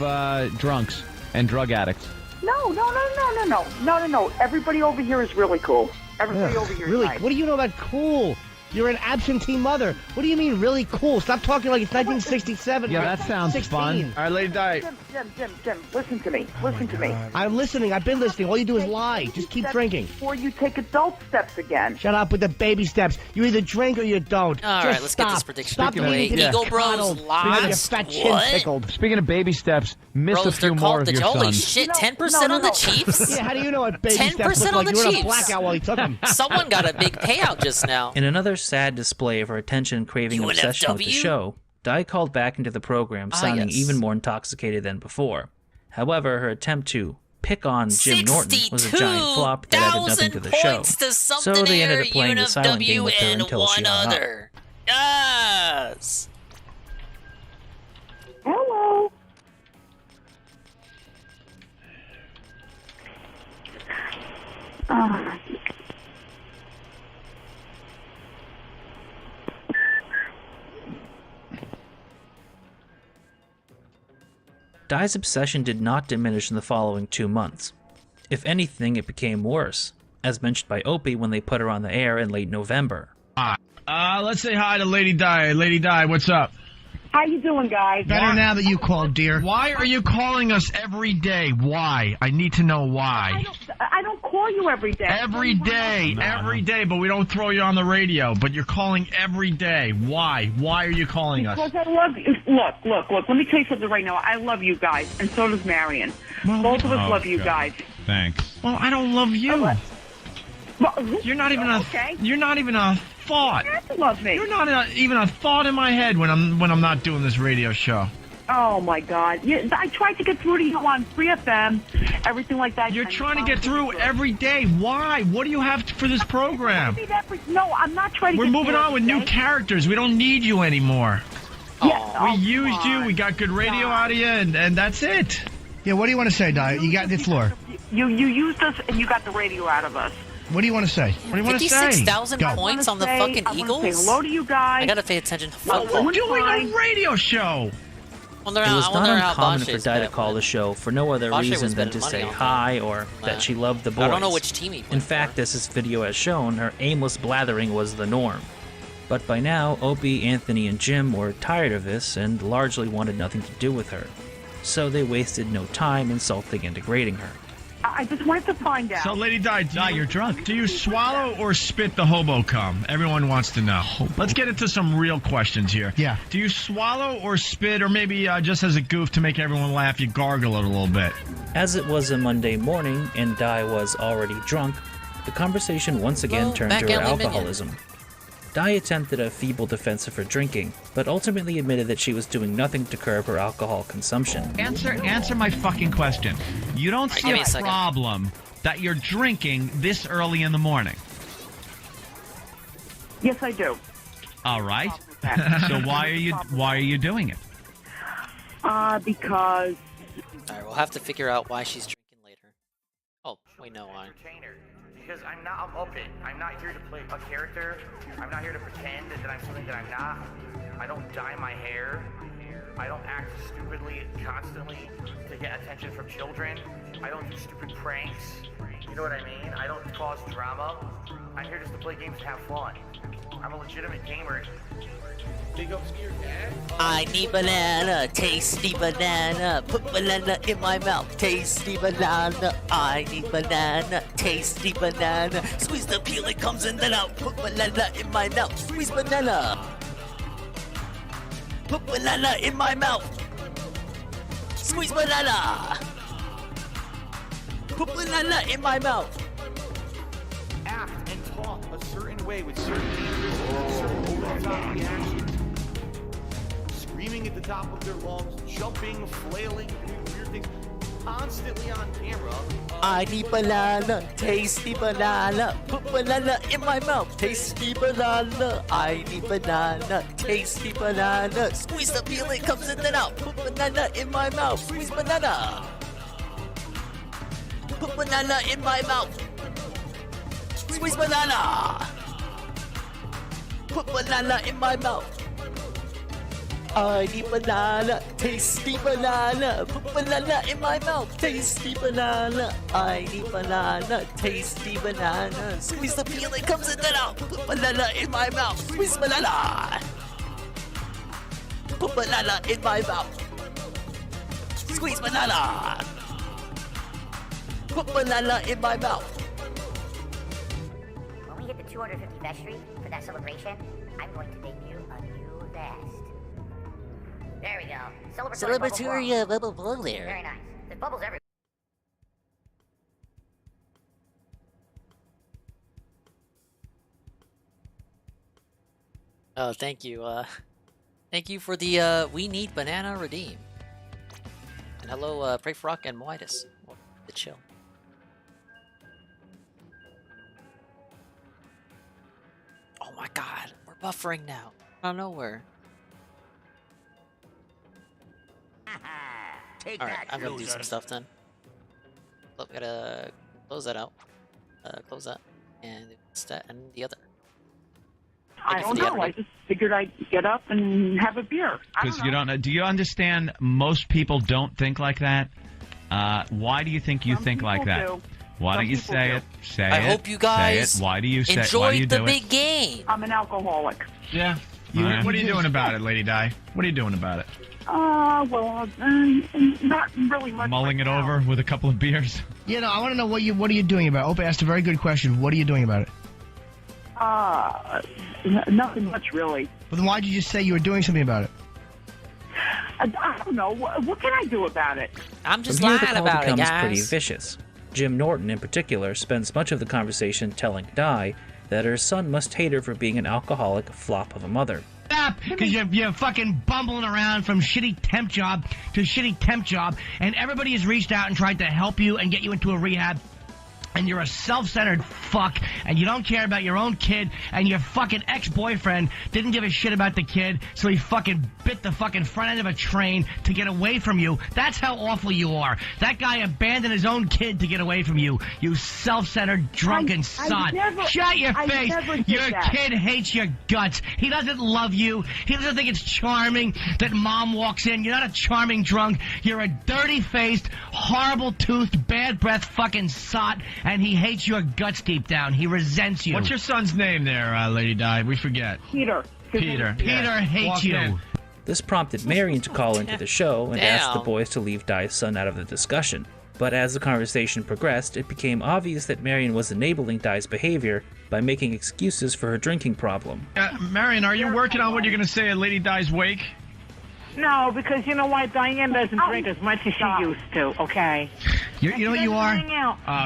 drunks and drug addicts. No. Everybody over here is really cool. Everybody over here is Really? nice. What do you know about cool? You're an absentee mother. What do you mean really cool? Stop talking like it's 1967. Yeah, that sounds 16. fun. All right, Lady Di. Jim, listen to me. Listen to me. I'm listening. I've been listening. All you do is lie. Just keep drinking. Before you take adult steps again. Shut up with the baby steps. You either drink or you don't. All Just right, let's stop. get this prediction Stop out of the way. needing to be Eagle Bros coddled. lost. You have your fat chin What? tickled. Speaking of baby steps, miss Bros, a few they're more called of the your holy sons. shit, 10% on the Chiefs? Yeah, how do you know what baby steps 10% look on like? the You were in a Chiefs. blackout while he took them. Someone got a big payout just now. In another sad display of her attention-craving obsession with the UNFW? show, Di called back into the program sounding yes. even more intoxicated than before. However, her attempt to pick on Jim Norton was a giant flop that added nothing to the show. Points to So something they ended there, up playing the silent game with her and until she one hung up. other. Yes! Hello. Di's obsession did not diminish in the following 2 months. If anything, it became worse, as mentioned by Opie when they put her on the air in late November. Let's say hi to Lady Di. Lady Di, what's up? How you doing, guys? Better now that you called, dear. Why are you calling us every day? Why? I need to know why. I don't call you every day. Every day, but we don't throw you on the radio. But you're calling every day. Why? Why are you calling us? Because I love you. Look. Let me tell you something right now. I love you guys, and so does Marion. Both of us love you guys. Thanks. Well, I don't love you. You're not even You're not even a thought. You love me. You're not even a thought in my head when I'm not doing this radio show. Oh my God! I tried to get through to you on Free FM, everything like that. You're trying to get through every day. Why? What do you have for this program? No, I'm not trying to. We're moving on with new characters. We don't need you anymore. We used you. We got good radio out of you, and that's it. Yeah. What do you want to say, Di? You got the floor. You used us, and you got the radio out of us. What do you want to say? What do you want to say? 56,000 points on the fucking Eagles? Say hello to you guys. I gotta pay attention to We're football. doing a radio show. It was not uncommon for Di to call the show for no other reason than to say hi or that she loved the boys. I don't know which team he played In fact, as this video has shown, her aimless blathering was the norm. But by now, Opie, Anthony, and Jim were tired of this and largely wanted nothing to do with her. So they wasted no time insulting and degrading her. I just wanted to find out. So, Lady Di, you're drunk. Do you swallow or spit the hobo cum? Everyone wants to know. Let's get into some real questions here. Yeah. Do you swallow or spit, or maybe just as a goof to make everyone laugh, you gargle it a little bit? As it was a Monday morning and Di was already drunk, the conversation once again turned to her alcoholism. Di attempted a feeble defense of her drinking, but ultimately admitted that she was doing nothing to curb her alcohol consumption. Answer my fucking question. You don't see a problem that you're drinking this early in the morning? Yes, I do. All right. So why are you doing it? Because. All right, we'll have to figure out why she's drinking later. Oh, we know why. Because I'm open. I'm not here to play a character. I'm not here to pretend that I'm something that I'm not. I don't dye my hair. I don't act stupidly constantly to get attention from children. I don't do stupid pranks. You know what I mean? I don't cause drama. I'm here just to play games and have fun. I'm a legitimate gamer. Big ups to your dad. I need banana, tasty banana. Put banana in my mouth, tasty banana. I need banana, tasty banana. Squeeze the peel, it comes in then out. Put banana in my mouth, squeeze banana. Put banana in my mouth. Squeeze banana. Put banana in my mouth. Act and talk a certain way with certain answers, certain over-the-top reactions. Screaming at the top of their lungs, jumping, flailing, doing weird things, constantly on camera. I need banana, tasty banana. Put banana in my mouth, tasty banana. I need banana, tasty banana. Squeeze the peel, it comes in and out. Put banana in my mouth, squeeze banana. Put banana in my mouth. Squeeze banana. Put banana in my mouth. I need banana, tasty banana. Put banana in my mouth, tasty banana. I need banana, tasty banana. Squeeze the peel, it comes in and out. Put banana in my mouth, squeeze banana. Put banana in my mouth. Squeeze banana. Put banana in my mouth. When we hit the 250 vest streak for that celebration, I'm going to debut a new vest. There we go. Celebratory bubble blow there. Very nice. There's bubbles everywhere. Oh, thank you. Thank you for the We Need Banana Redeem. And hello, Pray for Rock and Moitus. The chill. Oh my god, we're buffering now. Out of nowhere. Alright, I'm gonna do some stuff then. Look, gotta close that out. Close that. And that and the other. I don't know. I just figured I'd get up and have a beer. Because you don't know. Do you understand? Most people don't think like that. Why do you think you think like that? do. Why Some don't you people say do. it? Say I it. hope you guys say it. Why do you say? Why do enjoyed you the do big it? game. I'm an alcoholic. Yeah. What are you doing about it, Lady Di? What are you doing about it? Not really much. Mulling it over with a couple of beers? You know, I want to know what are you doing about it? Opie asked a very good question. What are you doing about it? Nothing much, really. Well, then why'd you just say you were doing something about it? I don't know. What can I do about it? I'm just From here, lying the call about it, becomes guys. pretty vicious. Jim Norton, in particular, spends much of the conversation telling Di that her son must hate her for being an alcoholic flop of a mother. Because you're fucking bumbling around from shitty temp job to shitty temp job, and everybody has reached out and tried to help you and get you into a rehab. And you're a self-centered fuck, and you don't care about your own kid, and your fucking ex-boyfriend didn't give a shit about the kid, so he fucking bit the fucking front end of a train to get away from you. That's how awful you are. That guy abandoned his own kid to get away from you, you self-centered, drunken sot. Shut your face. Your kid hates your guts. He doesn't love you. He doesn't think it's charming that mom walks in. You're not a charming drunk. You're a dirty-faced, horrible-toothed, bad-breath fucking sot. And he hates your guts deep down. He resents you. What's your son's name there, Lady Di? We forget. Peter. Peter hates you. This prompted Marion to call into the show and ask the boys to leave Di's son out of the discussion. But as the conversation progressed, it became obvious that Marion was enabling Di's behavior by making excuses for her drinking problem. Marion, are you working on what you're going to say at Lady Di's wake? No, because you know what? Diane doesn't drink as much as she used to, okay? You know what you are?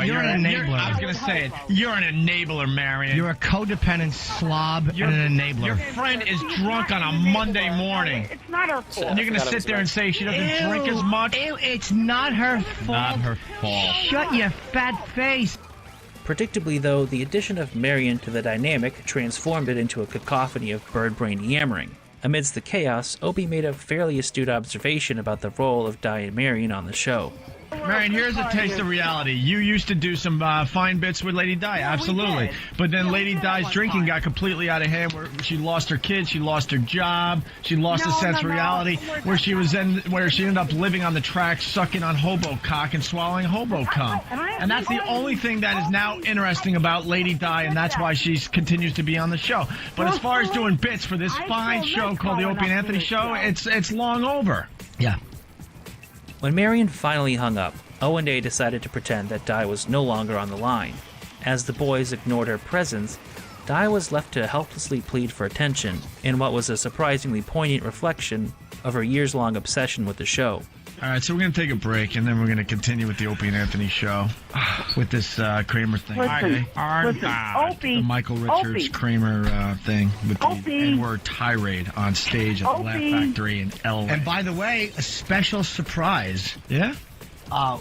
You're an enabler. I was going to say it. You're an enabler, Marion. You're a codependent slob and an enabler. Your friend is drunk on a Monday morning. It's not her fault. And you're going to sit there and say she doesn't drink as much? It's not her fault. Not her fault. Shut your fat face. Predictably, though, the addition of Marion to the dynamic transformed it into a cacophony of bird-brain yammering. Amidst the chaos, Opie made a fairly astute observation about the role of Di and Marion on the show. Marion, here's a taste of reality. You used to do some fine bits with Lady Di, absolutely. But then Lady Di's drinking got completely out of hand, where she lost her kids, she lost her job, she lost a sense of reality, where she ended up living on the tracks, sucking on hobo cock and swallowing hobo cum. And that's the only thing that is now interesting about Lady Di, and that's why she continues to be on the show. But as far as doing bits for this fine show called the Opie and Anthony Show, it's long over. Yeah. When Marion finally hung up, O&A decided to pretend that Di was no longer on the line. As the boys ignored her presence, Di was left to helplessly plead for attention in what was a surprisingly poignant reflection of her years-long obsession with the show. All right, so we're going to take a break, and then we're going to continue with the Opie and Anthony Show with this Kramer thing. Opie, the Michael Richards Opie. Kramer thing with the Opie. N-word tirade on stage at the Laugh Factory in L.A. And by the way, a special surprise. Yeah?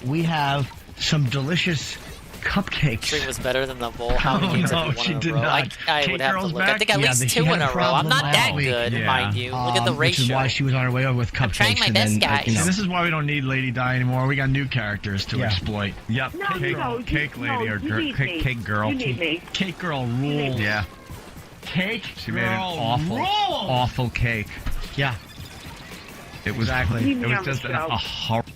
We have some delicious cupcakes. Drink was better than the bowl. How many games have you won she in a did row? not. I would have to look. I think at least she 2 had in a a row. I'm problem not that last week. good, mind you. Look at the Which is ratio. why she was on her way over with cupcakes. I'm trying my and best, then, guys. See, this is why we don't need Lady Di anymore. We got new characters to exploit. Yep. No, Cake, no, cake you- lady no, or you girl, need me. cake girl. You need me. Cake girl rules. Yeah. Cake She made an girl awful, rules. awful cake. Yeah. It was Exactly. It was just a horrible.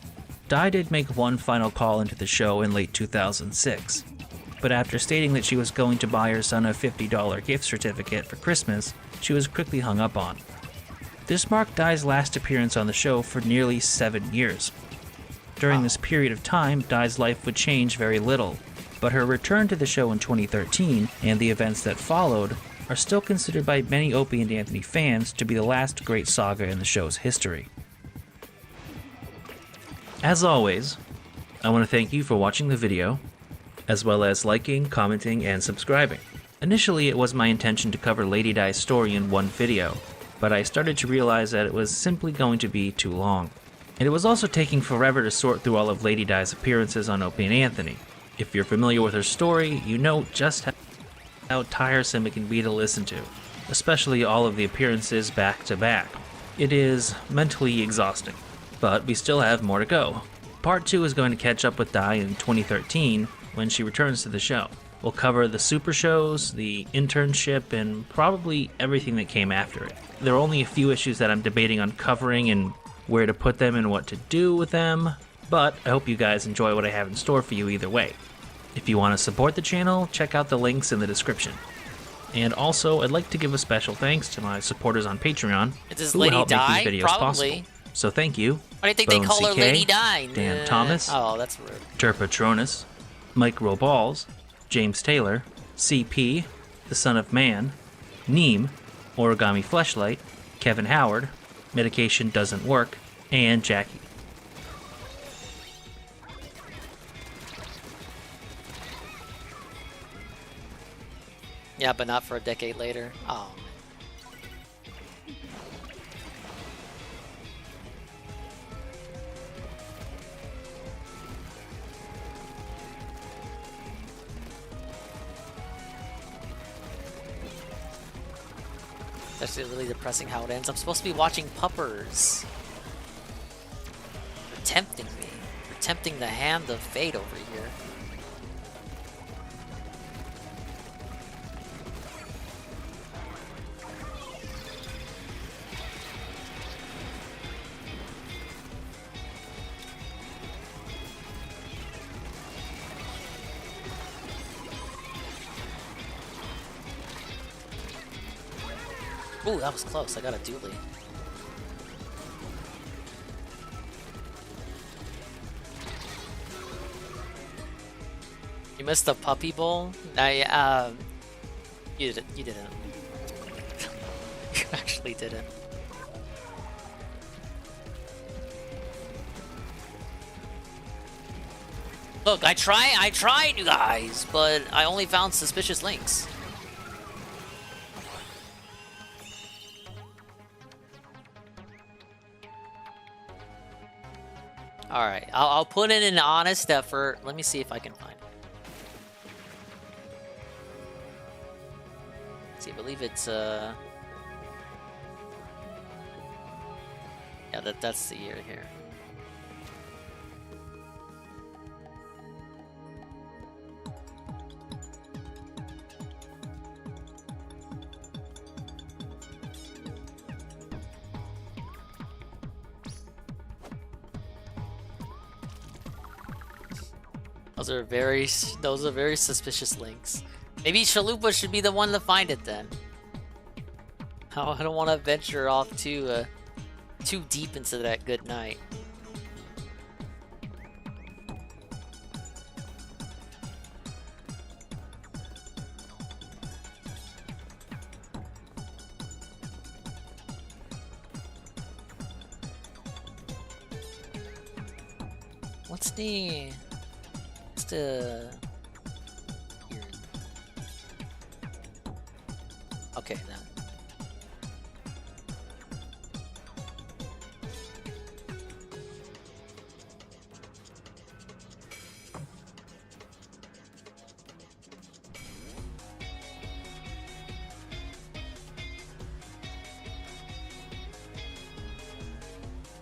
Di did make one final call into the show in late 2006. But after stating that she was going to buy her son a $50 gift certificate for Christmas, she was quickly hung up on. This marked Di's last appearance on the show for nearly 7 years. During this period of time, Di's life would change very little, but her return to the show in 2013 and the events that followed are still considered by many Opie and Anthony fans to be the last great saga in the show's history. As always, I want to thank you for watching the video, as well as liking, commenting, and subscribing. Initially, it was my intention to cover Lady Di's story in one video, but I started to realize that it was simply going to be too long. And it was also taking forever to sort through all of Lady Di's appearances on Opie and Anthony. If you're familiar with her story, you know just how tiresome it can be to listen to, especially all of the appearances back to back. It is mentally exhausting, but we still have more to go. Part 2 is going to catch up with Di in 2013 when she returns to the show. We'll cover the super shows, the internship, and probably everything that came after it. There are only a few issues that I'm debating on covering and where to put them and what to do with them, but I hope you guys enjoy what I have in store for you either way. If you want to support the channel, check out the links in the description. And also, I'd like to give a special thanks to my supporters on Patreon Does who Lady help make Di? these videos Probably. possible. So thank you. Why do you think they Bone call her CK, Lady Di? Dan Thomas, Oh, that's rude. Terpatronus, Mike Roballs, James Taylor, CP, The Son of Man, Neem, Origami Fleshlight, Kevin Howard, Medication Doesn't Work, and Jackie. Yeah, but not for a decade later. Oh. That's really depressing how it ends. I'm supposed to be watching Puppers. You're tempting me. You're tempting the hand of fate over here. Ooh, that was close. I got a dually. You missed the puppy bowl? You didn't. You actually didn't. Look, I tried, you guys, but I only found suspicious links. Alright, I'll put in an honest effort. Let me see if I can find it. Let's see, I believe it's, yeah, that's the year here. Those are very suspicious links. Maybe Chalupa should be the one to find it then. I don't want to venture off too deep into that good night. What's the okay, that.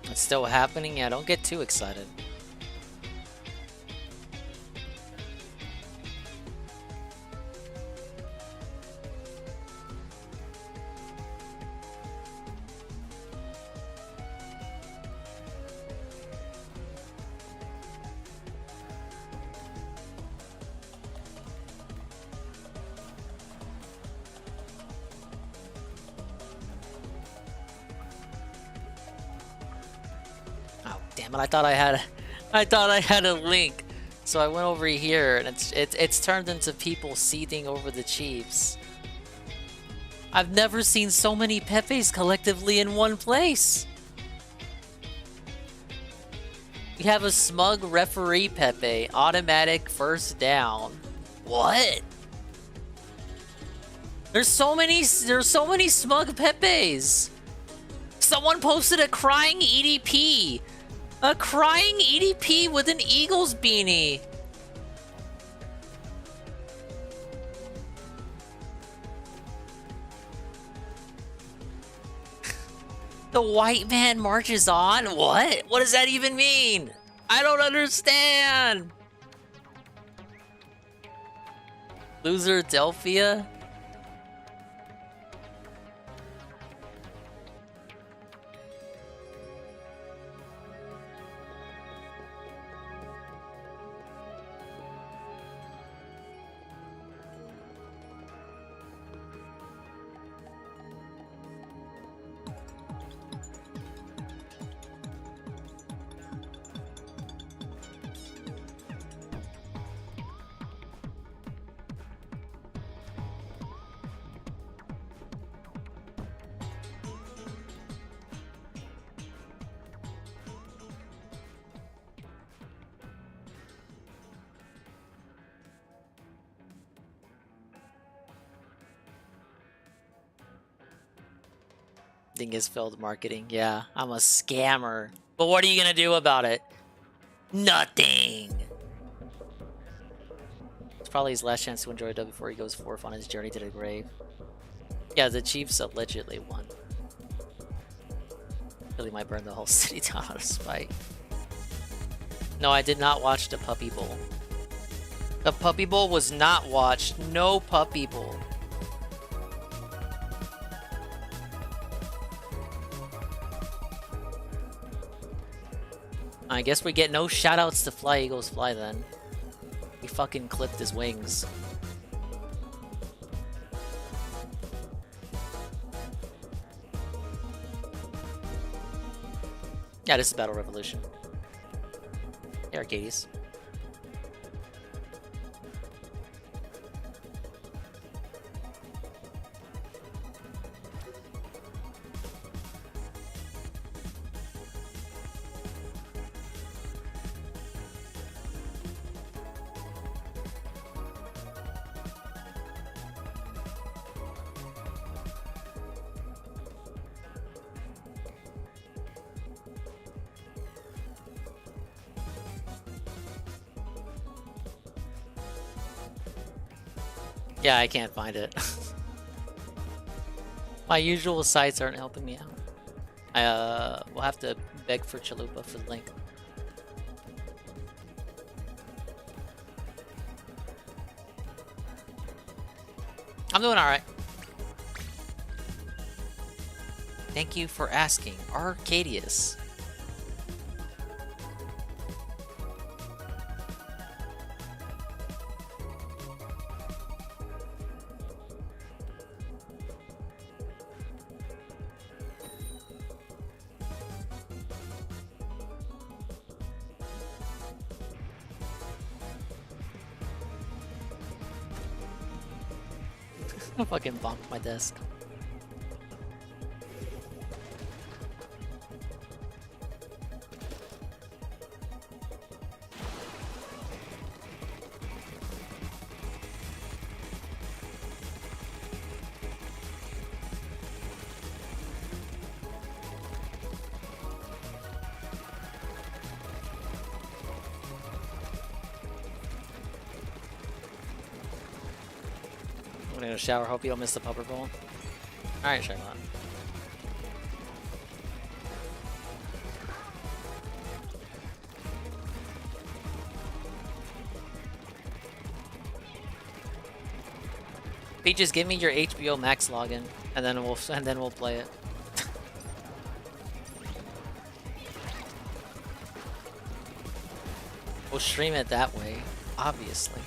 It's still happening? Yeah, don't get too excited. But I thought I had a link, so I went over here, and it's turned into people seething over the Chiefs. I've never seen so many Pepes collectively in one place. We have a smug referee Pepe, automatic first down. What? There's so many smug Pepes. Someone posted a crying EDP. A crying EDP with an Eagles beanie. The white man marches on? What? What does that even mean? I don't understand. Loser Delphia? Dingus failed marketing. Yeah, I'm a scammer. But what are you gonna do about it? Nothing. It's probably his last chance to enjoy it before he goes forth on his journey to the grave. Yeah, the Chiefs allegedly won. Really might burn the whole city down out of spite. No, I did not watch the Puppy Bowl. The Puppy Bowl was not watched. No Puppy Bowl. I guess we get no shoutouts to Fly Eagles Fly then. He fucking clipped his wings. Yeah, this is Battle Revolution. Hey, Arcadius. Yeah, I can't find it. My usual sites aren't helping me out. I will have to beg for Chalupa for the link. I'm doing alright. Thank you for asking, Arcadius. I fucking bonked my desk. I'm gonna go shower. Hope you don't miss the Pupperb Bowl. Alright, check that. Peaches, give me your HBO Max login, and then we'll play it. We'll stream it that way, obviously.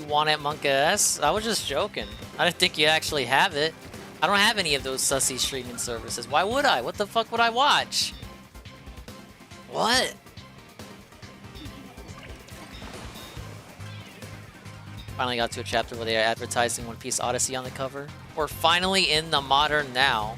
Want it, Monka? I was just joking. I didn't think you actually have it. I don't have any of those sussy streaming services. Why would I? What the fuck would I watch? What? Finally got to a chapter where they are advertising One Piece Odyssey on the cover. We're finally in the modern now.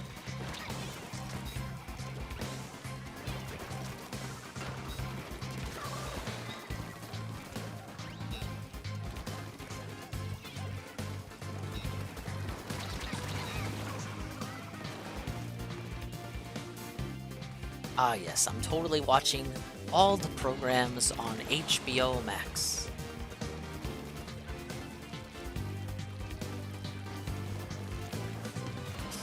Ah yes, I'm totally watching all the programs on HBO Max.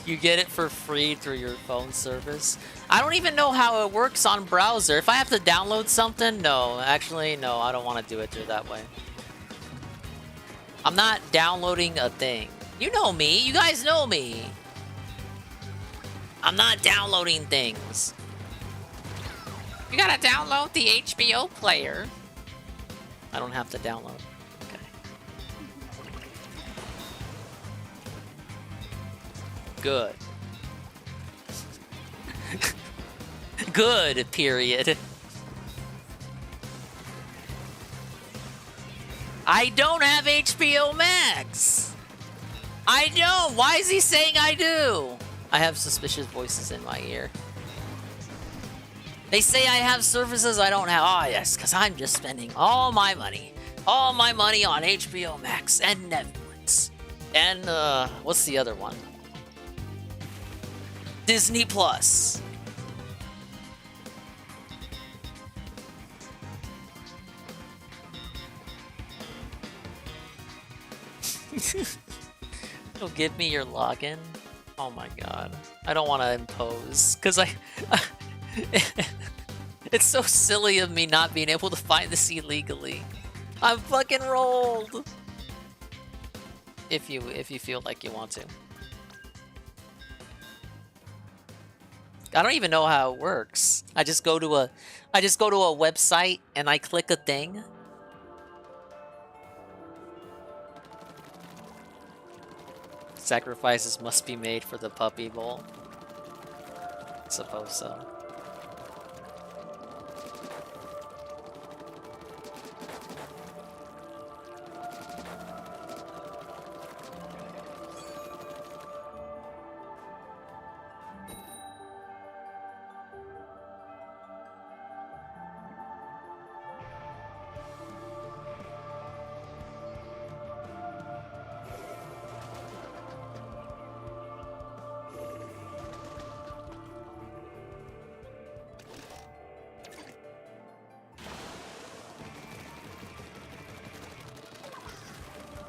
You get it for free through your phone service. I don't even know how it works on browser. If I have to download something, no. Actually, no, I don't want to do it through that way. I'm not downloading a thing. You know me. You guys know me. I'm not downloading things. You gotta download the HBO player. I don't have to download. Okay. Good. Good, period. I don't have HBO Max! I don't! Why is he saying I do? I have suspicious voices in my ear. They say I have services I don't have. Oh, yes, because I'm just spending all my money on HBO Max and Netflix. And, what's the other one? Disney Plus. You'll give me your login? Oh my god. I don't want to impose, because it's so silly of me not being able to find this illegally. I'm fucking rolled! If you feel like you want to. I don't even know how it works. I just go to a website and I click a thing. Sacrifices must be made for the puppy bowl. Suppose so.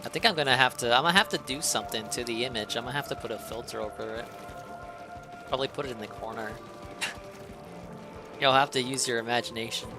I think I'm gonna have to do something to the image. I'm gonna have to put a filter over it. Probably put it in the corner. You'll have to use your imagination.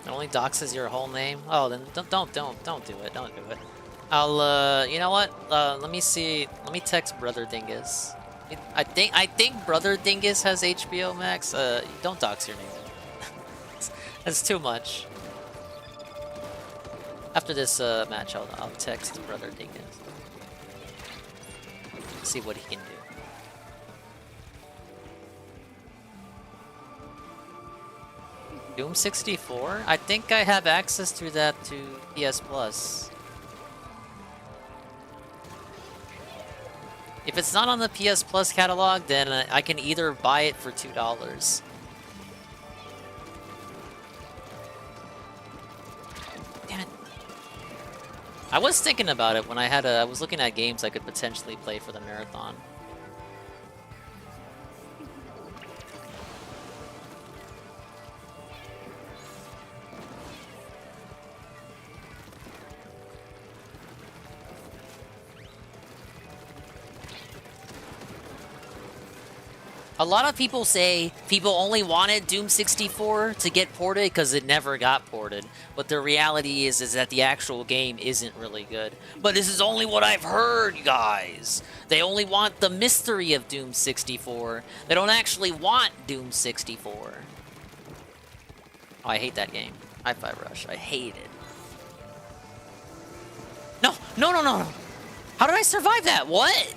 It only doxes your whole name? Oh, then don't do it. Don't do it. I'll, you know what? Let me see. Let me text Brother Dingus. I think Brother Dingus has HBO Max. Don't dox your name. That's too much. After this match, I'll text Brother Dingus. See what he can do. Doom 64? I think I have access through that to PS Plus. If it's not on the PS Plus catalog, then I can either buy it for $2. Damn it. I was thinking about it when I was looking at games I could potentially play for the marathon. A lot of people say people only wanted Doom 64 to get ported because it never got ported. But the reality is that the actual game isn't really good. But this is only what I've heard, guys. They only want the mystery of Doom 64. They don't actually want Doom 64. Oh, I hate that game. Hi-Fi Rush. I hate it. No! How did I survive that? What?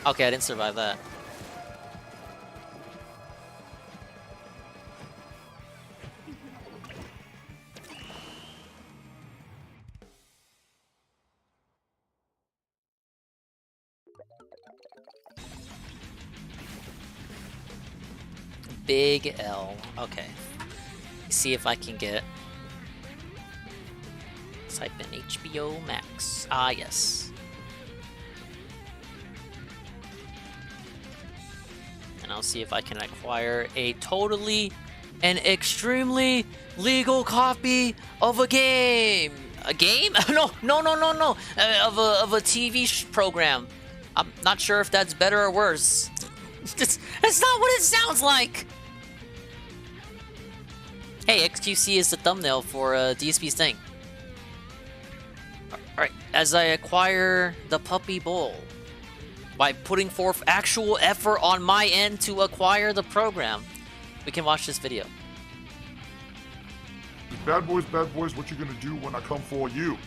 Okay, I didn't survive that. big L. Okay. See if I can get... Type in HBO Max. Ah, yes. And I'll see if I can acquire a totally and extremely legal copy of a game. A game? No. Of a TV program. I'm not sure if that's better or worse. That's not what it sounds like. Hey, XQC is the thumbnail for DSP's thing. Alright, as I acquire the Puppy Bowl, by putting forth actual effort on my end to acquire the program, we can watch this video. Bad boys, what you gonna do when I come for you?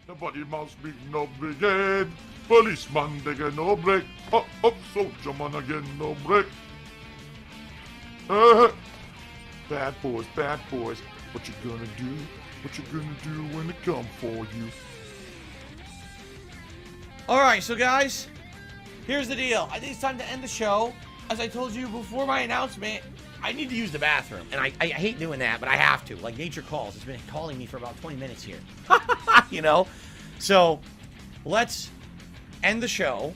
Nobody must be no brigade. Policeman, they get no break. Up, soldier man again, no break. Bad boys, what you gonna do? What you gonna do when they come for you? Alright, so guys, here's the deal. I think it's time to end the show. As I told you before my announcement, I need to use the bathroom. And I hate doing that, but I have to. Like nature calls. It's been calling me for about 20 minutes here. You know? So, let's end the show.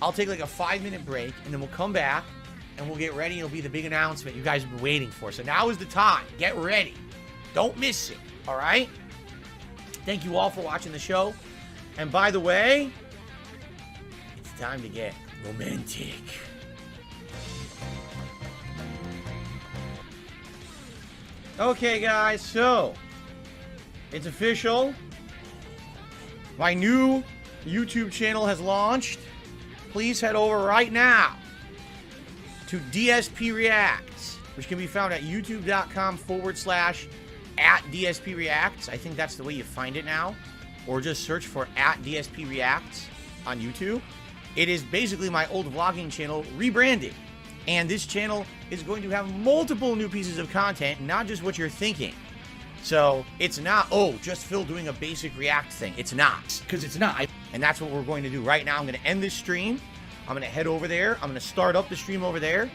I'll take like a 5-minute break, and then we'll come back, and we'll get ready. It'll be the big announcement you guys have been waiting for. So now is the time. Get ready. Don't miss it. All right? Thank you all for watching the show. And by the way, it's time to get romantic. Okay, guys, so it's official. My new YouTube channel has launched. Please head over right now to DSP Reacts, which can be found at youtube.com/@DSP Reacts. I think that's the way you find it now. Or just search for @DSP Reacts on YouTube. It is basically my old vlogging channel rebranded. And this channel is going to have multiple new pieces of content, not just what you're thinking. So it's not, oh, just Phil doing a basic React thing. It's not, because it's not. And that's what we're going to do right now. I'm going to end this stream. I'm going to head over there. I'm going to start up the stream over there.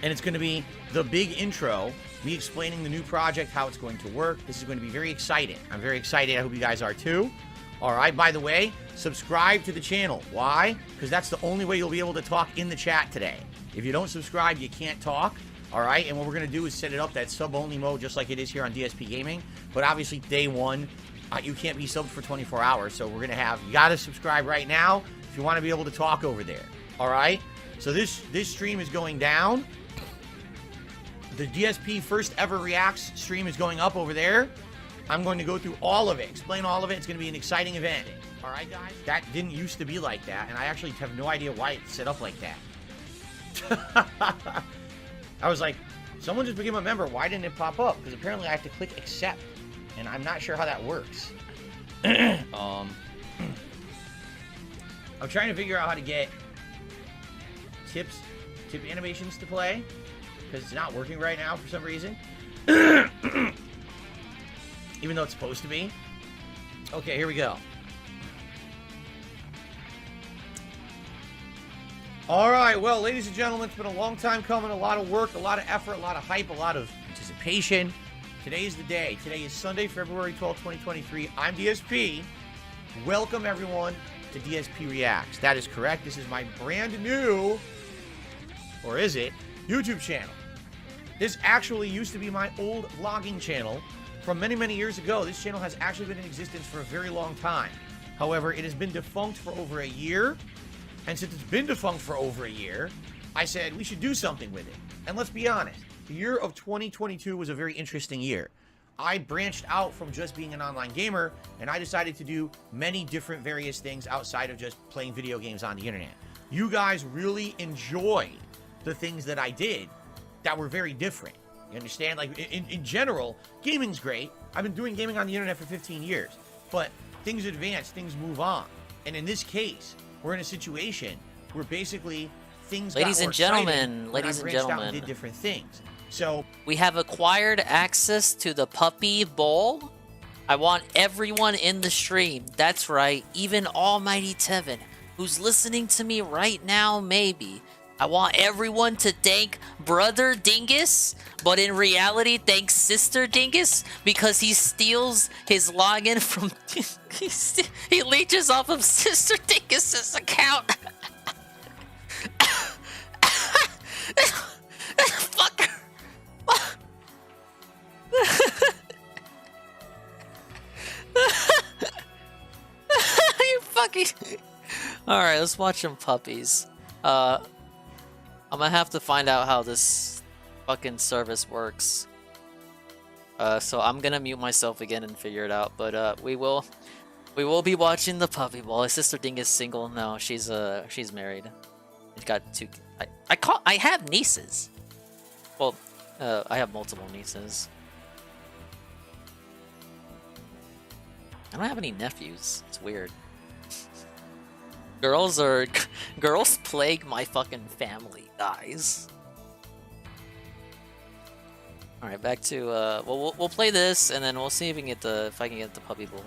And it's going to be the big intro, me explaining the new project, how it's going to work. This is going to be very exciting. I'm very excited. I hope you guys are too. All right, by the way, subscribe to the channel. Why? Because that's the only way you'll be able to talk in the chat today. If you don't subscribe, you can't talk. All right, and what we're going to do is set it up that sub-only mode just like it is here on DSP Gaming. But obviously, day one, you can't be subbed for 24 hours. So we're going to have, you got to subscribe right now if you want to be able to talk over there. All right? So this stream is going down. The DSP first ever Reacts stream is going up over there. I'm going to go through all of it, explain all of it. It's going to be an exciting event. All right, guys? That didn't used to be like that, and I actually have no idea why it's set up like that. I was like, someone just became a member. Why didn't it pop up? Because apparently I have to click accept, and I'm not sure how that works. I'm trying to figure out how to get tip animations to play, because it's not working right now for some reason. Even though it's supposed to be. Okay, here we go. Alright, well, ladies and gentlemen, it's been a long time coming. A lot of work, a lot of effort, a lot of hype, a lot of anticipation. Today's the day. Today is Sunday, February 12th, 2023. I'm DSP. Welcome, everyone, to DSP Reacts. That is correct. This is my brand new, or is it, YouTube channel. This actually used to be my old vlogging channel from many, many years ago. This channel has actually been in existence for a very long time. However, it has been defunct for over a year. And since it's been defunct for over a year, I said we should do something with it. And let's be honest, the year of 2022 was a very interesting year. I branched out from just being an online gamer, and I decided to do many different various things outside of just playing video games on the internet. You guys really enjoyed the things that I did that were very different. You understand? Like, in general, gaming's great. I've been doing gaming on the internet for 15 years. But things advance, things move on. And in this case, we're in a situation where basically things ladies got more and gentlemen, exciting ladies when I and branched out gentlemen, and did different things. So we have acquired access to the Puppy Bowl. I want everyone in the stream. That's right, even Almighty Tevin, who's listening to me right now, maybe. I want everyone to thank Brother Dingus, but in reality, thank Sister Dingus because he steals his login from. He leeches off of Sister Dingus's account. Fucker. You fucking. Alright, let's watch some puppies. I'm gonna have to find out how this fucking service works. So I'm gonna mute myself again and figure it out. But we will be watching the puppy ball. His sister Dingus single? No, she's married. She's got two. I have nieces. Well, I have multiple nieces. I don't have any nephews. It's weird. Girls plague my fucking family, guys. All right, back to we'll play this and then we'll see if we can get if I can get the puppy bowl.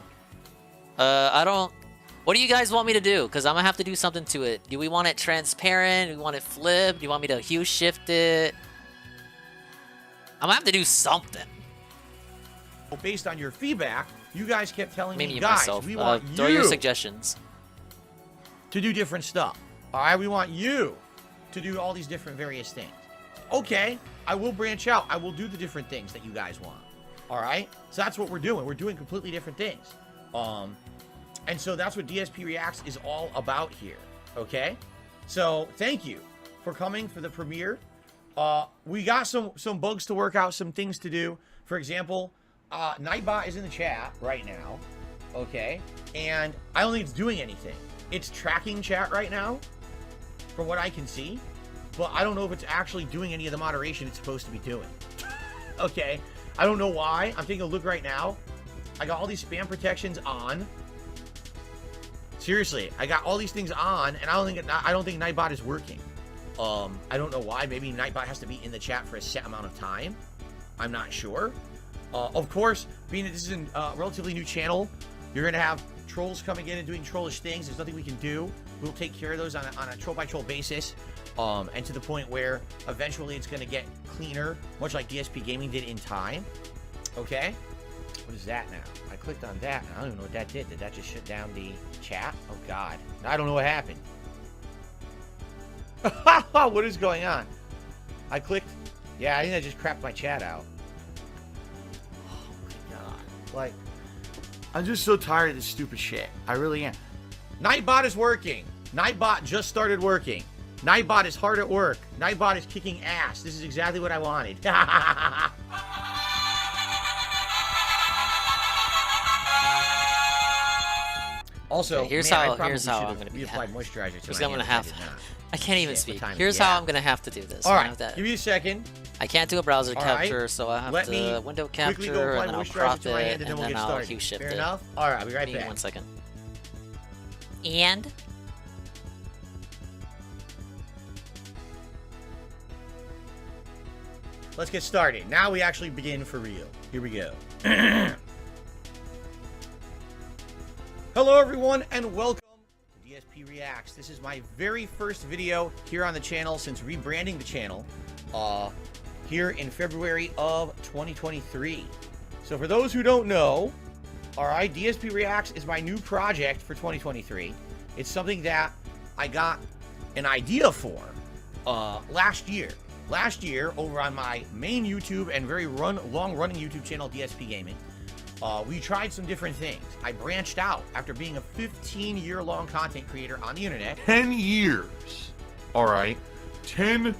What do you guys want me to do? Because I'm gonna have to do something to it. Do we want it transparent? Do we want it flipped? Do you want me to hue shift it? I'm gonna have to do something. Well, based on your feedback, you guys kept telling Maybe me, guys, myself. we want throw your suggestions to do different stuff. All right, we want you to do all these different various things. Okay, I will branch out. I will do the different things that you guys want. All right, so that's what we're doing. We're doing completely different things. And so that's what DSP Reacts is all about here. Okay, so thank you for coming for the premiere. We got some bugs to work out, some things to do. For example, Nightbot is in the chat right now. Okay, and I don't think it's doing anything. It's tracking chat right now, from what I can see, but I don't know if it's actually doing any of the moderation it's supposed to be doing. Okay, I don't know why. I'm taking a look right now. I got all these spam protections on. Seriously, I got all these things on, and I don't think Nightbot is working. I don't know why. Maybe Nightbot has to be in the chat for a set amount of time. I'm not sure. Of course, being that this is a relatively new channel, you're gonna have trolls coming in and doing trollish things. There's nothing we can do. We'll take care of those on a troll by troll basis, and to the point where eventually it's gonna get cleaner, much like DSP Gaming did in time. Okay, what is that now? I clicked on that. And I don't even know what that did. Did that just shut down the chat? Oh God, I don't know what happened. What is going on? I clicked. Yeah, I think I just crapped my chat out. Oh my God, like. I'm just so tired of this stupid shit. I really am. Nightbot is working. Nightbot just started working. Nightbot is hard at work. Nightbot is kicking ass. This is exactly what I wanted. Also, okay, here's man, how I'm gonna be reapplied moisturizer to my my I'm gonna have. I can't even speak. Here's how I'm gonna have to do this. All right, give me a second. I can't do a browser capture, right. so I have Let to window capture, and then I'll crop it, and then I'll hue shift it. Fair enough. All right, I'll be right Give me back. 1 second. And let's get started. Now we actually begin for real. Here we go. Hello, everyone, and welcome to DSP Reacts. This is my very first video here on the channel since rebranding the channel here in February of 2023. So for those who don't know, all right, DSP Reacts is my new project for 2023. It's something that I got an idea for last year. Last year, over on my main YouTube and very long-running YouTube channel, DSP Gaming, we tried some different things. I branched out after being a 15-year-long content creator on the internet. 10 years. All right. 10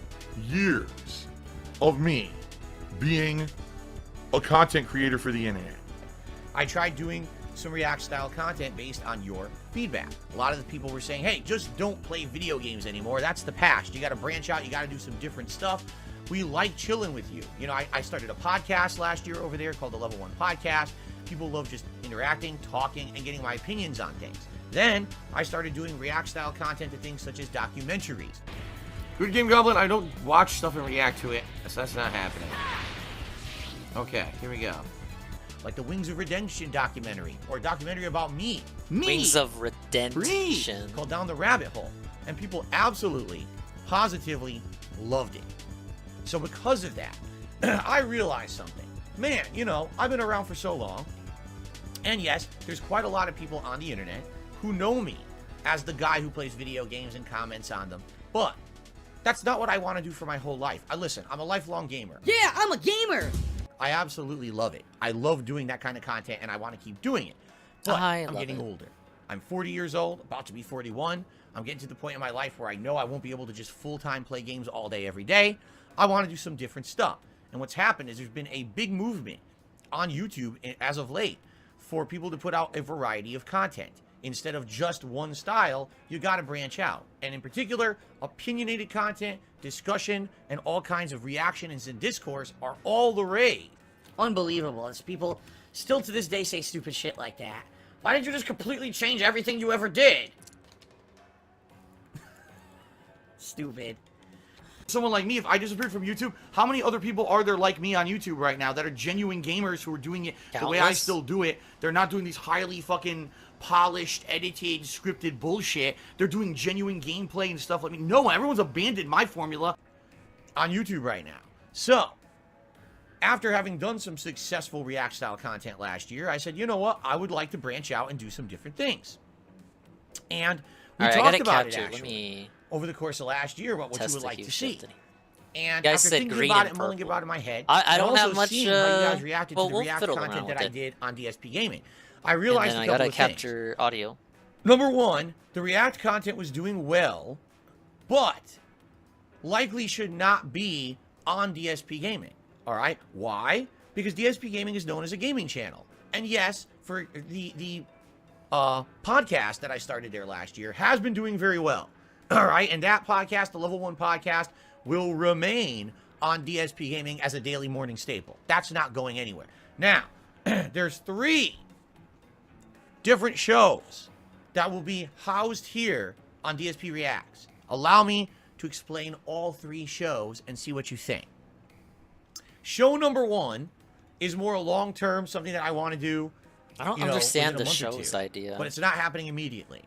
years of me being a content creator for the internet. I tried doing some React-style content based on your feedback. A lot of the people were saying, hey, just don't play video games anymore. That's the past. You got to branch out. You got to do some different stuff. We like chilling with you. You know, I started a podcast last year over there called the Level 1 Podcast. People love just interacting, talking, and getting my opinions on things. Then I started doing React-style content to things such as documentaries. Good Game Goblin, I don't watch stuff and react to it, so that's not happening. Okay, here we go. Like the Wings of Redemption documentary, or a documentary about me. Wings of Redemption. Called Down the Rabbit Hole. And people absolutely positively loved it. So because of that, I realized something. Man, you know, I've been around for so long. And yes, there's quite a lot of people on the internet who know me as the guy who plays video games and comments on them. But that's not what I want to do for my whole life. Listen, I'm a lifelong gamer. Yeah, I'm a gamer. I absolutely love it. I love doing that kind of content, and I want to keep doing it. But I'm getting older. I'm 40 years old, about to be 41. I'm getting to the point in my life where I know I won't be able to just full-time play games all day, every day. I want to do some different stuff. And what's happened is there's been a big movement on YouTube as of late for people to put out a variety of content. Instead of just one style, you got to branch out. And in particular, opinionated content, discussion, and all kinds of reactions and discourse are all the rage. Unbelievable. As people still to this day say stupid shit like that. Why didn't you just completely change everything you ever did? Stupid. Someone like me, if I disappeared from YouTube, how many other people are there like me on YouTube right now that are genuine gamers who are doing it the way I still do it? They're not doing these highly fucking polished, edited, scripted bullshit. They're doing genuine gameplay and stuff like me. No, everyone's abandoned my formula on YouTube right now. So, after having done some successful React style content last year, I said, you know what? I would like to branch out and do some different things. And we talked about it actually over the course of last year about what you would like to see. And after thinking about it and mulling about it in my head, I don't have much. Seeing how you guys reacted to the React content that I did on DSP Gaming, I realized a couple of things. I gotta capture audio. Number one, the React content was doing well, but likely should not be on DSP Gaming. All right, why? Because DSP Gaming is known as a gaming channel, and yes, for the podcast that I started there last year has been doing very well. All right, and that podcast, the Level 1 podcast, will remain on DSP Gaming as a daily morning staple. That's not going anywhere. Now, there's 3 different shows that will be housed here on DSP Reacts. Allow me to explain all 3 shows and see what you think. Show number 1 is more long-term, something that I want to do. I don't understand the show's idea. But it's not happening immediately.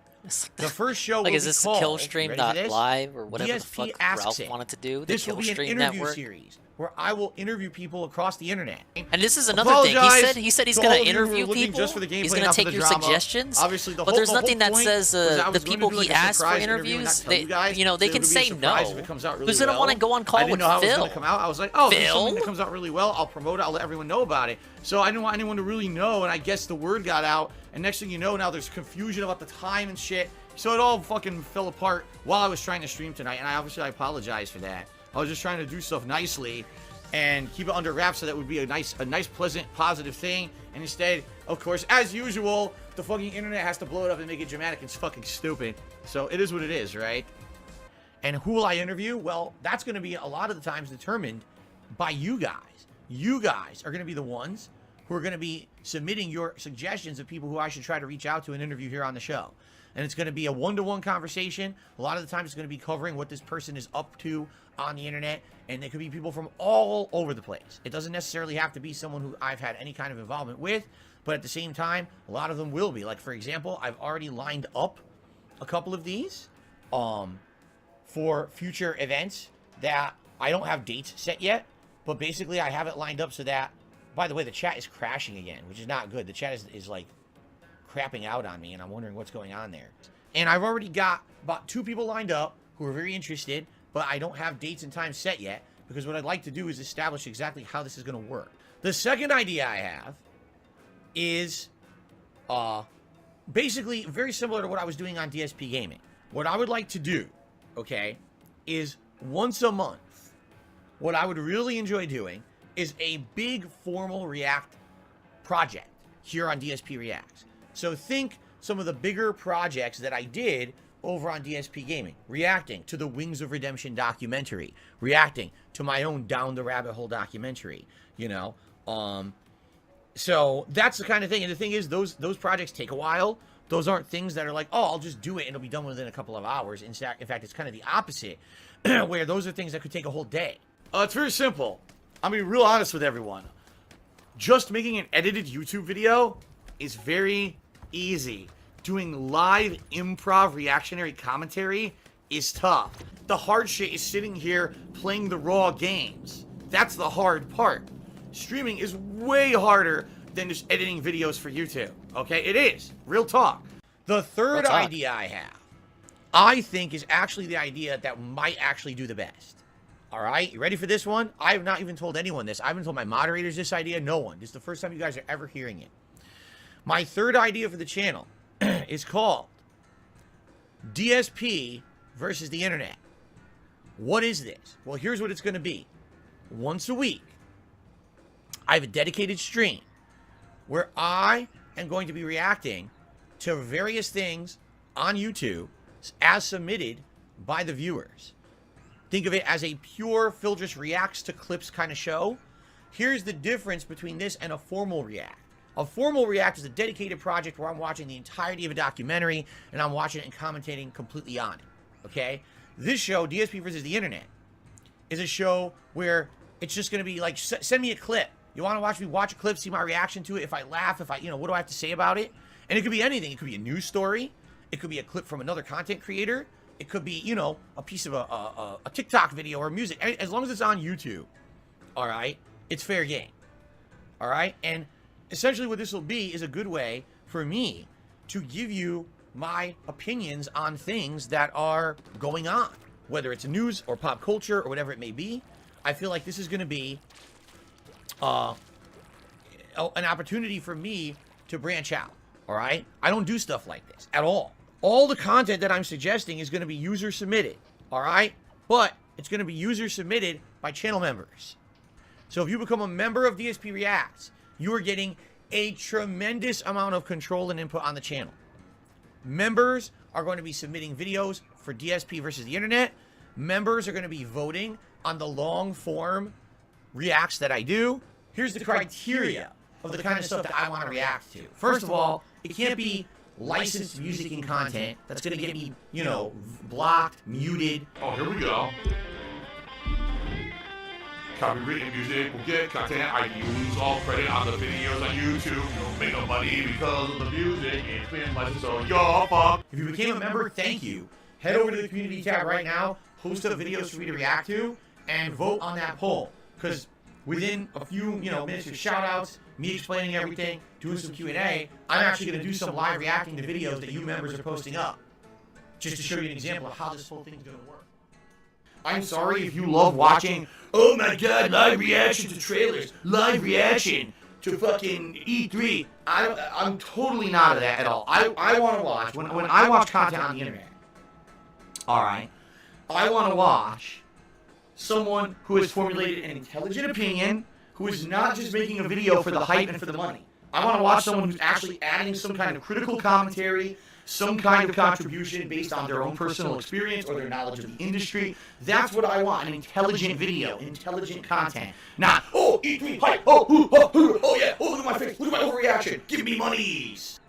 The first show will is this be called, Killstream.live or whatever DSP the fuck Asks Ralph It. wanted to do? The This will be an Killstream interview network? series where I will interview people across the internet. And this is another thing. He said he's going to interview people. Just for the gameplay, he's going to take your suggestions. Obviously, but there's nothing that says the people he asked for interviews. They can say no. Who's going to want to go on call with Phil? I didn't know how it was going to come out. I was like, oh, if it's something that comes out really well, I'll promote it. I'll let everyone know about it. So I didn't want anyone to really know, and I guess the word got out. And next thing you know, now there's confusion about the time and shit. So it all fucking fell apart while I was trying to stream tonight, and I apologize for that. I was just trying to do stuff nicely and keep it under wraps so that would be a nice, pleasant, positive thing. And instead, of course, as usual, the fucking internet has to blow it up and make it dramatic and fucking stupid. So it is what it is, right? And who will I interview? Well, that's going to be a lot of the times determined by you guys. You guys are going to be the ones who are going to be submitting your suggestions of people who I should try to reach out to and interview here on the show. And it's going to be a one-to-one conversation. A lot of the time it's going to be covering what this person is up to on the internet. And there could be people from all over the place. It doesn't necessarily have to be someone who I've had any kind of involvement with. But at the same time, a lot of them will be. Like, for example, I've already lined up a couple of these for future events that I don't have dates set yet. But basically, I have it lined up so that... By the way, the chat is crashing again, which is not good. The chat is like... crapping out on me, and I'm wondering what's going on there. And I've already got about 2 people lined up who are very interested, but I don't have dates and times set yet, because what I'd like to do is establish exactly how this is going to work. The second idea I have is basically very similar to what I was doing on DSP Gaming. What I would like to do, okay, is once a month, what I would really enjoy doing is a big formal React project here on DSP Reacts. So think some of the bigger projects that I did over on DSP Gaming. Reacting to the Wings of Redemption documentary. Reacting to my own Down the Rabbit Hole documentary. You know? So that's the kind of thing. And the thing is, those projects take a while. Those aren't things that are like, oh, I'll just do it and it'll be done within a couple of hours. In fact, it's kind of the opposite. Where those are things that could take a whole day. It's very simple. I'm going to be real honest with everyone. Just making an edited YouTube video is very... easy. Doing live improv reactionary commentary is tough. The hard shit is sitting here playing the raw games. That's the hard part. Streaming is way harder than just editing videos for YouTube. Okay, it is. Real talk. The third idea I have, I think, is actually the idea that might actually do the best. All right, you ready for this one? I have not even told anyone this. I haven't told my moderators this idea. No one. This is the first time you guys are ever hearing it. My third idea for the channel is called DSP versus the internet. What is this? Well, here's what it's going to be. Once a week, I have a dedicated stream where I am going to be reacting to various things on YouTube as submitted by the viewers. Think of it as a pure Phil just reacts to clips kind of show. Here's the difference between this and a formal react. A formal react is a dedicated project where I'm watching the entirety of a documentary and I'm watching it and commentating completely on it. Okay? This show, DSP versus the internet, is a show where it's just going to be like, send me a clip. You want to watch me watch a clip, see my reaction to it, if I laugh, if I, what do I have to say about it? And it could be anything. It could be a news story. It could be a clip from another content creator. It could be, a piece of a TikTok video or music. As long as it's on YouTube, all right, it's fair game. All right? And essentially what this will be is a good way for me to give you my opinions on things that are going on, whether it's news or pop culture or whatever it may be. I feel like this is going to be an opportunity for me to branch out, all right? I don't do stuff like this at all. All the content that I'm suggesting is going to be user submitted, all right? But it's going to be user submitted by channel members. So if you become a member of DSP Reacts, you are getting a tremendous amount of control and input on the channel. Members are going to be submitting videos for DSP versus the internet. Members are going to be voting on the long form reacts that I do. Here's the criteria of the kind of stuff that I want to react to. First of all, it can't be licensed music and content that's going to get me, blocked, muted. Oh, here we go. Copywritten music will get content. I use all credit on the videos on YouTube. You don't make no money because of the music. It's been licensed, so y'all fuck. If you became a member, thank you. Head over to the community tab right now, post up videos for me to react to, and vote on that poll. Because within a few, minutes of shout-outs, me explaining everything, doing some Q&A, I'm actually going to do some live reacting to videos that you members are posting up. Just to show you an example of how this whole thing's going to work. I'm sorry if you love watching, oh my god, live reaction to trailers, live reaction to fucking E3. I'm totally not of that at all. I want to watch, when I watch content on the internet, alright, I want to watch someone who has formulated an intelligent opinion, who is not just making a video for the hype and for the money. I want to watch someone who's actually adding some kind of critical commentary, some kind of contribution based on their own personal experience or their knowledge of the industry. That's what I want, an intelligent video, intelligent content. Not, oh, E3 hype, oh yeah, oh, look at my face, look at my overreaction, give me monies.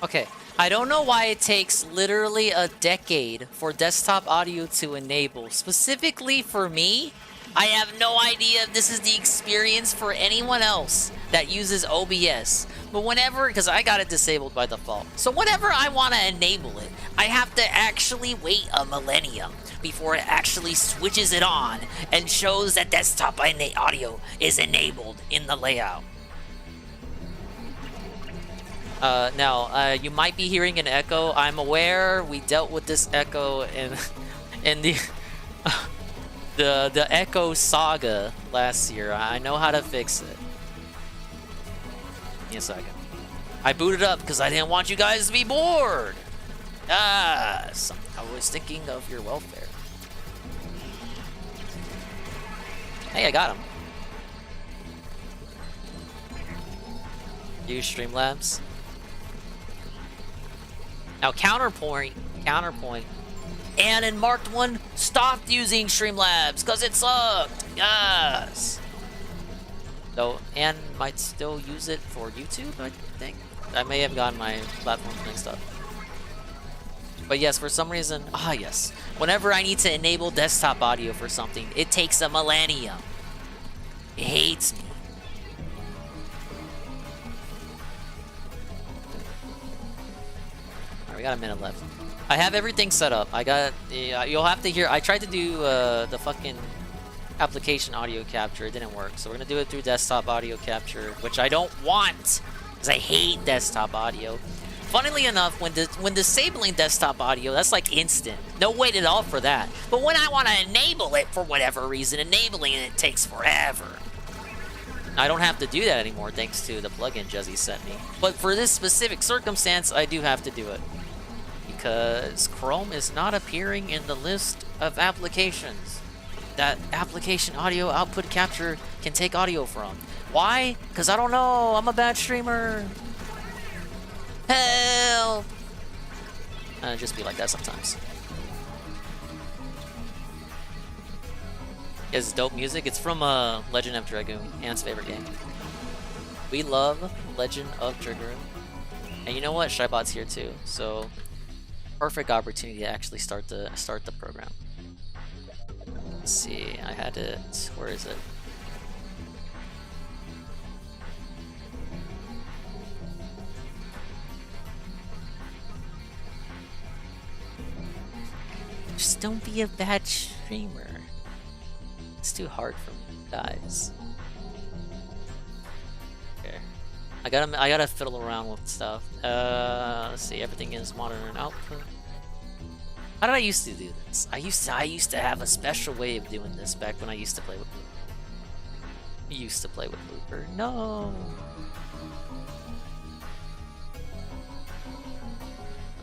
Okay, I don't know why it takes literally a decade for desktop audio to enable. Specifically for me, I have no idea if this is the experience for anyone else that uses OBS. But whenever, because I got it disabled by default, so whenever I want to enable it, I have to actually wait a millennium before it actually switches it on and shows that desktop audio is enabled in the layout. Now, you might be hearing an echo. I'm aware we dealt with this echo in the the echo saga last year. I know how to fix it. Give me a second. I booted up because I didn't want you guys to be bored. Yes, I was thinking of your welfare. Hey, I got him. Use Streamlabs. Now, counterpoint, and in Marked One stopped using Streamlabs because it sucked. Yes. So, and might still use it for YouTube, I think. I may have gotten my platforms mixed up. But yes, for some reason, yes. Whenever I need to enable desktop audio for something, it takes a millennium. It hates me. We got a minute left. I have everything set up. I got. You'll have to hear. I tried to do the fucking application audio capture. It didn't work. So we're gonna do it through desktop audio capture, which I don't want because I hate desktop audio. Funnily enough, when disabling desktop audio, that's like instant. No wait at all for that. But when I want to enable it for whatever reason, enabling it takes forever. I don't have to do that anymore thanks to the plugin Jezzy sent me. But for this specific circumstance, I do have to do it. Because Chrome is not appearing in the list of applications that application audio output capture can take audio from. Why? Because I don't know. I'm a bad streamer. Help! Just be like that sometimes. It's dope music. It's from Legend of Dragoon, Ant's favorite game. We love Legend of Dragoon. And you know what? Shybot's here too. So perfect opportunity to actually start the program. Let's see, I had it. Where is it? Just don't be a bad streamer. It's too hard for me, guys. Okay. I gotta fiddle around with stuff. Let's see, everything is monitor and output. How did I used to do this? I used to have a special way of doing this back when I used to play with Looper. No.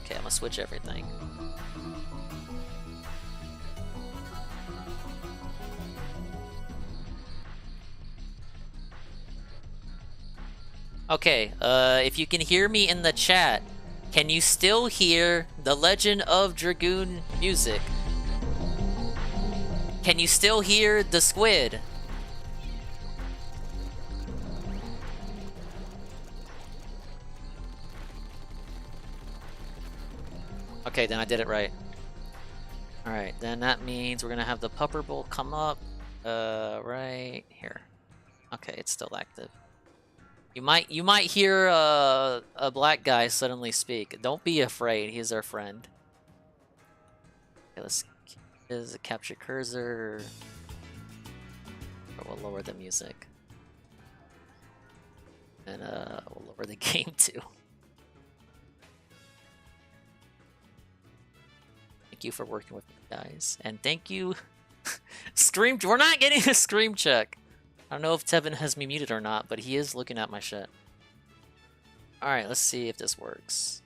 Okay, I'm gonna switch everything. Okay, if you can hear me in the chat, can you still hear the Legend of Dragoon music? Can you still hear the squid? Okay, then I did it right. Alright, then that means we're gonna have the Pupperb come up, right here. Okay, it's still active. You might hear a black guy suddenly speak. Don't be afraid. He's our friend. Okay, let's is a capture cursor. Or we'll lower the music, and we'll lower the game too. Thank you for working with me, guys, and thank you. Scream. We're not getting a scream check. I don't know if Tevin has me muted or not, but he is looking at my shit. Alright, let's see if this works.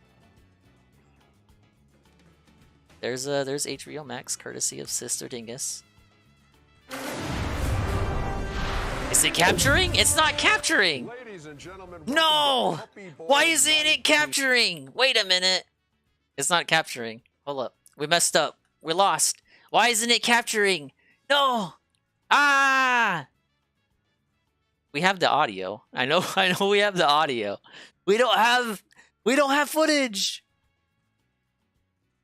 There's HREO Max, courtesy of Sister Dingus. Is it capturing? It's not capturing! No! Why isn't it capturing? Wait a minute. It's not capturing. Hold up. We messed up. We lost. Why isn't it capturing? No! Ah! We have the audio. I know we have the audio. We We don't have footage.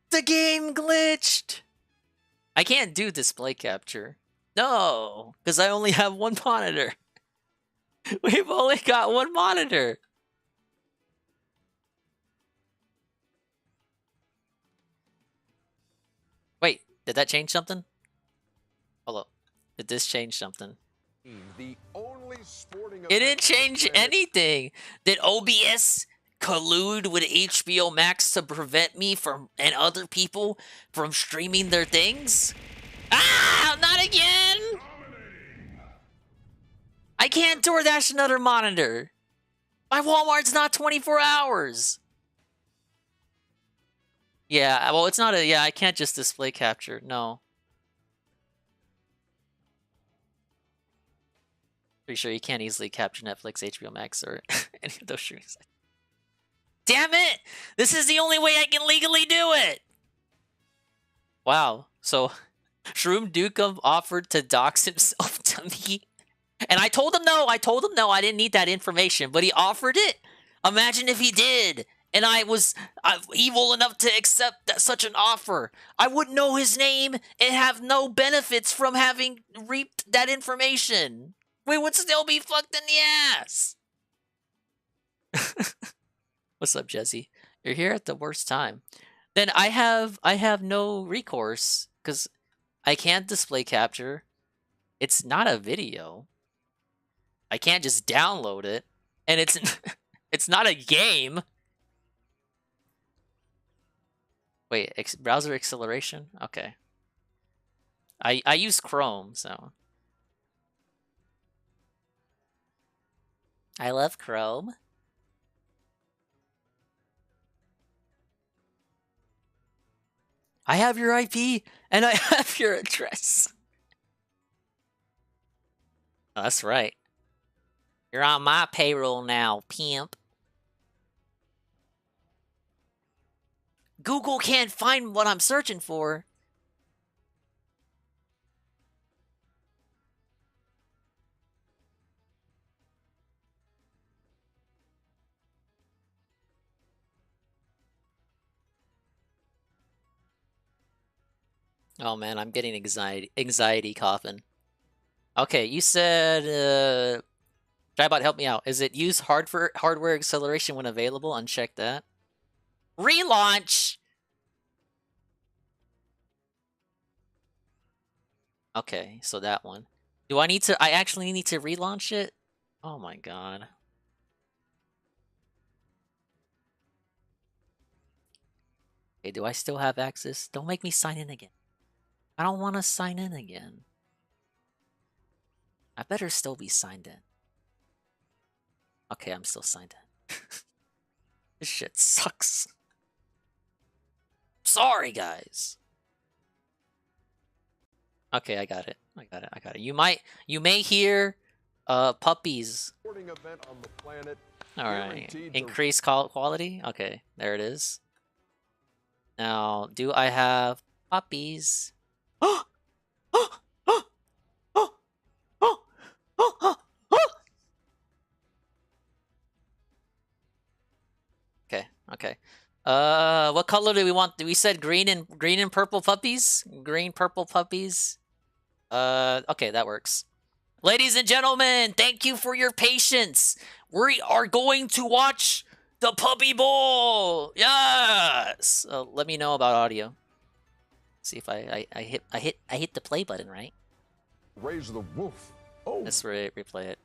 The game glitched. I can't do display capture. No, because I only have one monitor. We've only got one monitor. Wait, did that change something? Hold up. Did this change something? The only sporting It didn't change anything. Did OBS collude with HBO Max to prevent me from and other people from streaming their things? Ah, not again! I can't DoorDash another monitor. My Walmart's not 24 hours. Yeah, well, it's not a... Yeah, I can't just display capture. No. Pretty sure you can't easily capture Netflix, HBO Max, or any of those streaming sites. Damn it! This is the only way I can legally do it! Wow. So, Shroom Dukem offered to dox himself to me. And I told him no. I told him no. I didn't need that information. But he offered it. Imagine if he did. And I was evil enough to accept such an offer. I wouldn't know his name and have no benefits from having reaped that information. We would still be fucked in the ass. What's up, Jesse? You're here at the worst time. Then I have no recourse because I can't display capture. It's not a video. I can't just download it, and it's not a game. Wait, browser acceleration? Okay. I use Chrome, so I love Chrome. I have your IP and I have your address. Oh, that's right. You're on my payroll now, pimp. Google can't find what I'm searching for. Oh man, I'm getting anxiety coughing. Okay, you said Tribot, help me out. Is it use hardware acceleration when available? Uncheck that. Relaunch. Okay, so that one. Do I need to I actually need to relaunch it? Oh my god. Okay, do I still have access? Don't make me sign in again. I don't want to sign in again. I better still be signed in. Okay, I'm still signed in. This shit sucks. Sorry, guys. Okay, I got it. I got it. You may hear puppies. All right. Increase quality. Okay, there it is. Now, do I have puppies? Okay. What color do we want? We said green and purple puppies. Green, purple puppies. Okay, that works. Ladies and gentlemen, thank you for your patience. We are going to watch the Puppy Bowl. Yes. Let me know about audio. See if I hit the play button, right? Raise the roof. Oh. Let's replay it.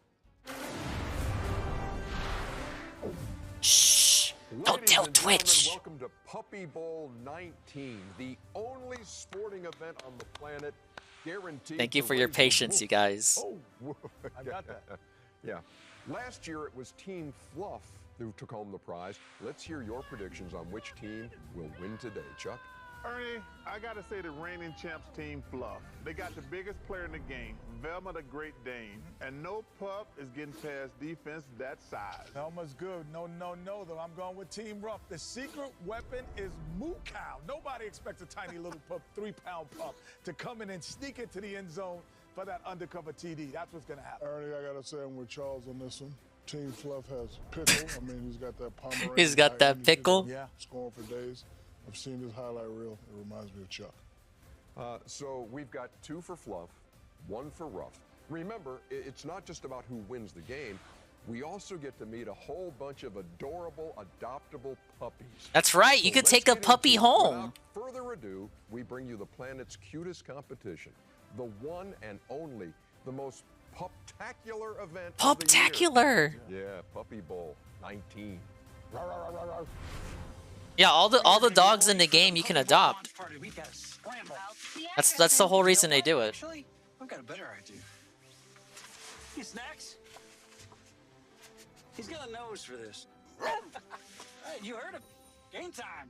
Shh. Don't tell Twitch. Welcome to Puppy Bowl 19, the only sporting event on the planet guaranteed. Thank you for your patience, you guys. Oh, I got that. Yeah. Last year it was Team Fluff who took home the prize. Let's hear your predictions on which team will win today, Chuck. Ernie, I gotta say the reigning champs team Fluff. They got the biggest player in the game, Velma the Great Dane. And no pup is getting past defense that size. Velma's good. No, though. I'm going with Team Rough. The secret weapon is Moo Cow. Nobody expects a tiny little pup, 3-pound pup, to come in and sneak into the end zone for that undercover TD. That's what's gonna happen. Ernie, I gotta say I'm with Charles on this one. Team Fluff has Pickle. I mean, he's got that Pomeranian. He's got that pickle. Yeah. Scoring for days. I've seen his highlight reel. It reminds me of Chuck. So we've got 2 for Fluff, 1 for Ruff. Remember, it's not just about who wins the game. We also get to meet a whole bunch of adorable, adoptable puppies. That's right. You could take a puppy home. Without further ado, we bring you the planet's cutest competition, the one and only, the most puptacular event. Puptacular. Yeah, Puppy Bowl 19. Yeah, all the dogs in the game you can adopt. That's the whole reason they do it. Actually, I've got a better idea. Hey, Snacks. He's got a nose for this. Hey, you heard him. Game time.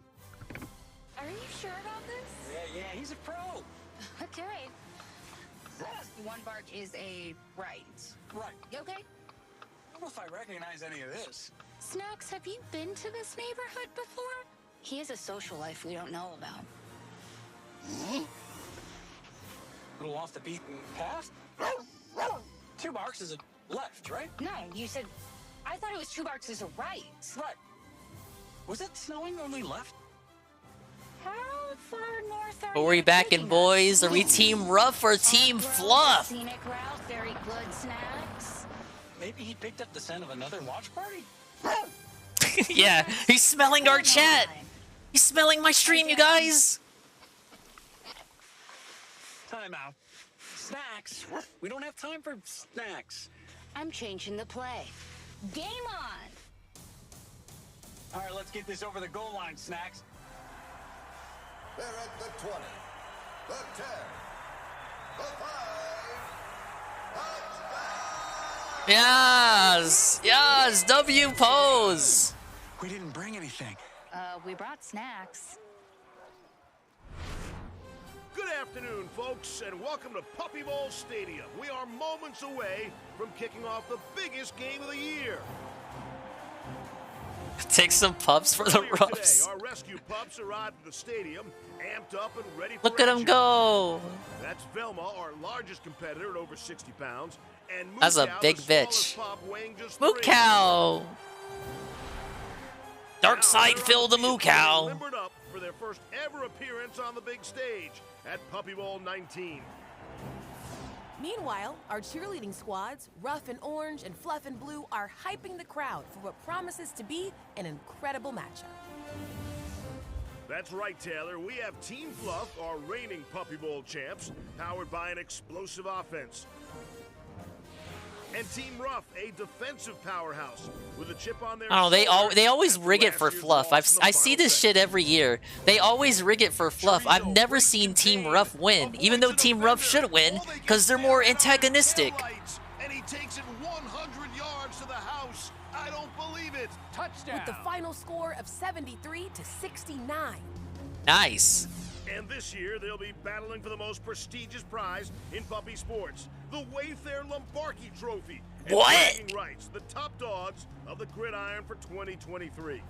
Are you sure about this? Yeah, he's a pro. Okay. One bark is a right. Right. You okay? I don't know if I recognize any of this. Snacks, have you been to this neighborhood before? He has a social life we don't know about. A little off the beaten path? 2 barks is a left, right? No, you said... I thought it was 2 barks is a right. Right. Was it snowing when we left? How far north are But we backing, boys? Are we Team Ruff or Team Fluff? Scenic route, very good, Snacks. Maybe he picked up the scent of another watch party? Yeah, he's smelling our chat. He's smelling my stream, you guys. Time out. Snacks. We don't have time for snacks. I'm changing the play. Game on! All right, let's get this over the goal line, Snacks. They're at the 20, the 10, the 5. Yes, W pose. We didn't bring anything. We brought snacks. Good afternoon, folks, and welcome to Puppy Bowl Stadium. We are moments away from kicking off the biggest game of the year. Take some pups for the Ruffs. Today, our rescue pups arrived at the stadium, amped up and ready for Look at action. him go. That's Velma, our largest competitor at over 60 pounds, and That's a Mookow, big the bitch. smallest pup weighing just Moo 3. cow. Dark side Phil the moo cow. Limbered up for their first ever appearance on the big stage at Puppy Bowl 19. Meanwhile, our cheerleading squads, Ruff and Orange and Fluff and Blue, are hyping the crowd for what promises to be an incredible matchup. That's right, Taylor. We have Team Fluff, our reigning Puppy Bowl champs, powered by an explosive offense. And Team Ruff, a defensive powerhouse with a chip on their Oh, shoulder. they always rig it for Fluff. I see this shit every year. They always rig it for Fluff. I've never seen Team Ruff win, even though Team Ruff should win, because they're more antagonistic. And he takes it 100 yards to the house. I don't believe it. Touchdown! With the final score of 73-69. Nice. And this year, they'll be battling for the most prestigious prize in puppy sports, the Wayfair Lombardi Trophy. And What? bragging rights, the top dogs of the gridiron for 2023.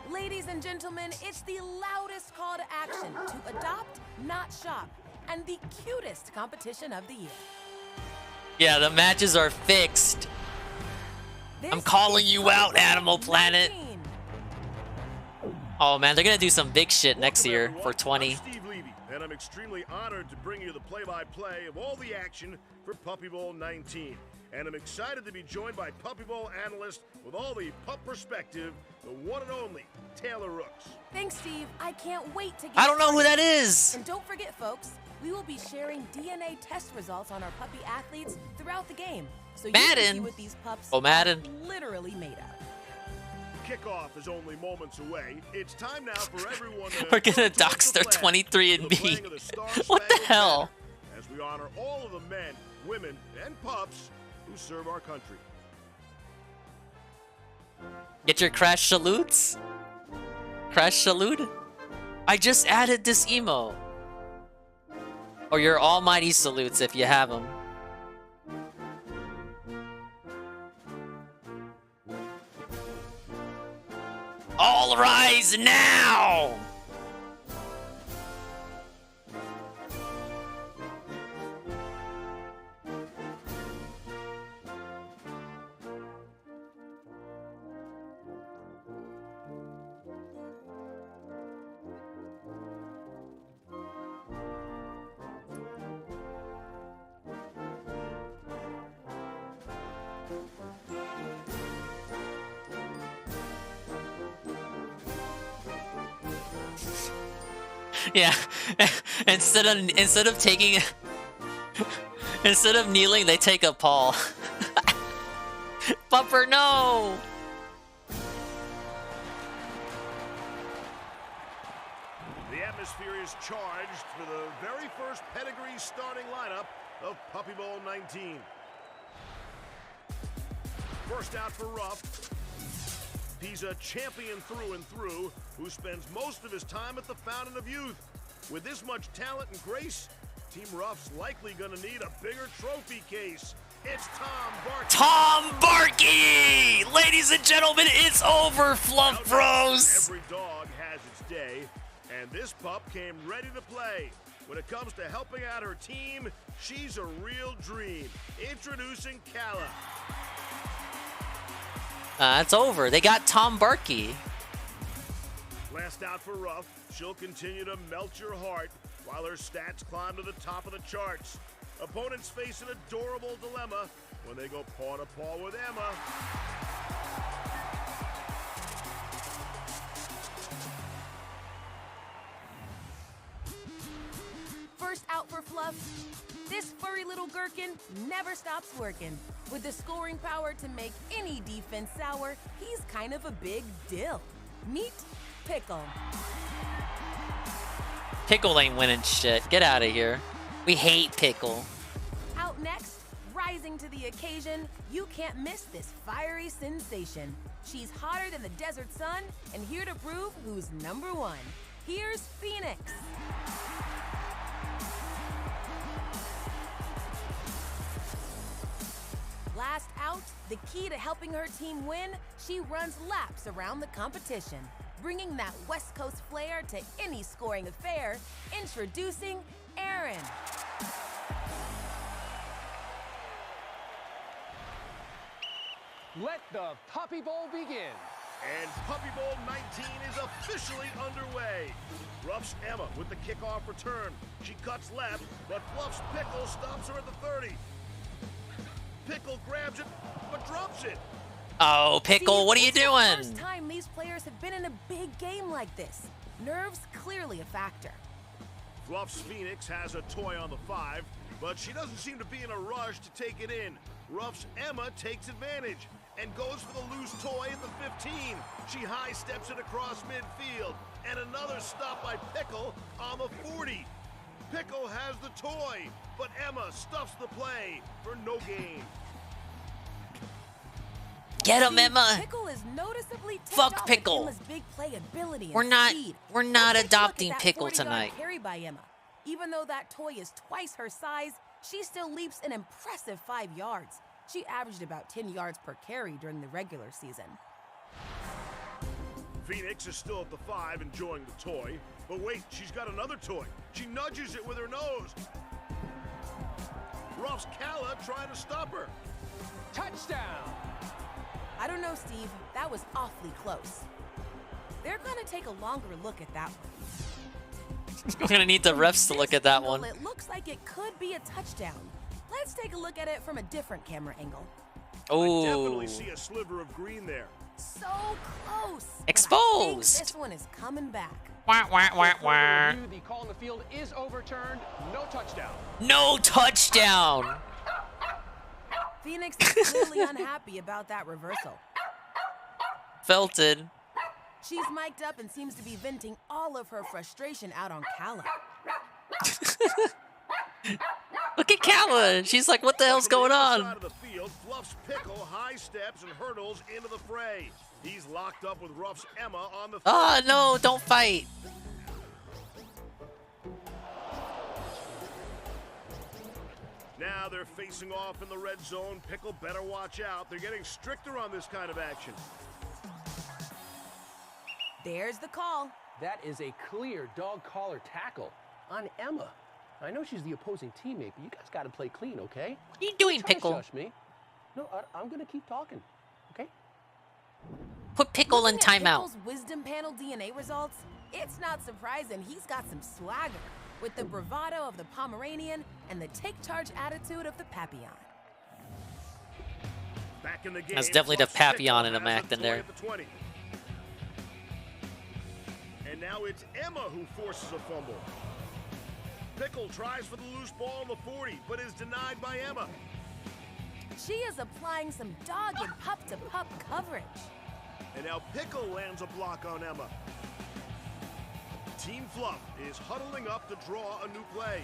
Ladies and gentlemen, it's the loudest call to action to adopt, not shop, and the cutest competition of the year. Yeah, the matches are fixed. I'm calling you out, Animal Planet. Oh man, they're gonna do some big shit next year for 20. I'm Steve Levy, and I'm extremely honored to bring you the play-by-play of all the action for Puppy Bowl 19. And I'm excited to be joined by Puppy Bowl analyst with all the pup perspective, the one and only Taylor Rooks. Thanks, Steve. I can't wait to get I don't know who started. that is. And don't forget, folks, we will be sharing DNA test results on our puppy athletes throughout the game. So you can see Madden. what these pups Oh, Madden. are literally made of. Kickoff is only moments away. It's time now for everyone to We're gonna dox their 23andMe. What the hell? as we honor all of the men, women, and pups who serve our country. Get your crash salutes? Crash salute? I just added this emo. Or your almighty salutes if you have them. All rise now! Yeah. instead of taking instead of kneeling, they take a paw. Pupper, no. The atmosphere is charged for the very first pedigree starting lineup of Puppy Bowl 19. First out for Ruff. He's a champion through and through who spends most of his time at the Fountain of Youth. With this much talent and grace, Team Ruff's likely gonna need a bigger trophy case. It's Tom Barkey. Tom Barkey! Ladies and gentlemen, it's over, Fluff Bros! Every dog has its day, and this pup came ready to play. When it comes to helping out her team, she's a real dream. Introducing Kala. It's over. They got Tom Barkey. Last out for Ruff, she'll continue to melt your heart while her stats climb to the top of the charts. Opponents face an adorable dilemma when they go paw to paw with Emma. First out for Fluff. This furry little gherkin never stops working. With the scoring power to make any defense sour, he's kind of a big deal. Meet Pickle. Pickle ain't winning shit. Get out of here. We hate Pickle. Out next, rising to the occasion, you can't miss this fiery sensation. She's hotter than the desert sun and here to prove who's number one. Here's Phoenix. Last out, the key to helping her team win, she runs laps around the competition, bringing that West Coast flair to any scoring affair. Introducing Aaron. Let the Puppy Bowl begin. And Puppy Bowl 19 is officially underway. Ruff's Emma with the kickoff return. She cuts left, but Fluff's Pickle stops her at the 30. Pickle grabs it, but drops it. Oh, Pickle, what are you doing? First time these players have been in a big game like this. Nerves clearly a factor. Fluff's Phoenix has a toy on the 5, but she doesn't seem to be in a rush to take it in. Ruff's Emma takes advantage and goes for the loose toy at the 15. She high steps it across midfield, and another stop by Pickle on the 40. Pickle has the toy, but Emma stuffs the play for no gain. Get him, Emma. Pickle is noticeably Fuck Pickle. Emma's big play ability and We're not speed. adopting Look at that Pickle 40-yard tonight. Carry by Emma. Even though that toy is twice her size, she still leaps an impressive 5 yards. She averaged about 10 yards per carry during the regular season. Phoenix is still at the 5 enjoying the toy, but wait, she's got another toy. She nudges it with her nose. Ruff's Kala trying to stop her. Touchdown! I don't know, Steve. That was awfully close. They're going to take a longer look at that one. We're gonna need the refs to look at that one. It looks like it could be a touchdown. Let's take a look at it from a different camera angle. Oh. I definitely see a sliver of green there. So close. Exposed. But I think this one is coming back. Wah, wah, wah, wah. The call on the field is overturned. No touchdown. No touchdown. Phoenix is clearly unhappy about that reversal. Felted. She's mic'd up and seems to be venting all of her frustration out on Kala. Look at Kala. She's like, what the hell's going on? Side of the field, Fluff's Pickle high steps and hurdles into the fray. He's locked up with Ruff's Emma on the. Oh, no, don't fight. Now they're facing off in the red zone. Pickle better watch out. They're getting stricter on this kind of action. There's the call. That is a clear dog collar tackle on Emma. I know she's the opposing teammate, but you guys got to play clean, okay? What are you doing, Don't try to Pickle? shush me. No, I'm going to keep talking, okay? Put Pickle in Looking at timeout. Pickle's wisdom panel DNA results, it's not surprising he's got some swagger with the bravado of the Pomeranian and the take charge attitude of the Papillon. Back in the game. That's definitely the Fluff's Papillon Pickle in him has acting toy there. at the 20. And now it's Emma who forces a fumble. Pickle tries for the loose ball on the 40, but is denied by Emma. She is applying some dog and pup-to-pup coverage. And now Pickle lands a block on Emma. Team Fluff is huddling up to draw a new play.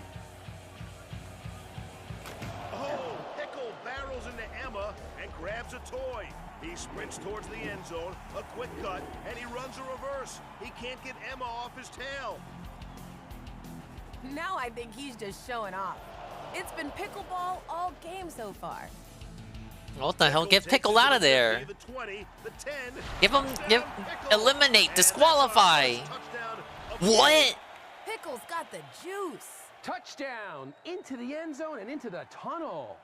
Oh, Pickle barrels into Emma and grabs a toy. He sprints towards the end zone, a quick cut, and he runs a reverse. He can't get Emma off his tail. Now I think he's just showing off. It's been pickleball all game so far. What the hell? Get Pickle out of there. The 20, the 10. Eliminate, disqualify. What? Pickle's got the juice. Touchdown! Into the end zone and into the tunnel.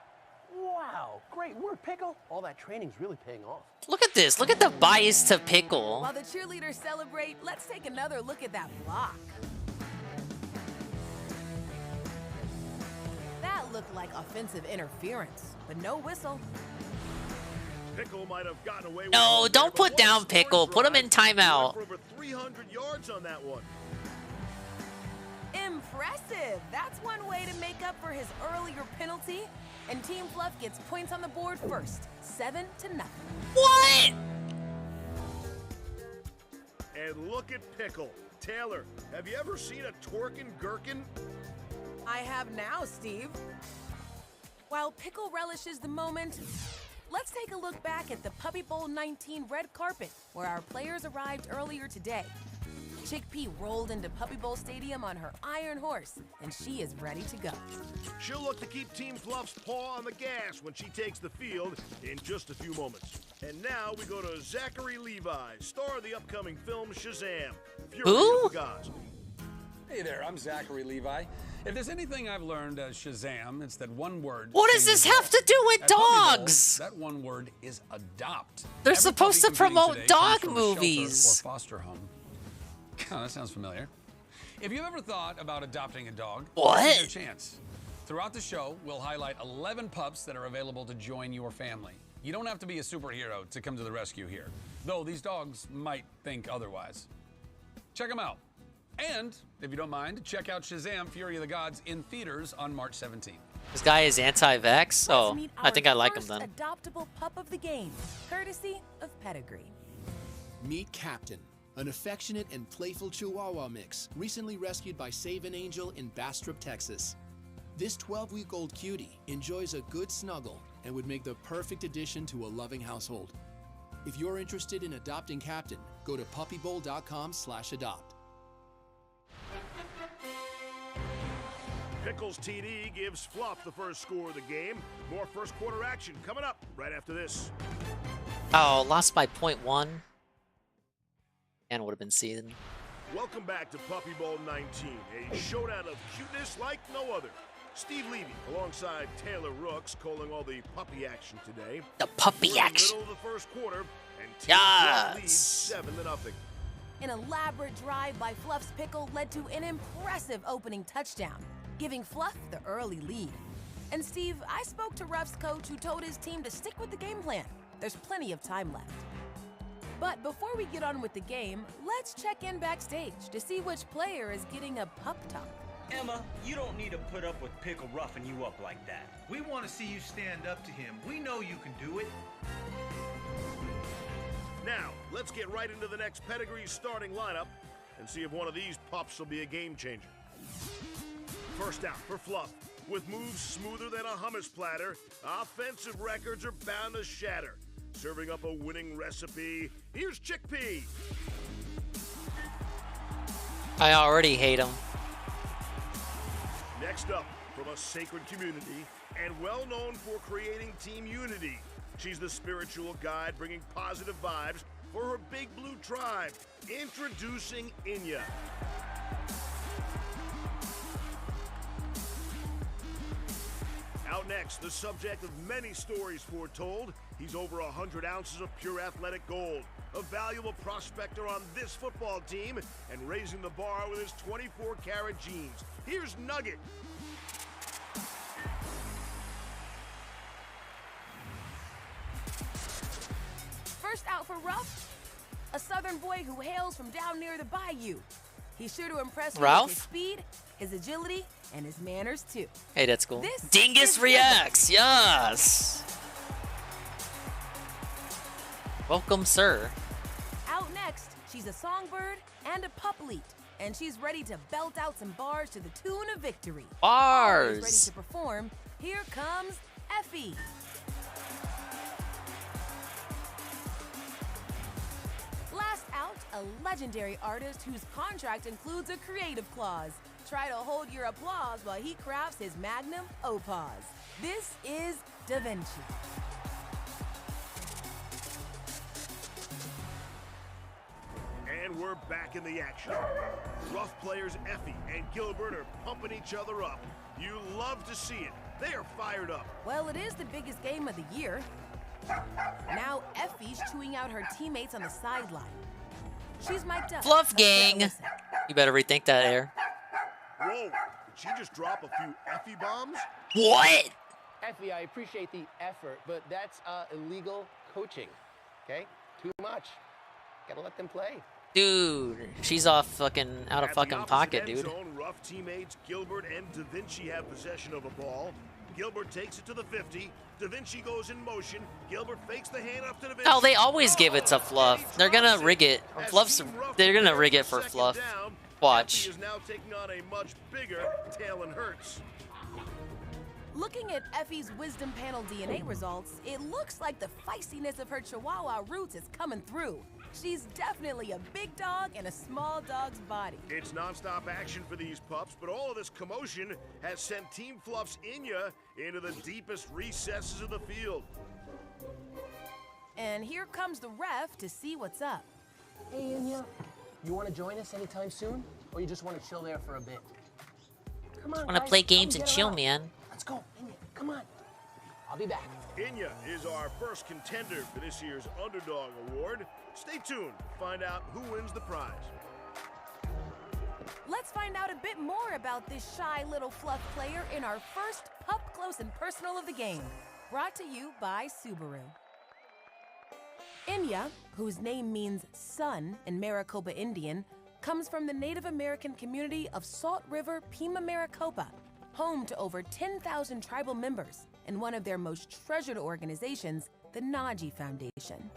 Wow, great work, Pickle. All that training's really paying off. Look at this. Look at the bias to Pickle. While the cheerleaders celebrate, let's take another look at that block. That looked like offensive interference, but no whistle. Pickle might have gotten away with No, don't put down Pickle. Put him in timeout. for over 300 yards on that one. Impressive. That's one way to make up for his earlier penalty. And Team Fluff gets points on the board first, 7-0. What? And look at Pickle. Taylor, have you ever seen a twerking gherkin? I have now, Steve. While Pickle relishes the moment, let's take a look back at the Puppy Bowl 19 red carpet, where our players arrived earlier today. Chickpea rolled into Puppy Bowl Stadium on her iron horse, and she is ready to go. She'll look to keep Team Fluff's paw on the gas when she takes the field in just a few moments. And now we go to Zachary Levi, star of the upcoming film Shazam. Who? Of the Gods. Hey there, I'm Zachary Levi. If there's anything I've learned as Shazam, it's that one word. What does this have to do with At Puppy Bowl, dogs? that one word is adopt. They're Every supposed puppy to promote competing today dog comes from a shelter movies. Or foster home. Oh, that sounds familiar. If you've ever thought about adopting a dog, What? this is your chance. Throughout the show, we'll highlight 11 pups that are available to join your family. You don't have to be a superhero to come to the rescue here, though these dogs might think otherwise. Check them out. And, if you don't mind, check out Shazam! Fury of the Gods in theaters on March 17th. This guy is anti-vax? Oh, I think I like him then. Adoptable pup of the game, courtesy of Pedigree. Meet Captain, an affectionate and playful Chihuahua mix recently rescued by Save an Angel in Bastrop, Texas. This 12-week-old cutie enjoys a good snuggle and would make the perfect addition to a loving household. If you're interested in adopting Captain, go to puppybowl.com/adopt. Pickles TD gives Fluff the first score of the game. More first quarter action coming up right after this. Oh, lost by 0.1. And would have been seen. Welcome back to Puppy Bowl 19, a showdown of cuteness like no other. Steve Levy alongside Taylor Rooks calling all the puppy action today. The puppy We're action. In the middle of the first quarter, and Team Fluff leads 7-0. An elaborate drive by Fluff's Pickle led to an impressive opening touchdown, giving Fluff the early lead. And Steve, I spoke to Ruff's coach who told his team to stick with the game plan. There's plenty of time left. But before we get on with the game, let's check in backstage to see which player is getting a pup talk. Emma, you don't need to put up with Pickle roughing you up like that. We want to see you stand up to him. We know you can do it. Now, let's get right into the next Pedigree starting lineup and see if one of these pups will be a game changer. First out for Fluff. With moves smoother than a hummus platter, offensive records are bound to shatter. Serving up a winning recipe, here's Chickpea. I already hate him. Next up, from a sacred community and well known for creating team unity, she's the spiritual guide bringing positive vibes for her Big Blue tribe. Introducing Inya. Out next, the subject of many stories foretold. He's over 100 ounces of pure athletic gold, a valuable prospector on this football team, and raising the bar with his 24-karat genes. Here's Nugget. First out for Ruff, a southern boy who hails from down near the bayou. He's sure to impress you Ralph? with his speed, his agility, and his manners too. Hey, that's cool. This Dingus is reacts. Yes. Welcome, sir. Out next, she's a songbird and a pupleet, and she's ready to belt out some bars to the tune of victory. Always ready Bars. to perform. Here comes Effie. Last out, a legendary artist whose contract includes a creative clause. Try to hold your applause while he crafts his magnum opus. This is Da Vinci. And we're back in the action. Rough players Effie and Gilbert are pumping each other up. You love to see it. They are fired up. Well, it is the biggest game of the year. Now Effie's chewing out her teammates on the sideline. She's mic'd up. Fluff Let's get a gang. listen. You better rethink that, Air. Whoa, did she just drop a few Effie bombs? What? Effie, I appreciate the effort, but that's illegal coaching. Okay? Too much. Gotta let them play. Dude, she's off fucking out of At the fucking opposite pocket, end dude. zone, rough teammates Gilbert and Da Vinci have possession of a ball. Gilbert takes it to the 50. Da Vinci goes in motion. Gilbert fakes the hand up to Da Vinci. Oh, they always give it to Fluff. They're gonna rig it. Fluff's. They're gonna rig it for Fluff. Watch. Effie is now taking on a much bigger Talon Hurts. Looking at Effie's Wisdom Panel DNA results, it looks like the feistiness of her Chihuahua roots is coming through. She's definitely a big dog in a small dog's body. It's nonstop action for these pups, but all of this commotion has sent Team Fluff's Inya into the deepest recesses of the field. And here comes the ref to see what's up. Hey, Inya, you want to join us anytime soon? Or you just want to chill there for a bit? Come on, Wanna guys, play come games get and her chill, out. man. Let's go, Inya, come on. I'll be back. Inya is our first contender for this year's Underdog Award. Stay tuned to find out who wins the prize. Let's find out a bit more about this shy little fluff player in our first Pup Close and Personal of the game. Brought to you by Subaru. Inya, whose name means sun in Maricopa Indian, comes from the Native American community of Salt River, Pima, Maricopa, home to over 10,000 tribal members and one of their most treasured organizations, the Naji Foundation.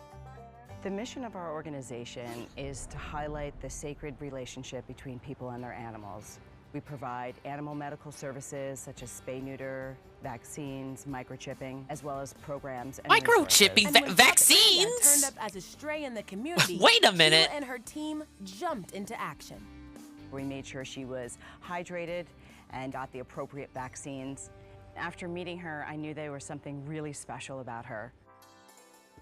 The mission of our organization is to highlight the sacred relationship between people and their animals. We provide animal medical services such as spay-neuter, vaccines, microchipping, as well as programs and Microchipping And when Pup Inya vaccines? turned up as a stray in the community, Wait a minute. Sheila and her team jumped into action. We made sure she was hydrated and got the appropriate vaccines. After meeting her, I knew there was something really special about her.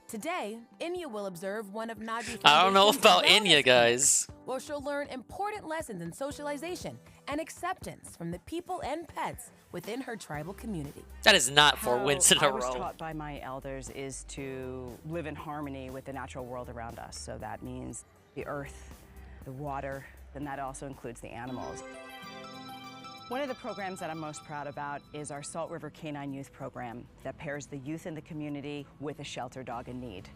Today, Inya will observe one of Naji I don't know Foundation's about wellness Inya, guys. camps, where she'll learn important lessons in socialization and acceptance from the people and pets within her tribal community. That is not 4 wins in a I was row. taught by my elders is to live in harmony with the natural world around us. So that means the earth, the water, and that also includes the animals. One of the programs that I'm most proud about is our Salt River Canine Youth Program that pairs the youth in the community with a shelter dog in need.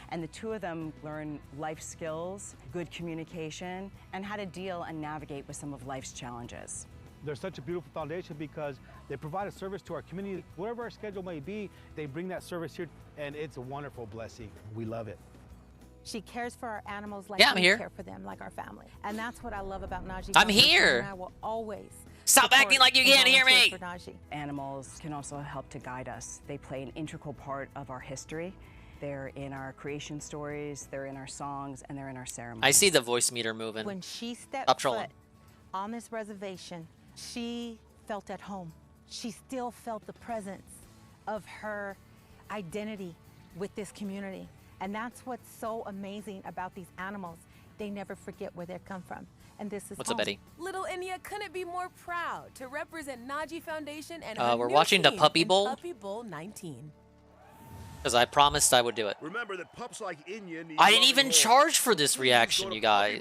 And the two of them learn life skills, good communication, and how to deal and navigate with some of life's challenges. They're such a beautiful foundation because they provide a service to our community. Whatever our schedule may be, they bring that service here, and it's a wonderful blessing. We love it. She cares for our animals like Yeah, I'm we here. care for them, like our family. And that's what I love about Naji. I'm Foundation, here. And I will always Stop support acting like you and can't hear volunteer me. for Naji. Animals can also help to guide us. They play an integral part of our history. They're in our creation stories, they're in our songs, and they're in our ceremonies. I see the voice meter moving. When she stepped Stop trolling. foot on this reservation, she felt at home. She still felt the presence of her identity with this community. And that's what's so amazing about these animals. They never forget where they come from. And this is What's up, home. Betty? Little Inya couldn't be more proud to represent Naji Foundation and We're her new watching the team Puppy in Bowl? Puppy Bowl 19. Because I promised I would do it. Remember that pups like Inya need I didn't loving even homes. charge for this Please reaction, go to you guys.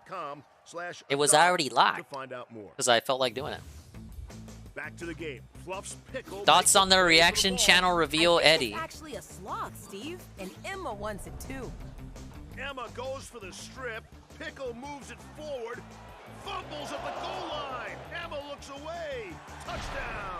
puppybowls.com/adopt It was already to locked. find out more. Because I felt like doing it. Back to the game. Fluff's pickle. Thoughts makes on the the play for reaction ball. channel reveal, I think Eddie? It's actually a sloth, Steve, and Emma wants it too. Emma goes for the strip. Pickle moves it forward. Fumbles at the goal line. Emma looks away. Touchdown.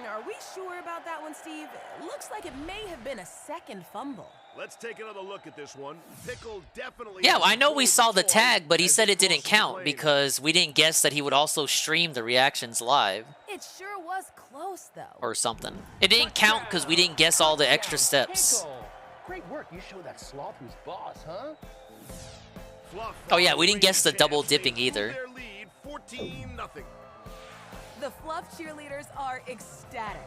Are we sure about that one, Steve? Looks like it may have been a second fumble. Let's take another look at this one. Pickle definitely... Yeah, I know we saw the tag, but he said it didn't count because we didn't guess that he would also stream the reactions live. It sure was close, though. Or something. It didn't count because we didn't guess all the extra steps. Great work. You showed that sloth who's boss, huh? Oh yeah, we didn't guess the double dipping either. Their lead, 14-0. The Fluff cheerleaders are ecstatic.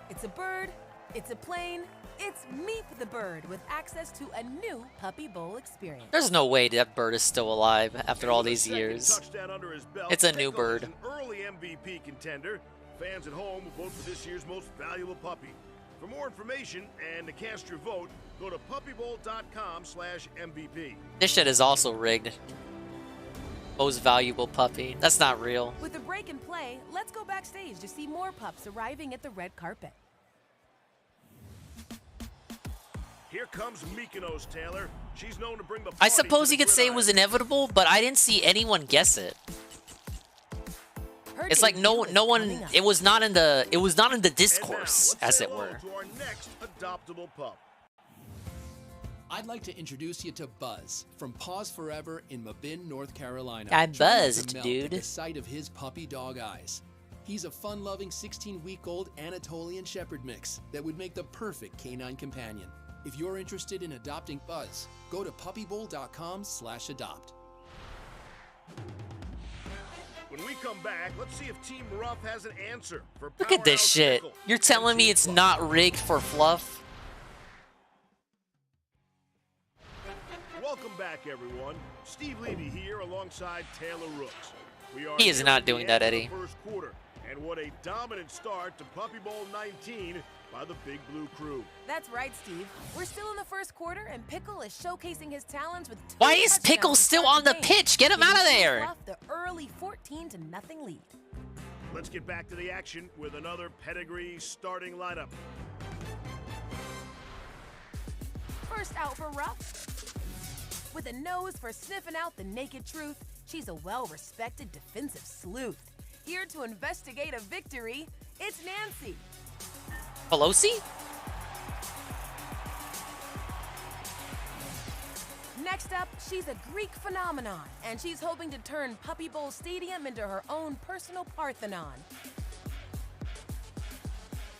It's a bird, it's a plane, it's Meep the Bird with access to a new Puppy Bowl experience. There's no way that bird is still alive after all these years. It's a new bird. An early MVP contender. Fans at home will vote for this year's most valuable puppy. For more information and to cast your vote, go to puppybowl.com/MVP. This shit is also rigged. Most valuable puppy. That's not real. With a break in play, let's go backstage to see more pups arriving at the red carpet. Here comes Mykonos, Taylor. She's known to bring the I suppose you could say it was inevitable, but I didn't see anyone guess it. It's like no one. It was not in the discourse, as it were. To our next adoptable pup. I'd like to introduce you to Buzz from Paws Forever in Mabin, North Carolina. I Try not to buzzed, melt dude. at the sight of his puppy dog eyes. He's a fun-loving 16-week-old Anatolian Shepherd mix that would make the perfect canine companion. If you're interested in adopting Buzz, go to puppybowl.com/adopt. When we come back, let's see if Team Ruff has an answer for Look at this Powerhouse shit. Pickle. You're telling me it's not rigged for fluff? Welcome back, everyone. Steve Levy here alongside Taylor Rooks. We are He is here not at the doing end that, of the Eddie. First quarter, and what a dominant start to Puppy Bowl 19 by the Big Blue Crew. That's right, Steve. We're still in the first quarter, and Pickle is showcasing his talents with 2 Why is Pickle touchdowns to still start on the game, pitch? Get him giving out of Team there. Fluff the early 14-0 lead. Let's get back to the action with another pedigree starting lineup. First out for Ruff. With a nose for sniffing out the naked truth, she's a well-respected defensive sleuth. Here to investigate a victory, it's Nancy. Pelosi? Next up, she's a Greek phenomenon, and she's hoping to turn Puppy Bowl Stadium into her own personal Parthenon.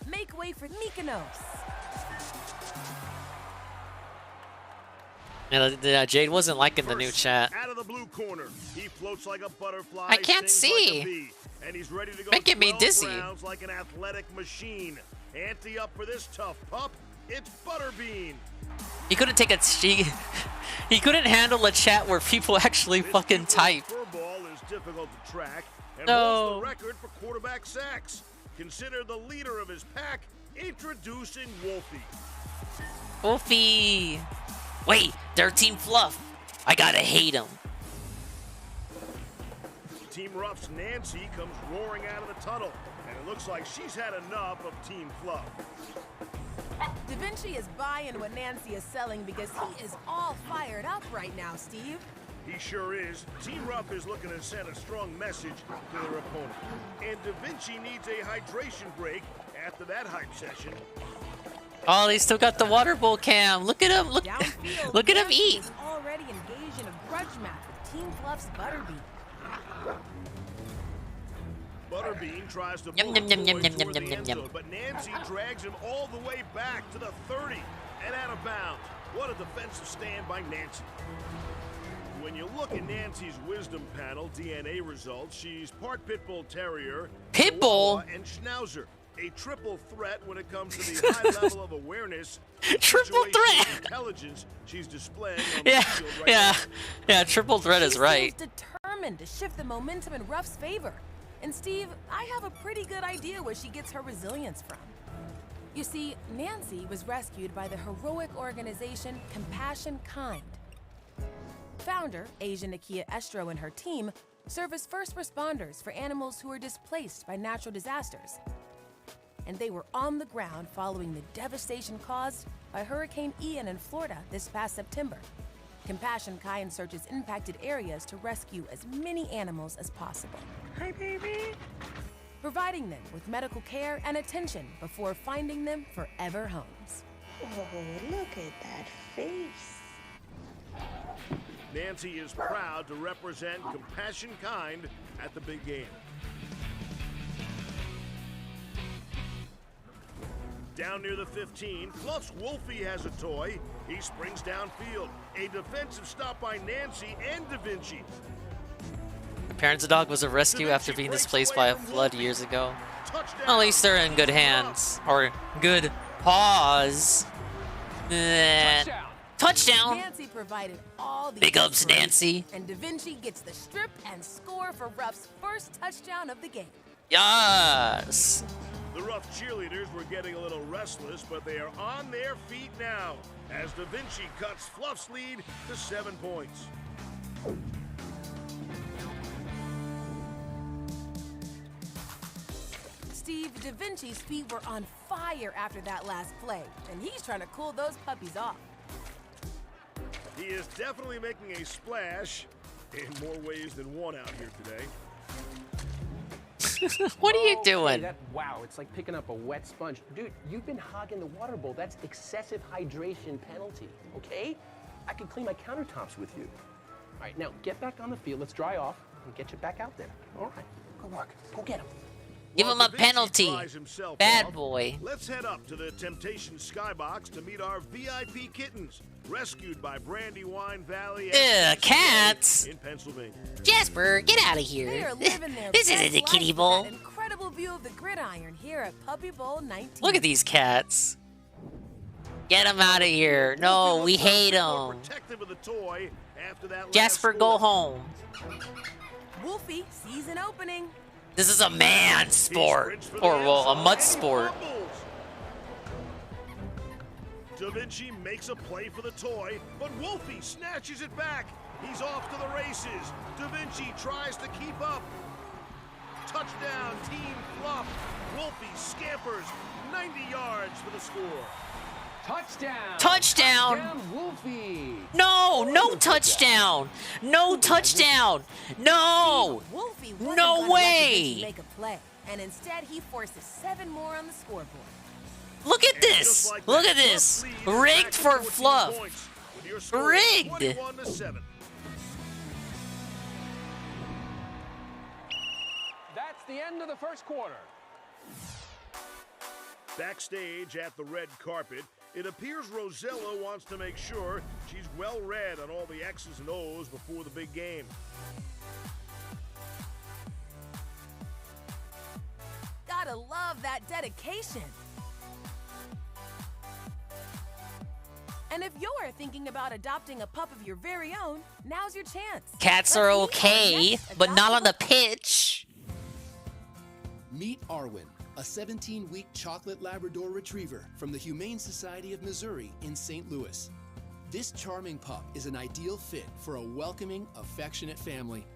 Make way for Mykonos. Yeah, Jade wasn't liking the new chat. Out of the blue corner, he floats like a butterfly. I can't stings like see. a bee, and he's ready to go Making me 12 dizzy. rounds like an athletic machine. Ante up for this tough pup. It's Butterbean. He couldn't take a he couldn't handle a chat where people actually fucking type. Furball is difficult to track and No. holds the record for quarterback sacks. Considered the leader of his pack. Introducing Wolfie. Wolfie. Wait, they're Team Fluff. I gotta hate him. Team Ruff's Nancy comes roaring out of the tunnel, and it looks like she's had enough of Team Fluff. Da Vinci is buying what Nancy is selling because he is all fired up right now, Steve. He sure is. Team Ruff is looking to send a strong message to their opponent. And Da Vinci needs a hydration break after that hype session. Oh, they still got the water bowl cam. Look at him. Look, Downfield, look at him Nancy eat. is already engaged in a grudge match with Team Fluff's Butterbean. Butterbean tries to Yum, move yum, yum, yum, toward yum, the yum, end yum, zone, yum. but Nancy drags him all the way back to the 30 and out of bounds. What a defensive stand by Nancy. When you look at Nancy's wisdom panel DNA results, she's part Pit Bull Terrier, Pit Bull? Chihuahua, and Schnauzer. A triple threat when it comes to the high level of awareness, Triple situational threat. intelligence she's displaying on the Yeah, field right yeah, now. yeah. Triple threat is She right. seems determined to shift the momentum in Ruff's favor. And Steve, I have a pretty good idea where she gets her resilience from. You see, Nancy was rescued by the heroic organization Compassion Kind. Founder, Asia Nakia Estro, and her team serve as first responders for animals who are displaced by natural disasters. and they were on the ground following the devastation caused by Hurricane Ian in Florida this past September. Compassion Kind searches impacted areas to rescue as many animals as possible. Hi, baby. Providing them with medical care and attention before finding them forever homes. Oh, look at that face. Nancy is proud to represent Compassion Kind at the big game. Down near the 15, Fluff's Wolfie has a toy. He springs downfield. A defensive stop by Nancy and Da Vinci. Parents' dog was a rescue after being displaced by a flood years ago. At least they're in good hands. Or good paws. Touchdown! Nancy provided all the Big ups, Nancy. And Da Vinci gets the strip and score for Ruff's first touchdown of the game. Yes! The Ruff cheerleaders were getting a little restless, but they are on their feet now as Da Vinci cuts Fluff's lead to 7 points. Steve, Da Vinci's feet were on fire after that last play, and he's trying to cool those puppies off. He is definitely making a splash in more ways than one out here today. What are you doing? Wow, it's like picking up a wet sponge. Dude, you've been hogging the water bowl. That's excessive hydration penalty, okay? I could clean my countertops with you. All right, now get back on the field. Let's dry off and get you back out there. All right, go work. Go get him. Give him a penalty. Bad boy. Let's head up to the Temptation Skybox to meet our VIP kittens, rescued by Brandywine Valley cats in Pennsylvania. Jasper, get out of here. They are living their This best isn't the life kiddie with bowl. that incredible view of the gridiron here at Puppy Bowl 19. Look at these cats. Get them out of here. No, we hate them. Protected with a toy after that Jasper, go home. Wolfie sees an opening. This is a man sport. Or, well, a mud sport. Da Vinci makes a play for the toy, but Wolfie snatches it back. He's off to the races. Da Vinci tries to keep up. Touchdown, Team Fluff. Wolfie scampers 90 yards for the score. Touchdown! Touchdown! Wolfie! No, no touchdown! No touchdown! No! Wolfie wasn't No gonna let Da Vinci way! make a play, and instead he forces 7 more on the scoreboard. Look at this! Look at this! Rigged for Fluff! Rigged! 21-7. That's the end of the first quarter. Backstage at the red carpet, it appears Rosella wants to make sure she's well read on all the X's and O's before the big game. Gotta love that dedication. And if you're thinking about adopting a pup of your very own, now's your chance. Cats are okay, but not on the pitch. Meet Arwen, a 17-week chocolate Labrador retriever from the Humane Society of Missouri in St. Louis. This charming pup is an ideal fit for a welcoming, affectionate family.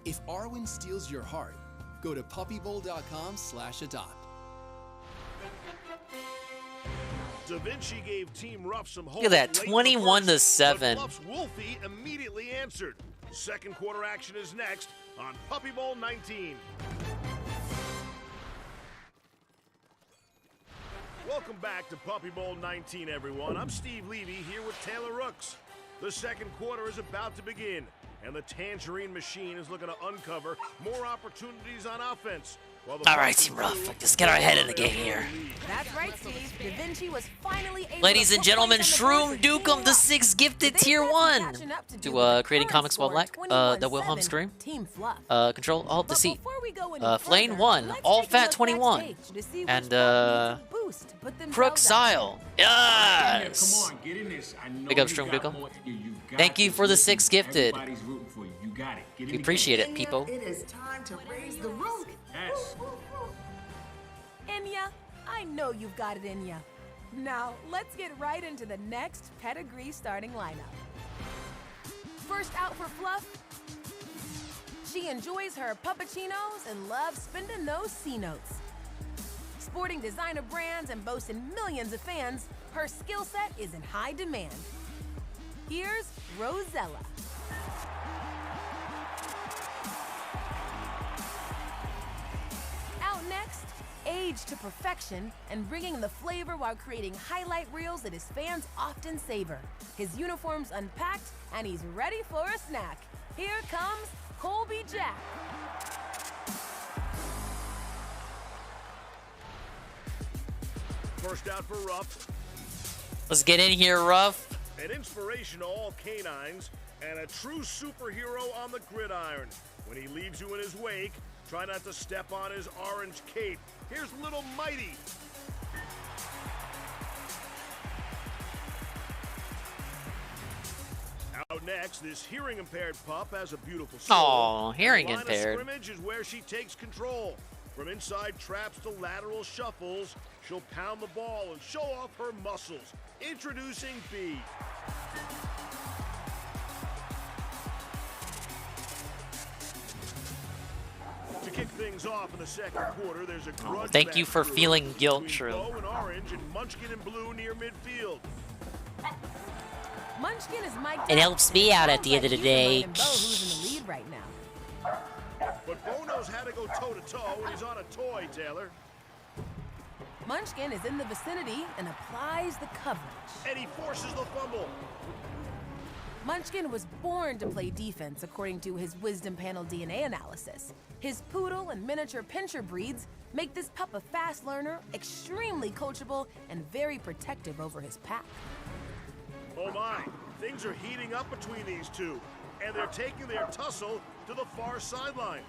If Arwen steals your heart, go to puppybowl.com/adopt. Da Vinci gave Team Ruff some hope. Look at that, late in the 21-7. first, but Fluff's Wolfie immediately answered. Second quarter action is next on Puppy Bowl 19. Welcome back to Puppy Bowl 19, everyone. I'm Steve Levy here with Taylor Rooks. The second quarter is about to begin, and the Tangerine Machine is looking to uncover more opportunities on offense. All right, Team Ruff, let's get our head in the game here. That's right, Steve. Da Vinci was finally able Ladies to and put gentlemen, points on the board Shroom for Team Dukem the Ruff. 6 gifted They tier might be 1 catching up to do to with the creating current comics score, while black. The 21-7, Wilhelm stream. Team Fluff. Control Alt But Deceit. before we go any Flane further, 1, let's All take a Fat look 21, backstage to see which and pup needs a boost to put themselves Crook out. Sile. Yes. Come on, get in this. I know Big up, you Shroom got Dukem. more in you. You got Thank you this. for the 6 gifted. Everybody's rooting for you. You got it. Get in We the appreciate game. it, people. It is time to raise the roof. Yes. Enya, I know you've got it in ya. Now, let's get right into the next pedigree starting lineup. First out for Fluff. She enjoys her puppuccinos and loves spending those C notes. Sporting designer brands and boasting millions of fans, her skill set is in high demand. Here's Rosella. Out next, aged to perfection and bringing the flavor while creating highlight reels that his fans often savor. His uniform's unpacked and he's ready for a snack. Here comes Colby Jack. First out for Ruff. Let's get in here, Ruff. An inspiration to all canines and a true superhero on the gridiron. When he leaves you in his wake, try not to step on his orange cape. Here's Little Mighty. Out next, this hearing-impaired pup has a beautiful soul. Oh, hearing impaired. The line of scrimmage is where she takes control. From inside traps to lateral shuffles, she'll pound the ball and show off her muscles. Introducing B. To kick things off in the second quarter, there's a grudge Thank you match for through feeling guilt, between True. Bo in orange and Munchkin in blue near midfield. Munchkin is mic'd It up, helps and me it out at sounds the end of the like day. he's reminding Bo who's in the lead right now. But Bo knows how to go toe-to-toe when he's on a toy, Taylor. Munchkin is in the vicinity and applies the coverage. And he forces the fumble. Munchkin was born to play defense according to his wisdom panel DNA analysis. His poodle and miniature pinscher breeds make this pup a fast learner, extremely coachable, and very protective over his pack. Oh my, things are heating up between these two, and they're taking their tussle to the far sideline.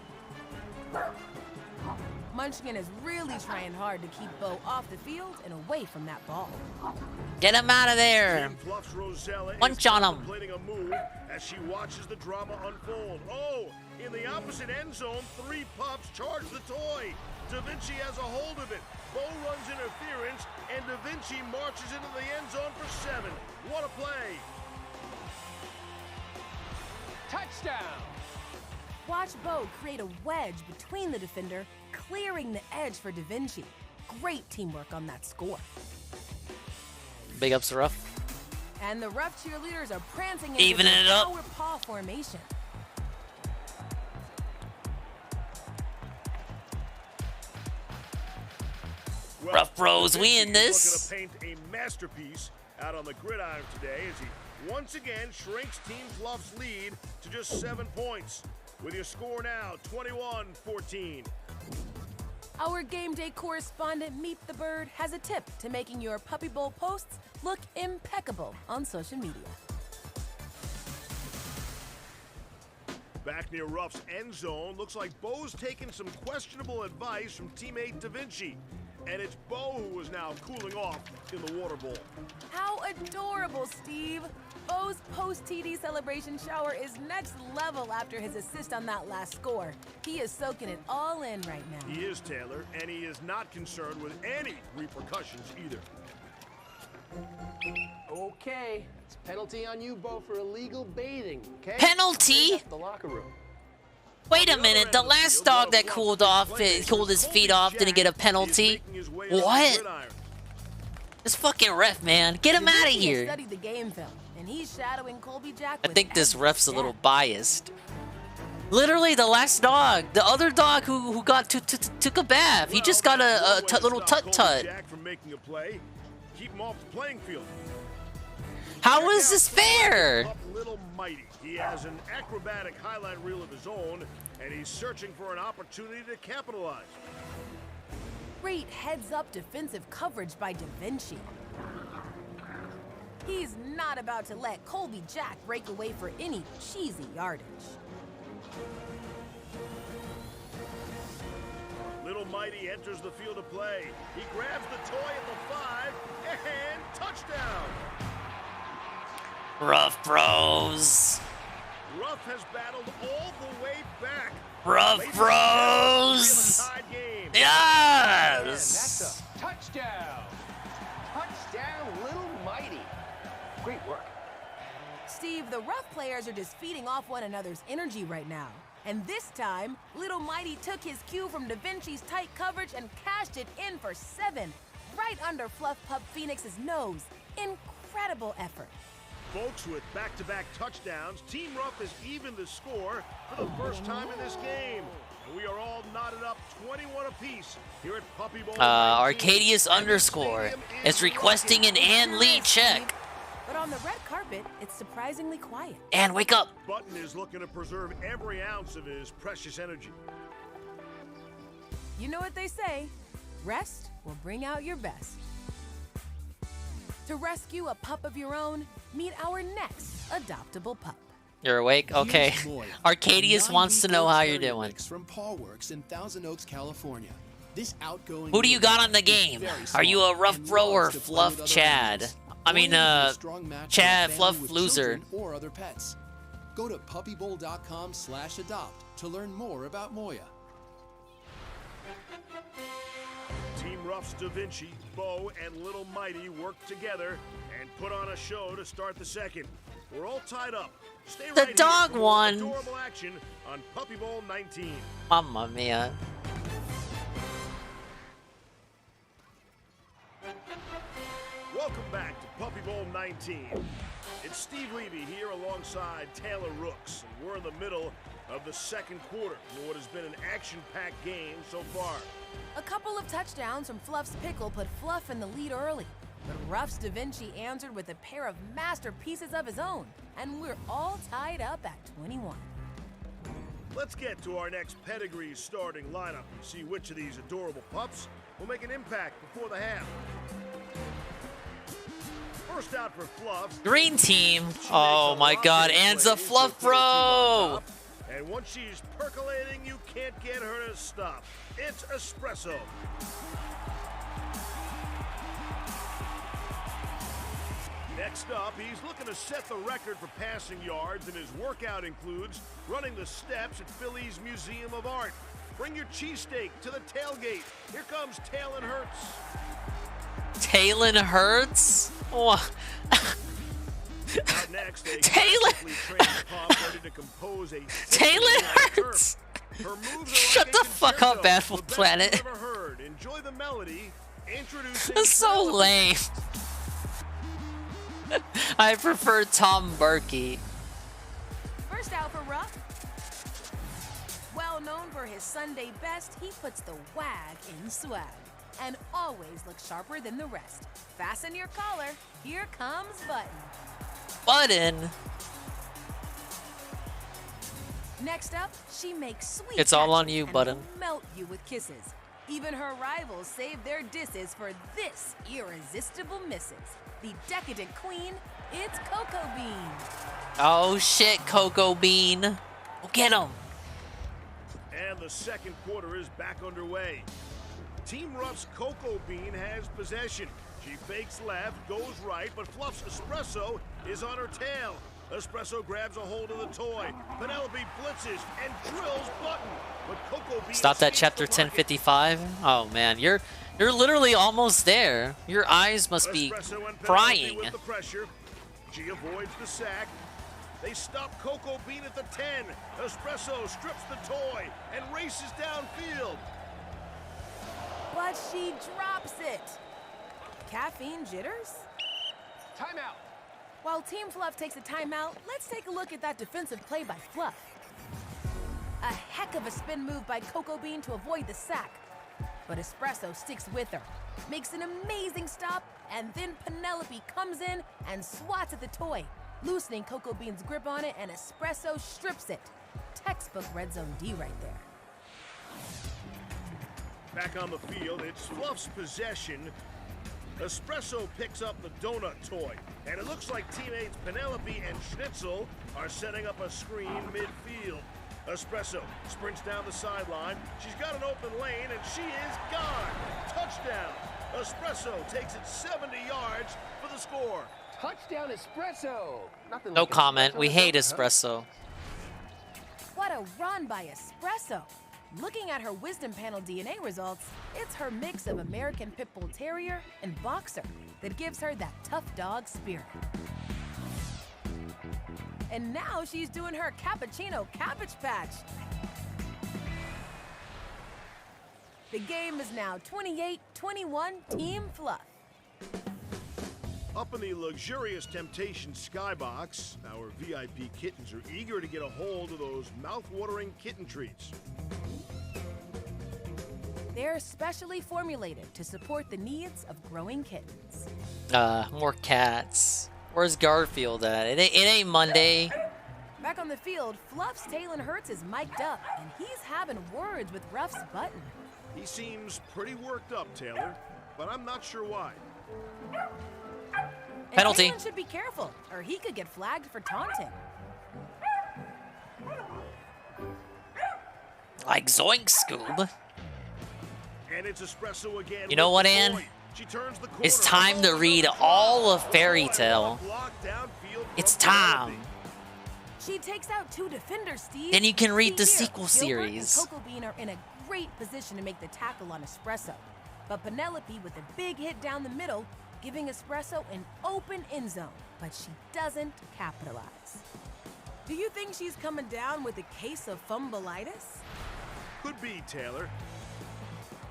Munchkin is really trying hard to keep Bo off the field and away from that ball. Get him out of there. Fluff's Rosella Punch is on him. contemplating a move as she watches the drama unfold. Oh, in the opposite end zone, 3 pups charge the toy. Da Vinci has a hold of it. Bo runs interference, and Da Vinci marches into the end zone for 7. What a play. Touchdown! Watch Bo create a wedge between the defender, clearing the edge for Da Vinci. Great teamwork on that score. Big ups, Ruff. And the rough cheerleaders are prancing into Evening the it up. power paw formation. Well, Rough Rose, Da we Vinci in is this. looking to paint a masterpiece out on the gridiron today as he once again shrinks Team Fluff's lead to just 7 points. With your score now, 21-14. Our game day correspondent, Meet the Bird, has a tip to making your Puppy Bowl posts look impeccable on social media. Back near Ruff's end zone, looks like Bo's taking some questionable advice from teammate Da Vinci. And it's Bo who is now cooling off in the water bowl. How adorable, Steve! Bo's post-TD celebration shower is next level after his assist on that last score. He is soaking it all in right now. He is, Taylor, and he is not concerned with any repercussions either. Okay, it's penalty on you, Bo, for illegal bathing, okay? Penalty? Clean up the locker room. Wait a minute, the last dog that cooled his feet off didn't get a penalty? What? This fucking ref, man. Get him out of here. Studied the game film, and he's shadowing Colby Jack I with think this every ref's a step. little biased. Literally, the last dog, the other dog who got took a bath, he just got a little tut-tut. Jack from making a play. Keep him off the playing field. How is this fair? Up Little Mighty. He has an acrobatic highlight reel of his own, and he's searching for an opportunity to capitalize. Great heads-up defensive coverage by Da Vinci. He's not about to let Colby Jack break away for any cheesy yardage. Little Mighty enters the field of play. He grabs the toy at the 5, and touchdown! Rough Bros. Ruff has battled all the way back. Rough Bros. And Yes. that's a touchdown. Touchdown, Little Mighty. Great work. Steve, the rough players are just feeding off one another's energy right now. And this time, Little Mighty took his cue from Da Vinci's tight coverage and cashed it in for 7, right under Fluff Pup Phoenix's nose. Incredible effort. Folks, with back-to-back touchdowns, Team Ruff has evened the score for the first time in this game. And we are all knotted up 21 apiece here at Puppy Bowl. Arcadius _ is requesting an Ann Lee check. But on the red carpet, it's surprisingly quiet. And wake up. Button is looking to preserve every ounce of his precious energy. You know what they say, rest will bring out your best. To rescue a pup of your own, meet our next adoptable pup. You're awake? Okay. Arcadius wants to know how you're doing. From Paw Works in Thousand Oaks, California. This outgoing Who do you got on the game? Are you a rough bro or fluff Chad? I mean, Chad fluff loser. Or other pets. Go to puppybowl.com/adopt to learn more about Moya. Team Ruff's Da Vinci, Bo, and Little Mighty worked together and put on a show to start the second. We're all tied up. Stay The right dog here for won. Adorable action on Puppy Bowl 19. Mamma mia. Welcome back to Puppy Bowl 19. It's Steve Levy here alongside Taylor Rooks, and we're in the middle of the second quarter in what has been an action-packed game so far. A couple of touchdowns from Fluff's Pickle put Fluff in the lead early. But Ruff's Da Vinci answered with a pair of masterpieces of his own, and we're all tied up at 21. Let's get to our next pedigree starting lineup and see which of these adorable pups will make an impact before the half. First out for Fluff. Green team. Oh my god, Anne's a fluff bro. And once she's percolating, you can't get her to stop. It's Espresso. Next up, he's looking to set the record for passing yards, and his workout includes running the steps at Philly's Museum of Art. Bring your cheesesteak to the tailgate. Here comes Talon Hurts. Talon Hurts? Oh. Out next, a Taylor. ready to compose a Talon Hurts. Shut the fuck up, Battlefield Planet. Enjoy the melody. Introducing That's so lame. I prefer Tom Berkey. First out for Ruff. Well known for his Sunday best, he puts the wag in swag and always looks sharper than the rest. Fasten your collar. Here comes Button. Button. Next up, she makes sweet. It's all on catches you, and Button. will melt you with kisses. Even her rivals save their disses for this irresistible missus. The decadent queen, it's Cocoa Bean. Oh shit, Cocoa Bean. We'll get him. And the second quarter is back underway. Team Ruff's Cocoa Bean has possession. She fakes left, goes right, but Fluff's Espresso is on her tail. Espresso grabs a hold of the toy. Penelope blitzes and drills Button. But Cocoa Bean Stop that chapter 1055. Oh man, you're literally almost there. Your eyes must be crying. With the pressure. She avoids the sack. They stop Cocoa Bean at the 10. Espresso strips the toy and races downfield. But she drops it. Caffeine jitters? Timeout. While Team Fluff takes a timeout, let's take a look at that defensive play by Fluff. A heck of a spin move by Cocoa Bean to avoid the sack. But Espresso sticks with her, makes an amazing stop, and then Penelope comes in and swats at the toy, loosening Cocoa Bean's grip on it, and Espresso strips it. Textbook Red Zone D right there. Back on the field, it's Fluff's possession. Espresso picks up the donut toy, and it looks like teammates Penelope and Schnitzel are setting up a screen midfield. Espresso sprints down the sideline. She's got an open lane, and she is gone. Touchdown. Espresso takes it 70 yards for the score. Touchdown Espresso. Nothing No like comment. espresso We in hate the summer, huh? espresso. What a run by Espresso. Looking at her wisdom panel DNA results, it's her mix of American Pit Bull Terrier and Boxer that gives her that tough dog spirit. And now she's doing her cappuccino cabbage patch. The game is now 28-21 Team Fluff. Up in the luxurious Temptation Skybox, our VIP kittens are eager to get a hold of those mouth-watering kitten treats. They're specially formulated to support the needs of growing kittens. More cats. Where's Garfield at? It ain't Monday. Back on the field, Fluff's Talon Hurts is mic'd up, and he's having words with Ruff's Button. He seems pretty worked up, Taylor, but I'm not sure why. Penalty. And Talon should be careful, or he could get flagged for taunting. Like zoink, Scoob. And it's Espresso again. You know what, Ann? It's time to read all of Fairy Tale. It's time. She takes out 2 defenders, Steve. Then you can read the See here, sequel Gilbert series. and Cocoa Bean are in a great position to make the tackle on Espresso. But Penelope with a big hit down the middle, giving Espresso an open end zone. But she doesn't capitalize. Do you think she's coming down with a case of fumbleitis? Could be, Taylor.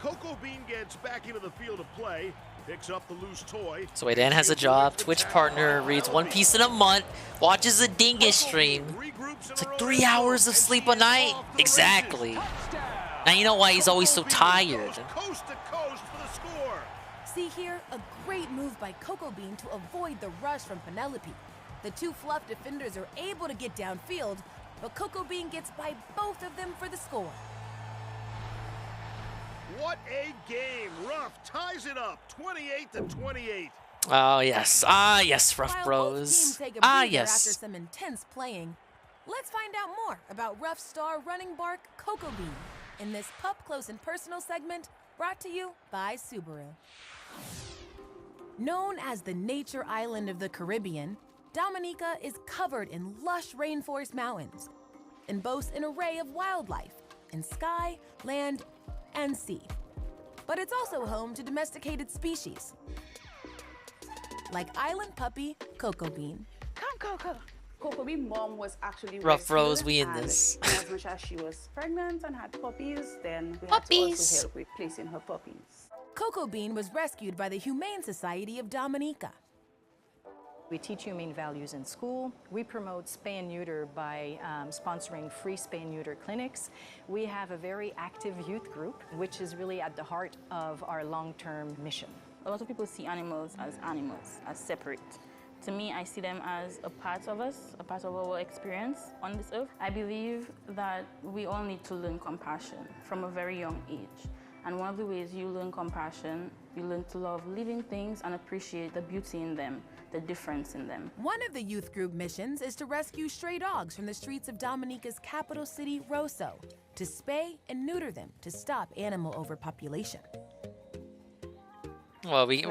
Cocoa Bean gets back into the field of play, picks up the loose toy. So wait, Ann has a job. Twitch partner reads One Piece in a month. Watches a Dingus stream. It's like 3 hours of sleep a night. Exactly. Now you know why he's always so tired. Coast to coast for the score. See here, a great move by Cocoa Bean to avoid the rush from Penelope. The 2 Fluff defenders are able to get downfield, but Cocoa Bean gets by both of them for the score. What a game! Ruff ties it up, 28-28. Oh yes, ah yes, Rough While both Bros. teams take a Ah breather yes. after some intense playing, let's find out more about Ruff star running bark Cocoa Bean in this Pup Close and Personal segment brought to you by Subaru. Known as the nature island of the Caribbean, Dominica is covered in lush rainforest mountains and boasts an array of wildlife in sky, land, and sea. But it's also home to domesticated species, like island puppy Cocoa Bean. Come, Coco. Cocoa Bean's mom was actually Rough Rose, rescued, we in and this. As much as she was pregnant and had puppies, then we had to also help with placing her puppies. Cocoa Bean was rescued by the Humane Society of Dominica. We teach humane values in school. We promote spay and neuter by sponsoring free spay and neuter clinics. We have a very active youth group, which is really at the heart of our long-term mission. A lot of people see animals, as separate. To me, I see them as a part of us, a part of our experience on this earth. I believe that we all need to learn compassion from a very young age. And one of the ways you learn compassion, you learn to love living things and appreciate the beauty in them, the difference in them. One of the youth group missions is to rescue stray dogs from the streets of Dominica's capital city, Rosso, to spay and neuter them to stop animal overpopulation. Well, we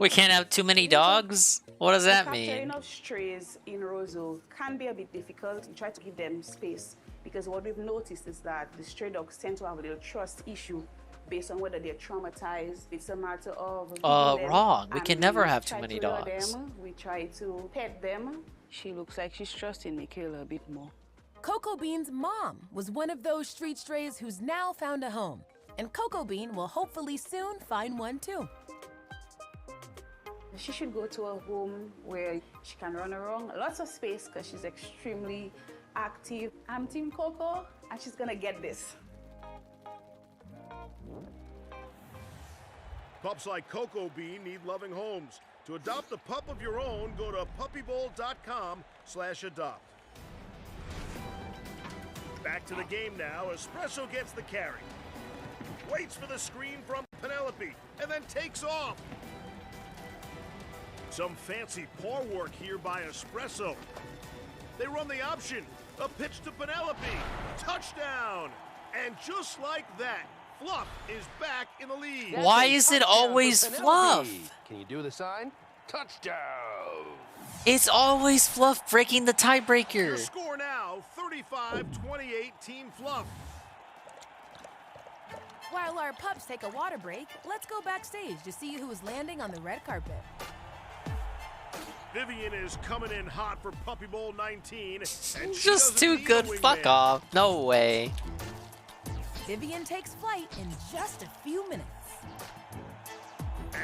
can't have too many dogs? What does that mean? Capturing of strays in Rosso can be a bit difficult. We try to give them space because what we've noticed is that the stray dogs tend to have a little trust issue based on whether they're traumatized. It's a matter of wrong. We can never have too many lure dogs. them. We try to pet them. She looks like she's trusting Michaela a bit more. Cocoa Bean's mom was one of those street strays who's now found a home. And Cocoa Bean will hopefully soon find one too. She should go to a home where she can run around. Lots of space because she's extremely active. I'm Team Coco and she's gonna get this. Pups like Cocoa Bean need loving homes. To adopt a pup of your own, go to puppybowl.com/adopt. Back to the game now. Espresso gets the carry. Waits for the screen from Penelope and then takes off. Some fancy paw work here by Espresso. They run the option. A pitch to Penelope. Touchdown. And just like that, Fluff is back in the lead. Why is it always Fluff? Can you do the sign? Touchdown. It's always Fluff breaking the Your tiebreaker. score now, 35-28 Team Fluff. While our pups take a water break, let's go backstage to see who is landing on the red carpet. Vivian is coming in hot for Puppy Bowl 19. And she Just too good. Fuck off. No way. Vivian takes flight in just a few minutes.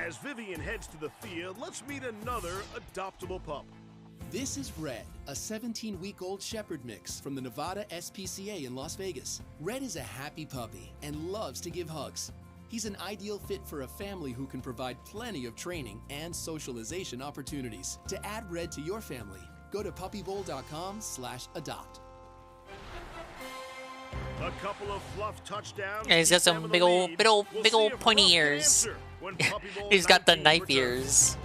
As Vivian heads to the field, let's meet another adoptable pup. This is Red, a 17-week-old shepherd mix from the Nevada SPCA in Las Vegas. Red is a happy puppy and loves to give hugs. He's an ideal fit for a family who can provide plenty of training and socialization opportunities. To add Red to your family, go to puppybowl.com/adopt. A couple of fluff touchdowns. Yeah, he's got some big old pointy ears. He's got the knife ears.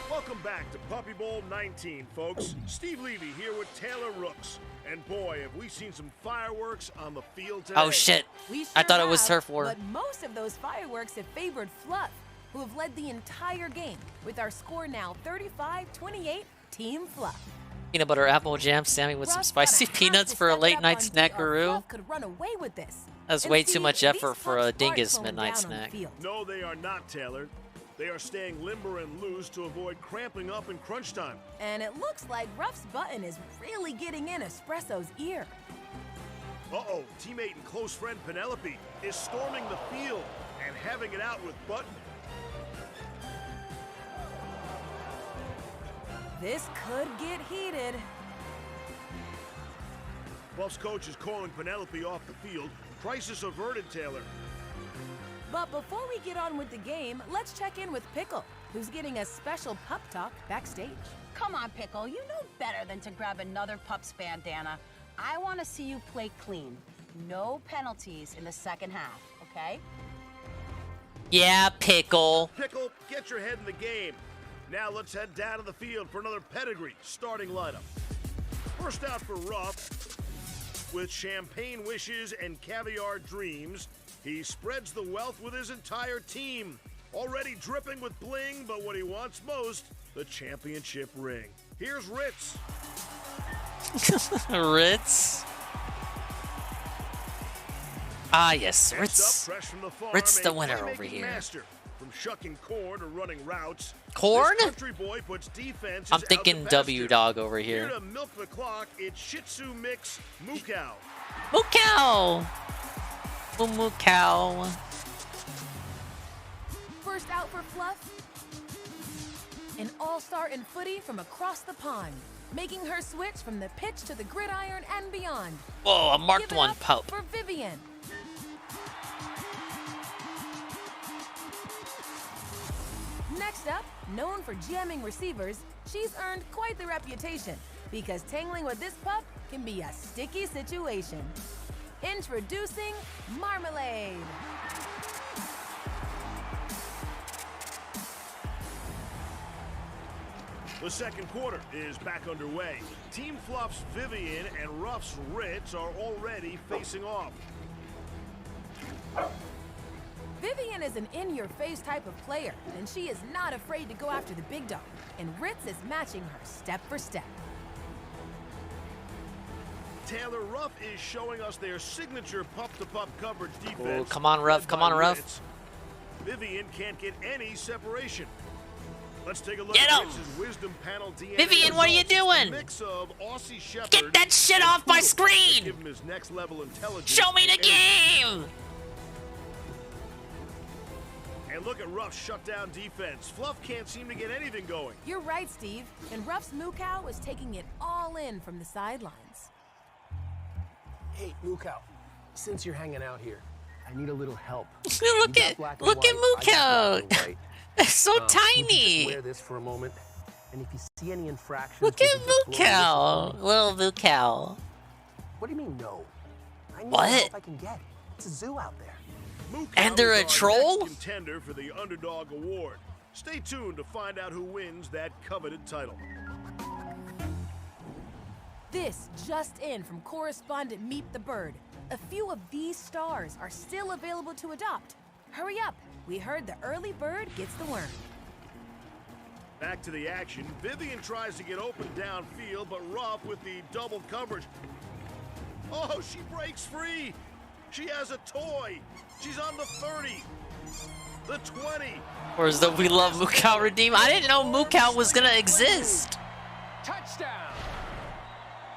Welcome back to Puppy Bowl 19, folks. Steve Levy here with Taylor Rooks. And boy, have we seen some fireworks on the field today. Oh shit. We sure I thought it was have, turf war. But most of those fireworks have favored Fluff, who have led the entire game, with our score now 35-28, Team Fluff. Peanut butter apple jam Sammy with some Ruff's spicy gonna have peanuts to for a step late up night on D, or snackaroo. Fluff could run away with this. That's And way too Steve, much these effort for a pups dingus aren't slowing midnight down on the snack. field. No, they are not, Taylor. They are staying limber and loose to avoid cramping up in crunch time. And it looks like Ruff's button is really getting in Espresso's ear. Uh-oh, teammate and close friend Penelope is storming the field and having it out with Button. This could get heated. Buff's coach is calling Penelope off the field. Crisis averted, Taylor. But before we get on with the game, let's check in with Pickle, who's getting a special pup talk backstage. Come on, Pickle. You know better than to grab another pup's bandana. I want to see you play clean. No penalties in the second half, okay? Yeah, Pickle. Pickle, get your head in the game. Now let's head down to the field for another pedigree starting lineup. First out for Ruff, with champagne wishes and caviar dreams, he spreads the wealth with his entire team. Already dripping with bling, but what he wants most, the championship ring. Here's Ritz. Ritz. Ah, yes, Next Ritz. up, fresh from the farm, Ritz the a winner playmaking over here. Master. From shucking corn to running routes, Corn? this country boy puts defenses I'm out thinking to W pasture. Dog over Here here. to milk the clock, it's Shih Tzu mix Moo Cow. Moo cow. Moo cow. First out for Fluff, an all-star in footy from across the pond, making her switch from the pitch to the gridiron and beyond. Whoa, a marked Give it one up pup. for Vivian. Next up, known for jamming receivers, she's earned quite the reputation because tangling with this pup can be a sticky situation. Introducing Marmalade. The second quarter is back underway. Team Fluff's Vivian and Ruff's Ritz are already facing off. Vivian is an in-your-face type of player, and she is not afraid to go after the big dog. And Ritz is matching her step for step. Taylor, Ruff is showing us their signature pup-to-pup coverage defense. Oh, come on, Ruff. led Come by on, Ruff. Ritz. Vivian can't get any separation. Let's take a look Get at him! Ritz's wisdom panel DNA. Vivian, what are you results. It's a doing? mix of Aussie Shepherd Get that shit and off my Poodle. screen! Give him his next level intelligence. Show me the and game! And look at Ruff's shutdown defense. Fluff can't seem to get anything going. You're right, Steve. And Ruff's Moo Cow is taking it all in from the sidelines. Hey, Moo Cow, since you're hanging out here, I need a little help. Look at Moo Cow. It's so We'll tiny. just wear this for a moment, and if you see any infractions, Look we at can just Moo blow this Cow. away. Little Moo Cow. What do you mean, no? I need What? the help I can get. It's a zoo out there. Moo And Cow they're is a our troll? next contender for the Underdog Award. Stay tuned to find out who wins that coveted title. This just in from correspondent Meet the Bird. A few of these stars are still available to adopt. Hurry up. We heard the early bird gets the worm. Back to the action. Vivian tries to get open downfield, but Ruff with the double coverage. Oh, she breaks free. She has a toy. She's on the 30, the 20. Or is the We Love Moo Cow redeem? I didn't know Moo Cow was gonna exist. Touchdown!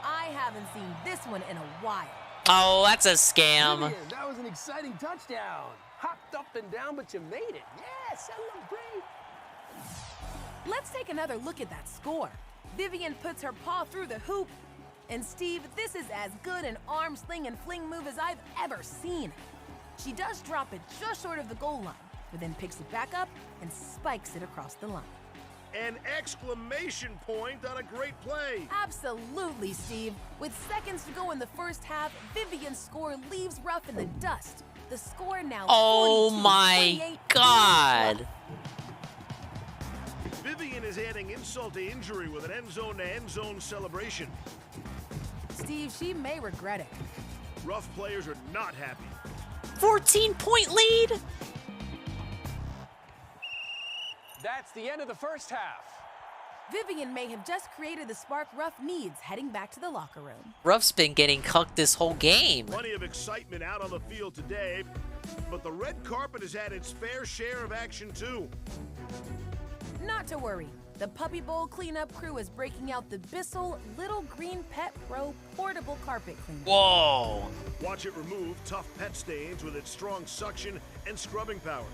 I have haven't seen this one in a while. Oh, that's a scam. Vivian, that was an exciting touchdown. Hopped up and down, but you made it. Yeah, celebrate. Let's take another look at that score. Vivian puts her paw through the hoop. And Steve, this is as good an arm sling and fling move as I've ever seen. She does drop it just short of the goal line, but then picks it back up and spikes it across the line. An exclamation point on a great play. Absolutely, Steve. With seconds to go in the first half, Vivian's score leaves Ruff in the dust. The score now Oh my God. Vivian is adding insult to injury with an end zone celebration. Steve, she may regret it. Ruff players are not happy. 14-point lead. That's the end of the first half. Vivian may have just created the spark Ruff needs heading back to the locker room. Ruff's been getting cucked this whole game. Plenty of excitement out on the field today, but the red carpet has had its fair share of action too. Not to worry. The Puppy Bowl cleanup crew is breaking out the Bissell Little Green Pet Pro portable carpet cleaner. Whoa. Watch it remove tough pet stains with its strong suction and scrubbing power.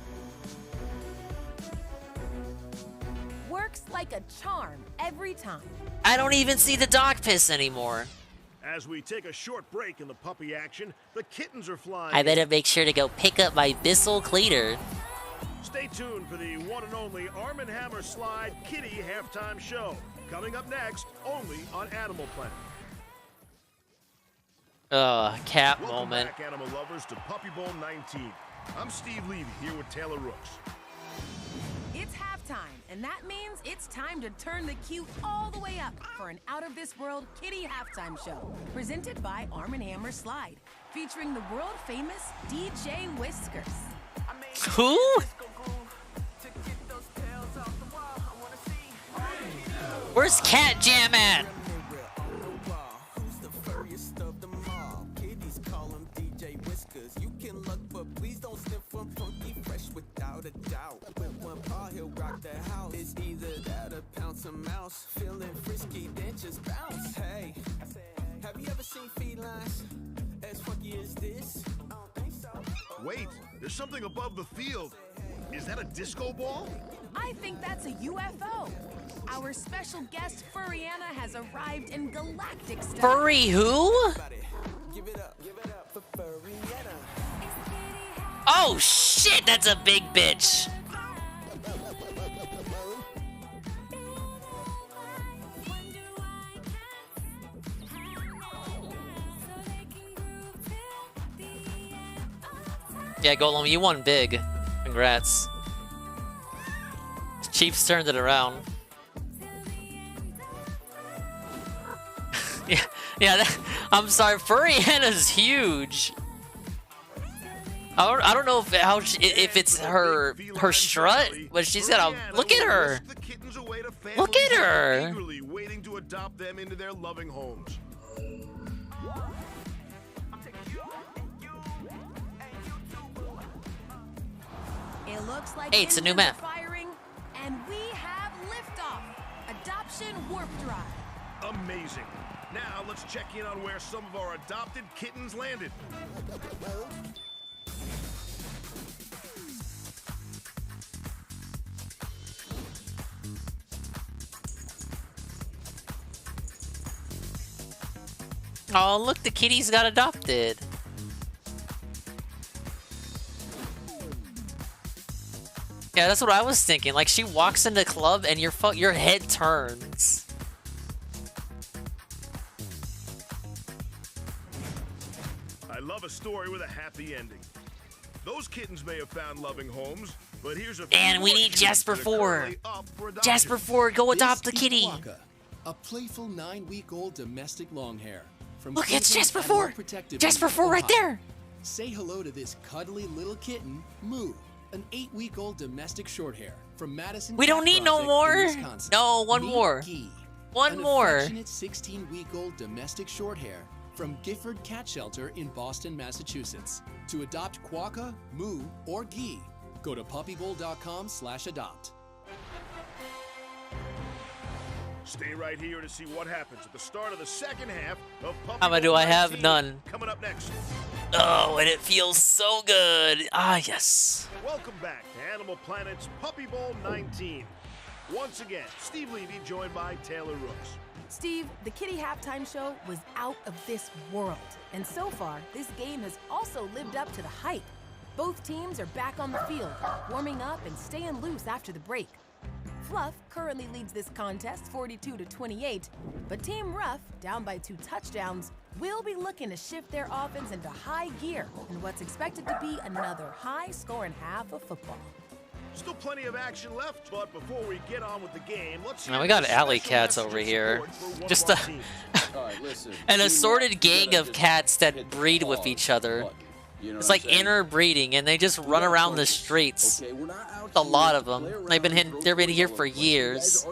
Works like a charm every time. I don't even see the dog piss anymore. As we take a short break in the puppy action, the kittens are flying. I better make sure to go pick up my Bissell cleaner. Stay tuned for the one and only Arm & Hammer Slide Kitty Halftime Show. Coming up next, only on Animal Planet. Cat Welcome moment. back, animal lovers, to Puppy Bowl 19. I'm Steve Levy here with Taylor Rooks. It's halftime, and that means it's time to turn the cue all the way up for an out-of-this-world kitty halftime show, presented by Arm & Hammer Slide, featuring the world-famous DJ Whiskers. Who? Where's Cat Jam at? It's either that or pounce a mouse. Feeling frisky, then just bounce. Hey, have you ever seen felines as funky as this? Wait, there's something above the field. Is that a disco ball? I think that's a UFO. Our special guest, Furriana, has arrived in galactic style. Furry who? Give it up for Furriana. Oh shit, that's a big bitch. Yeah, Golem, you won big. Congrats. Chiefs turned it around. yeah. I'm sorry, Furriana's huge. I don't know if it's her strut, but she's got a look at her. Look at her. Eagerly waiting to adopt them into their loving homes. It looks like hey, it's a new map. Firing, and we have liftoff. Adoption warp drive. Amazing. Now let's check in on where some of our adopted kittens landed. Oh, look, the kitties got adopted. Yeah, that's what I was thinking. Like, she walks into the club and your head turns. I love a story with a happy ending. Those kittens may have found loving homes, but here's a And we need Jasper 4. Jasper 4, go adopt the kitty. Quokka, a playful 9-week-old domestic longhair. From Look, it's Cleveland Jasper Animal 4. Protective Jasper in 4 right Ohio. there. Say hello to this cuddly little kitten, Moo, an 8-week-old domestic shorthair from Madison. We don't need no more. No, one Meet more. Gee, One an more. affectionate 16-week-old domestic shorthair from Gifford Cat Shelter in Boston, Massachusetts. To adopt Quokka, Moo, or Gee, go to puppybowl.com/adopt. Stay right here to see what happens at the start of the second half of Puppy How many do Bowl I have? 19. None. Coming up next. Oh, and it feels so good. Ah, yes. Welcome back to Animal Planet's Puppy Bowl 19. Once again, Steve Levy joined by Taylor Rooks. Steve, the Kitty halftime show was out of this world. And so far, this game has also lived up to the hype. Both teams are back on the field, warming up and staying loose after the break. Fluff currently leads this contest 42-28, but Team Rough, down by 2 touchdowns, will be looking to shift their offense into high gear in what's expected to be another high-scoring half of football. Still plenty of action left, but before we get on with the game, let's Now we got alley cats over here. Just an assorted gang of cats that breed with each other. It's like interbreeding, and they just run around the streets. A lot of them. They've been here for years.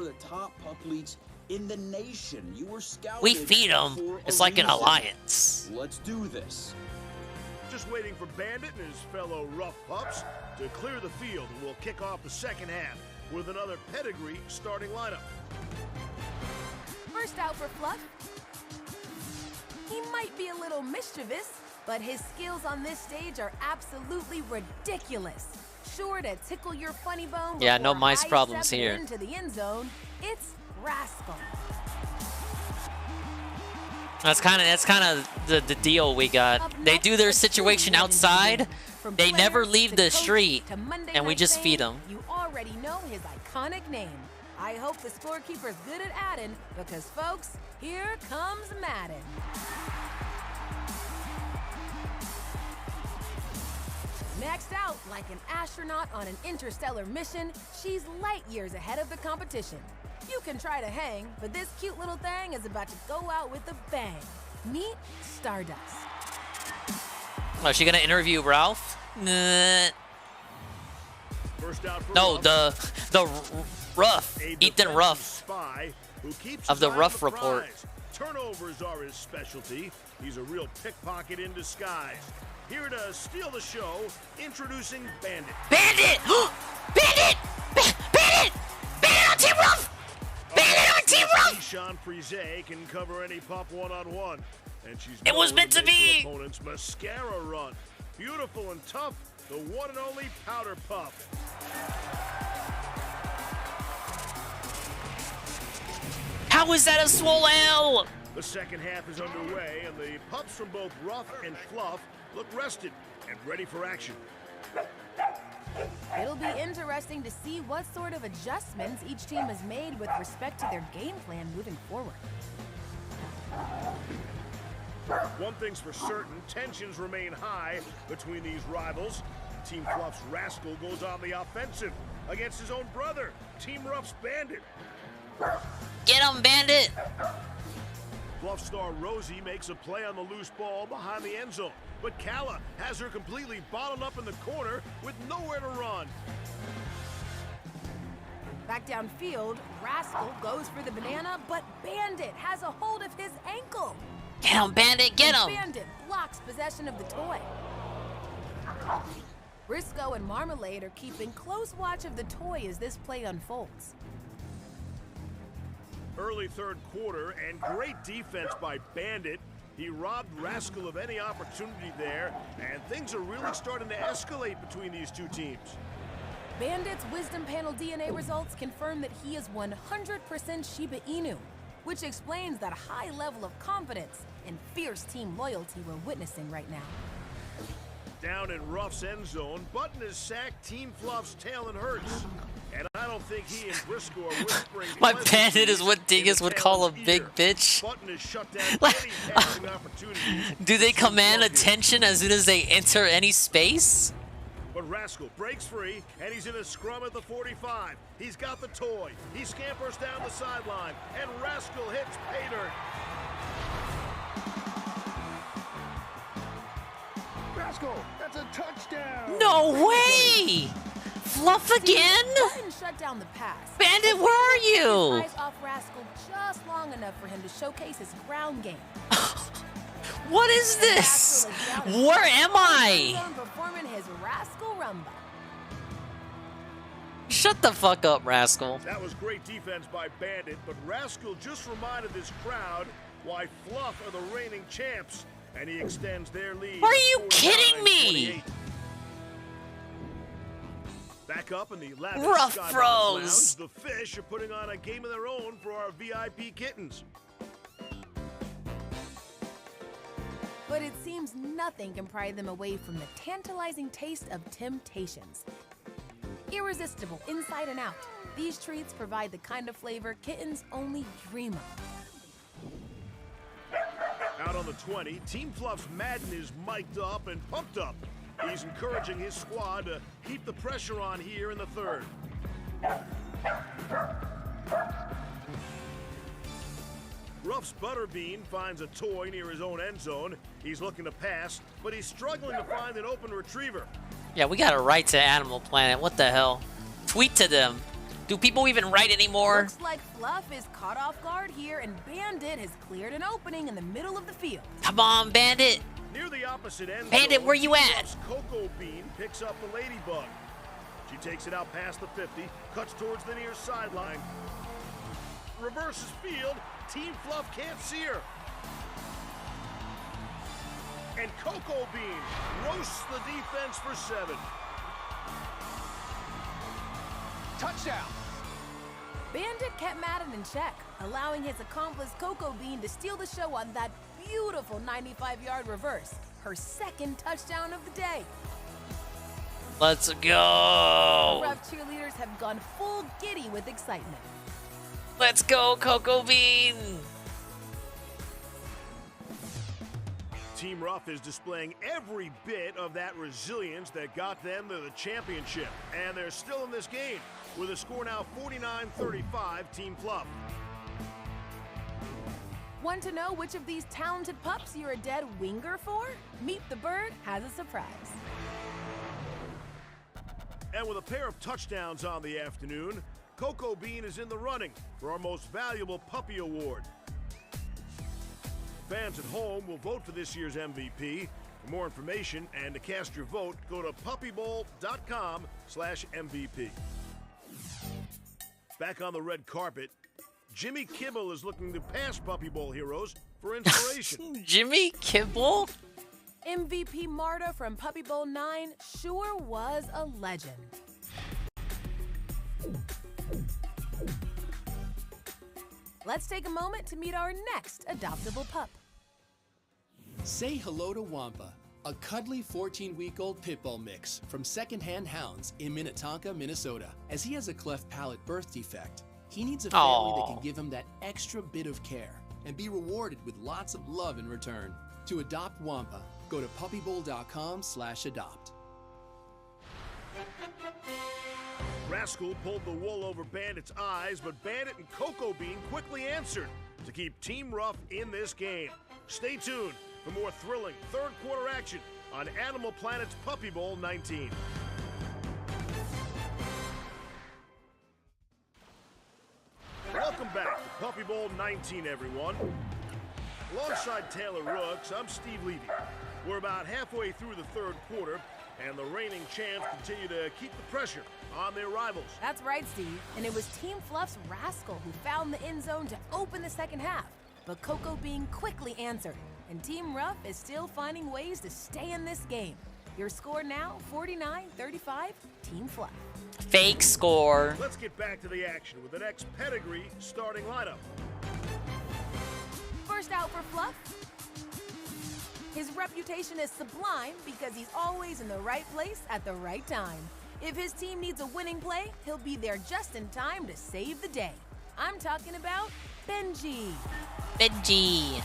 In the nation, you were scouted. We feed them. It's like an alliance. Let's do this. Just waiting for Bandit and his fellow Rough Pups to clear the field, and we'll kick off the second half with another pedigree starting lineup. First out for Fluff. He might be a little mischievous, but his skills on this stage are absolutely ridiculous. Sure to tickle your funny bone. Yeah, no mice before problems high-stepping here. Into the end zone, it's Rascal. That's kind of the deal we got. They do their situation outside. They never leave the street, and we just feed them. You already know his iconic name. I hope the scorekeeper's good at adding, because folks, here comes Madden. Next out, like an astronaut on an interstellar mission, she's light years ahead of the competition. You can try to hang, but this cute little thing is about to go out with a bang. Meet Stardust. Oh, is she gonna interview Ralph? Nah. No, the Rough, Ethan Ruff of the Ruff Report. Turnovers are his specialty. He's a real pickpocket in disguise. Here to steal the show, introducing Bandit. Bandit! Bandit! Bandit! Bandit on Team Ruff! Bandit on Team Ruff! Sean Frise can cover any pup one-on-one. And she's It was meant to be! Opponent's mascara run. Beautiful and tough, the one and only Powder Pup. How is that a swole L? The second half is underway, and the pups from both Rough and Fluff look rested and ready for action. It'll be interesting to see what sort of adjustments each team has made with respect to their game plan moving forward. One thing's for certain, tensions remain high between these rivals. Team Fluff's Rascal goes on the offensive against his own brother, Team Rough's Bandit. Get him, Bandit! Fluff star Rosie makes a play on the loose ball behind the end zone, but Kala has her completely bottled up in the corner with nowhere to run. Back downfield, Rascal goes for the banana, but Bandit has a hold of his ankle. Get him, Bandit, get him! Bandit blocks possession of the toy. Briscoe and Marmalade are keeping close watch of the toy as this play unfolds. Early third quarter, and great defense by Bandit. He robbed Rascal of any opportunity there, and things are really starting to escalate between these two teams. Bandit's Wisdom Panel DNA results confirm that he is 100% Shiba Inu, which explains that high level of confidence and fierce team loyalty we're witnessing right now. Down in Rough's end zone, Button is sacked Team Fluff's tail and hurts. And I don't think he and Briscoe are whispering. My Bandit is what Dingus would call a big bitch. Button is shut down any passing opportunities. Do they command attention as soon as they enter any space? But Rascal breaks free, and he's in a scrum at the 45. He's got the toy. He scampers down the sideline, and Rascal hits pay dirt. Rascal, that's a touchdown! No way! Fluff again? Button shut down the pass. Bandit, where are you? Eyes off Rascal just long enough for him to showcase his ground game. What is this? Where am I? Performing his Rascal Rumba. Shut the fuck up, Rascal. That was great defense by Bandit, but Rascal just reminded this crowd why Fluff are the reigning champs, and he extends their lead. Are you kidding me? Back up in the lavish Rough Skybox Bros. Lounge, the Fish are putting on a game of their own for our VIP kittens. But it seems nothing can pry them away from the tantalizing taste of Temptations. Irresistible inside and out, these treats provide the kind of flavor kittens only dream of. Out on the 20, Team Fluff's Madden is mic'd up and pumped up. He's encouraging his squad to keep the pressure on here in the third. Ruff's Butterbean finds a toy near his own end zone. He's looking to pass, but he's struggling to find an open retriever. Yeah, we got a right to Animal Planet. What the hell? Tweet to them. Do people even write anymore? Looks like Fluff is caught off guard here, and Bandit has cleared an opening in the middle of the field. Come on, Bandit. Near the opposite end Bandit, zone, where you at? Fluff's Cocoa Bean picks up the Ladybug. She takes it out past the 50, cuts towards the near sideline. Reverses field. Team Fluff can't see her. And Cocoa Bean roasts the defense for 7. Touchdown. Bandit kept Madden in check, allowing his accomplice Cocoa Bean to steal the show on that beautiful 95-yard reverse, her second touchdown of the day. Let's go. Rough cheerleaders have gone full giddy with excitement. Let's go, Cocoa Bean. Team Ruff is displaying every bit of that resilience that got them to the championship. And they're still in this game, with a score now 49-35, Team Fluff. Want to know which of these talented pups you're a dead winger for? Meet the Bird has a surprise. And with a pair of touchdowns on the afternoon, Cocoa Bean is in the running for our Most Valuable Puppy Award. Fans at home will vote for this year's MVP. For more information and to cast your vote, go to puppybowl.com/MVP. Back on the red carpet, Jimmy Kibble is looking to past Puppy Bowl heroes for inspiration. Jimmy Kibble? MVP Marta from Puppy Bowl 9 sure was a legend. Let's take a moment to meet our next adoptable pup. Say hello to Wampa, a cuddly 14-week-old pit bull mix from Secondhand Hounds in Minnetonka, Minnesota. As he has a cleft palate birth defect, he needs a family that can give him that extra bit of care and be rewarded with lots of love in return. To adopt Wampa, go to puppybowl.com/adopt. Rascal pulled the wool over Bandit's eyes, but Bandit and Cocoa Bean quickly answered to keep Team Ruff in this game. Stay tuned for more thrilling third quarter action on Animal Planet's Puppy Bowl 19. Welcome back to Puppy Bowl 19, everyone. Alongside Taylor Rooks, I'm Steve Levy. We're about halfway through the third quarter, and the reigning champs continue to keep the pressure on their rivals. That's right, Steve. And it was Team Fluff's Rascal who found the end zone to open the second half. But Cocoa Bean quickly answered, and Team Ruff is still finding ways to stay in this game. Your score now, 49-35, Team Fluff. Fake score. Let's get back to the action with the next pedigree starting lineup. First out for Fluff. His reputation is sublime because he's always in the right place at the right time. If his team needs a winning play, he'll be there just in time to save the day. I'm talking about Benji. Benji.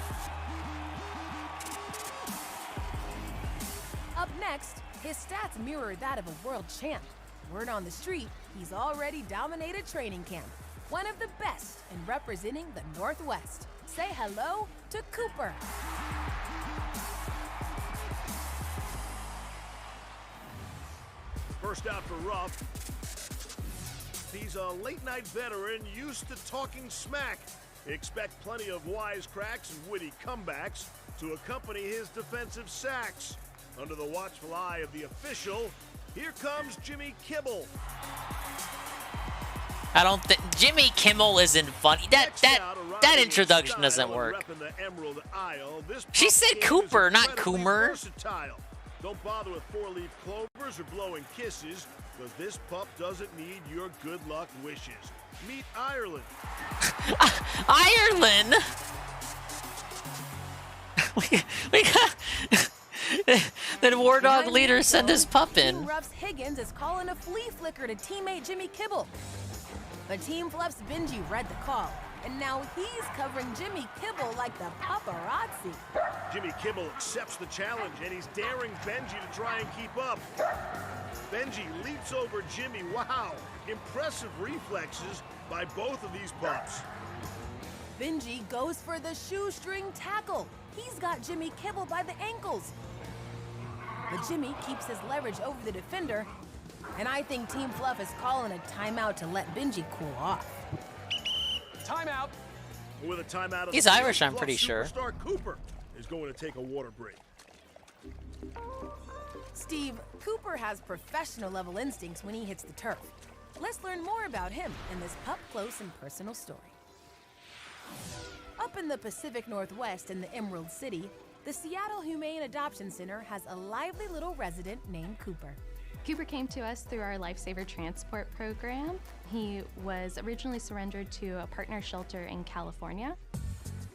Up next, his stats mirror that of a world champ. Word on the street, he's already dominated training camp. One of the best in representing the Northwest. Say hello to Cooper. First out for Ruff. He's a late-night veteran used to talking smack. Expect plenty of wisecracks and witty comebacks to accompany his defensive sacks. Under the watchful eye of the official, here comes Jimmy Kibble. I don't think Jimmy Kimmel isn't funny. That introduction doesn't work. She said Cooper, not Coomer. Don't bother with four-leaf clovers or blowing kisses, because this pup doesn't need your good luck wishes. Meet Ireland. Ireland? we got... Then War Dog leader send his pup in. Team Ruff's Higgins is calling a flea flicker to teammate Jimmy Kibble. But Team Fluff's Benji read the call, and now he's covering Jimmy Kibble like the paparazzi. Jimmy Kibble accepts the challenge, and he's daring Benji to try and keep up. Benji leaps over Jimmy. Wow, impressive reflexes by both of these pups. Benji goes for the shoestring tackle. He's got Jimmy Kibble by the ankles. But Jimmy keeps his leverage over the defender, and I think Team Fluff is calling a timeout to let Benji cool off. Timeout. With a timeout, he's Irish, I'm pretty sure. Superstar Cooper is going to take a water break. Steve, Cooper has professional level instincts when he hits the turf. Let's learn more about him in this pup close and personal story. Up in the Pacific Northwest in the Emerald City, the Seattle Humane Adoption Center has a lively little resident named Cooper. Cooper came to us through our Lifesaver Transport program. He was originally surrendered to a partner shelter in California.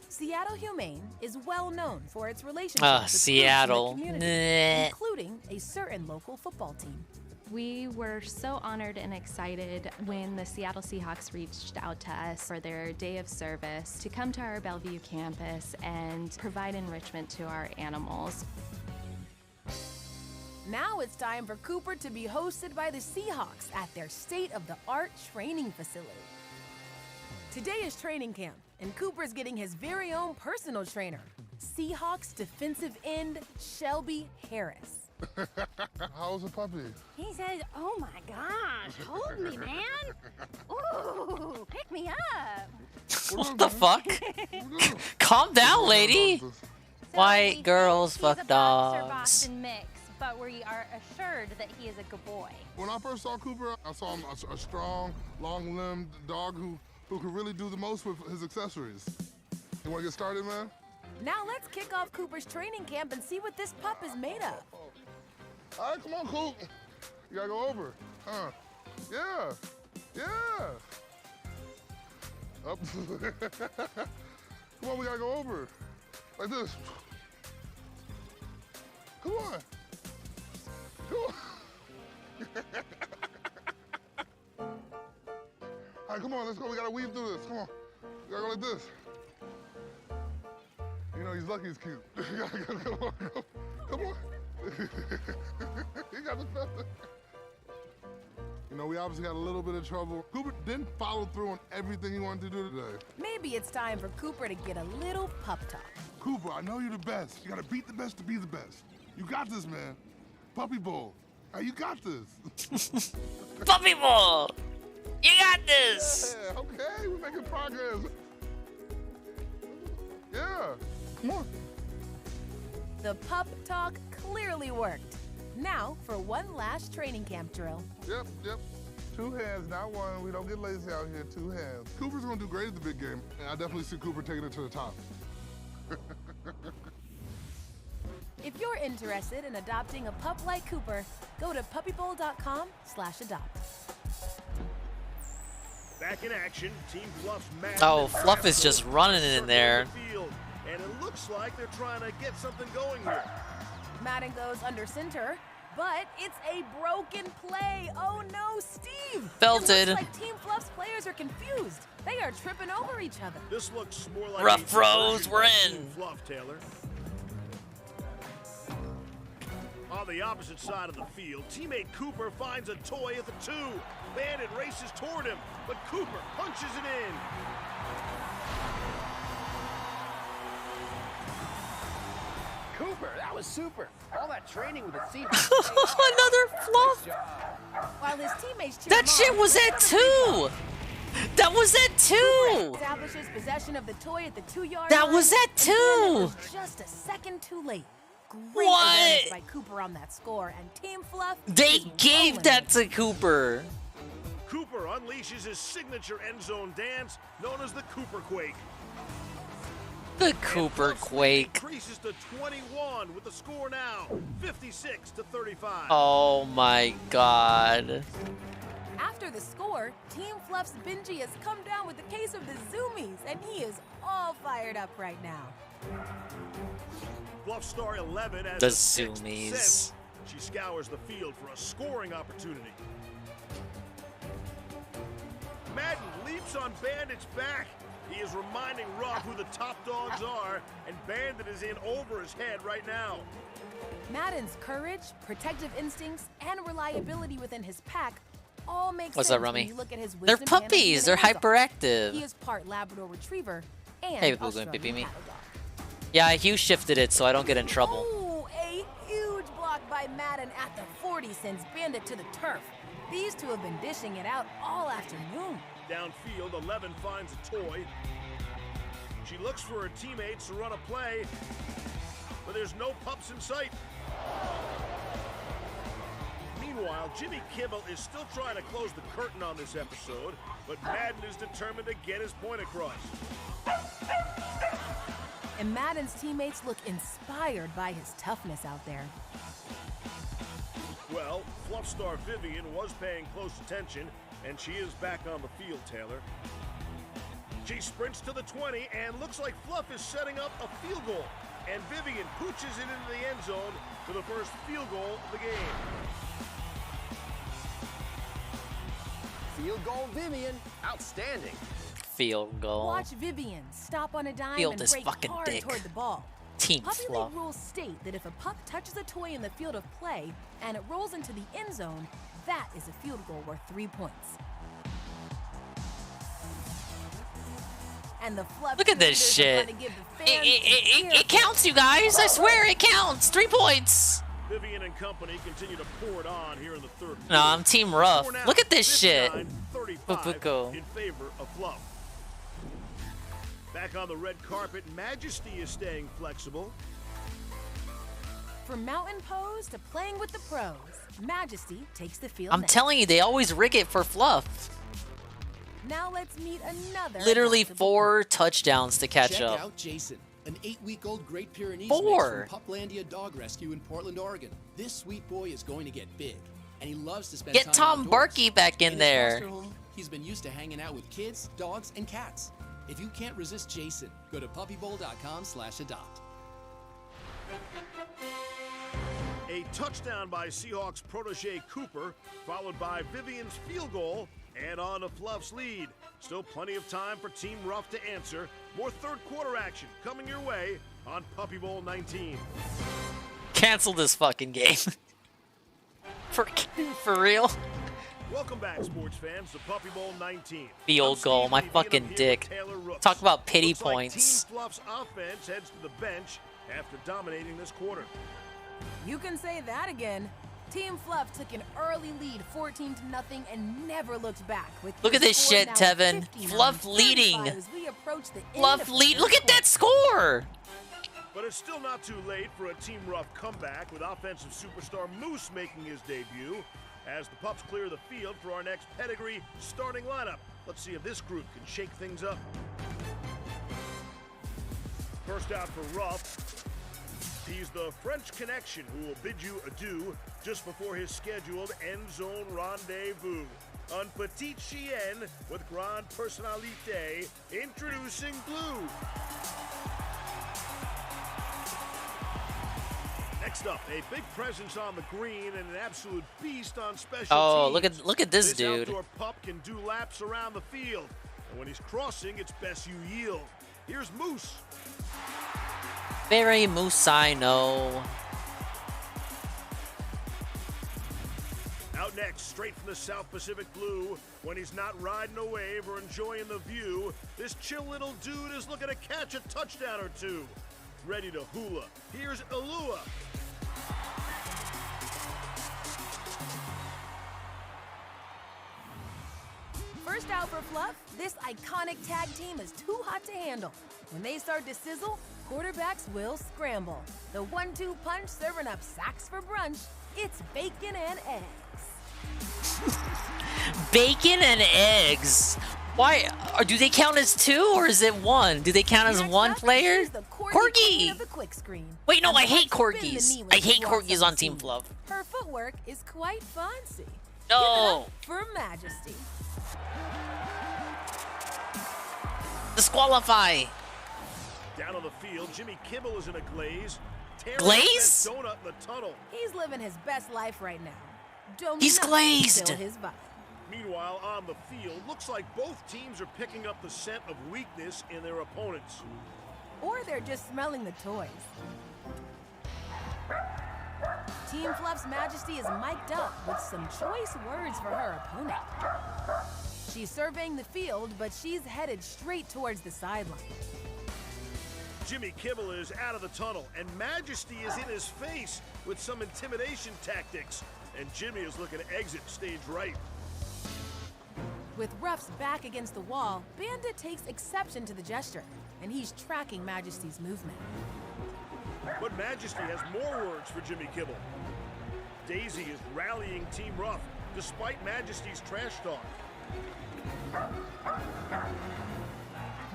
Seattle Humane is well known for its relationships with Seattle, groups in the community, including a certain local football team. We were so honored and excited when the Seattle Seahawks reached out to us for their day of service to come to our Bellevue campus and provide enrichment to our animals. Now it's time for Cooper to be hosted by the Seahawks at their state-of-the-art training facility. Today is training camp, and Cooper's getting his very own personal trainer, Seahawks defensive end Shelby Harris. How's the puppy? He says, "Oh my gosh, hold me, man. Ooh, pick me up." What the fuck? Calm down, lady. White girls fuck dogs. Boston mix, but we are assured that he is a good boy. When I first saw Cooper, I saw him a strong, long-limbed dog who could really do the most with his accessories. You want to get started, man? Now let's kick off Cooper's training camp and see what this pup is made of. All right, come on, Coop. You gotta go over. Yeah. Yeah. Up. Come on, we gotta go over. Like this. Come on. Come on. All right, come on, let's go. We gotta weave through this. Come on. We gotta go like this. You know, he's lucky he's cute. Come on. Come on. He got the feather. You know, we obviously had a little bit of trouble. Cooper didn't follow through on everything he wanted to do today. Maybe it's time for Cooper to get a little pup talk. Cooper, I know you're the best. You gotta beat the best to be the best. You got this, man. Puppy bowl. Hey, you got this. Puppy bowl. You got this. Yeah, okay, we're making progress. Yeah, come on. The pup talk clearly worked. Now for one last training camp drill. Yep. 2 hands, not one. We don't get lazy out here, 2 hands. Cooper's gonna do great at the big game, and I definitely see Cooper taking it to the top. If you're interested in adopting a pup like Cooper, go to puppybowl.com/adopt. Back in action, Team Fluff's Madden. Oh, Fluff is just running in there. And it looks like they're trying to get something going here. Madden goes under center, but it's a broken play. Oh no, Steve! Belted. It looks like Team Fluff's players are confused. They are tripping over each other. This looks more like rough roads, we're in. Team Fluff, Taylor. On the opposite side of the field, teammate Cooper finds a toy at the 2. Bandit races toward him, but Cooper punches it in. Cooper, that was super. All that training with the seat. Another Fluff. While his teammates cheer That him shit on, was at 2. That was at 2. Establishes possession of the toy at the 2-yard That line, was at 2. and then it was just a second too late. Great awareness by Cooper on that score, and Team Fluff. They gave that to Cooper. Cooper Cooper unleashes his signature end zone dance known as the Cooper Quake. The Cooper Quake. Increases to 21 with the score now 56-35. Oh my god. After the score, Team Fluff's Benji has come down with a case of the zoomies, and he is all fired up right now. Fluff star 11 has The a sixth zoomies. sense. She scours the field for a scoring opportunity. Madden leaps on Bandit's back. He is reminding Ruff who the top dogs are, and Bandit is in over his head right now. Madden's courage, protective instincts, and reliability within his pack all make What's sense up, Rummy? when you look at his They're wisdom panel puppies. They're DNA results. hyperactive. He is part Labrador Retriever and Hey, Blue Australian Pippy me. Cattle Dog. Yeah, Hugh shifted it so I don't get in trouble. Ooh, a huge block by Madden at the 40 sends Bandit to the turf. These two have been dishing it out all afternoon. Downfield, 11 finds a toy. She looks for her teammates to run a play, but there's no pups in sight. Meanwhile, Jimmy Kimmel is still trying to close the curtain on this episode, but Madden is determined to get his point across. And Madden's teammates look inspired by his toughness out there. Well, Fluff star Vivian was paying close attention, and she is back on the field, Taylor. She sprints to the 20 and looks like Fluff is setting up a field goal. And Vivian pooches it into the end zone for the first field goal of the game. Field goal, Vivian. Outstanding. Field goal. Watch Vivian stop on a dime Field and his break fucking hard dick. toward the ball. Team Puppy Fluff. League rules state that if a puck touches a toy in the field of play and it rolls into the end zone, that is a field goal worth 3 points. And the Fluff Look at this cheerleaders are shit. gonna give the fans It counts, you guys. I swear it counts. 3 points. Vivian and company continue to pour it on here in the third quarter. No, I'm Team Rough. Score now, Look at this shit. 59-35 Pupuko. in favor of Fluff. Back on the red carpet, Majesty is staying flexible. From mountain pose to playing with the pros, Majesty takes the field I'm next. telling you, they always rig it for Fluff. Now let's meet another. Literally adoptable 4 touchdowns to catch Check up. out Jason, an 8-week-old Great Pyrenees 4. mix from Puplandia Dog Rescue in Portland, Oregon. This sweet boy is going to get big, and he loves to spend Get time Tom outdoors. Barkey back in his there. foster home, he's been used to hanging out with kids, dogs, and cats. If you can't resist Jason, go to puppybowl.com/adopt. A touchdown by Seahawks protege Cooper, followed by Vivian's field goal, and on to Fluff's lead. Still plenty of time for Team Rough to answer. More third quarter action coming your way on Puppy Bowl 19. Cancel this fucking game. For real? Welcome back, sports fans, to Puppy Bowl 19. Field goal, my fucking dick. Talk about pity points. Team Fluff's offense heads to the bench after dominating this quarter. You can say that again. Team Fluff took an early lead, 14-0, and never looked back. With Look at the this score shit, now Tevin. 59-35 Fluff leading. as we approach the end Fluff of the lead. third Look at that score. But it's still not too late for a Team Rough comeback with offensive superstar Moose making his debut as the Pups clear the field for our next pedigree starting lineup. Let's see if this group can shake things up. First out for Rough, he's the French connection who will bid you adieu just before his scheduled end zone rendezvous. Un petit chien with grande personnalité, introducing Blue. Next up, a big presence on the green and an absolute beast on special teams. look at this dude. Outdoor pup can do laps around the field, and when he's crossing, it's best you yield. Here's Moose. Very Musino. Out next, straight from the South Pacific Blue, when he's not riding a wave or enjoying the view, this chill little dude is looking to catch a touchdown or two. Ready to hula. Here's Alua. First out for Fluff, this iconic tag team is too hot to handle. When they start to sizzle, quarterbacks will scramble. The 1-2 punch serving up sacks for brunch. It's bacon and eggs. Bacon and eggs. Why? Or do they count as 2 or is it 1? Do they count as one player? Corgi! Wait, no, I hate corgis. I hate corgis on Team Fluff. Her footwork is quite fancy. No! For Majesty. Disqualify! Down on the field, Jimmy Kibble is in a glaze. Glaze? Donut in the tunnel. He's living his best life right now. Don't He's not glazed. kill his vibe. Meanwhile, on the field, looks like both teams are picking up the scent of weakness in their opponents. Or they're just smelling the toys. Team Fluff's Majesty is mic'd up with some choice words for her opponent. She's surveying the field, but she's headed straight towards the sideline. Jimmy Kibble is out of the tunnel, and Majesty is in his face with some intimidation tactics. And Jimmy is looking to exit stage right. With Ruff's back against the wall, Bandit takes exception to the gesture, and he's tracking Majesty's movement. But Majesty has more words for Jimmy Kibble. Daisy is rallying Team Ruff, despite Majesty's trash talk.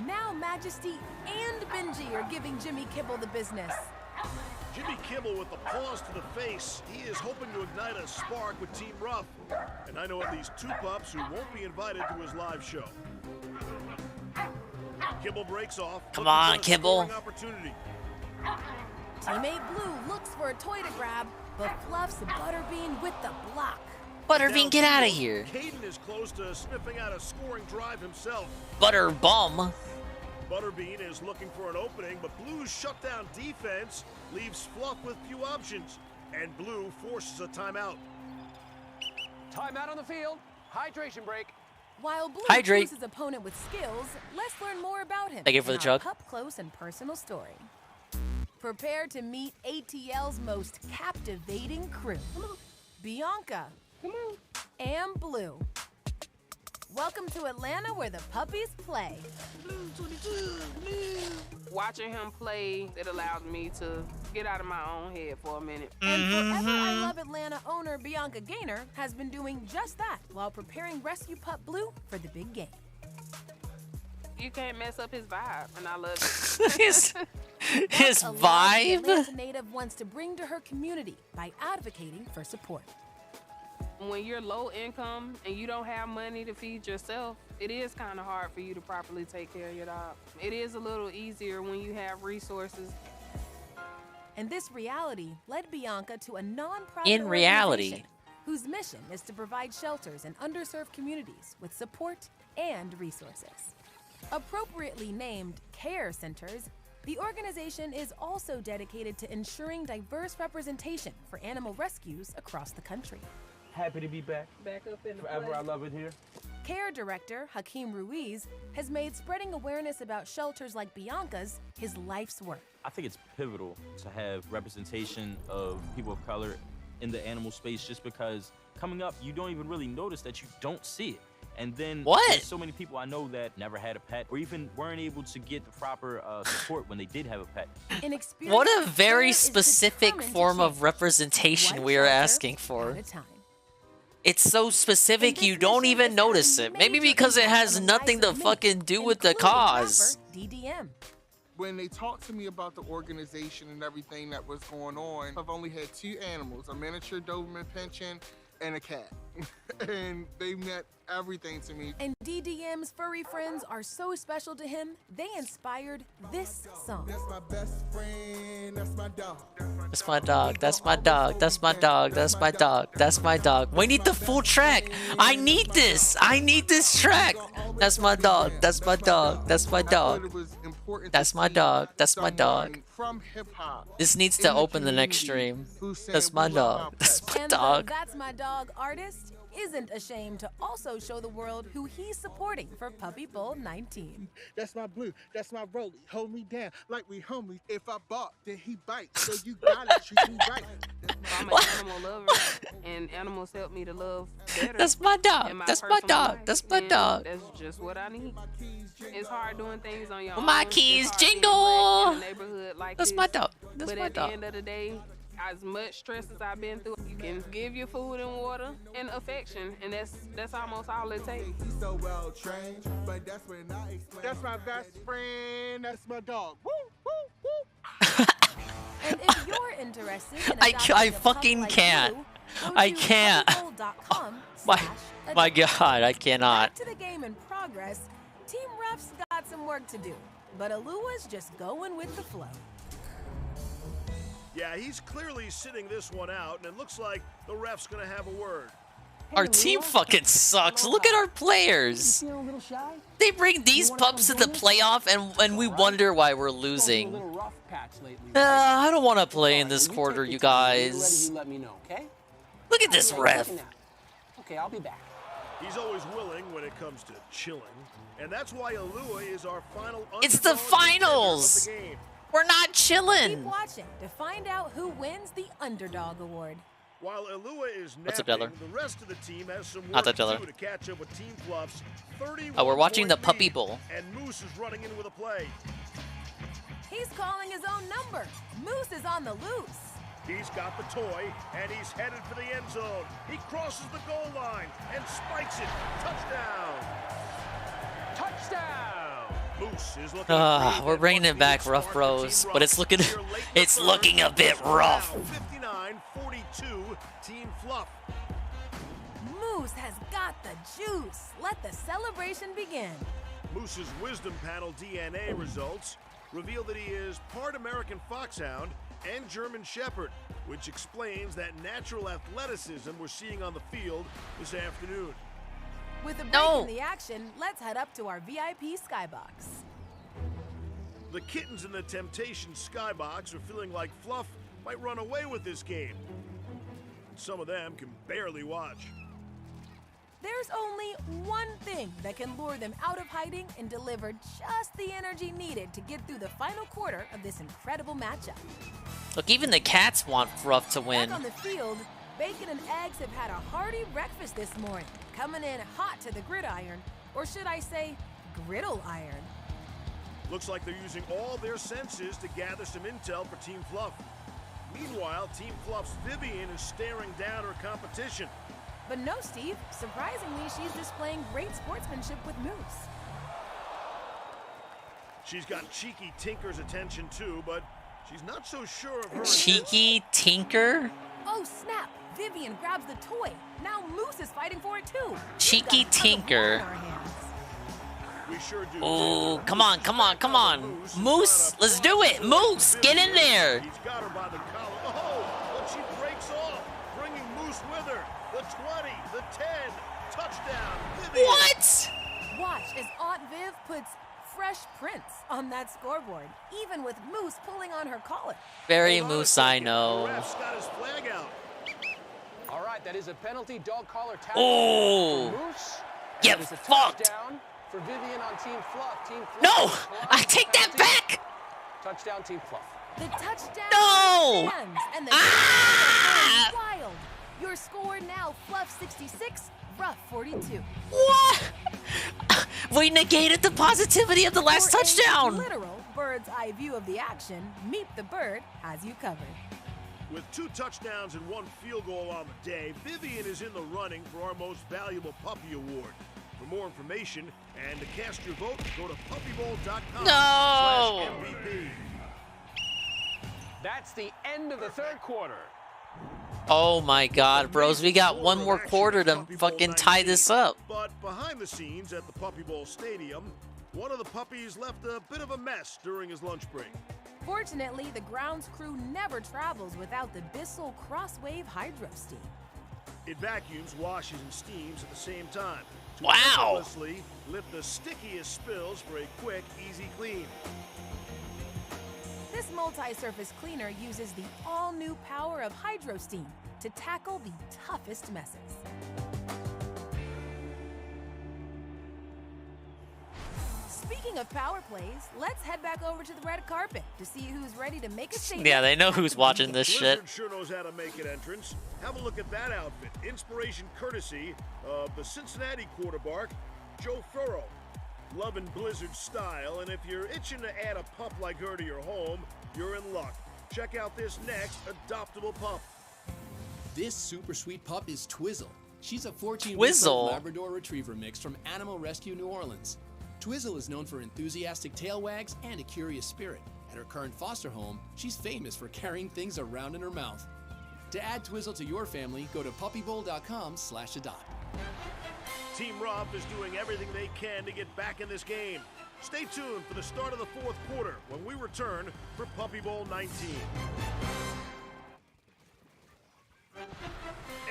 Now Majesty and Benji are giving Jimmy Kibble the business. Jimmy Kibble with the paws to the face. He is hoping to ignite a spark with Team Ruff. And I know at least 2 pups who won't be invited to his live show. Kibble breaks off. Come on, Kibble. Opportunity. Teammate Blue looks for a toy to grab, but Fluff's Butterbean with the block. Butterbean, get out of here. Caden is close to sniffing out a scoring drive himself. Butter bum. Butterbean is looking for an opening, but Blue's shutdown defense leaves Fluff with few options, and Blue forces a timeout. Timeout on the field. Hydration break. While Blue Hydrate. chooses his opponent with skills, let's learn more about him. Thank you for in the our chug. up close and personal story. Prepare to meet ATL's most captivating crew. Bianca and Blue. Welcome to Atlanta, where the puppies play. Watching him play, it allows me to get out of my own head for a minute. And Forever I Love Atlanta owner Bianca Gaynor has been doing just that while preparing rescue pup Blue for the big game. You can't mess up his vibe, and I love it. What's His a love the vibe? Atlanta native wants to bring to her community by advocating for support. When you're low income and you don't have money to feed yourself, it is kind of hard for you to properly take care of your dog. It is a little easier when you have resources. And this reality led Bianca to a nonprofit In reality. organization whose mission is to provide shelters in underserved communities with support and resources. Appropriately named Care Centers, the organization is also dedicated to ensuring diverse representation for animal rescues across the country. Happy to be back. Back up in the Forever play. I love it here. Care Director Hakeem Ruiz has made spreading awareness about shelters like Bianca's his life's work. I think it's pivotal to have representation of people of color in the animal space, just because coming up, you don't even really notice that you don't see it. And then there's so many people I know that never had a pet or even weren't able to get the proper support when they did have a pet. What a very specific form of representation we are asking for. It's so specific you don't even notice it. Maybe because it has nothing to fucking do with the cause. DDM. When they talked to me about the organization and everything that was going on, I've only had 2 animals, a miniature Doberman Pinscher and a cat. And they meant everything to me. And DDM's furry friends are so special to him, they inspired this song. That's my best friend, that's my dog. That's my dog, that's my dog, that's my dog, that's my dog, that's my dog. We need the full track. I need this. I need this track. That's my dog, that's my dog, that's my dog. That's my dog, that's my dog. From hip-hop. This needs to open the next stream. That's my dog, that's my And the dog. That's My Dog artist isn't ashamed to also show the world who he's supporting for Puppy Bowl 19. That's my Blue, that's my Rolly. Hold me down like we homies. If I bark, then he bites. So you gotta treat me right. I'm an animal lover, and animals help me to love better. That's my dog, in that's my personal dog, life, that's my and dog. That's just what I need. It's hard doing things on your Well, own. my It's keys hard being jingle. black in a neighborhood like That's this. my dog, that's But my at dog. the end of the day, As much stress as I've been through, you can give your food and water and affection, and that's almost all it takes. He's so well trained, but that's when I explain. That's my best friend. That's my dog. Woo, woo, woo. And if you're interested in I fucking can't. I can't. My God, I cannot. Back to the game in progress. Team Ref's got some work to do, but Alua's just going with the flow. Yeah, he's clearly sitting this one out, and it looks like the ref's gonna have a word. Our team fucking sucks. Look at our players. You feeling a little shy? They bring these pups to the playoff, and we wonder why we're losing. I don't want to play in this quarter, you guys. You let me know, okay? Look at this ref. Okay, I'll be back. He's always willing when it comes to chilling, and that's why Alua is our final. It's the finals. Of the game. We're not Keep chilling. watching to find out who wins the Underdog Award. While Alua is What's up, napping, Deller? the rest of the team has some Not work that to Deller. do to catch up with Team Fluff's 31 Oh, we're watching the point Puppy lead, Bowl. and Moose is running in with a play. He's calling his own number. Moose is on the loose. He's got the toy, and he's headed for the end zone. He crosses the goal line and spikes it. Touchdown! Touchdown! Moose is looking. We're bringing it back, rough bros, but it's looking a bit rough. 59-42, Team Fluff. Moose has got the juice. Let the celebration begin. Moose's Wisdom Panel DNA results reveal that he is part American Foxhound and German Shepherd, which explains that natural athleticism we're seeing on the field this afternoon. With a break in the action, let's head up to our VIP skybox. The kittens in the Temptation skybox are feeling like Fluff might run away with this game. Some of them can barely watch. There's only one thing that can lure them out of hiding and deliver just the energy needed to get through the final quarter of this incredible matchup. Look, even the cats want Ruff to win. Back on the field, bacon and eggs have had a hearty breakfast this morning, coming in hot to the gridiron, or should I say, griddle iron. Looks like they're using all their senses to gather some intel for Team Fluff. Meanwhile, Team Fluff's Vivian is staring down her competition. But no, Steve. Surprisingly, she's displaying great sportsmanship with Moose. She's got Cheeky Tinker's attention too, but she's not so sure of her. Cheeky Tinker? Oh, snap. Vivian grabs the toy. Now Moose is fighting for it too. Cheeky Tinker. We sure do. Oh, come on, come on, come on. Moose, let's do it. Moose, get in there. He's got her by the collar. Oh, but she breaks off, bringing Moose with her. The 20, the 10, touchdown. Vivian. What? Watch as Aunt Viv puts fresh prints on that scoreboard, even with Moose pulling on her collar. Very Moose, I know. The ref's got his flag out. All right, that is a penalty dog collar tackle Oh. for Moose. Get It is a fucked. touchdown for Vivian on Team Fluff. Team Fluff. No, I take that back. Touchdown, Team Fluff. The touchdown No. stands, and the are going wild. Your score now, Fluff 66, Ruff 42. What? We negated the positivity of the last For touchdown. a literal bird's eye view of the action, Meet the Bird has you covered. With 2 touchdowns and 1 field goal on the day, Vivian is in the running for our Most Valuable Puppy Award. For more information and to cast your vote, go to puppybowl.com/MVP. That's the end of the third quarter. Oh my God, bros, we got one more quarter to fucking tie this up. But behind the scenes at the Puppy Bowl Stadium, one of the puppies left a bit of a mess during his lunch break. Fortunately, the grounds crew never travels without the Bissell Crosswave Hydro Steam. It vacuums, washes, and steams at the same time to Wow. effortlessly lift the stickiest spills for a quick, easy clean. This multi-surface cleaner uses the all-new power of Hydro Steam to tackle the toughest messes. Speaking of power plays, let's head back over to the red carpet to see who's ready to make a statement. Yeah, they know who's watching this shit. Blizzard sure knows how to make an entrance. Have a look at that outfit. Inspiration courtesy of the Cincinnati quarterback, Joe Furrow. Loving Blizzard style, and if you're itching to add a pup like her to your home, you're in luck. check out this next adoptable pup. This super sweet pup is Twizzle. She's a 14-week-old Twizzle? Labrador Retriever mix from Animal Rescue New Orleans. Twizzle is known for enthusiastic tail wags and a curious spirit. At her current foster home, she's famous for carrying things around in her mouth. To add Twizzle to your family, go to puppybowl.com/adopt. Team Ruff is doing everything they can to get back in this game. Stay tuned for the start of the fourth quarter when we return for Puppy Bowl 19.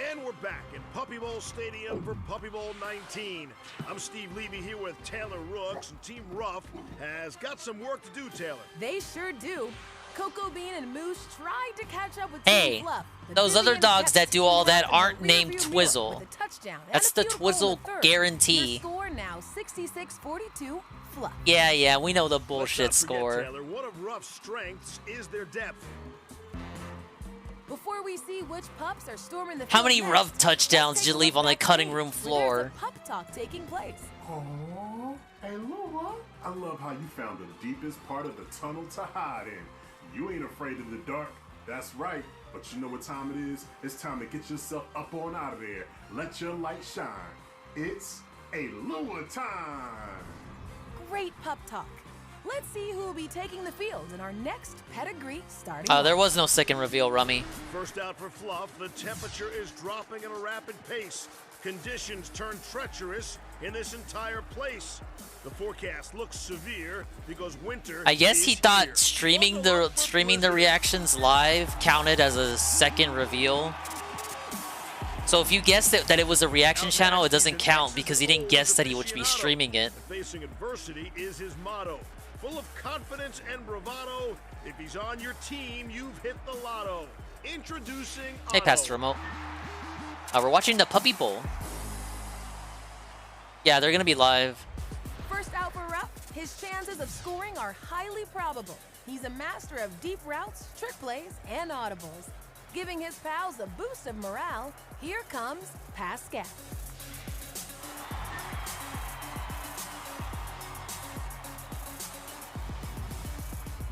And we're back in Puppy Bowl Stadium for Puppy Bowl 19. I'm Steve Levy here with Taylor Rooks, and Team Ruff has got some work to do, Taylor. They sure do. Cocoa Bean and Moose tried to catch up with Hey, Team Fluff. but those other Vivian dogs kept that do Team all Fluff that in the aren't named rearview mirror Twizzle. with a touchdown and That's a the field goal in Twizzle the third. guarantee. Your score now 66-42 Fluff. Yeah, we know the Let's bullshit not forget, score. Taylor, one of Ruff's strengths is their depth. Before we see which pups are storming the How field many next, rough touchdowns did you leave on the cutting room where there's floor? a pup talk taking place. Oh, hey Laura. I love how you found the deepest part of the tunnel to hide in. You ain't afraid of the dark. That's right. But you know what time it is? It's time to get yourself up on out of there. Let your light shine. It's a Lua time. Great pup talk. Let's see who will be taking the field in our next pedigree starting. There was no second reveal, Rummy. First out for Fluff, the temperature is dropping at a rapid pace. Conditions turn treacherous in this entire place. The forecast looks severe because winter I guess he is thought here. streaming the reactions live counted as a second reveal. So if you guessed that it was a reaction channel, it doesn't count because he didn't guess that he would be streaming it. Facing adversity is his motto. Full of confidence and bravado. If he's on your team, you've hit the lotto. Introducing Hey, Otto. Pastor Remote. We're watching the Puppy Bowl. Yeah, they're gonna be live. First out for Ruff, his chances of scoring are highly probable. He's a master of deep routes, trick plays, and audibles. Giving his pals a boost of morale, here comes Pascal.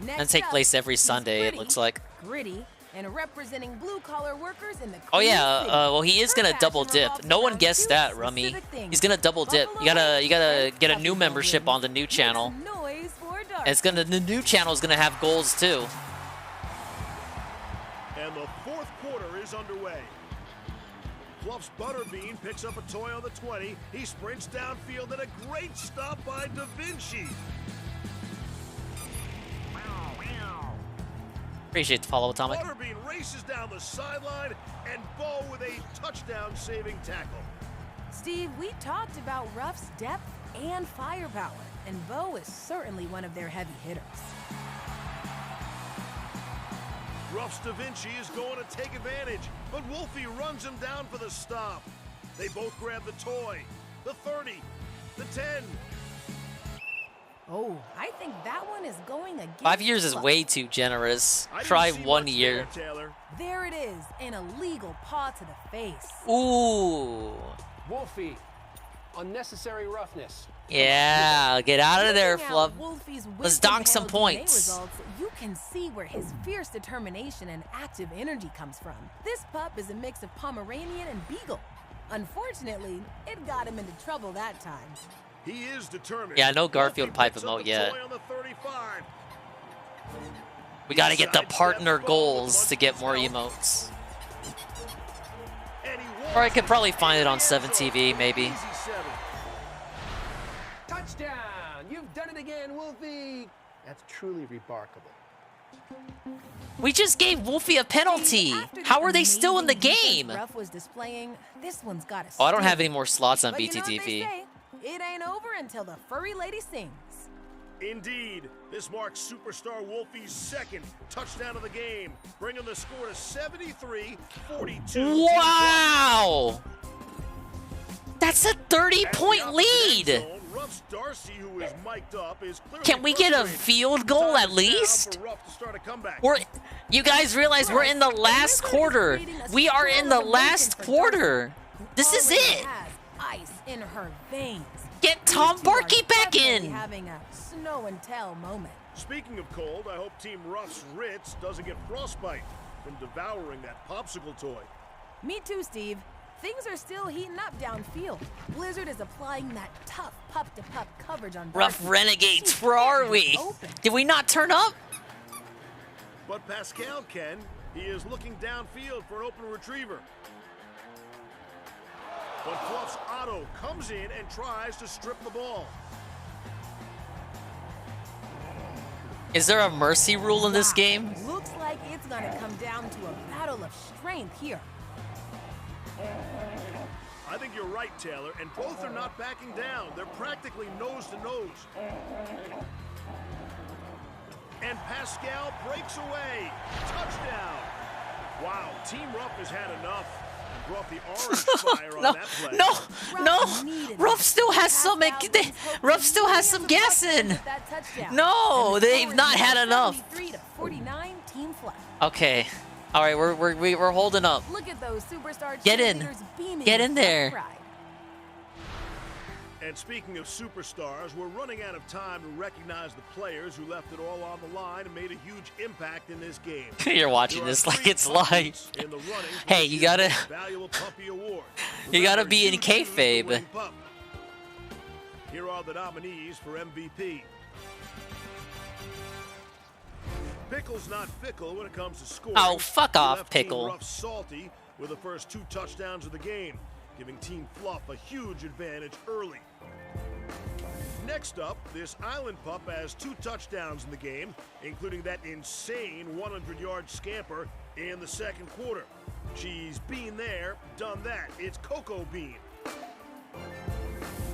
And take place every Sunday, it looks like. Gritty, and representing blue-collar workers in the Oh Queen yeah, City. well he is gonna double dip. No one guessed that, Rummy. He's gonna double dip. You gotta get a new membership on the new channel. Noise for dark. And the new channel is gonna have goals too. And the fourth quarter is underway. Fluff's Butterbean picks up a toy on the 20. He sprints downfield and a great stop by Da Vinci. Appreciate the follow, Atomic. Butterbean races down the sideline and Bo with a touchdown-saving tackle. Steve, we talked about Ruff's depth and firepower, and Bo is certainly one of their heavy hitters. Ruff's Da Vinci is going to take advantage, but Wolfie runs him down for the stop. They both grab the toy, the 30, the 10. Oh, I think that one is going against 5 years is Fluff. way too generous. Try 1 year. There it is, an illegal paw to the face. Ooh. Wolfie, unnecessary roughness. Yeah, get out of there, Looking at Fluff. Wolfie's Let's donk some wisdom panel DNA points. results, you can see where his fierce determination and active energy comes from. This pup is a mix of Pomeranian and Beagle. Unfortunately, it got him into trouble that time. He is determined. Yeah, no Garfield pipe emote yet. We gotta get the partner goals to get more emotes. Or I could probably find it on 7TV, maybe. Touchdown! You've done it again, Wolfie! That's truly remarkable. We just gave Wolfie a penalty. How are they still in the game? Ruff was displaying, this one's got a Oh, I don't have sting. any more slots on But you know what they BTTV. say, it ain't over until the furry lady sings. Indeed, this marks superstar Wolfie's second touchdown of the game, bringing the score to 73-42. Wow! That's a 30-point lead! Ruff's Darcy, who is mic'd up, is clearly Can we get a frustrated. field goal at least? For Ruff to start a comeback. You guys realize we're in the last quarter. We are in the last quarter. This is it. Has ice in her veins. Get Tom Barkey back in! Having a snow and tell moment. Speaking of cold, I hope Team Ruff's Ritz doesn't get frostbite from devouring that popsicle toy. Me too, Steve. Things are still heating up downfield. Blizzard is applying that tough pup-to-pup coverage on Rough Barkey. renegades, where are we? Did we not turn up? But Pascal can. He is looking downfield for an open retriever. But Fluff's Otto comes in and tries to strip the ball. Is there a mercy rule in this game? Looks like it's gonna come down to a battle of strength here. I think you're right, Taylor, and both are not backing down. They're practically nose to nose. And Pascal breaks away. Touchdown. Wow, Team Ruff has had enough. Brought the orange fire on that play. No! Ruff still has some. Ruff still has some gas in. No, they've not had enough. 49 Team Fluff. Okay, all right, we're holding up. Look at those superstar Get in. cheerleaders beaming Get in with there. pride. And speaking of superstars, we're running out of time to recognize the players who left it all on the line and made a huge impact in this game. You're watching this like it's live. Hey, you gotta be in kayfabe. Here are the nominees for MVP. Pickle's not fickle when it comes to scoring. Oh, fuck off, Left Team Pickle. Ruff salty with the first 2 touchdowns of the game, giving Team Fluff a huge advantage early. Next up, this Island Pup has 2 touchdowns in the game, including that insane 100-yard scamper in the second quarter. She's been there, done that. It's Coco Bean.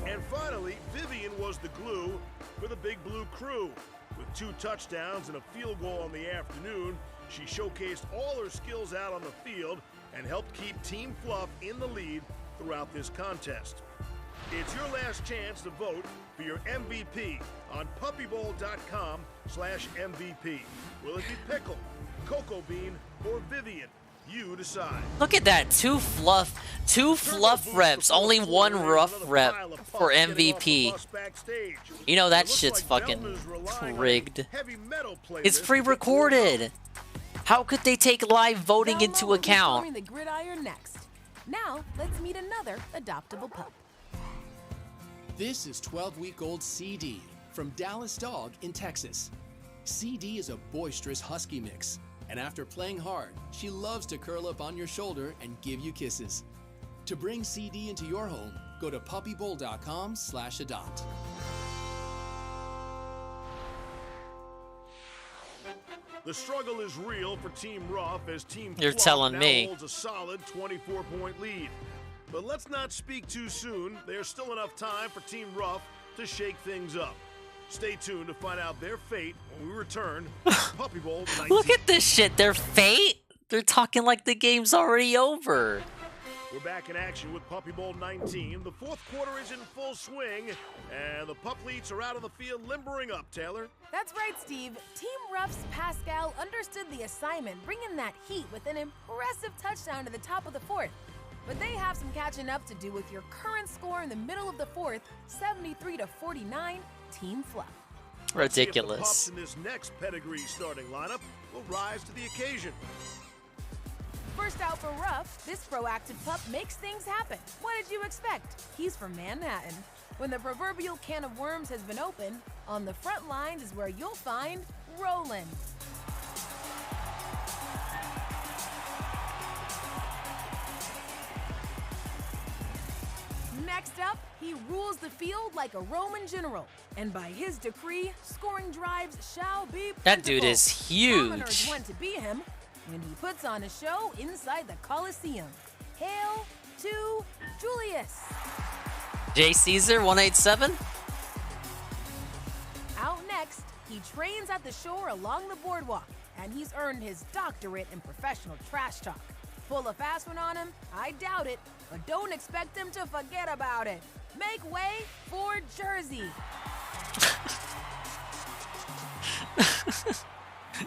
And finally, Vivian was the glue for the Big Blue crew. With 2 touchdowns and a field goal in the afternoon, she showcased all her skills out on the field and helped keep Team Fluff in the lead throughout this contest. It's your last chance to vote for your MVP on puppybowl.com/MVP. Will it be Pickle, Coco Bean, or Vivian? You decide. Look at that, 2 fluff reps, only 1 rough rep for MVP. You know that shit's fucking rigged. It's pre-recorded. How could they take live voting into account? The gridiron next. Now, let's meet another adoptable pup. This is 12-week-old CD from Dallas Dog in Texas. CD is a boisterous husky mix, and after playing hard, she loves to curl up on your shoulder and give you kisses. To bring CD into your home, go to puppybowl.com/adopt. The struggle is real for Team Ruff as Team You're Fluff telling now me. holds a solid 24-point lead. But let's not speak too soon. There's still enough time for Team Ruff to shake things up. Stay tuned to find out their fate when we return to Puppy Bowl 19. Look at this shit, their fate? They're talking like the game's already over. We're back in action with Puppy Bowl 19. The fourth quarter is in full swing, and the Pup-leets are out of the field limbering up, Taylor. That's right, Steve. Team Ruff's Pascal understood the assignment, bringing that heat with an impressive touchdown to the top of the fourth. But they have some catching up to do with your current score in the middle of the fourth, 73-49, Team Fluff. Ridiculous. Let's see if the Pups in this next pedigree starting lineup will rise to the occasion. First out for Ruff, this proactive pup makes things happen. What did you expect? He's from Manhattan. When the proverbial can of worms has been opened, on the front lines is where you'll find Roland. Next up, he rules the field like a Roman general. And by his decree, scoring drives shall be plentiful. That dude is huge. Commoners want to be him when he puts on a show inside the Coliseum. Hail to Julius. J. Caesar 187. Out next, he trains at the shore along the boardwalk, and he's earned his doctorate in professional trash talk. Pull a fast one on him? I doubt it, but don't expect him to forget about it. Make way for Jersey.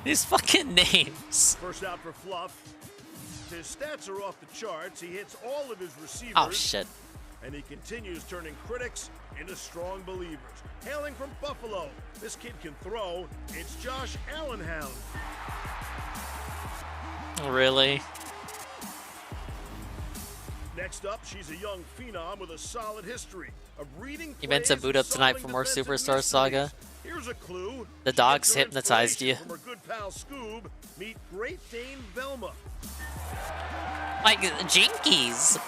These fucking names. First out for Fluff. His stats are off the charts. He hits all of his receivers. Oh shit. and he continues turning critics into strong believers. Hailing from Buffalo, this kid can throw. It's Josh Allenhound. Really? Next up, she's a young phenom with a solid history of reading. You meant to boot up tonight for more Superstar Saga? Here's a clue. The dogs hypnotized you. From her good pal Scoob, meet Great Dane Velma. Like Jinkies.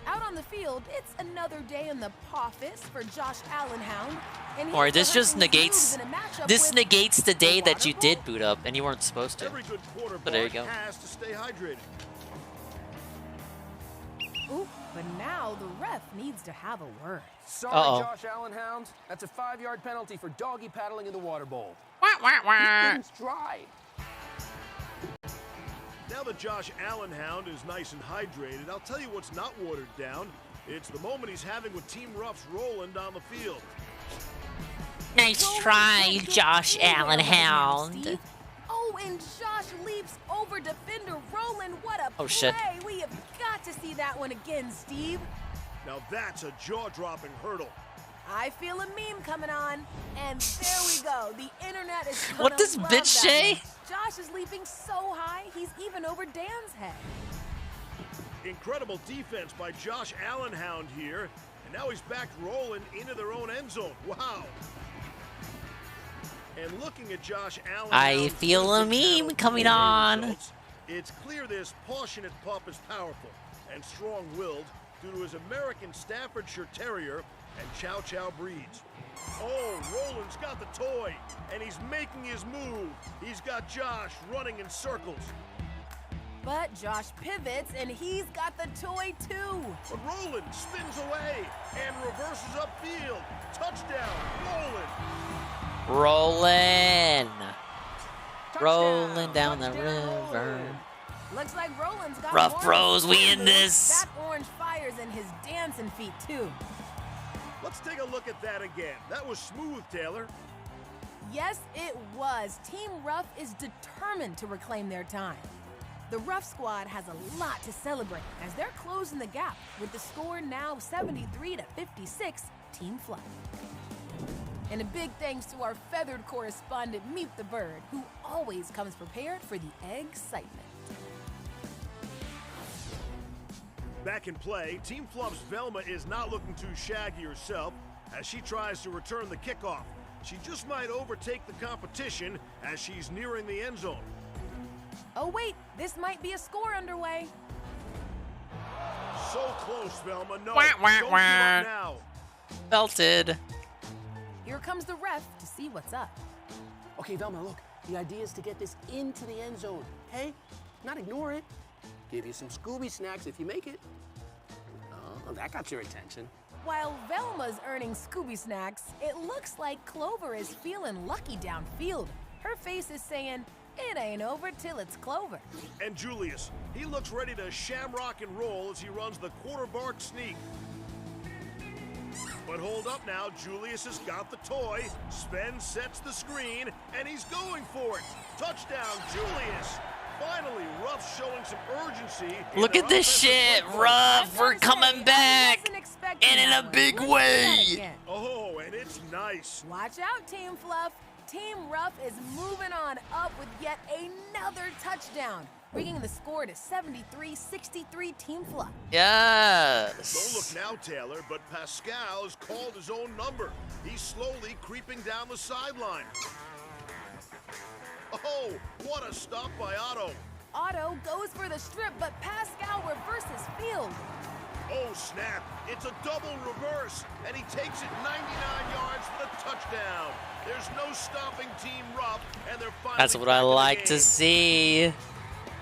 Out on the field, it's another day in the office for Josh Allenhound. And Or this just negates the day that you did boot up and you weren't supposed to. Every good But there you go. has to stay hydrated. Ooh, but now the ref needs to have a word. Sorry, Josh Allenhound. That's a 5-yard penalty for doggy paddling in the water bowl. This thing's dry. Now that Josh Allenhound is nice and hydrated, I'll tell you what's not watered down. It's the moment he's having with Team Ruff's Roland on the field. Nice try, Josh Allenhound. Oh, and Josh leaps over defender Roland. What a play. Shit. We have got to see that one again, Steve. Now that's a jaw-dropping hurdle. I feel a meme coming on, and there we go. The internet is gonna What does love bitch that say? one. Josh is leaping so high, he's even over Dan's head. Incredible defense by Josh Allenhound here, and now he's backed Roland into their own end zone. Wow. And looking at Josh Allenhound, I feel a meme coming on. It's clear this passionate pup is powerful and strong-willed due to his American Staffordshire Terrier and Chow Chow breeds. Oh, Roland's got the toy, and he's making his move. He's got Josh running in circles. But Josh pivots, and he's got the toy too. But Roland spins away and reverses upfield. Touchdown, Roland. Rolling down the river. Looks like Roland's got Rough more bros, we in moves. this. That orange fire's in his dancing feet too. Let's take a look at that again. That was smooth, Taylor. Yes, it was. Team Ruff is determined to reclaim their time. The Ruff squad has a lot to celebrate as they're closing the gap with the score now 73-56, Team Fluff. And a big thanks to our feathered correspondent, Meet the Bird, who always comes prepared for the excitement. Back in play, Team Fluff's Velma is not looking too shaggy herself as she tries to return the kickoff. She just might overtake the competition as she's nearing the end zone. Oh wait, this might be a score underway. So close, Velma. No, Wah, wah, don't give wah. up now. Belted. Here comes the ref to see what's up. Okay, Velma, look. The idea is to get this into the end zone, okay? Not ignore it. Give you some Scooby snacks if you make it. Oh, that got your attention. While Velma's earning Scooby snacks, it looks like Clover is feeling lucky downfield. Her face is saying, it ain't over till it's Clover. And Julius, he looks ready to shamrock and roll as he runs the quarter bark sneak. But hold up now, Julius has got the toy. Sven sets the screen, and he's going for it. Touchdown, Julius. Finally, Ruff showing some urgency. Look at this shit, Ruff. We're coming back. And in a big way. Oh, and it's nice. Watch out, Team Fluff. Team Ruff is moving on up with yet another touchdown, bringing the score to 73-63 Team Fluff. Yes. Don't look now, Taylor, but Pascal has called his own number. He's slowly creeping down the sideline. Oh, what a stop by Otto. Otto goes for the strip, but Pascal reverses field. Oh, snap. It's a double reverse, and he takes it 99 yards for the touchdown. There's no stopping Team Ruff, and they're finally That's what I like to see.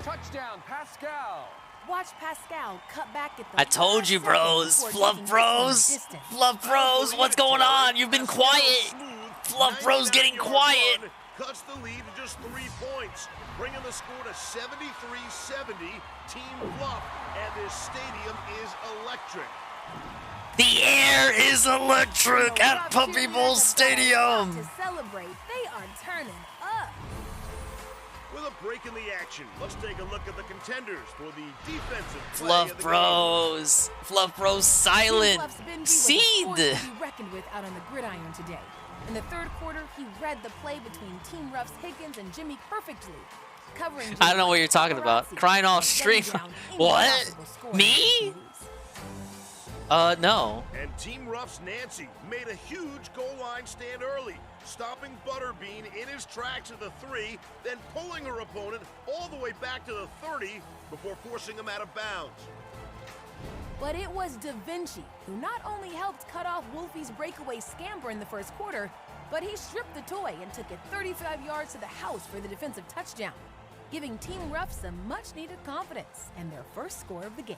Touchdown, Pascal. Watch Pascal cut back at the I told you, bros. Fluff bros. Fluff bros, what's going on? You've been quiet. Fluff bros getting quiet. Cuts the lead to just 3 points, bringing the score to 73-70, Team Fluff, and this stadium is electric. The air is electric at Puppy Bowl Stadium. To celebrate, they are turning up. With a break in the action, let's take a look at the contenders for the defensive play Fluff of the Bros. Fluff Bros silent. Seed. To be reckoned with out on the gridiron today. In the third quarter, he read the play between Team Ruff's Higgins and Jimmy perfectly. Covering I don't know what you're talking about. Crying off stream. What? Me? No. And Team Ruff's Nancy made a huge goal line stand early, stopping Butterbean in his tracks at the 3, then pulling her opponent all the way back to the 30 before forcing him out of bounds. But it was Da Vinci who not only helped cut off Wolfie's breakaway scamper in the first quarter, but he stripped the toy and took it 35 yards to the house for the defensive touchdown, giving Team Ruff some much-needed confidence and their first score of the game.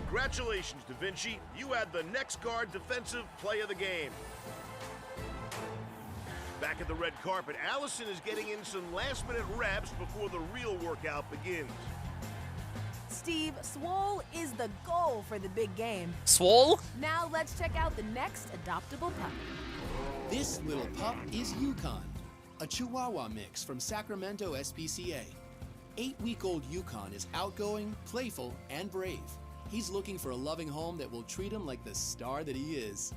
Congratulations, Da Vinci. You had the next guard defensive play of the game. Back at the red carpet, Allison is getting in some last-minute reps before the real workout begins. Steve, Swole is the goal for the big game. Swole? Now let's check out the next adoptable pup. This little pup is Yukon, a Chihuahua mix from Sacramento SPCA. 8-week-old Yukon is outgoing, playful, and brave. He's looking for a loving home that will treat him like the star that he is.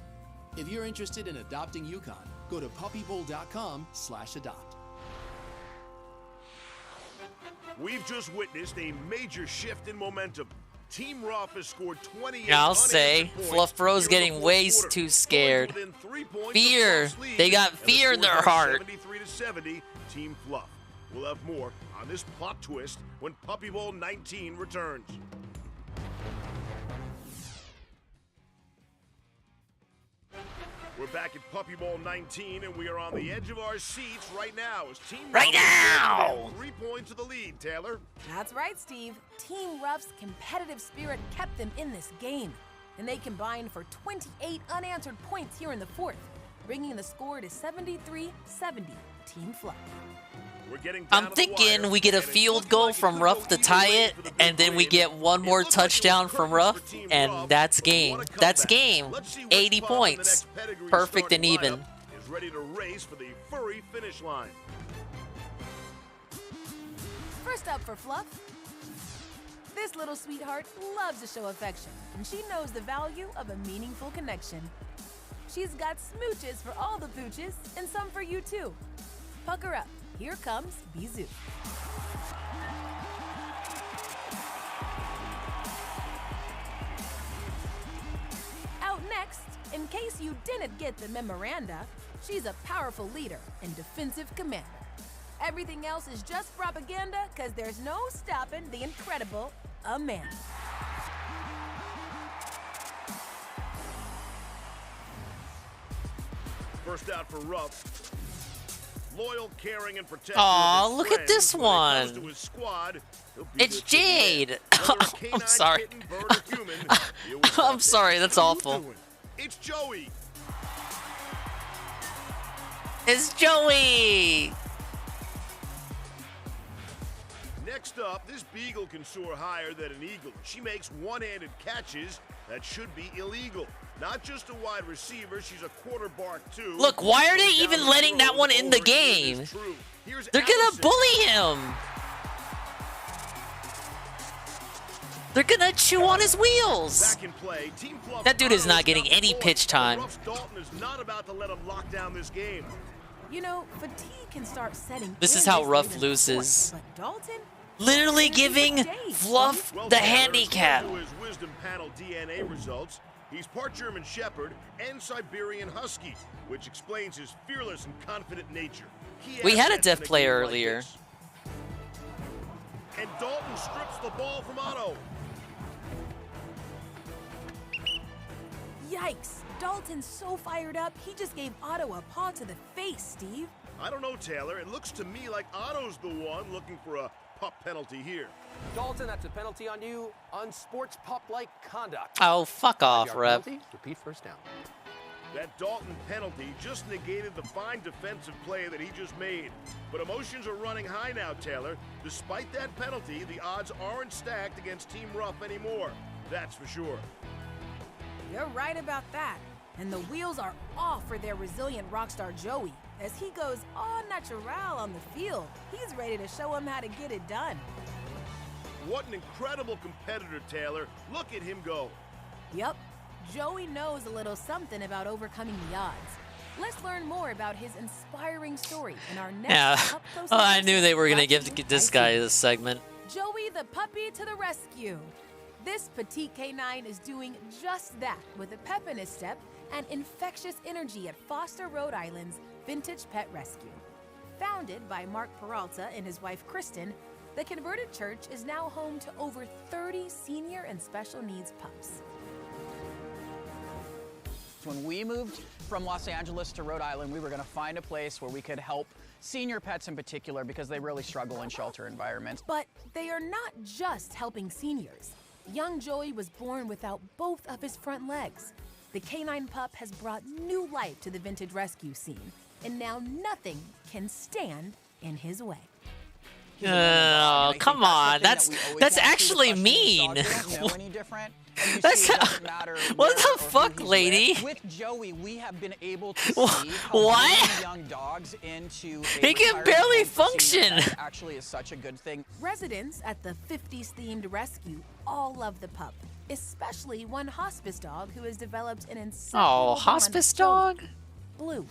If you're interested in adopting Yukon, go to puppybowl.com/adopt. We've just witnessed a major shift in momentum. Team Ruff has scored 28 I'll say, Fluff Bros getting way too scared. Fear. They got fear in their heart. 73-70, Team Fluff. We'll have more on this plot twist when Puppy Bowl 19 returns. We're back at Puppy Bowl 19, and we are on the edge of our seats right now as Team Right now! 3 points of the lead, Taylor. That's right, Steve. Team Ruff's competitive spirit kept them in this game, and they combined for 28 unanswered points here in the fourth, bringing the score to 73-70, Team Fluff. I'm thinking we get a field goal from Ruff to tie it, and then we get one more touchdown from Ruff, and that's game. That's game. 80 points. Perfect and even. Is ready to race for the furry finish line. First up for Fluff. This little sweetheart loves to show affection, and she knows the value of a meaningful connection. She's got smooches for all the pooches, and some for you too. Pucker up. Here comes Bizou. Out next, in case you didn't get the memoranda, she's a powerful leader and defensive commander. Everything else is just propaganda because there's no stopping the incredible Amanda. First out for Ruff. Loyal, caring, and protective. Aw, look at this when it one. comes to his squad, It's Jade. I'm sorry. I'm sorry, that's awful. It's Joey. It's Joey. Next up, this beagle can soar higher than an eagle. She makes one-handed catches that should be illegal. Not just a wide receiver, she's a quarterback too. Look, why are they even letting that one in the game? They're gonna bully him. They're gonna chew on his wheels. Back in play, Team Fluff That dude is not getting any pitch time. Ruff's Dalton is not about to let him lock down this game. You know, fatigue can start setting. This is how Ruff loses. But Dalton, Literally giving Fluff the handicap. To his wisdom panel DNA results, he's part German Shepherd and Siberian Husky, which explains his fearless and confident nature. We had a deaf player earlier. And Dalton strips the ball from Otto. Yikes! Dalton's so fired up, he just gave Otto a paw to the face, Steve. I don't know, Taylor. It looks to me like Otto's the one looking for a pup penalty here. Dalton, that's a penalty on you. Unsports pup-like conduct. Oh, fuck off, ref. Repeat first down. That Dalton penalty just negated the fine defensive play that he just made. But emotions are running high now, Taylor. Despite that penalty, the odds aren't stacked against Team Ruff anymore. That's for sure. You're right about that. And the wheels are off for their resilient rockstar Joey, as he goes all natural on the field. He's ready to show him how to get it done. What an incredible competitor, Taylor. Look at him go. Yep, Joey knows a little something about overcoming the odds. Let's learn more about his inspiring story in our next Up Close Oh, I knew they were gonna Splatoon give this guy this segment. Joey the puppy to the rescue. This petite canine is doing just that with a pep in his step and infectious energy at Foster, Rhode Island's Vintage Pet Rescue. Founded by Mark Peralta and his wife Kristen, the converted church is now home to over 30 senior and special needs pups. When we moved from Los Angeles to Rhode Island, we were going to find a place where we could help senior pets in particular because they really struggle in shelter environments. But they are not just helping seniors. Young Joey was born without both of his front legs. The canine pup has brought new life to the vintage rescue scene, and now nothing can stand in his way. Oh, come on. That's actually mean. That's what the fuck, lady? With Joey, we have been able to see what? Young dogs into he can barely function. Actually, is such a good thing. Residents at the 50s themed rescue all love the pup, especially one hospice dog who has developed an insatiable hospice dog? Blue.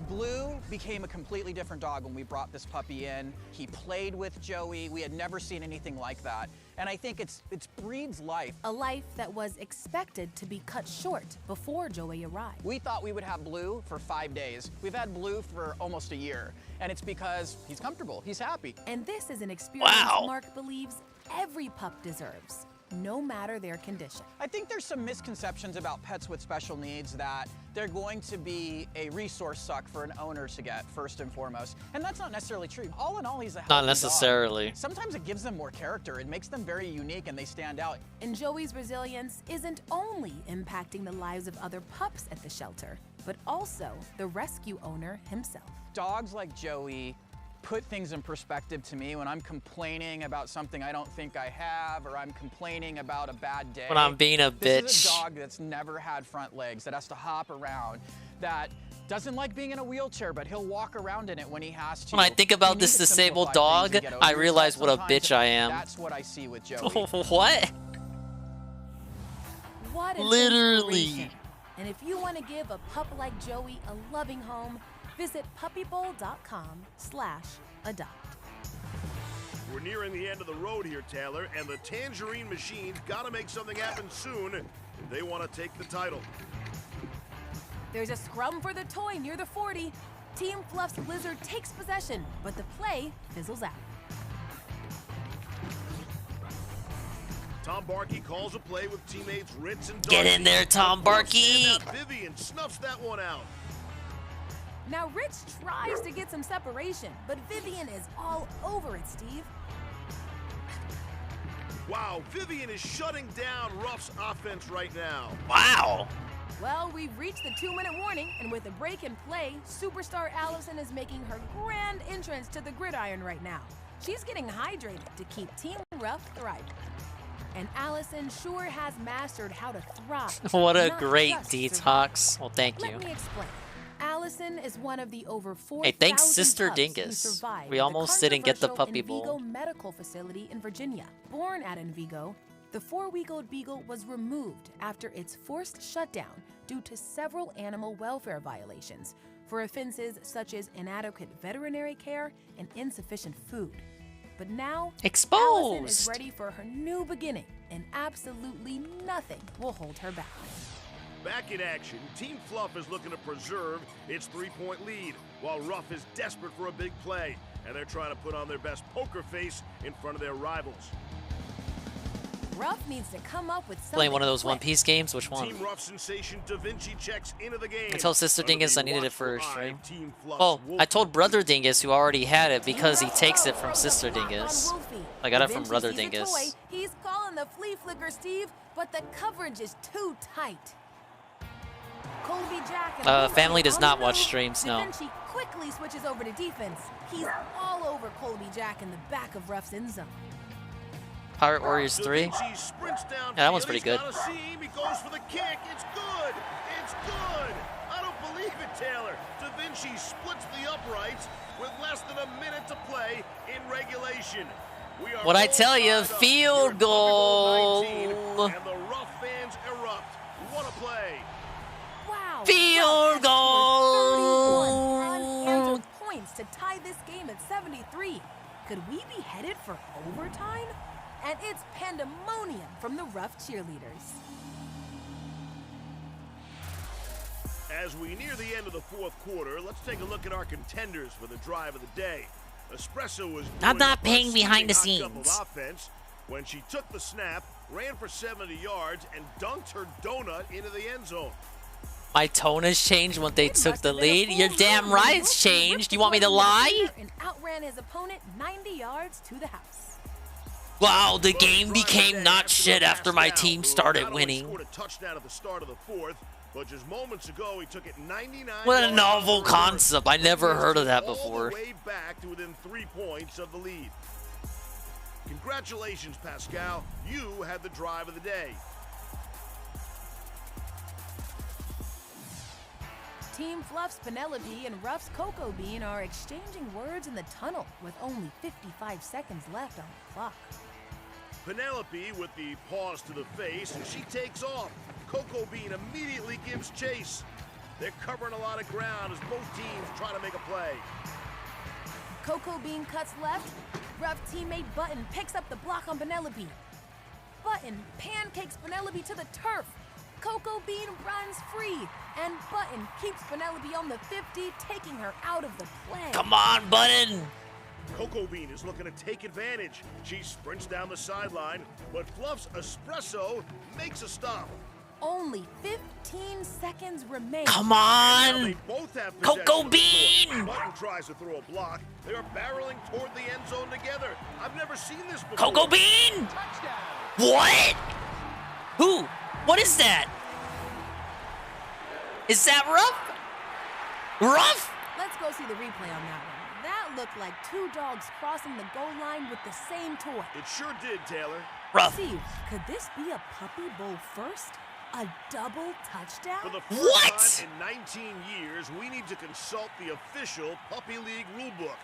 Blue became a completely different dog when we brought this puppy in. He played with Joey. We had never seen anything like that. And I think it's breeds life. A life that was expected to be cut short before Joey arrived. We thought we would have Blue for 5 days. We've had Blue for almost a year. And it's because he's comfortable, he's happy. And this is an experience Mark believes every pup deserves, no matter their condition. I think there's some misconceptions about pets with special needs that they're going to be a resource suck for an owner to get, first and foremost. And that's not necessarily true. All in all, he's a healthy Not necessarily. dog. Sometimes it gives them more character. It makes them very unique and they stand out. And Joey's resilience isn't only impacting the lives of other pups at the shelter, but also the rescue owner himself. Dogs like Joey put things in perspective to me when I'm complaining about something I don't think I have, or I'm complaining about a bad day. When I'm being a bitch. This is a dog that's never had front legs, that has to hop around, that doesn't like being in a wheelchair, but he'll walk around in it when he has to. When I think about this disabled dog, I realize what a bitch I am. That's what I see with Joey. What? What an Literally. inspiration. And if you want to give a pup like Joey a loving home, visit puppybowl.com/adopt. We're nearing the end of the road here, Taylor, and the Tangerine Machine's got to make something happen soon if they want to take the title. There's a scrum for the toy near the 40. Team Fluff's Blizzard takes possession, but the play fizzles out. Tom Barkey calls a play with teammates Ritz and Get in there, Tom Barkey! Vivian snuffs that one out. Now Rich tries to get some separation, but Vivian is all over it, Steve. Wow, Vivian is shutting down Ruff's offense right now. Wow. Well, we've reached the 2-minute warning, and with a break in play, superstar Allison is making her grand entrance to the gridiron right now. She's getting hydrated to keep Team Ruff thriving. And Allison sure has mastered how to thrive. What a not great just detox. Well, thank you. Let me explain. Allison is one of the over 4,000 Hey, thanks, Sister pups who Dingus. survived We at the almost didn't get the controversial puppy bowl. Envigo Medical Facility in Virginia. Born at Envigo, the 4-week-old beagle was removed after its forced shutdown due to several animal welfare violations for offenses such as inadequate veterinary care and insufficient food. But now, Allison is ready for her new beginning, and absolutely nothing will hold her back. Back in action, Team Fluff is looking to preserve its 3-point lead, while Ruff is desperate for a big play, and they're trying to put on their best poker face in front of their rivals. Ruff needs to come up with something Playing one of those quick. One Piece games? Which one? Team Ruff sensation Da Vinci checks into the game. I told Sister Under Dingus the I needed it for a watchful eye stream. of Team Fluff's Oh, Wolf. I told Brother Dingus, who already had it, because he takes it from Sister Dingus. I got it from Da Brother Vinci sees a Dingus. toy. He's calling the flea flicker, Steve, but the coverage is too tight. Colby Jack and Family does on not the watch road. streams, Da no. Vinci quickly switches over to defense. He's all over Colby Jack in the back of Ruff's end zone. Pirate Warriors 3? Vinci sprints down Yeah, that one's field. pretty good. He's got a seam. He goes for the kick. It's good. It's good. I don't believe it, Taylor. Da Vinci splits the uprights with less than a minute to play in regulation. We are What I all tell you, tied up field here at goal. Puppy Bowl 19, and the Rough fans erupt. What a play. Wow. Field goal. Unanswered points to tie this game at 73. Could we be headed for overtime? And it's pandemonium from the Rough cheerleaders. As we near the end of the fourth quarter, let's take a look at our contenders for the drive of the day. Espresso was I'm not up paying a behind the steaming hot cup scenes. of offense when she took the snap, ran for 70 yards, and dunked her donut into the end zone. My tone has changed when they took the lead. You're damn right it's changed. You want me to lie? And outran his opponent 90 yards to the house. Wow, the game became not shit after my team started winning. Scored a touchdown at the start of the fourth, but just moments ago he took it 99 What a yards novel over. concept. I never heard of that All before. the way back to within 3 points of the lead. Congratulations, Pascal. You had the drive of the day. Team Fluff's Penelope and Rough's Cocoa Bean are exchanging words in the tunnel with only 55 seconds left on the clock. Penelope with the paws to the face, and she takes off. Cocoa Bean immediately gives chase. They're covering a lot of ground as both teams try to make a play. Cocoa Bean cuts left. Rough teammate Button picks up the block on Penelope. Button pancakes Penelope to the turf. Cocoa Bean runs free, and Button keeps Penelope on the 50, taking her out of the play. Come on, Button. Cocoa Bean is looking to take advantage. She sprints down the sideline, but Fluff's Espresso makes a stop. Only 15 seconds remain. Come on. Now they both have Cocoa possession of the Bean. court. Button tries to throw a block. They are barreling toward the end zone together. I've never seen this before. Cocoa Bean. What? Who? What is that? Is that Rough? Rough? Let's go see the replay on that one. That looked like two dogs crossing the goal line with the same toy. It sure did, Taylor. Rough. Steve, could this be a Puppy Bowl first? A double touchdown? For the first time in 19 years, we need to consult the official Puppy League rulebook.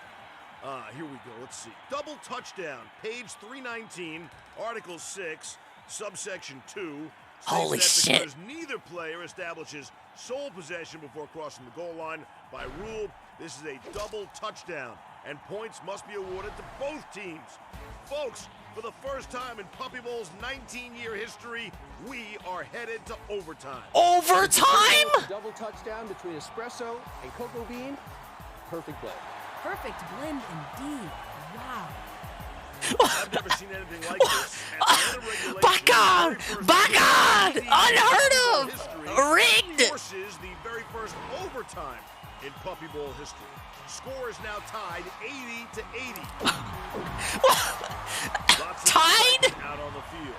Here we go. Let's see. Double touchdown, page 319, Article 6, subsection 2. Holy shit. Because neither player establishes sole possession before crossing the goal line. By rule, this is a double touchdown, and points must be awarded to both teams. Folks, for the first time in Puppy Bowl's 19-year history, we are headed to overtime. Overtime? Double touchdown between Espresso and Cocoa Bean. Perfect blend. Perfect blend indeed. Wow. I've never seen anything like this. Back on! Back on! Unheard of! Rigged! Forces the very first overtime in Puppy Bowl history. Score is now tied 80 to 80. Tied? Out on the field.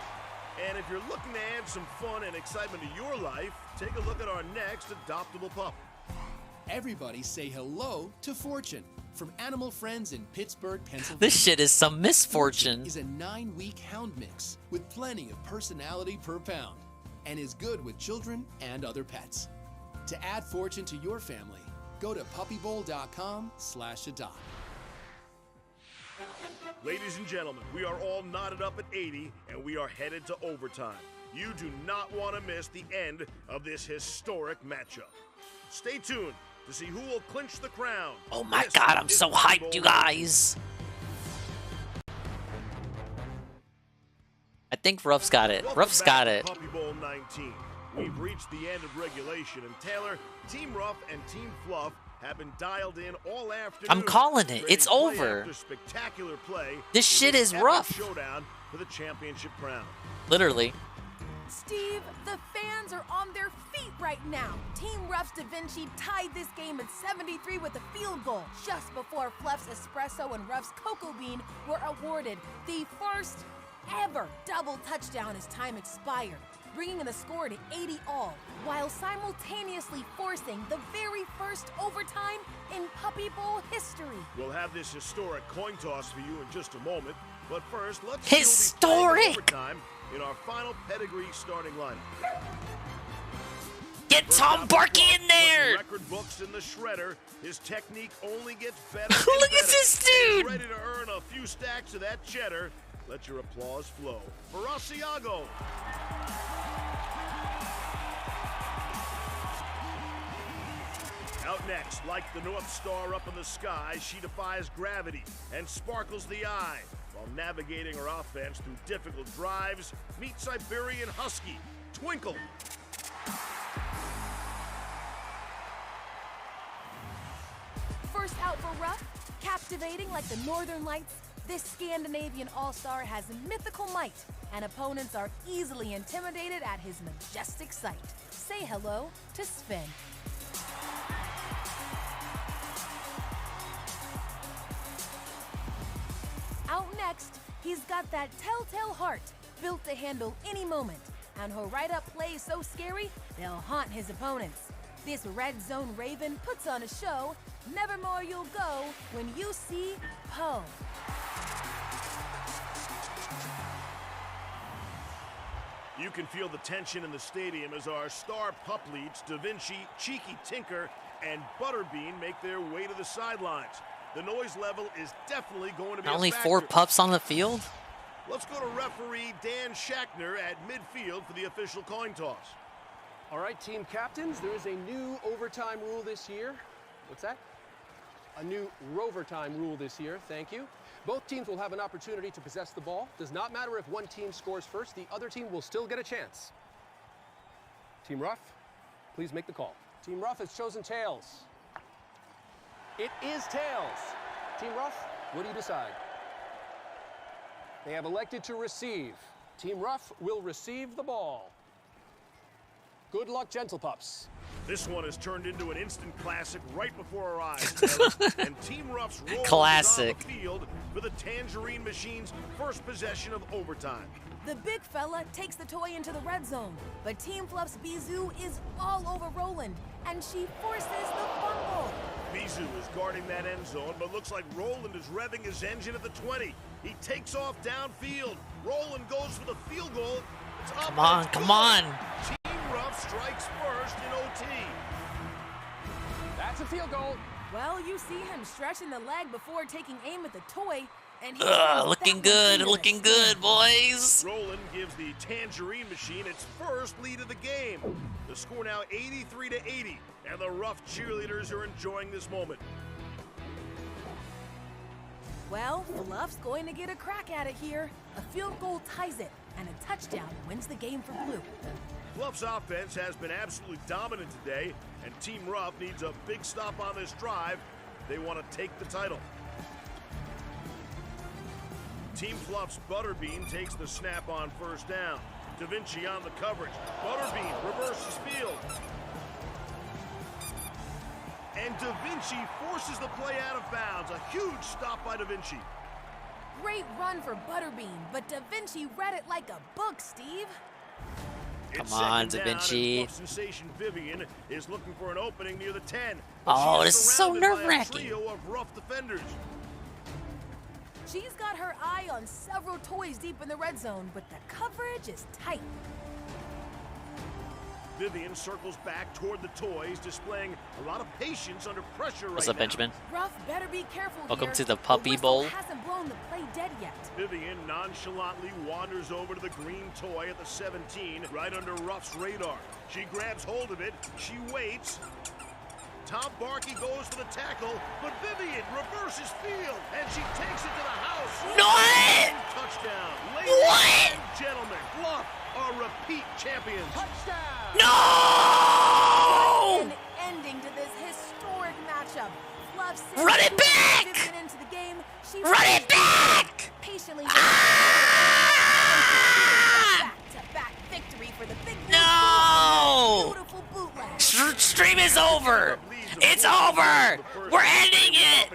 And if you're looking to add some fun and excitement to your life, take a look at our next adoptable pup. Everybody say hello to Fortune from Animal Friends in Pittsburgh, Pennsylvania. This shit is some misfortune. Fortune is a 9-week hound mix with plenty of personality per pound and is good with children and other pets. To add Fortune to your family, go to puppybowl.com/adopt. Ladies and gentlemen, we are all knotted up at 80, and we are headed to overtime. You do not want to miss the end of this historic matchup. Stay tuned to see who will clinch the crown. Oh my This god, I'm is so Puppy hyped, Bowl. you guys. I think Rough's got it. Welcome Rough's back got to it. Puppy Bowl 19. We've reached the end of regulation, and Taylor, Team Rough and Team Fluff have been dialed in all afternoon. I'm calling it. It's trading play over. after spectacular play. This shit in is epic rough. Showdown for the championship crown. Literally. Steve, the fans are on their feet right now. Team Rough's Da Vinci tied this game at 73 with a field goal just before Fluff's Espresso and Rough's Cocoa Bean were awarded the first ever double touchdown as time expired, bringing the score to 80 all, while simultaneously forcing the very first overtime in Puppy Bowl history. We'll have this historic coin toss for you in just a moment, but first, let's Historic! overtime in our final pedigree starting lineup. Get Tom Barkey in there! Record books in the shredder. His technique only gets better. Look at this dude! He's ready to earn a few stacks of that cheddar. Let your applause flow for Asiago. Out next, like the North Star up in the sky, she defies gravity and sparkles the eye while navigating her offense through difficult drives. Meet Siberian Husky, Twinkle. First out for Ruff, captivating like the Northern Lights, this Scandinavian all-star has mythical might, and opponents are easily intimidated at his majestic sight. Say hello to Sven. Out next, he's got that telltale heart, built to handle any moment, and her right-up play is so scary, they'll haunt his opponents. This Red Zone Raven puts on a show. Nevermore you'll go when you see Poe. You can feel the tension in the stadium as our star pup leads, Da Vinci, Cheeky Tinker, and Butterbean make their way to the sidelines. The noise level is definitely going to be Only a factor. 4 pups on the field? Let's go to referee Dan Schachner at midfield for the official coin toss. All right, team captains, there is a new overtime rule this year. What's that? A new rovertime rule this year, thank you. Both teams will have an opportunity to possess the ball. Does not matter if one team scores first, the other team will still get a chance. Team Ruff, please make the call. Team Ruff has chosen tails. It is tails. Team Ruff, what do you decide? They have elected to receive. Team Ruff will receive the ball. Good luck, gentle pups. This one has turned into an instant classic right before our eyes. And Team Ruff's roll Classic. is on the field for the Tangerine Machine's first possession of overtime. The big fella takes the toy into the red zone, but Team Fluff's Bizou is all over Roland, and she forces the fumble. Bizou is guarding that end zone, but looks like Roland is revving his engine at the 20. He takes off downfield. Roland goes for the field goal. It's up. Come on, come on. Team Ruff strikes first in OT. That's a field goal. Well, you see him stretching the leg before taking aim at the toy, and he looking good, boys. Roland gives the Tangerine Machine its first lead of the game. The score now 83-80, and the Ruff cheerleaders are enjoying this moment. Well, Fluff's going to get a crack at it here. A field goal ties it, and a touchdown wins the game for Blue. Fluff's offense has been absolutely dominant today, and Team Ruff needs a big stop on this drive. They want to take the title. Team Fluff's Butterbean takes the snap on first down. Da Vinci on the coverage. Butterbean reverses field. And Da Vinci forces the play out of bounds. A huge stop by Da Vinci. Great run for Butterbean, but Da Vinci read it like a book, Steve. Come on, Da Vinci. Sensation Vivian is looking for an opening near the 10. Oh, this is so nerve-wracking. Trio of Ruff defenders. She's got her eye on several toys deep in the red zone, but the coverage is tight. Vivian circles back toward the toys, displaying a lot of patience under pressure. What's right up, Benjamin? Ruff better be careful. Welcome here. to the Puppy Bowl. Hasn't blown the play dead yet. Vivian nonchalantly wanders over to the green toy at the 17, right under Ruff's radar. She grabs hold of it. She waits. Tom Barkey goes for the tackle, but Vivian reverses field, and she takes it to the house. No! Touchdown. What? Ladies and gentlemen, Fluff are repeat champions. Touchdown. No! An ending to this historic matchup. Fluff Run it back! Vivian into the game. She Run it back! Patiently. Back-to-back victory for the big. No! Beautiful bootleg. Stream is over. It's over. We're ending it.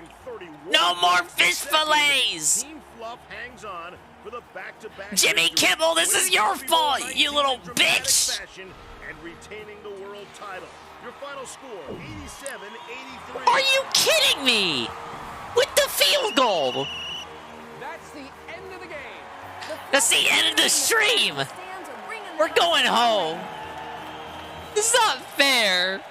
No more fish fillets. Team Fluff hangs on for the back-to-back. Jimmy Kimmel, this is your fault, you little bitch. And retaining the world title. Your final score, 87-83. Are you kidding me? With the field goal. That's the end of the game. That's the end of the stream. We're going home. This is not fair.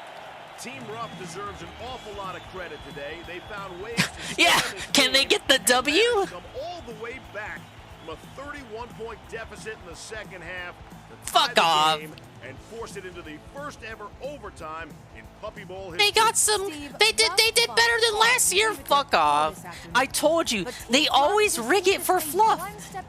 Team Ruff deserves an awful lot of credit today. They found ways to Yeah, can they get the W? Come all the way back from a 31-point deficit in the second half to tie Fuck the off. game and force it into the first ever overtime in Puppy Bowl history. They got some. They did better than last year. Fuck off. I told you. They always rig it for fluff.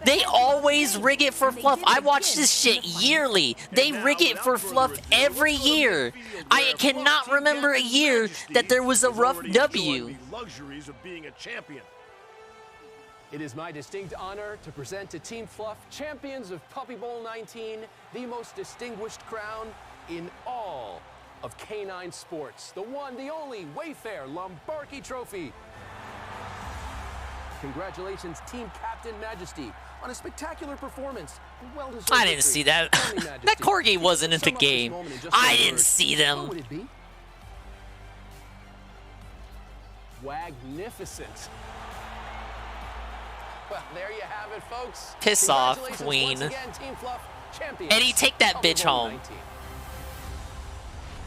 They always rig it for fluff. I watch this shit yearly. They rig it for fluff every year. I cannot remember a year that there was a rough W. The luxuries of being a champion. It is my distinct honor to present to Team Fluff, champions of Puppy Bowl 19, the most distinguished crown in all of canine sports. The one, the only Wayfair Lombardi Trophy. Congratulations, Team Captain Majesty, on a spectacular performance. Well-deserved I didn't victory. see that. Only Majesty. That corgi wasn't in the Sum up this game. moment in just I one didn't word. see What them. would it be? Magnificent. Well, there you have it, folks. Piss off, Congratulations Queen. once again, Team Fluff, champions. Eddie, take that Puppy bitch Bowl home. 19.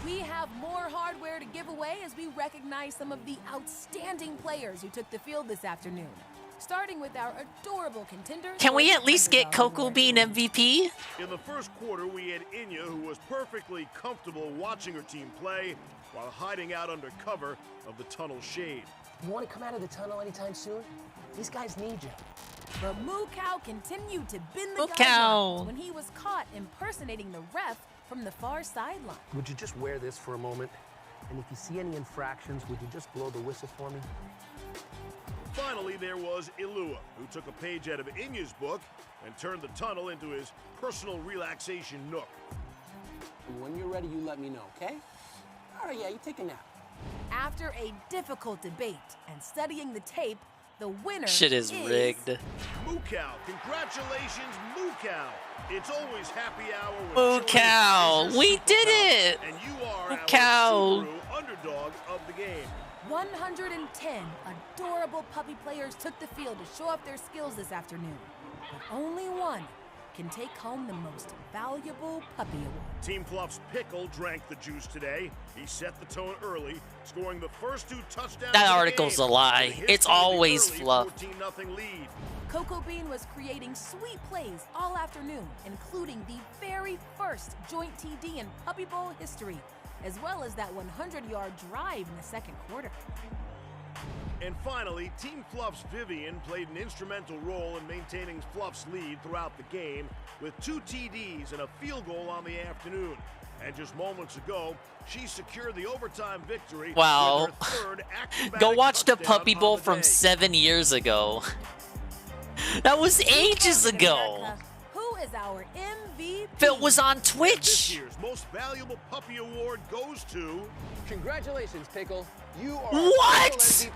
We have more hardware to give away as we recognize some of the outstanding players who took the field this afternoon. Starting with our adorable contenders. Can we for at least get $100 Coco award. Bean MVP? In the first quarter, we had Inya, who was perfectly comfortable watching her team play while hiding out under cover of the tunnel shade. You want to come out of the tunnel anytime soon? These guys need you. But Moo Cow continued to bend the Moo guys Cow. on when he was caught impersonating the ref from the far sideline. Would you just wear this for a moment? And if you see any infractions, would you just blow the whistle for me? Finally, there was Ilua, who took a page out of Inya's book and turned the tunnel into his personal relaxation nook. And when you're ready, you let me know, okay? All right, yeah, you take a nap. After a difficult debate and studying the tape, the winner Shit is rigged. Moo Cow, congratulations, Moo Cow. It's always happy hour with Moo Joey Cow, and his we Superpower. did it. And you are Moo our Cow. Subaru underdog of the game. 110 adorable puppy players took the field to show off their skills this afternoon. But only one can take home the most valuable puppy award. Team Fluff's Pickle drank the juice today. He set the tone early, scoring the first 2 touchdowns. That of the article's game a lie. to hit It's the early always fluff. 14-0 lead. Coco Bean was creating sweet plays all afternoon, including the very first joint TD in Puppy Bowl history, as well as that 100-yard drive in the second quarter. And finally, Team Fluff's Vivian played an instrumental role in maintaining Fluff's lead throughout the game with 2 TDs and a field goal on the afternoon. And just moments ago, she secured the overtime victory. Wow. With her third acrobatic Go watch the touchdown Puppy on Bowl the from day. 7 years ago. That was ages ago. Who is our MVP? Phil was on This Twitch. year's most valuable puppy award goes to Congratulations, Pickle. You are What? MVP.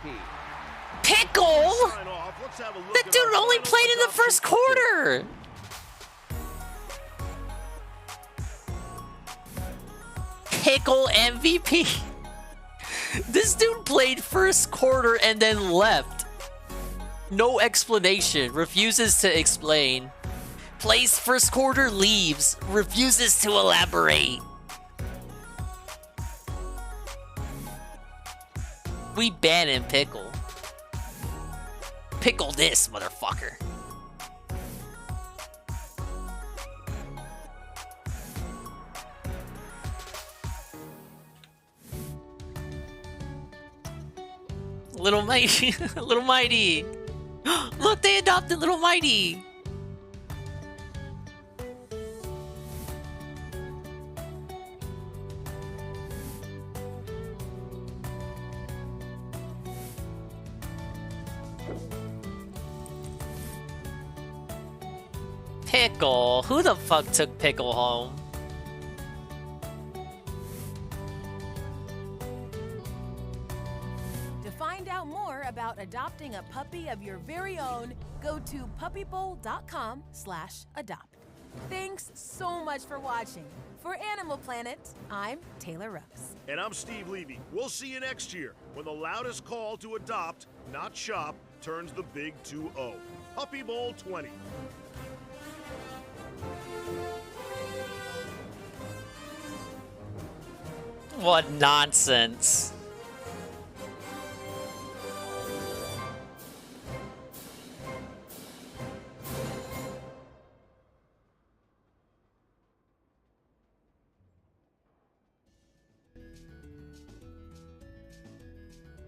Pickle? Sign off. Let's have a look That at dude our only final played in the adoption first update. quarter. Pickle MVP. This dude played first quarter and then left. No explanation. Refuses to explain. Plays first quarter, leaves. Refuses to elaborate. We banning Pickle. Pickle this, motherfucker. Little Mighty. Little Mighty. Look, they adopted Little Mighty. Pickle. Who the fuck took Pickle home? To find out more about adopting a puppy of your very own, go to puppybowl.com/adopt. Thanks so much for watching. For Animal Planet, I'm Taylor Rose. And I'm Steve Levy. We'll see you next year when the loudest call to adopt, not shop, turns the big 2-0. Puppy Bowl 20. What nonsense.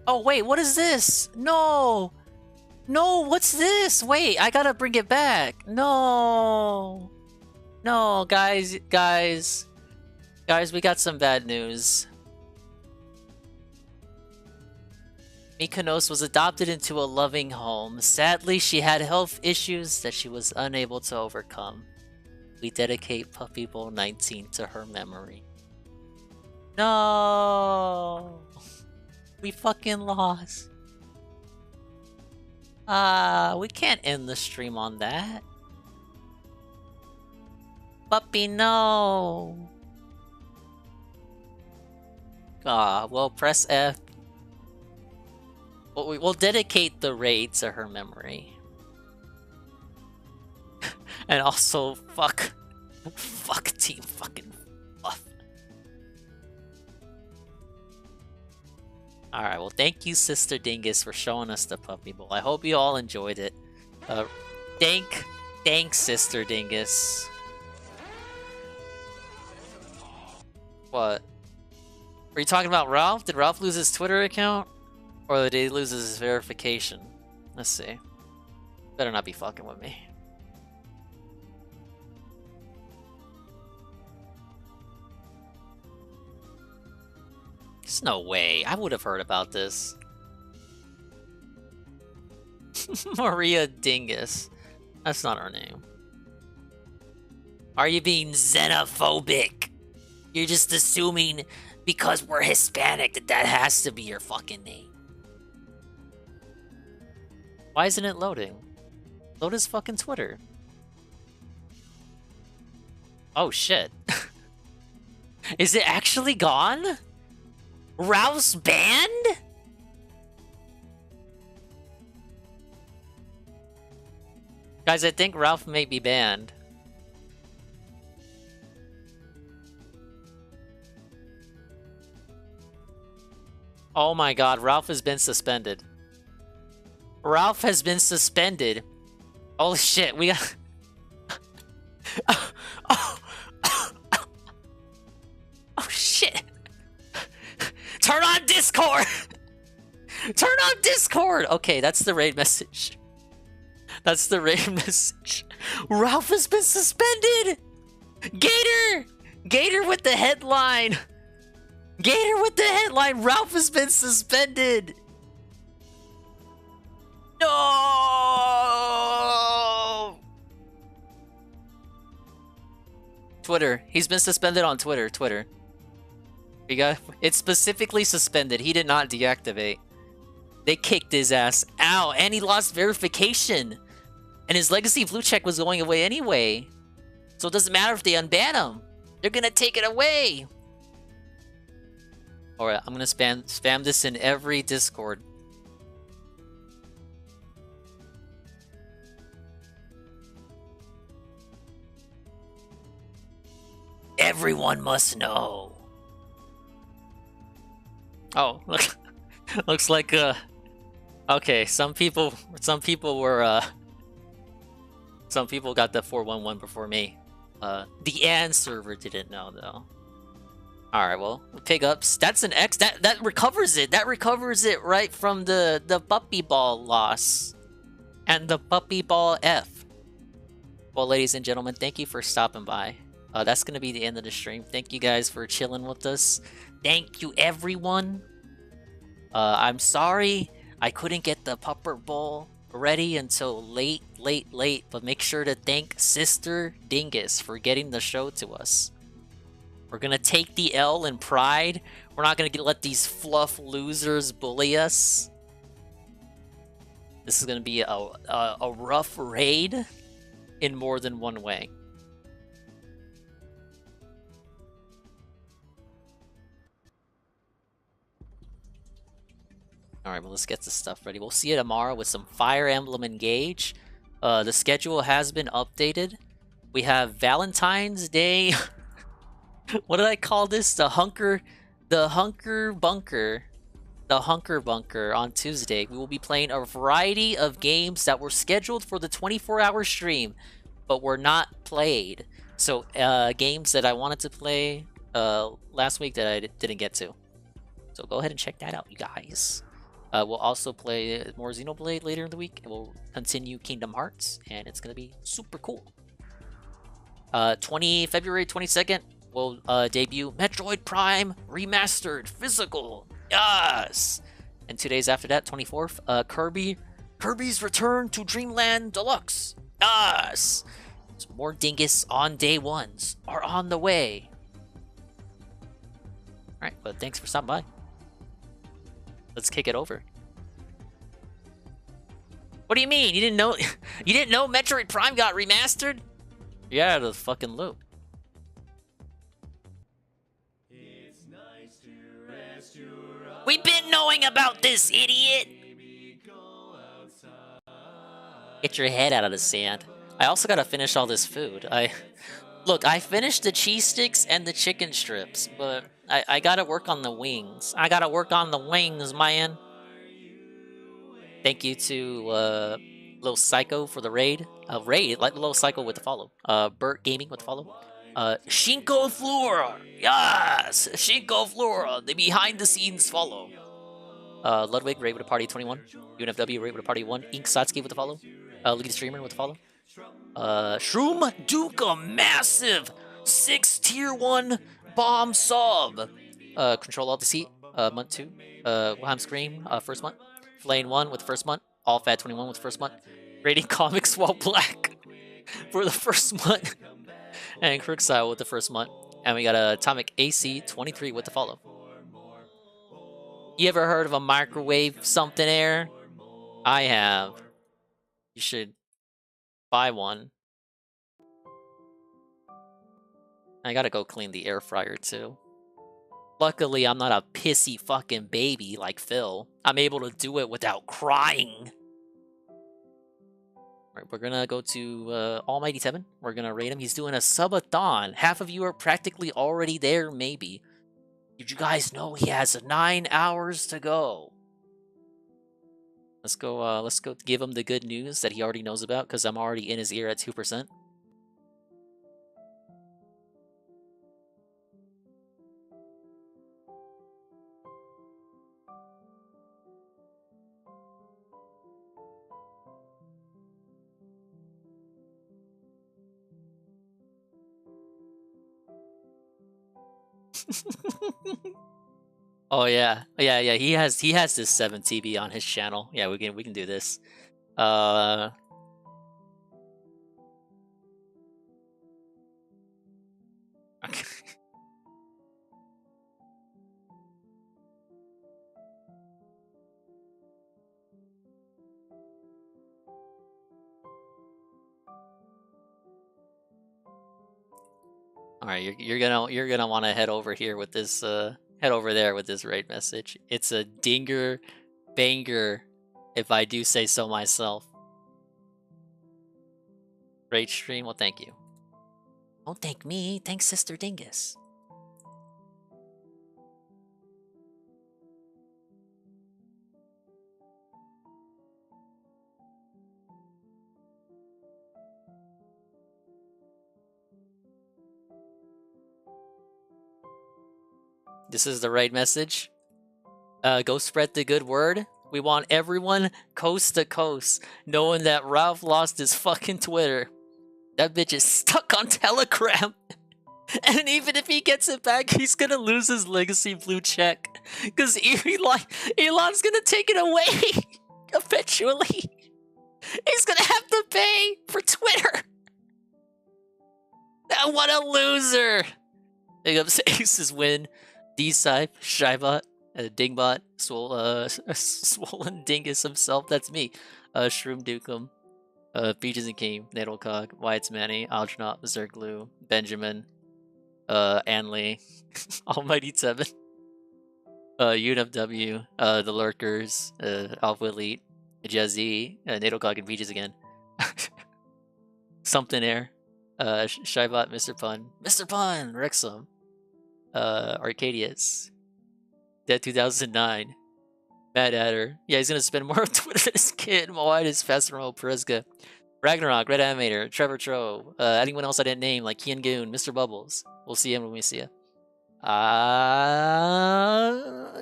Oh, wait, what is this? No! No, what's this? Wait, I gotta bring it back. No! No, guys, we got some bad news. Mykonos was adopted into a loving home. Sadly, she had health issues that she was unable to overcome. We dedicate Puppy Bowl 19 to her memory. No! We fucking lost. We can't end the stream on that. Puppy, no! Well, press F. We'll dedicate the raid to her memory. And also, fuck Team fucking Fluff. Alright, well, thank you, Sister Dingus, for showing us the Puppy Bowl. I hope you all enjoyed it. Thanks, Sister Dingus. What? Are you talking about Ralph? Did Ralph lose his Twitter account? Or did he lose his verification? Let's see. Better not be fucking with me. There's no way. I would have heard about this. Maria Dingus. That's not her name. Are you being xenophobic? You're just assuming because we're Hispanic that has to be your fucking name. Why isn't it loading? Load his fucking Twitter. Oh shit. Is it actually gone? Ralph's banned? Guys, I think Ralph may be banned. Oh my god, Ralph has been suspended. Ralph has been suspended. Holy shit, we got... Oh shit. Turn on Discord! Turn on Discord! Okay, that's the raid message. That's the raid message. Ralph has been suspended! Gator! Gator with the headline! Gator with the headline! Ralph has been suspended! No! Twitter. He's been suspended on Twitter. Twitter. You got it's specifically suspended. He did not deactivate. They kicked his ass out, and he lost verification. And his legacy blue check was going away anyway. So it doesn't matter if they unban him. They're gonna take it away. Alright, I'm gonna spam this in every Discord. Everyone must know. Oh, look, looks like okay, some people were some people got the 411 before me. The AN server didn't know though. All right, well, pickups. That's an X. That recovers it. That recovers it right from the puppy ball loss and the puppy ball F. Well, ladies and gentlemen, thank you for stopping by. That's gonna be the end of the stream. Thank you guys for chilling with us. Thank you, everyone. I'm sorry I couldn't get the Pupperb Bowl ready until late, but make sure to thank Sister Dingus for getting the show to us. We're gonna take the L in pride. We're not gonna let these fluff losers bully us. This is gonna be a rough raid in more than one way. Alright, well, let's get this stuff ready. We'll see you tomorrow with some Fire Emblem Engage. The schedule has been updated. We have Valentine's Day. What did I call this? The the Hunker Bunker on Tuesday, we will be playing a variety of games that were scheduled for the 24-hour stream, but were not played. So games that I wanted to play last week that I didn't get to. So go ahead and check that out, you guys. We'll also play more Xenoblade later in the week, and we'll continue Kingdom Hearts, and it's gonna be super cool. February 22nd, we'll debut Metroid Prime Remastered Physical. Yes! And 2 days after that, 24th, Kirby's Return to Dreamland Deluxe. Yes! So more Dingus on day ones are on the way. Alright, well, thanks for stopping by. Let's kick it over. What do you mean? You didn't know you didn't know Metroid Prime got remastered? You're out of the fucking loop. We've been knowing about this, idiot! Get your head out of the sand. I also gotta finish all this food. Look, I finished the cheese sticks and the chicken strips, but I gotta work on the wings. I gotta work on the wings, man. Thank you to Little Psycho for the raid. Like Little Psycho with the follow. Burt Gaming with the follow. Shinko Flora! Yes! Shinko Flora! The behind the scenes follow. Ludwig, raid with a party 21. UNFW, raid with a party 1. Ink Satsuki with the follow. Lead Streamer with the follow. Shroom Duka Massive 6 tier 1 bomb sub. Control Alt Deceit, month 2. Wilhelm Scream, first month. Flame 1 with the first month. All Fat 21 with the first month. Rating Comics While Black for the first month. And Crookstyle with the first month. And we got Atomic AC 23 with the follow. You ever heard of a microwave something air? I have. You should buy one. I gotta go clean the air fryer too. Luckily, I'm not a pissy fucking baby like Phil. I'm able to do it without crying. Alright, we're gonna go to Almighty 7. We're gonna rate him. He's doing a subathon. Half of you are practically already there, maybe. Did you guys know he has 9 hours to go? Let's go give him the good news that he already knows about, because I'm already in his ear at 2%. Oh yeah. He has this 7 TV on his channel. Yeah, we can do this. Okay. All right, you're gonna want to head over here with this head over there with this raid message. It's a dinger banger, if I do say so myself. Raid stream, well, thank you. Don't thank me, thank Sister Dingus. This is the right message. Go spread the good word. We want everyone coast to coast knowing that Ralph lost his fucking Twitter. That bitch is stuck on Telegram. And even if he gets it back, he's gonna lose his legacy blue check. Because Elon's gonna take it away. Eventually. He's gonna have to pay for Twitter. What a loser. Big ups to Ace's win. D-Scythe, Shybot, Dingbot, Swollen Dingus himself, that's me. Shroom Dukem, Peaches and Keem, Nadelcog, Wyatt's Manny, Algernaut, Zerglue, Benjamin, Anley, Almighty 7, UNFW, The Lurkers, Alpha Elite, Jazzy, Nadelcog and Peaches again. Something Air, Shybot, Mr. Pun, Rexum, Arcadius, Dead 2009. Mad Adder. Yeah, he's gonna spend more of Twitter than his kid. Moitis, Festero, Periska, Ragnarok, Red Animator, Trevor Tro, anyone else I didn't name, like Kian Goon, Mr. Bubbles. We'll see him when we see you.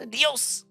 Adios!